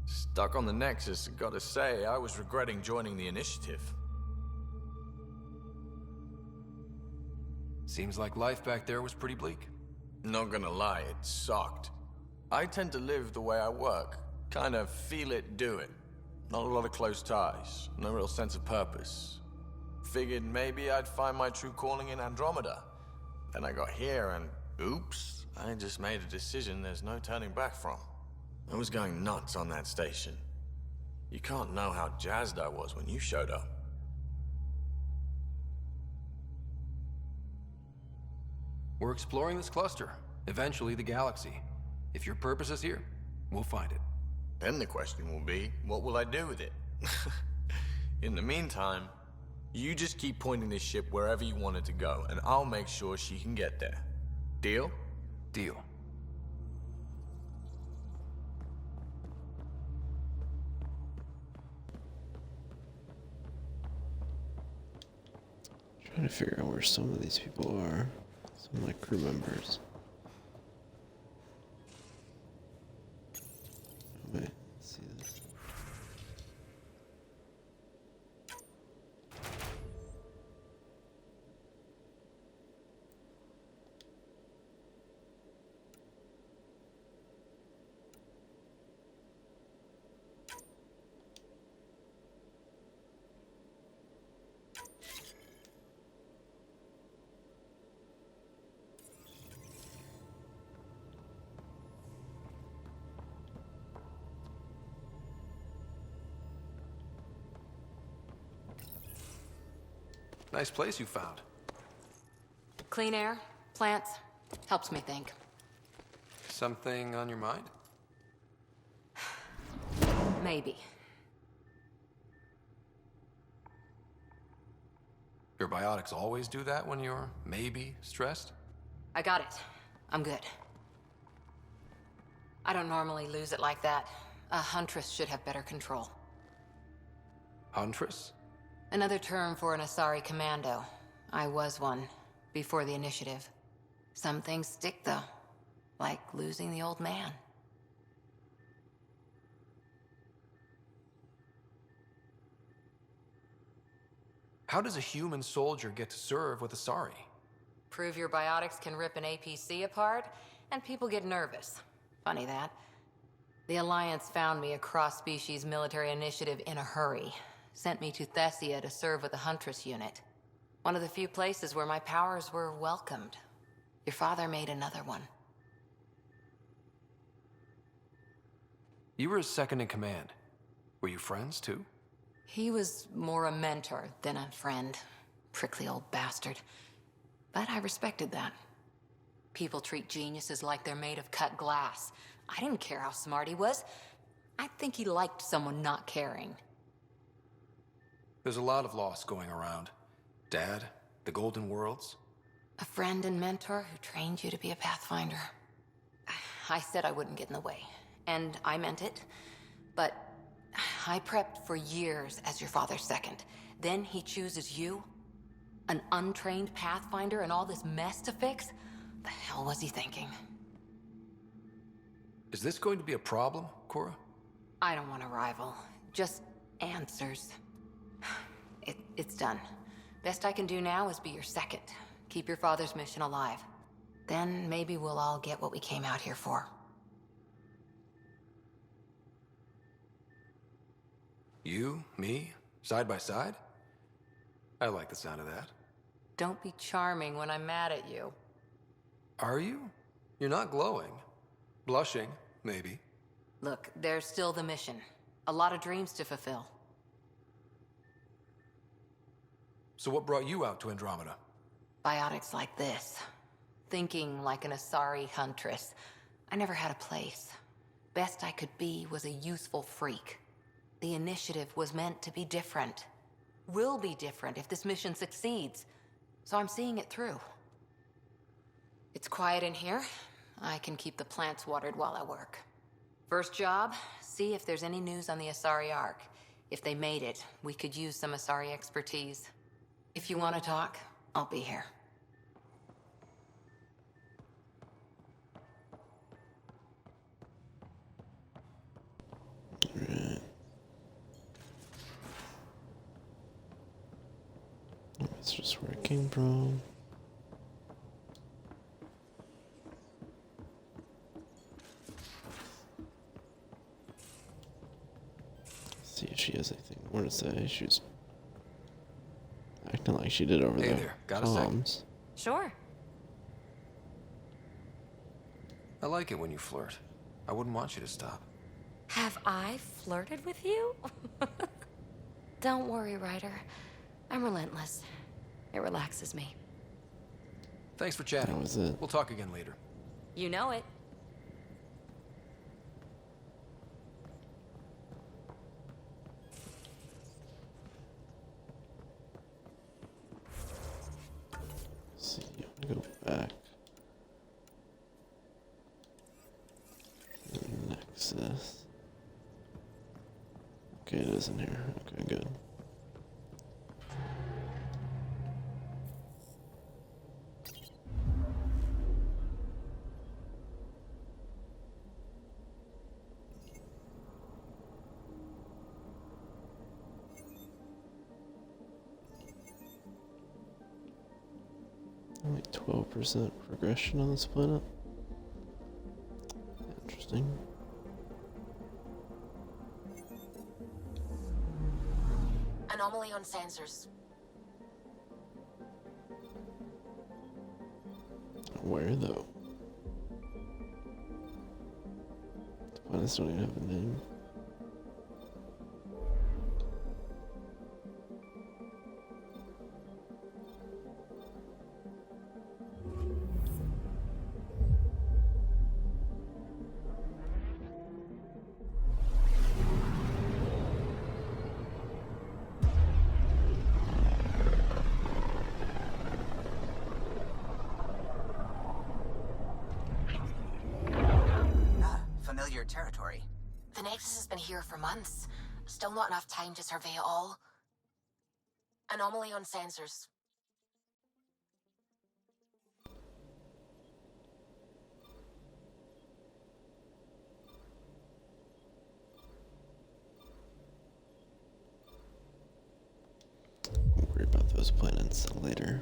[SPEAKER 17] Stuck on the Nexus, gotta say, I was regretting joining the Initiative.
[SPEAKER 6] Seems like life back there was pretty bleak.
[SPEAKER 17] Not gonna lie, it sucked. I tend to live the way I work. Kind of feel it, do it. Not a lot of close ties, no real sense of purpose. Figured maybe I'd find my true calling in Andromeda. Then I got here and, oops, I just made a decision there's no turning back from. I was going nuts on that station. You can't know how jazzed I was when you showed up.
[SPEAKER 6] We're exploring this cluster, eventually the galaxy. If your purpose is here, we'll find it.
[SPEAKER 17] Then the question will be, what will I do with it? In the meantime, you just keep pointing this ship wherever you want it to go, and I'll make sure she can get there. Deal?
[SPEAKER 6] Deal.
[SPEAKER 1] Trying to figure out where some of these people are. Some of my crew members. Wait, let's see this.
[SPEAKER 6] Nice place you found.
[SPEAKER 18] Clean air, plants, helps me think.
[SPEAKER 6] Something on your mind?
[SPEAKER 18] Maybe.
[SPEAKER 6] Your biotics always do that when you're maybe stressed?
[SPEAKER 18] I got it. I'm good. I don't normally lose it like that. A huntress should have better control.
[SPEAKER 6] Huntress?
[SPEAKER 18] Another term for an Asari commando. I was one, before the initiative. Some things stick, though. Like losing the old man.
[SPEAKER 6] How does a human soldier get to serve with Asari?
[SPEAKER 18] Prove your biotics can rip an APC apart, and people get nervous. Funny that. The Alliance found me a cross-species military initiative in a hurry. Sent me to Thessia to serve with the Huntress unit. One of the few places where my powers were welcomed. Your father made another one.
[SPEAKER 6] You were his second in command. Were you friends, too?
[SPEAKER 18] He was more a mentor than a friend. Prickly old bastard. But I respected that. People treat geniuses like they're made of cut glass. I didn't care how smart he was. I think he liked someone not caring.
[SPEAKER 6] There's a lot of loss going around. Dad, the Golden Worlds.
[SPEAKER 18] A friend and mentor who trained you to be a Pathfinder. I said I wouldn't get in the way, and I meant it. But I prepped for years as your father's second. Then he chooses you? An untrained Pathfinder and all this mess to fix? The hell was he thinking?
[SPEAKER 6] Is this going to be a problem, Cora?
[SPEAKER 18] I don't want a rival. Just answers. It's done. Best I can do now is be your second. Keep your father's mission alive. Then maybe we'll all get what we came out here for.
[SPEAKER 6] You, me, side by side? I like the sound of that.
[SPEAKER 18] Don't be charming when I'm mad at you.
[SPEAKER 6] Are you? You're not glowing. Blushing, maybe.
[SPEAKER 18] Look, there's still the mission. A lot of dreams to fulfill.
[SPEAKER 6] So what brought you out to Andromeda?
[SPEAKER 18] Biotics like this. Thinking like an Asari huntress. I never had a place. Best I could be was a useful freak. The initiative was meant to be different. Will be different if this mission succeeds. So I'm seeing it through. It's quiet in here. I can keep the plants watered while I work. First job, see if there's any news on the Asari Ark. If they made it, we could use some Asari expertise. If you want to talk, I'll be here.
[SPEAKER 1] Alright. That's where it came from. See if she has anything more to say. She's acting like she did over
[SPEAKER 6] Hey
[SPEAKER 1] there.
[SPEAKER 6] there, got a sec?
[SPEAKER 11] Sure.
[SPEAKER 6] I like it when you flirt. I wouldn't want you to stop.
[SPEAKER 11] Have I flirted with you? Don't worry, Ryder. I'm relentless. It relaxes me.
[SPEAKER 6] Thanks for chatting.
[SPEAKER 1] That was it.
[SPEAKER 6] We'll talk again later.
[SPEAKER 11] You know it.
[SPEAKER 1] See, go back. Nexus. Okay, it is in here. Okay, good. Only 12% progression on this planet. Interesting.
[SPEAKER 19] Anomaly on sensors.
[SPEAKER 1] Where though? The planets don't even have a name.
[SPEAKER 5] Familiar territory.
[SPEAKER 19] The Nexus has been here for months. Still not enough time to survey it all. Anomaly on sensors.
[SPEAKER 1] We'll worry about those planets later.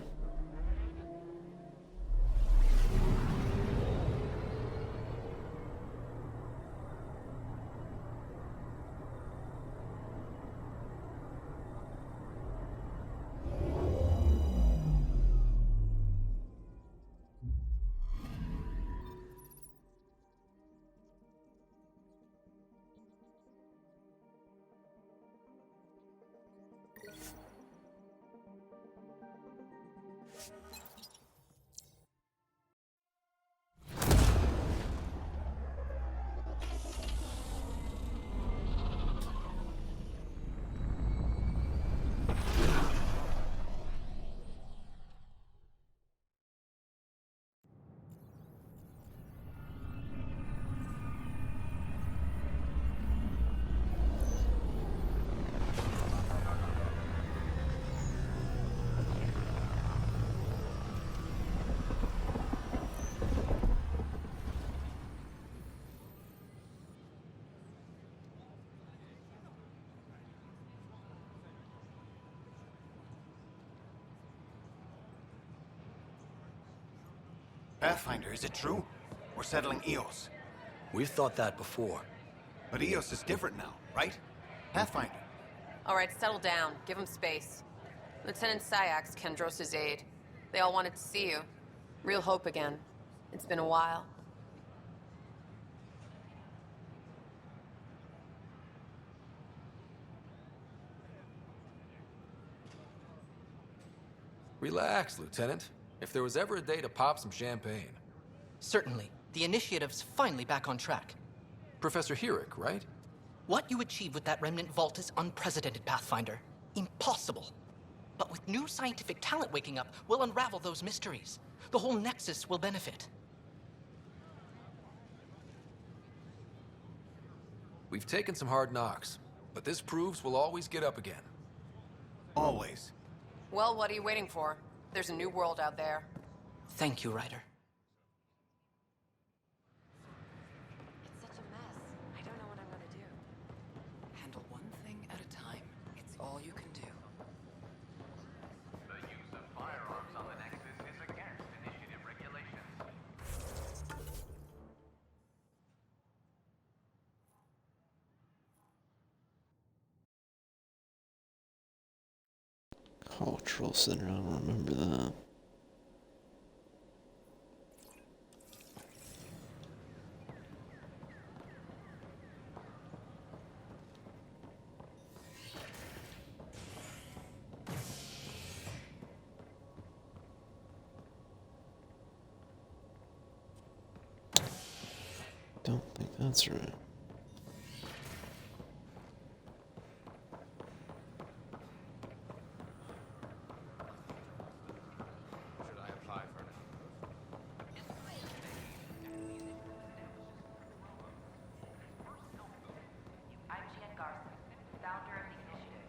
[SPEAKER 22] Pathfinder, is it true? We're settling Eos.
[SPEAKER 15] We've thought that before.
[SPEAKER 22] But Eos is different now, right? Pathfinder.
[SPEAKER 14] All right, settle down. Give him space. Lieutenant Syax, Kendros' aide. They all wanted to see you. Real hope again. It's been a while.
[SPEAKER 6] Relax, Lieutenant. If there was ever a day to pop some champagne.
[SPEAKER 21] Certainly. The initiative's finally back on track.
[SPEAKER 6] Professor Herrick, right?
[SPEAKER 21] What you achieved with that remnant vault is unprecedented, Pathfinder. Impossible. But with new scientific talent waking up, we'll unravel those mysteries. The whole Nexus will benefit.
[SPEAKER 6] We've taken some hard knocks, but this proves we'll always get up again.
[SPEAKER 22] Always.
[SPEAKER 14] Well, what are you waiting for? There's a new world out there.
[SPEAKER 21] Thank you, Ryder.
[SPEAKER 14] It's such a mess. I don't know what I'm gonna do.
[SPEAKER 18] Handle one thing at a time. It's all you can do.
[SPEAKER 23] The use of
[SPEAKER 1] Cultural Center, I don't remember that. Don't think that's right.
[SPEAKER 3] Should I apply for an
[SPEAKER 7] I'm Jen Garson, founder of the initiative.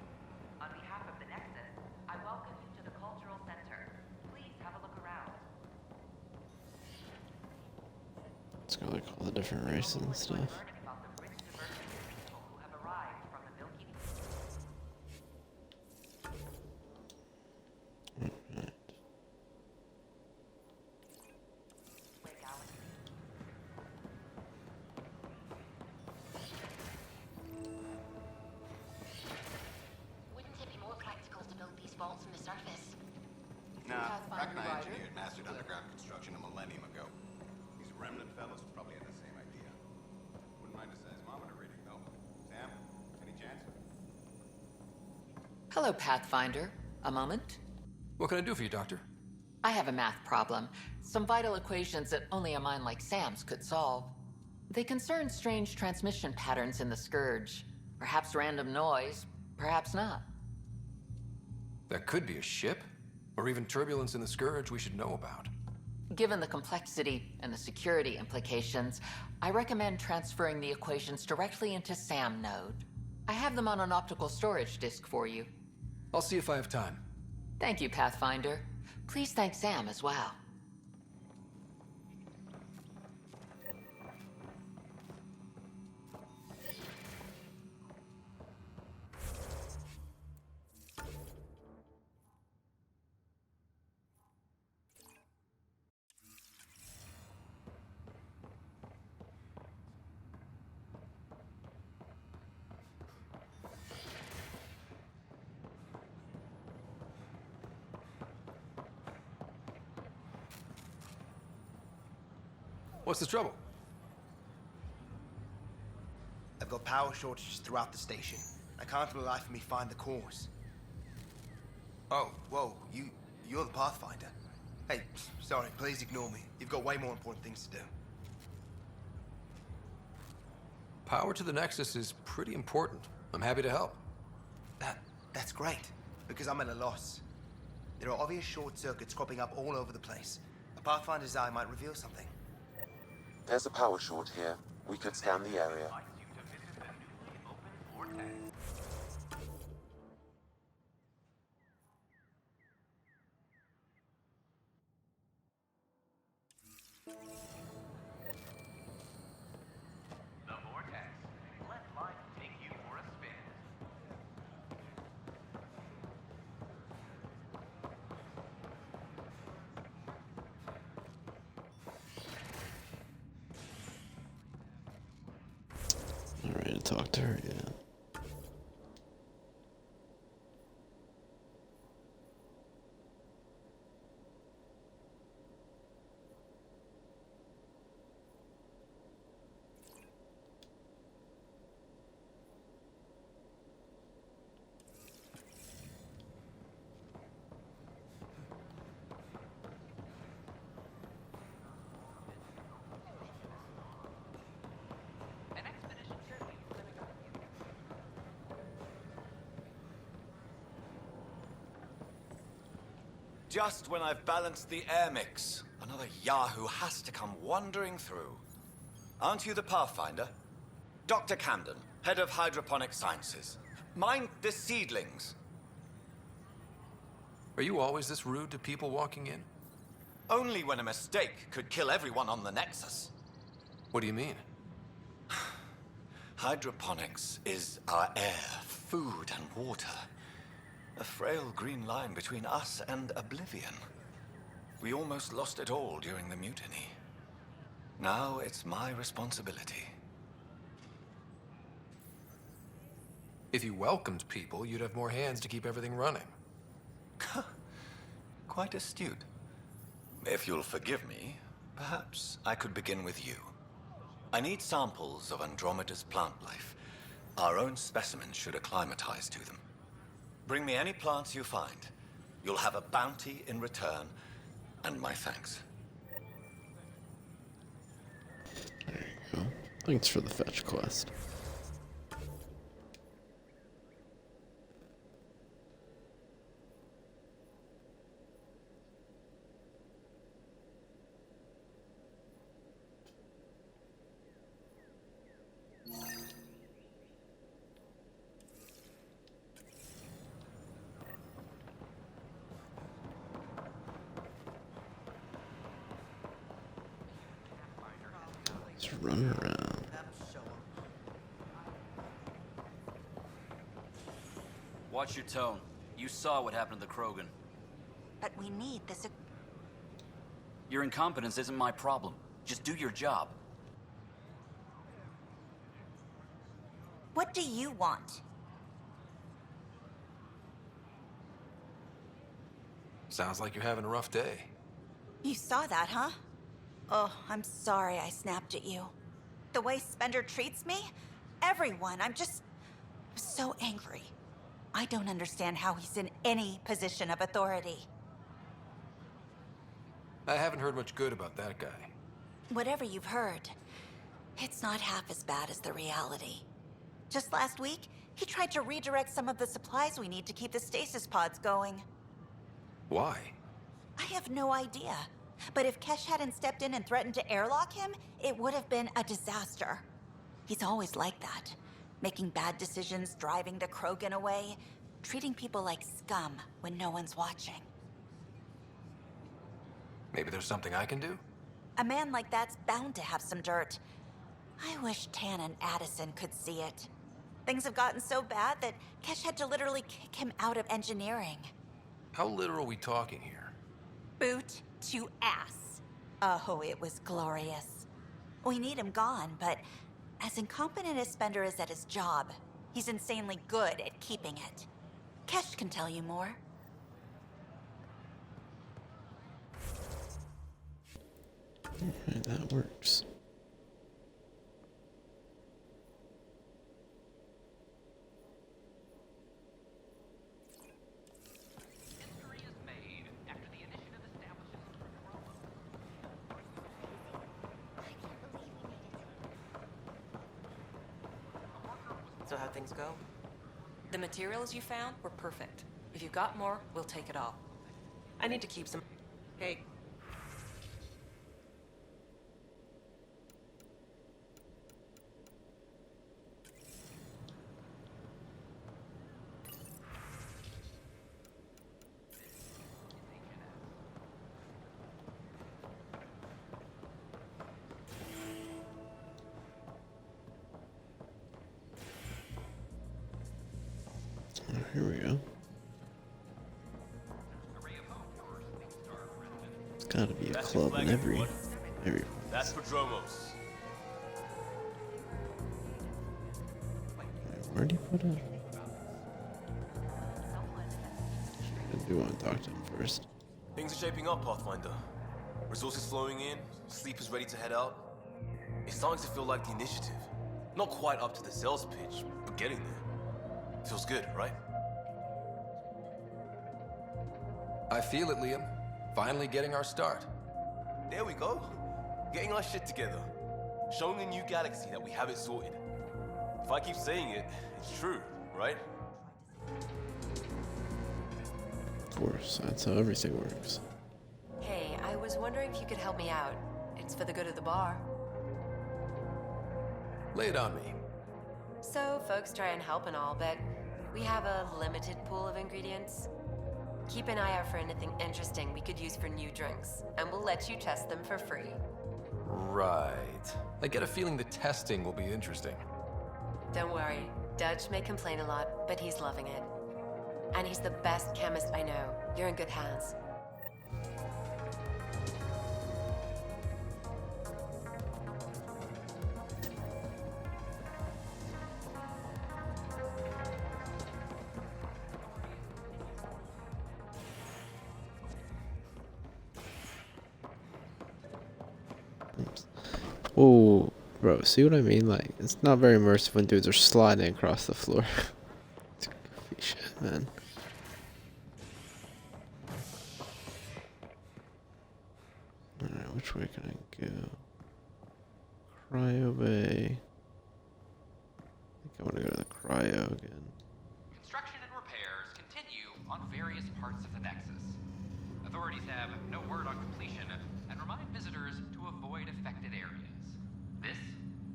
[SPEAKER 7] On behalf of the Nexus, I welcome you to the Cultural Center. Please have a look around.
[SPEAKER 1] It's got like all the different races and stuff.
[SPEAKER 19] Wouldn't it be more practical to build these vaults in the surface?
[SPEAKER 22] Nah, Rachni engineered mastered underground construction a millennium ago. These remnant fellows probably had the same idea. Wouldn't mind a seismometer reading, though. Sam, any chance?
[SPEAKER 23] Hello, Pathfinder. A moment?
[SPEAKER 6] What can I do for you, Doctor?
[SPEAKER 23] I have a math problem. Some vital equations that only a mind like Sam's could solve. They concern strange transmission patterns in the Scourge. Perhaps random noise, perhaps not.
[SPEAKER 6] That could be a ship, or even turbulence in the Scourge we should know about.
[SPEAKER 23] Given the complexity and the security implications, I recommend transferring the equations directly into SAM node. I have them on an optical storage disk for you.
[SPEAKER 6] I'll see if I have time.
[SPEAKER 23] Thank you, Pathfinder. Please thank Sam as well.
[SPEAKER 6] What's the trouble?
[SPEAKER 3] I've got power shortages throughout the station. I can't for the life of me find the cause. Oh, whoa, you're the Pathfinder. Hey, sorry, please ignore me. You've got way more important things to do.
[SPEAKER 6] Power to the Nexus is pretty important. I'm happy to help.
[SPEAKER 3] That's great, because I'm at a loss. There are obvious short circuits cropping up all over the place. A Pathfinder's eye might reveal something.
[SPEAKER 24] There's a power short here. We could scan the area.
[SPEAKER 7] The Vortex. Let life take you for a spin.
[SPEAKER 1] I'm ready to talk to her, yeah.
[SPEAKER 15] Just when I've balanced the air mix, another Yahoo has to come wandering through. Aren't you the Pathfinder? Dr. Camden, head of hydroponic sciences. Mind the seedlings.
[SPEAKER 6] Are you always this rude to people walking in?
[SPEAKER 15] Only when a mistake could kill everyone on the Nexus.
[SPEAKER 6] What do you mean?
[SPEAKER 15] Hydroponics is our air, food, and water. A frail green line between us and oblivion. We almost lost it all during the mutiny. Now it's my responsibility.
[SPEAKER 6] If you welcomed people, you'd have more hands to keep everything running.
[SPEAKER 15] Quite astute. If you'll forgive me, perhaps I could begin with you. I need samples of Andromeda's plant life. Our own specimens should acclimatize to them. Bring me any plants you find. You'll have a bounty in return, and my thanks.
[SPEAKER 1] There you go. Thanks for the fetch quest. Just run around.
[SPEAKER 10] Watch your tone. You saw what happened to the Krogan.
[SPEAKER 12] But we need this.
[SPEAKER 10] Your incompetence isn't my problem. Just do your job.
[SPEAKER 12] What do you want?
[SPEAKER 6] Sounds like you're having a rough day.
[SPEAKER 12] You saw that, huh? Oh, I'm sorry I snapped at you. The way Spender treats me? Everyone, I'm so angry. I don't understand how he's in any position of authority.
[SPEAKER 6] I haven't heard much good about that guy.
[SPEAKER 12] Whatever you've heard, it's not half as bad as the reality. Just last week, he tried to redirect some of the supplies we need to keep the stasis pods going.
[SPEAKER 6] Why?
[SPEAKER 12] I have no idea. But if Kesh hadn't stepped in and threatened to airlock him, it would have been a disaster. He's always like that. Making bad decisions, driving the Krogan away, treating people like scum when no one's watching.
[SPEAKER 6] Maybe there's something I can do?
[SPEAKER 12] A man like that's bound to have some dirt. I wish Tan and Addison could see it. Things have gotten so bad that Kesh had to literally kick him out of engineering.
[SPEAKER 6] How literal are we talking here?
[SPEAKER 12] Boot to ass. Oh, it was glorious. We need him gone, but as incompetent as Spender is at his job, he's insanely good at keeping it. Kesh can tell you more.
[SPEAKER 1] Alright, that works.
[SPEAKER 13] So how'd things go? The materials you found were perfect. If you've got more, we'll take it all. I need to keep some... Hey.
[SPEAKER 1] Here we go. It's gotta be a club in every.
[SPEAKER 20] That's for Dromos.
[SPEAKER 1] Where'd he put it? I do want to talk to him first.
[SPEAKER 20] Things are shaping up, Pathfinder. Resources flowing in, sleepers ready to head out. It's starting to feel like the initiative. Not quite up to the sales pitch, but getting there. Feels good, right?
[SPEAKER 6] I feel it, Liam. Finally getting our start.
[SPEAKER 20] There we go. Getting our shit together. Showing the new galaxy that we have it sorted. If I keep saying it, it's true, right?
[SPEAKER 1] Of course, that's how everything works.
[SPEAKER 13] Hey, I was wondering if you could help me out. It's for the good of the bar.
[SPEAKER 6] Lay it on me.
[SPEAKER 13] So, folks try and help and all, but we have a limited pool of ingredients. Keep an eye out for anything interesting we could use for new drinks, and we'll let you test them for free.
[SPEAKER 6] Right. I get a feeling the testing will be interesting.
[SPEAKER 13] Don't worry. Dutch may complain a lot, but he's loving it. And he's the best chemist I know. You're in good hands.
[SPEAKER 1] Oops. Oh, bro, see what I mean? Like, it's not very immersive when dudes are sliding across the floor. It's goofy shit, man. Alright, which way can I go? Cryo Bay. I think I want to go to the cryo again.
[SPEAKER 2] Construction and repairs continue on various parts of the Nexus. Authorities have no word on completion and remind visitors to avoid affected areas. This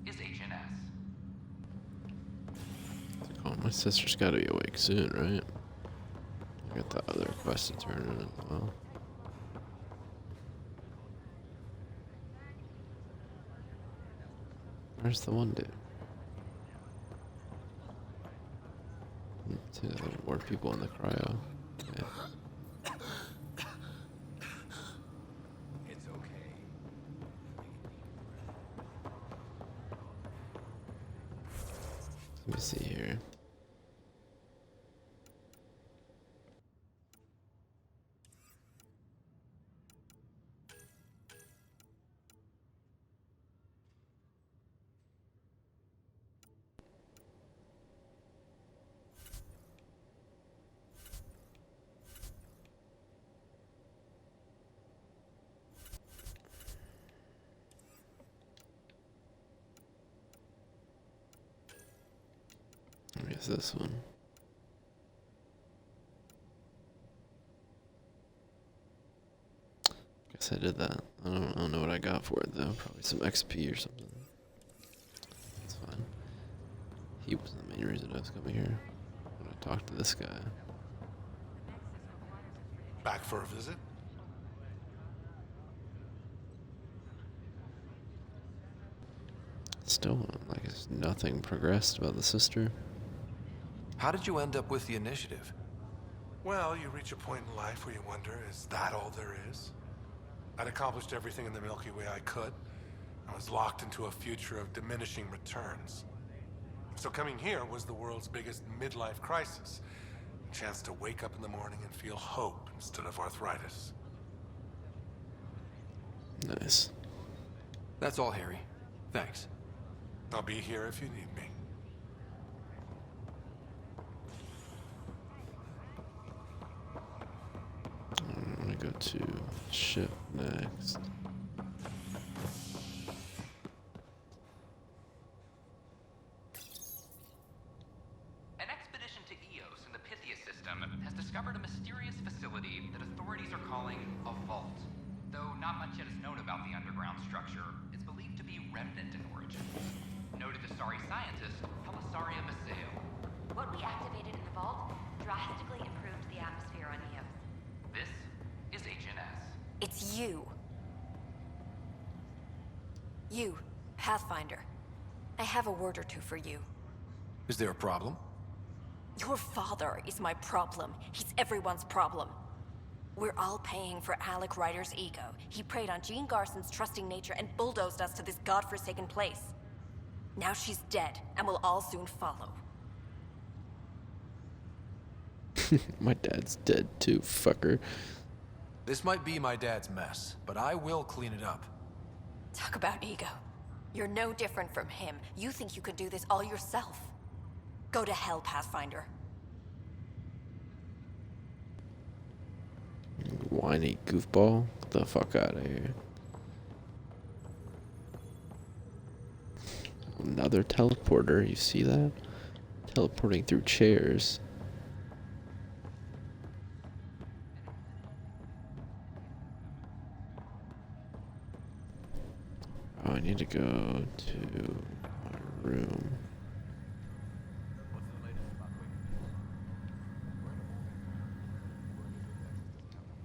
[SPEAKER 2] is HNS.
[SPEAKER 1] Oh, my sister's got to be awake soon, right? I got the other quest to turn in as well. Where's the one dude? See, there's more people in the cryo. Yeah.
[SPEAKER 3] It's okay.
[SPEAKER 1] Let me see here. I guess this one. Guess I did that. I don't know what I got for it though. Probably some XP or something. That's fine. He was the main reason I was coming here. When I talked to this guy.
[SPEAKER 4] Back for a visit?
[SPEAKER 1] Still, like, it's nothing progressed about the sister.
[SPEAKER 6] How did you end up with the initiative?
[SPEAKER 4] Well, you reach a point in life where you wonder, is that all there is? I'd accomplished everything in the Milky Way I could. I was locked into a future of diminishing returns. So coming here was the world's biggest midlife crisis. A chance to wake up in the morning and feel hope instead of arthritis.
[SPEAKER 1] Nice.
[SPEAKER 6] That's all, Harry. Thanks.
[SPEAKER 4] I'll be here if you need me.
[SPEAKER 1] I'm gonna go to ship next.
[SPEAKER 2] An expedition to Eos in the Pythia system has discovered a mysterious facility that authorities are calling a vault. Though not much yet is known about the underground structure, it's believed to be remnant in origin. Noted Asari scientist Helisaria Maseo.
[SPEAKER 11] What we activated in the vault drastically improved the atmosphere on Eos.
[SPEAKER 2] This is HNS.
[SPEAKER 9] It's you. You, Pathfinder. I have a word or two for you.
[SPEAKER 6] Is there a problem?
[SPEAKER 9] Your father is my problem. He's everyone's problem. We're all paying for Alec Ryder's ego. He preyed on Jean Garson's trusting nature and bulldozed us to this godforsaken place. Now she's dead, and we'll all soon follow.
[SPEAKER 1] My dad's dead too, fucker.
[SPEAKER 6] This might be my dad's mess, but I will clean it up.
[SPEAKER 9] Talk about ego. You're no different from him. You think you could do this all yourself. Go to hell, Pathfinder.
[SPEAKER 1] Whiny goofball. Get the fuck out of here. Another teleporter, you see that? Teleporting through chairs. Oh, I need to go to my room.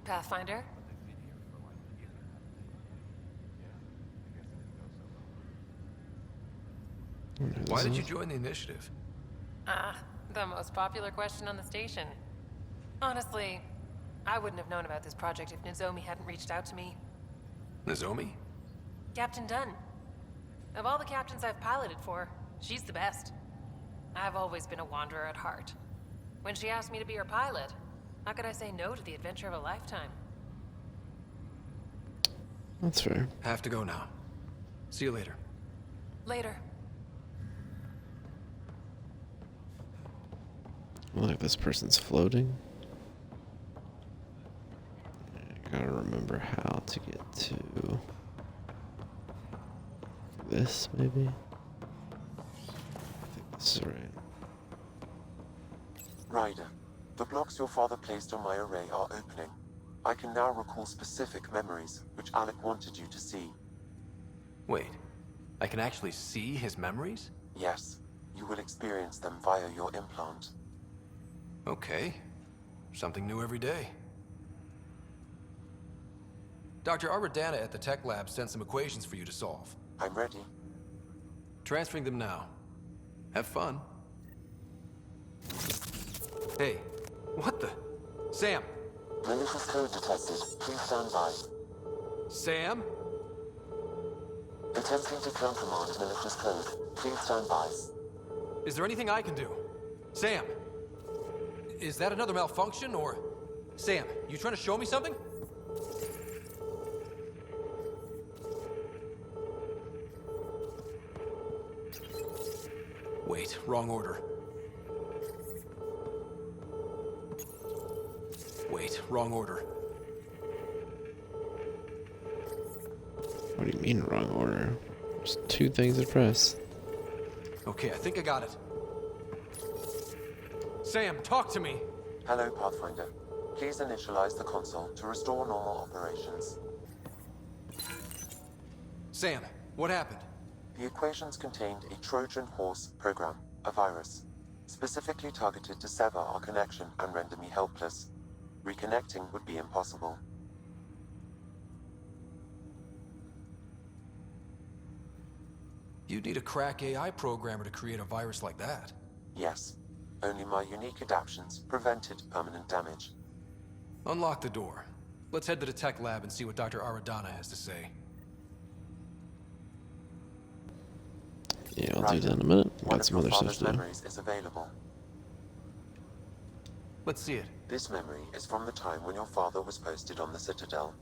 [SPEAKER 14] Pathfinder?
[SPEAKER 6] Why did you join the initiative?
[SPEAKER 14] The most popular question on the station. Honestly, I wouldn't have known about this project if Nozomi hadn't reached out to me.
[SPEAKER 6] Nozomi?
[SPEAKER 14] Captain Dunn. Of all the captains I've piloted for, she's the best. I've always been a wanderer at heart. When she asked me to be her pilot, how could I say no to the adventure of a lifetime?
[SPEAKER 1] That's fair.
[SPEAKER 6] Have to go now. See you later.
[SPEAKER 14] Later.
[SPEAKER 1] Look, like this person's floating. I gotta remember how to get to this, maybe? I think this is right.
[SPEAKER 24] Ryder, the blocks your father placed on my array are opening. I can now recall specific memories, which Alec wanted you to see.
[SPEAKER 6] Wait, I can actually see his memories?
[SPEAKER 24] Yes, you will experience them via your implant.
[SPEAKER 6] Okay. Something new every day. Dr. Aradana at the tech lab sent some equations for you to solve.
[SPEAKER 24] I'm ready.
[SPEAKER 6] Transferring them now. Have fun. Hey, what the? Sam!
[SPEAKER 24] Malicious code detected. Please stand by.
[SPEAKER 6] Sam?
[SPEAKER 24] Attempting to countermand malicious code. Please stand by.
[SPEAKER 6] Is there anything I can do? Sam! Is that another malfunction, or... Sam, you trying to show me something? Wait, wrong order. Wait, wrong order.
[SPEAKER 1] What do you mean wrong order? There's two things to press.
[SPEAKER 6] Okay, I think I got it. Sam, talk to me!
[SPEAKER 24] Hello, Pathfinder. Please initialize the console to restore normal operations.
[SPEAKER 6] Sam, what happened?
[SPEAKER 24] The equations contained a Trojan horse program, a virus, specifically targeted to sever our connection and render me helpless. Reconnecting would be impossible.
[SPEAKER 6] You'd need a crack AI programmer to create a virus like that.
[SPEAKER 24] Yes. Only my unique adaptions prevented permanent damage.
[SPEAKER 6] Unlock the door. Let's head to the tech lab and see what Dr. Aradana has to say.
[SPEAKER 1] Yeah, I'll do that in a minute. Got some other stuff to do.
[SPEAKER 24] Memories is available.
[SPEAKER 6] Let's see it.
[SPEAKER 24] This memory is from the time when your father was posted on the Citadel.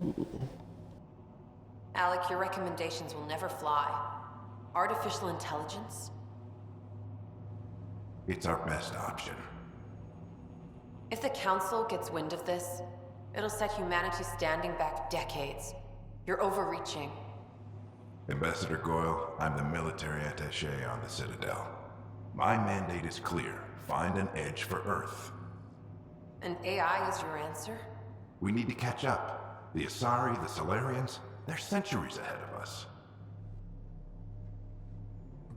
[SPEAKER 1] Ooh.
[SPEAKER 13] Alec, your recommendations will never fly. Artificial intelligence?
[SPEAKER 5] It's our best option.
[SPEAKER 13] If the Council gets wind of this, it'll set humanity standing back decades. You're overreaching.
[SPEAKER 5] Ambassador Goyle, I'm the military attaché on the Citadel. My mandate is clear. Find an edge for Earth.
[SPEAKER 13] And AI is your answer?
[SPEAKER 5] We need to catch up. The Asari, the Solarians, they're centuries ahead of us.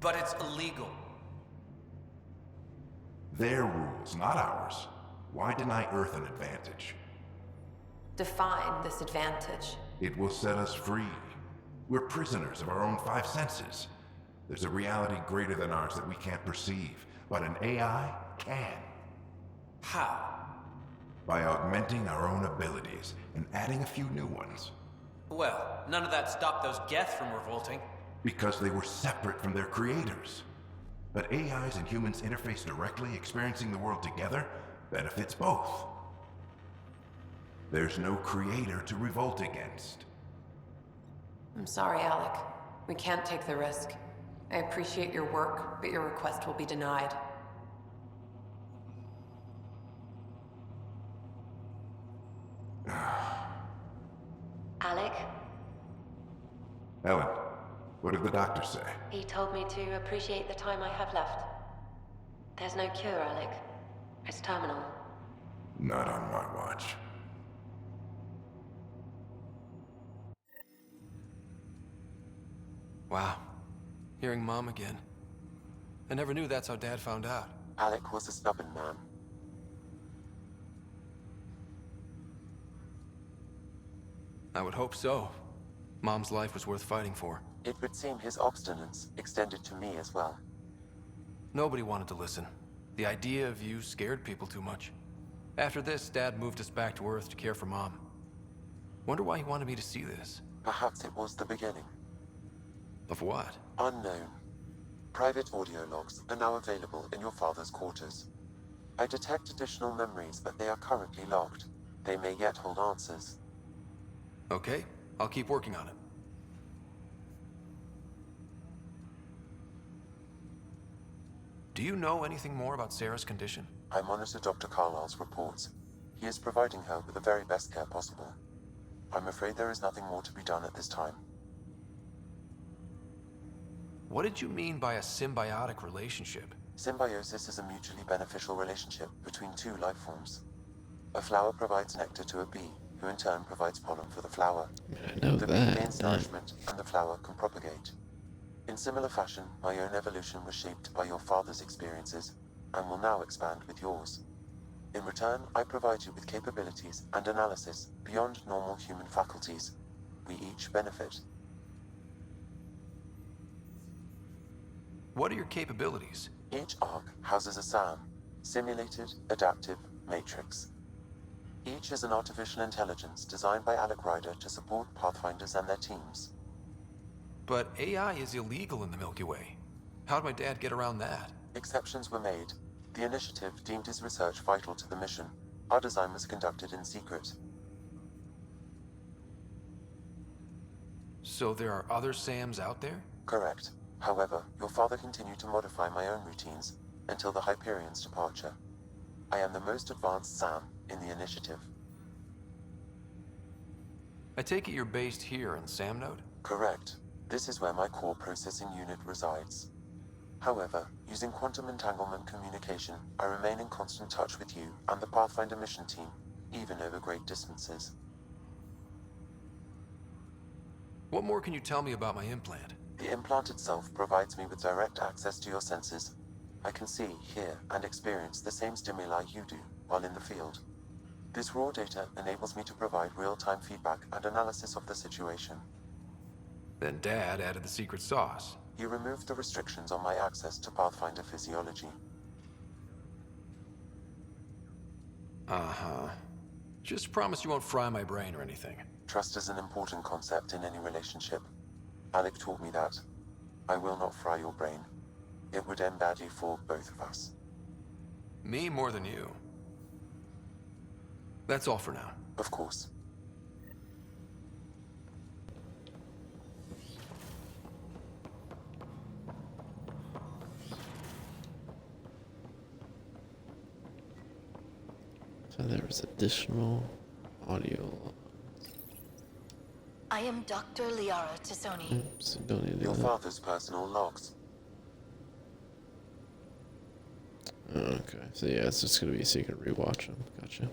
[SPEAKER 8] But it's illegal.
[SPEAKER 5] Their rules, not ours. Why deny Earth an advantage?
[SPEAKER 13] Define this advantage.
[SPEAKER 5] It will set us free. We're prisoners of our own five senses. There's a reality greater than ours that we can't perceive, but an AI can.
[SPEAKER 8] How?
[SPEAKER 5] By augmenting our own abilities and adding a few new ones.
[SPEAKER 8] Well, none of that stopped those Geth from revolting.
[SPEAKER 5] Because they were separate from their creators. But AIs and humans interface directly, experiencing the world together, benefits both. There's no creator to revolt against.
[SPEAKER 13] I'm sorry, Alec. We can't take the risk. I appreciate your work, but your request will be denied.
[SPEAKER 19] Alec,
[SPEAKER 5] Ellen, what did the doctor say?
[SPEAKER 19] he told me to appreciate the time I have left. There's no cure, Alec. It's terminal.
[SPEAKER 5] Not on my watch.
[SPEAKER 6] Wow. Hearing Mom again. I never knew that's how Dad found out.
[SPEAKER 24] Alec was a stubborn man.
[SPEAKER 6] I would hope so. Mom's life was worth fighting for.
[SPEAKER 24] It would seem his obstinance extended to me as well.
[SPEAKER 6] Nobody wanted to listen. The idea of you scared people too much. After this, Dad moved us back to Earth to care for Mom. Wonder why he wanted me to see this.
[SPEAKER 24] Perhaps it was the beginning.
[SPEAKER 6] Of what?
[SPEAKER 24] Unknown. Private audio logs are now available in your father's quarters. I detect additional memories, but they are currently locked. They may yet hold answers.
[SPEAKER 6] Okay, I'll keep working on it. Do you know anything more about Sarah's condition?
[SPEAKER 24] I monitor Dr. Carlisle's reports. He is providing her with the very best care possible. I'm afraid there is nothing more to be done at this time.
[SPEAKER 6] What did you mean by a symbiotic relationship?
[SPEAKER 24] Symbiosis is a mutually beneficial relationship between two life forms. A flower provides nectar to a bee, who in turn provides pollen for the flower.
[SPEAKER 1] I know
[SPEAKER 24] the
[SPEAKER 1] that.
[SPEAKER 24] bee gains nourishment, and the flower can propagate. In similar fashion, my own evolution was shaped by your father's experiences, and will now expand with yours. In return, I provide you with capabilities and analysis beyond normal human faculties. We each benefit.
[SPEAKER 6] What are your capabilities?
[SPEAKER 24] Each arc houses a SAM, Simulated Adaptive Matrix. Each is an artificial intelligence designed by Alec Ryder to support Pathfinders and their teams.
[SPEAKER 6] But AI is illegal in the Milky Way. How'd my dad get around that?
[SPEAKER 24] Exceptions were made. The initiative deemed his research vital to the mission. Our design was conducted in secret.
[SPEAKER 6] So there are other SAMs out there?
[SPEAKER 24] Correct. However, your father continued to modify my own routines until the Hyperion's departure. I am the most advanced SAM in the initiative.
[SPEAKER 6] I take it you're based here in Sam Node?
[SPEAKER 24] Correct. This is where my core processing unit resides. However, using quantum entanglement communication, I remain in constant touch with you and the Pathfinder mission team, even over great distances.
[SPEAKER 6] What more can you tell me about my implant?
[SPEAKER 24] The implant itself provides me with direct access to your senses. I can see, hear, and experience the same stimuli you do while in the field. This raw data enables me to provide real-time feedback and analysis of the situation.
[SPEAKER 6] Then Dad added the secret sauce.
[SPEAKER 24] He removed the restrictions on my access to Pathfinder physiology.
[SPEAKER 6] Uh-huh. Just promise you won't fry my brain or anything.
[SPEAKER 24] Trust is an important concept in any relationship. Alec taught me that. I will not fry your brain. It would end badly for both of us.
[SPEAKER 6] Me more than you. That's all for now.
[SPEAKER 24] Of course.
[SPEAKER 1] So there was additional audio.
[SPEAKER 12] I am Dr. Liara Tassoni.
[SPEAKER 1] So don't need to do
[SPEAKER 24] Your
[SPEAKER 1] that.
[SPEAKER 24] father's personal logs.
[SPEAKER 1] Okay, so yeah, it's just gonna be so you can rewatch them. Gotcha.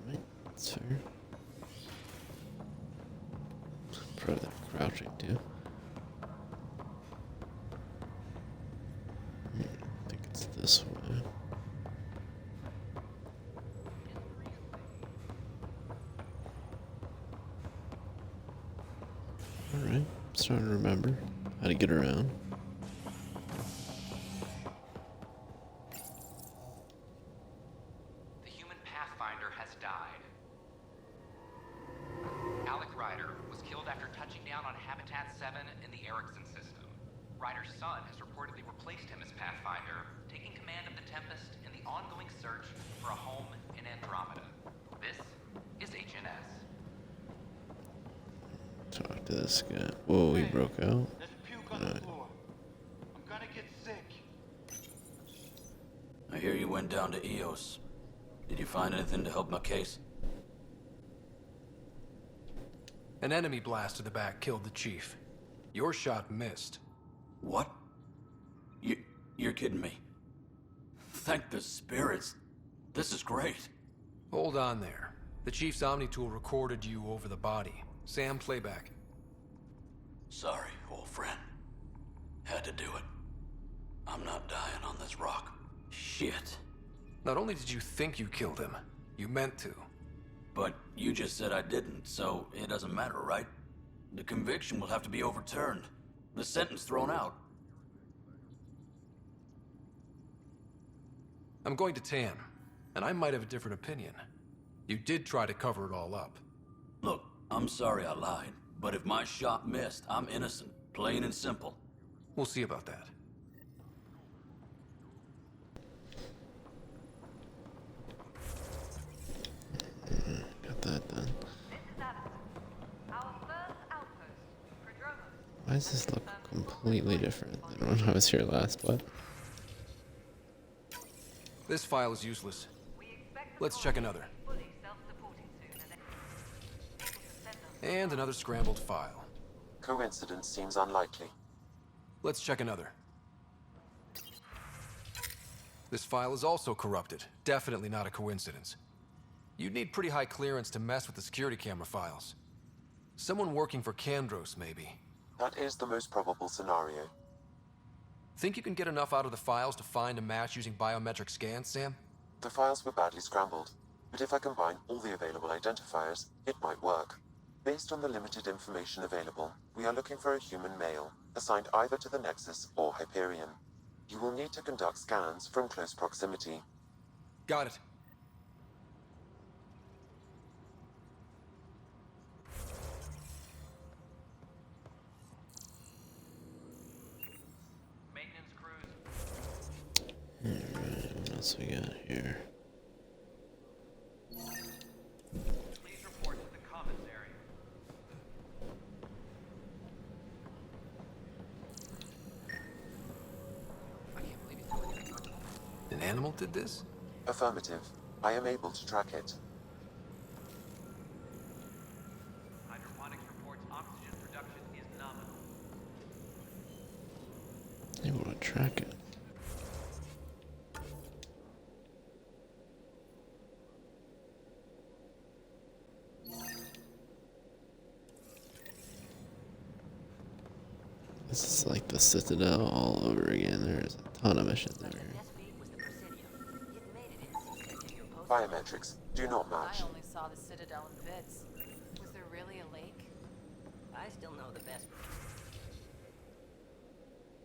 [SPEAKER 1] Alright, that's fair. Probably that crouching too. I think it's this way. Alright, starting to remember how to get around.
[SPEAKER 2] The human Pathfinder has died. Alec Ryder was killed after touching down on Habitat 7 in the Erickson system. Ryder's son has reportedly replaced him as Pathfinder, taking command of the Tempest in the ongoing search for a home in Andromeda. This is HNS.
[SPEAKER 1] Talk to this guy. Whoa, he broke out. Alright.
[SPEAKER 16] I'm gonna get sick.
[SPEAKER 10] I hear you went down to EOS. Did you find anything to help my case?
[SPEAKER 6] An enemy blast to the back killed the chief. Your shot missed.
[SPEAKER 10] What? You're kidding me. Thank the spirits. This is great.
[SPEAKER 6] Hold on there. The chief's Omni tool recorded you over the body. Sam, playback.
[SPEAKER 10] Sorry, old friend. Had to do it. I'm not dying on this rock. Shit.
[SPEAKER 6] Not only did you think you killed him, you meant to.
[SPEAKER 10] But you just said I didn't, so it doesn't matter, right? The conviction will have to be overturned. The sentence thrown out.
[SPEAKER 6] I'm going to Tam, and I might have a different opinion. You did try to cover it all up.
[SPEAKER 10] Look, I'm sorry I lied, but if my shot missed, I'm innocent. Plain and simple.
[SPEAKER 6] We'll see about that.
[SPEAKER 1] Got that done.
[SPEAKER 7] This is Addison. Our first outpost, Prodromos.
[SPEAKER 1] Why does this look completely different than when I was here last? What?
[SPEAKER 6] This file is useless. Let's check another. And another scrambled file.
[SPEAKER 24] Coincidence seems unlikely.
[SPEAKER 6] Let's check another. This file is also corrupted. Definitely not a coincidence. You'd need pretty high clearance to mess with the security camera files. Someone working for Kandros, maybe.
[SPEAKER 24] That is the most probable scenario.
[SPEAKER 6] Think you can get enough out of the files to find a match using biometric scans, Sam?
[SPEAKER 24] The files were badly scrambled, but if I combine all the available identifiers, it might work. Based on the limited information available, we are looking for a human male, assigned either to the Nexus or Hyperion. You will need to conduct scans from close proximity.
[SPEAKER 6] Got it.
[SPEAKER 2] Maintenance crews.
[SPEAKER 1] Alright, what else we got here?
[SPEAKER 2] Please report to the commissary.
[SPEAKER 6] An animal did this?
[SPEAKER 24] Affirmative. I am able to track it.
[SPEAKER 2] Hydroponics reports oxygen production is nominal.
[SPEAKER 1] Able to track it. This is like the Citadel all over again. There's a ton of missions over here.
[SPEAKER 24] Biometrics do not match.
[SPEAKER 13] I only saw the Citadel in bits. Was there really a lake? I still know the best.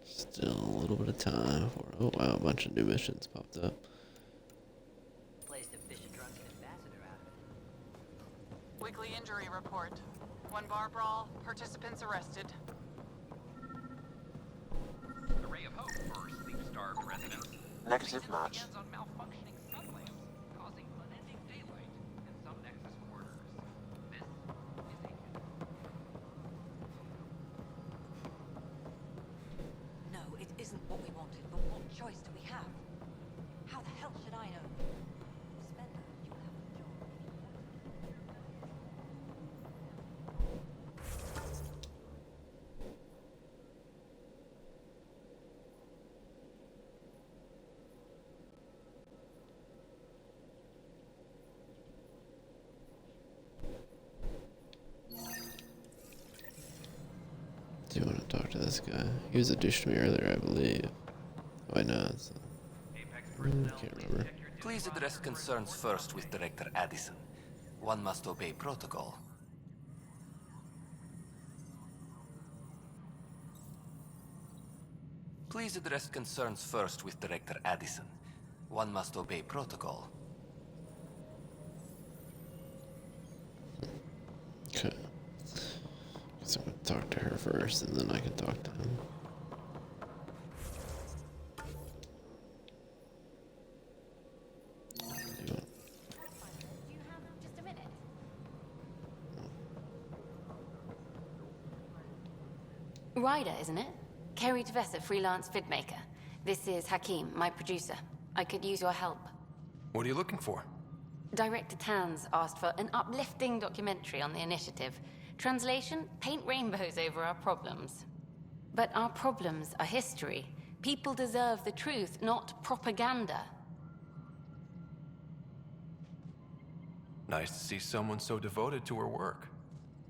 [SPEAKER 1] Still a little bit of time for. Oh wow, a bunch of new missions popped up.
[SPEAKER 13] Place to fish a drunken ambassador out of it.
[SPEAKER 17] Weekly injury report. One bar brawl, participants arrested.
[SPEAKER 2] The ray of hope for sleep-starved residents.
[SPEAKER 24] Negative match.
[SPEAKER 2] Begins on malfunctioning sunlamps, causing unending daylight in some Nexus quarters. This is a
[SPEAKER 7] No, it isn't what we wanted, but what choice do we have? How the hell should I know? Spender, you'll have a job.
[SPEAKER 1] Do you want to talk to this guy? He was a douche to me earlier, I believe. Oh, I know. It's, can't remember.
[SPEAKER 10] Please address concerns first with Director Addison. One must obey protocol. Please address concerns first with Director Addison. One must obey protocol.
[SPEAKER 1] Okay. Guess I'm gonna talk to her first, and then I can talk to him.
[SPEAKER 9] Just a minute. Ryder, isn't it? Kerry Tavessa, freelance vidmaker. This is Hakim, my producer. I could use your help.
[SPEAKER 6] What are you looking for?
[SPEAKER 9] Director Tans asked for an uplifting documentary on the initiative. Translation, paint rainbows over our problems. But our problems are history. People deserve the truth, not propaganda.
[SPEAKER 6] Nice to see someone so devoted to her work.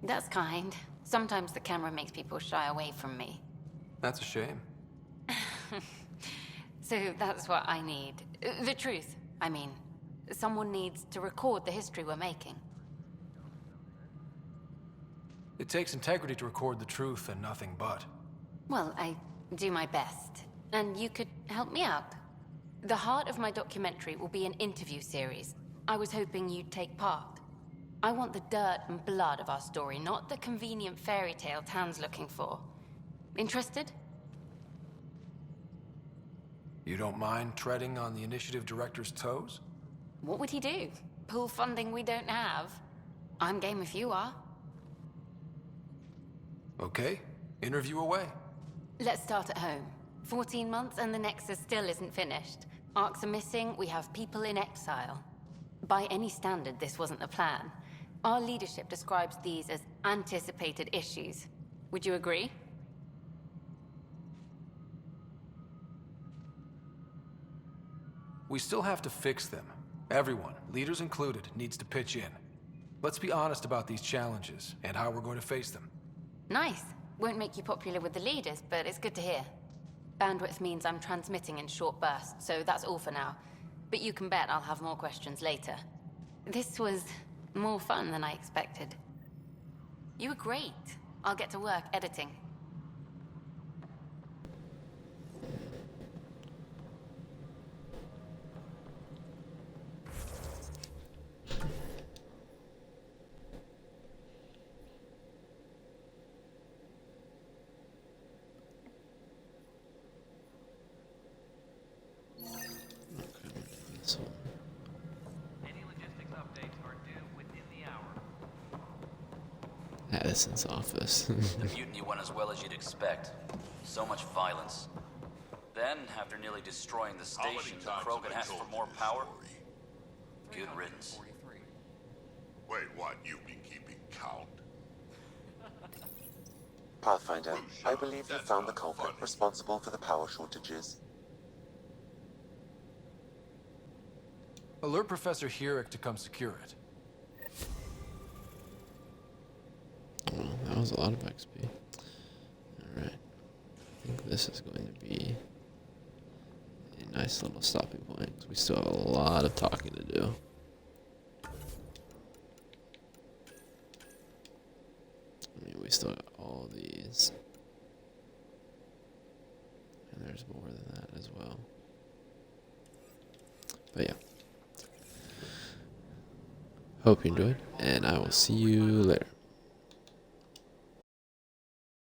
[SPEAKER 9] That's kind. Sometimes the camera makes people shy away from me.
[SPEAKER 6] That's a shame.
[SPEAKER 9] So that's what I need. The truth, I mean. Someone needs to record the history we're making.
[SPEAKER 6] It takes integrity to record the truth and nothing but.
[SPEAKER 9] Well, I do my best. And you could help me out. The heart of my documentary will be an interview series. I was hoping you'd take part. I want the dirt and blood of our story, not the convenient fairy tale Tan's looking for. Interested?
[SPEAKER 6] You don't mind treading on the initiative director's toes?
[SPEAKER 9] What would he do? Pool funding we don't have? I'm game if you are.
[SPEAKER 6] Okay. Interview away.
[SPEAKER 18] Let's start at home. 14 months and the Nexus still isn't finished. Arcs are missing, we have people in exile. By any standard, this wasn't the plan. Our leadership describes these as anticipated issues. Would you agree?
[SPEAKER 6] We still have to fix them. Everyone, leaders included, needs to pitch in. Let's be honest about these challenges and how we're going to face them.
[SPEAKER 18] Nice. Won't make you popular with the leaders, but it's good to hear. Bandwidth means I'm transmitting in short bursts, so that's all for now. But you can bet I'll have more questions later. This was more fun than I expected. You were great. I'll get to work editing.
[SPEAKER 1] Addison's office.
[SPEAKER 10] The mutiny went as well as you'd expect. So much violence. Then, after nearly destroying the station, the Krogan asked for more power. Good riddance.
[SPEAKER 5] Wait, what? You've been keeping count?
[SPEAKER 24] Pathfinder, I believe you found the culprit responsible for the power shortages.
[SPEAKER 6] Alert Professor Hurek to come secure it.
[SPEAKER 1] Well, that was a lot of XP. Alright. I think this is going to be a nice little stopping point, 'cause we still have a lot of talking to do. I mean, we still got all these. And there's more than that as well. But yeah. Hope you enjoyed, and I will see you later.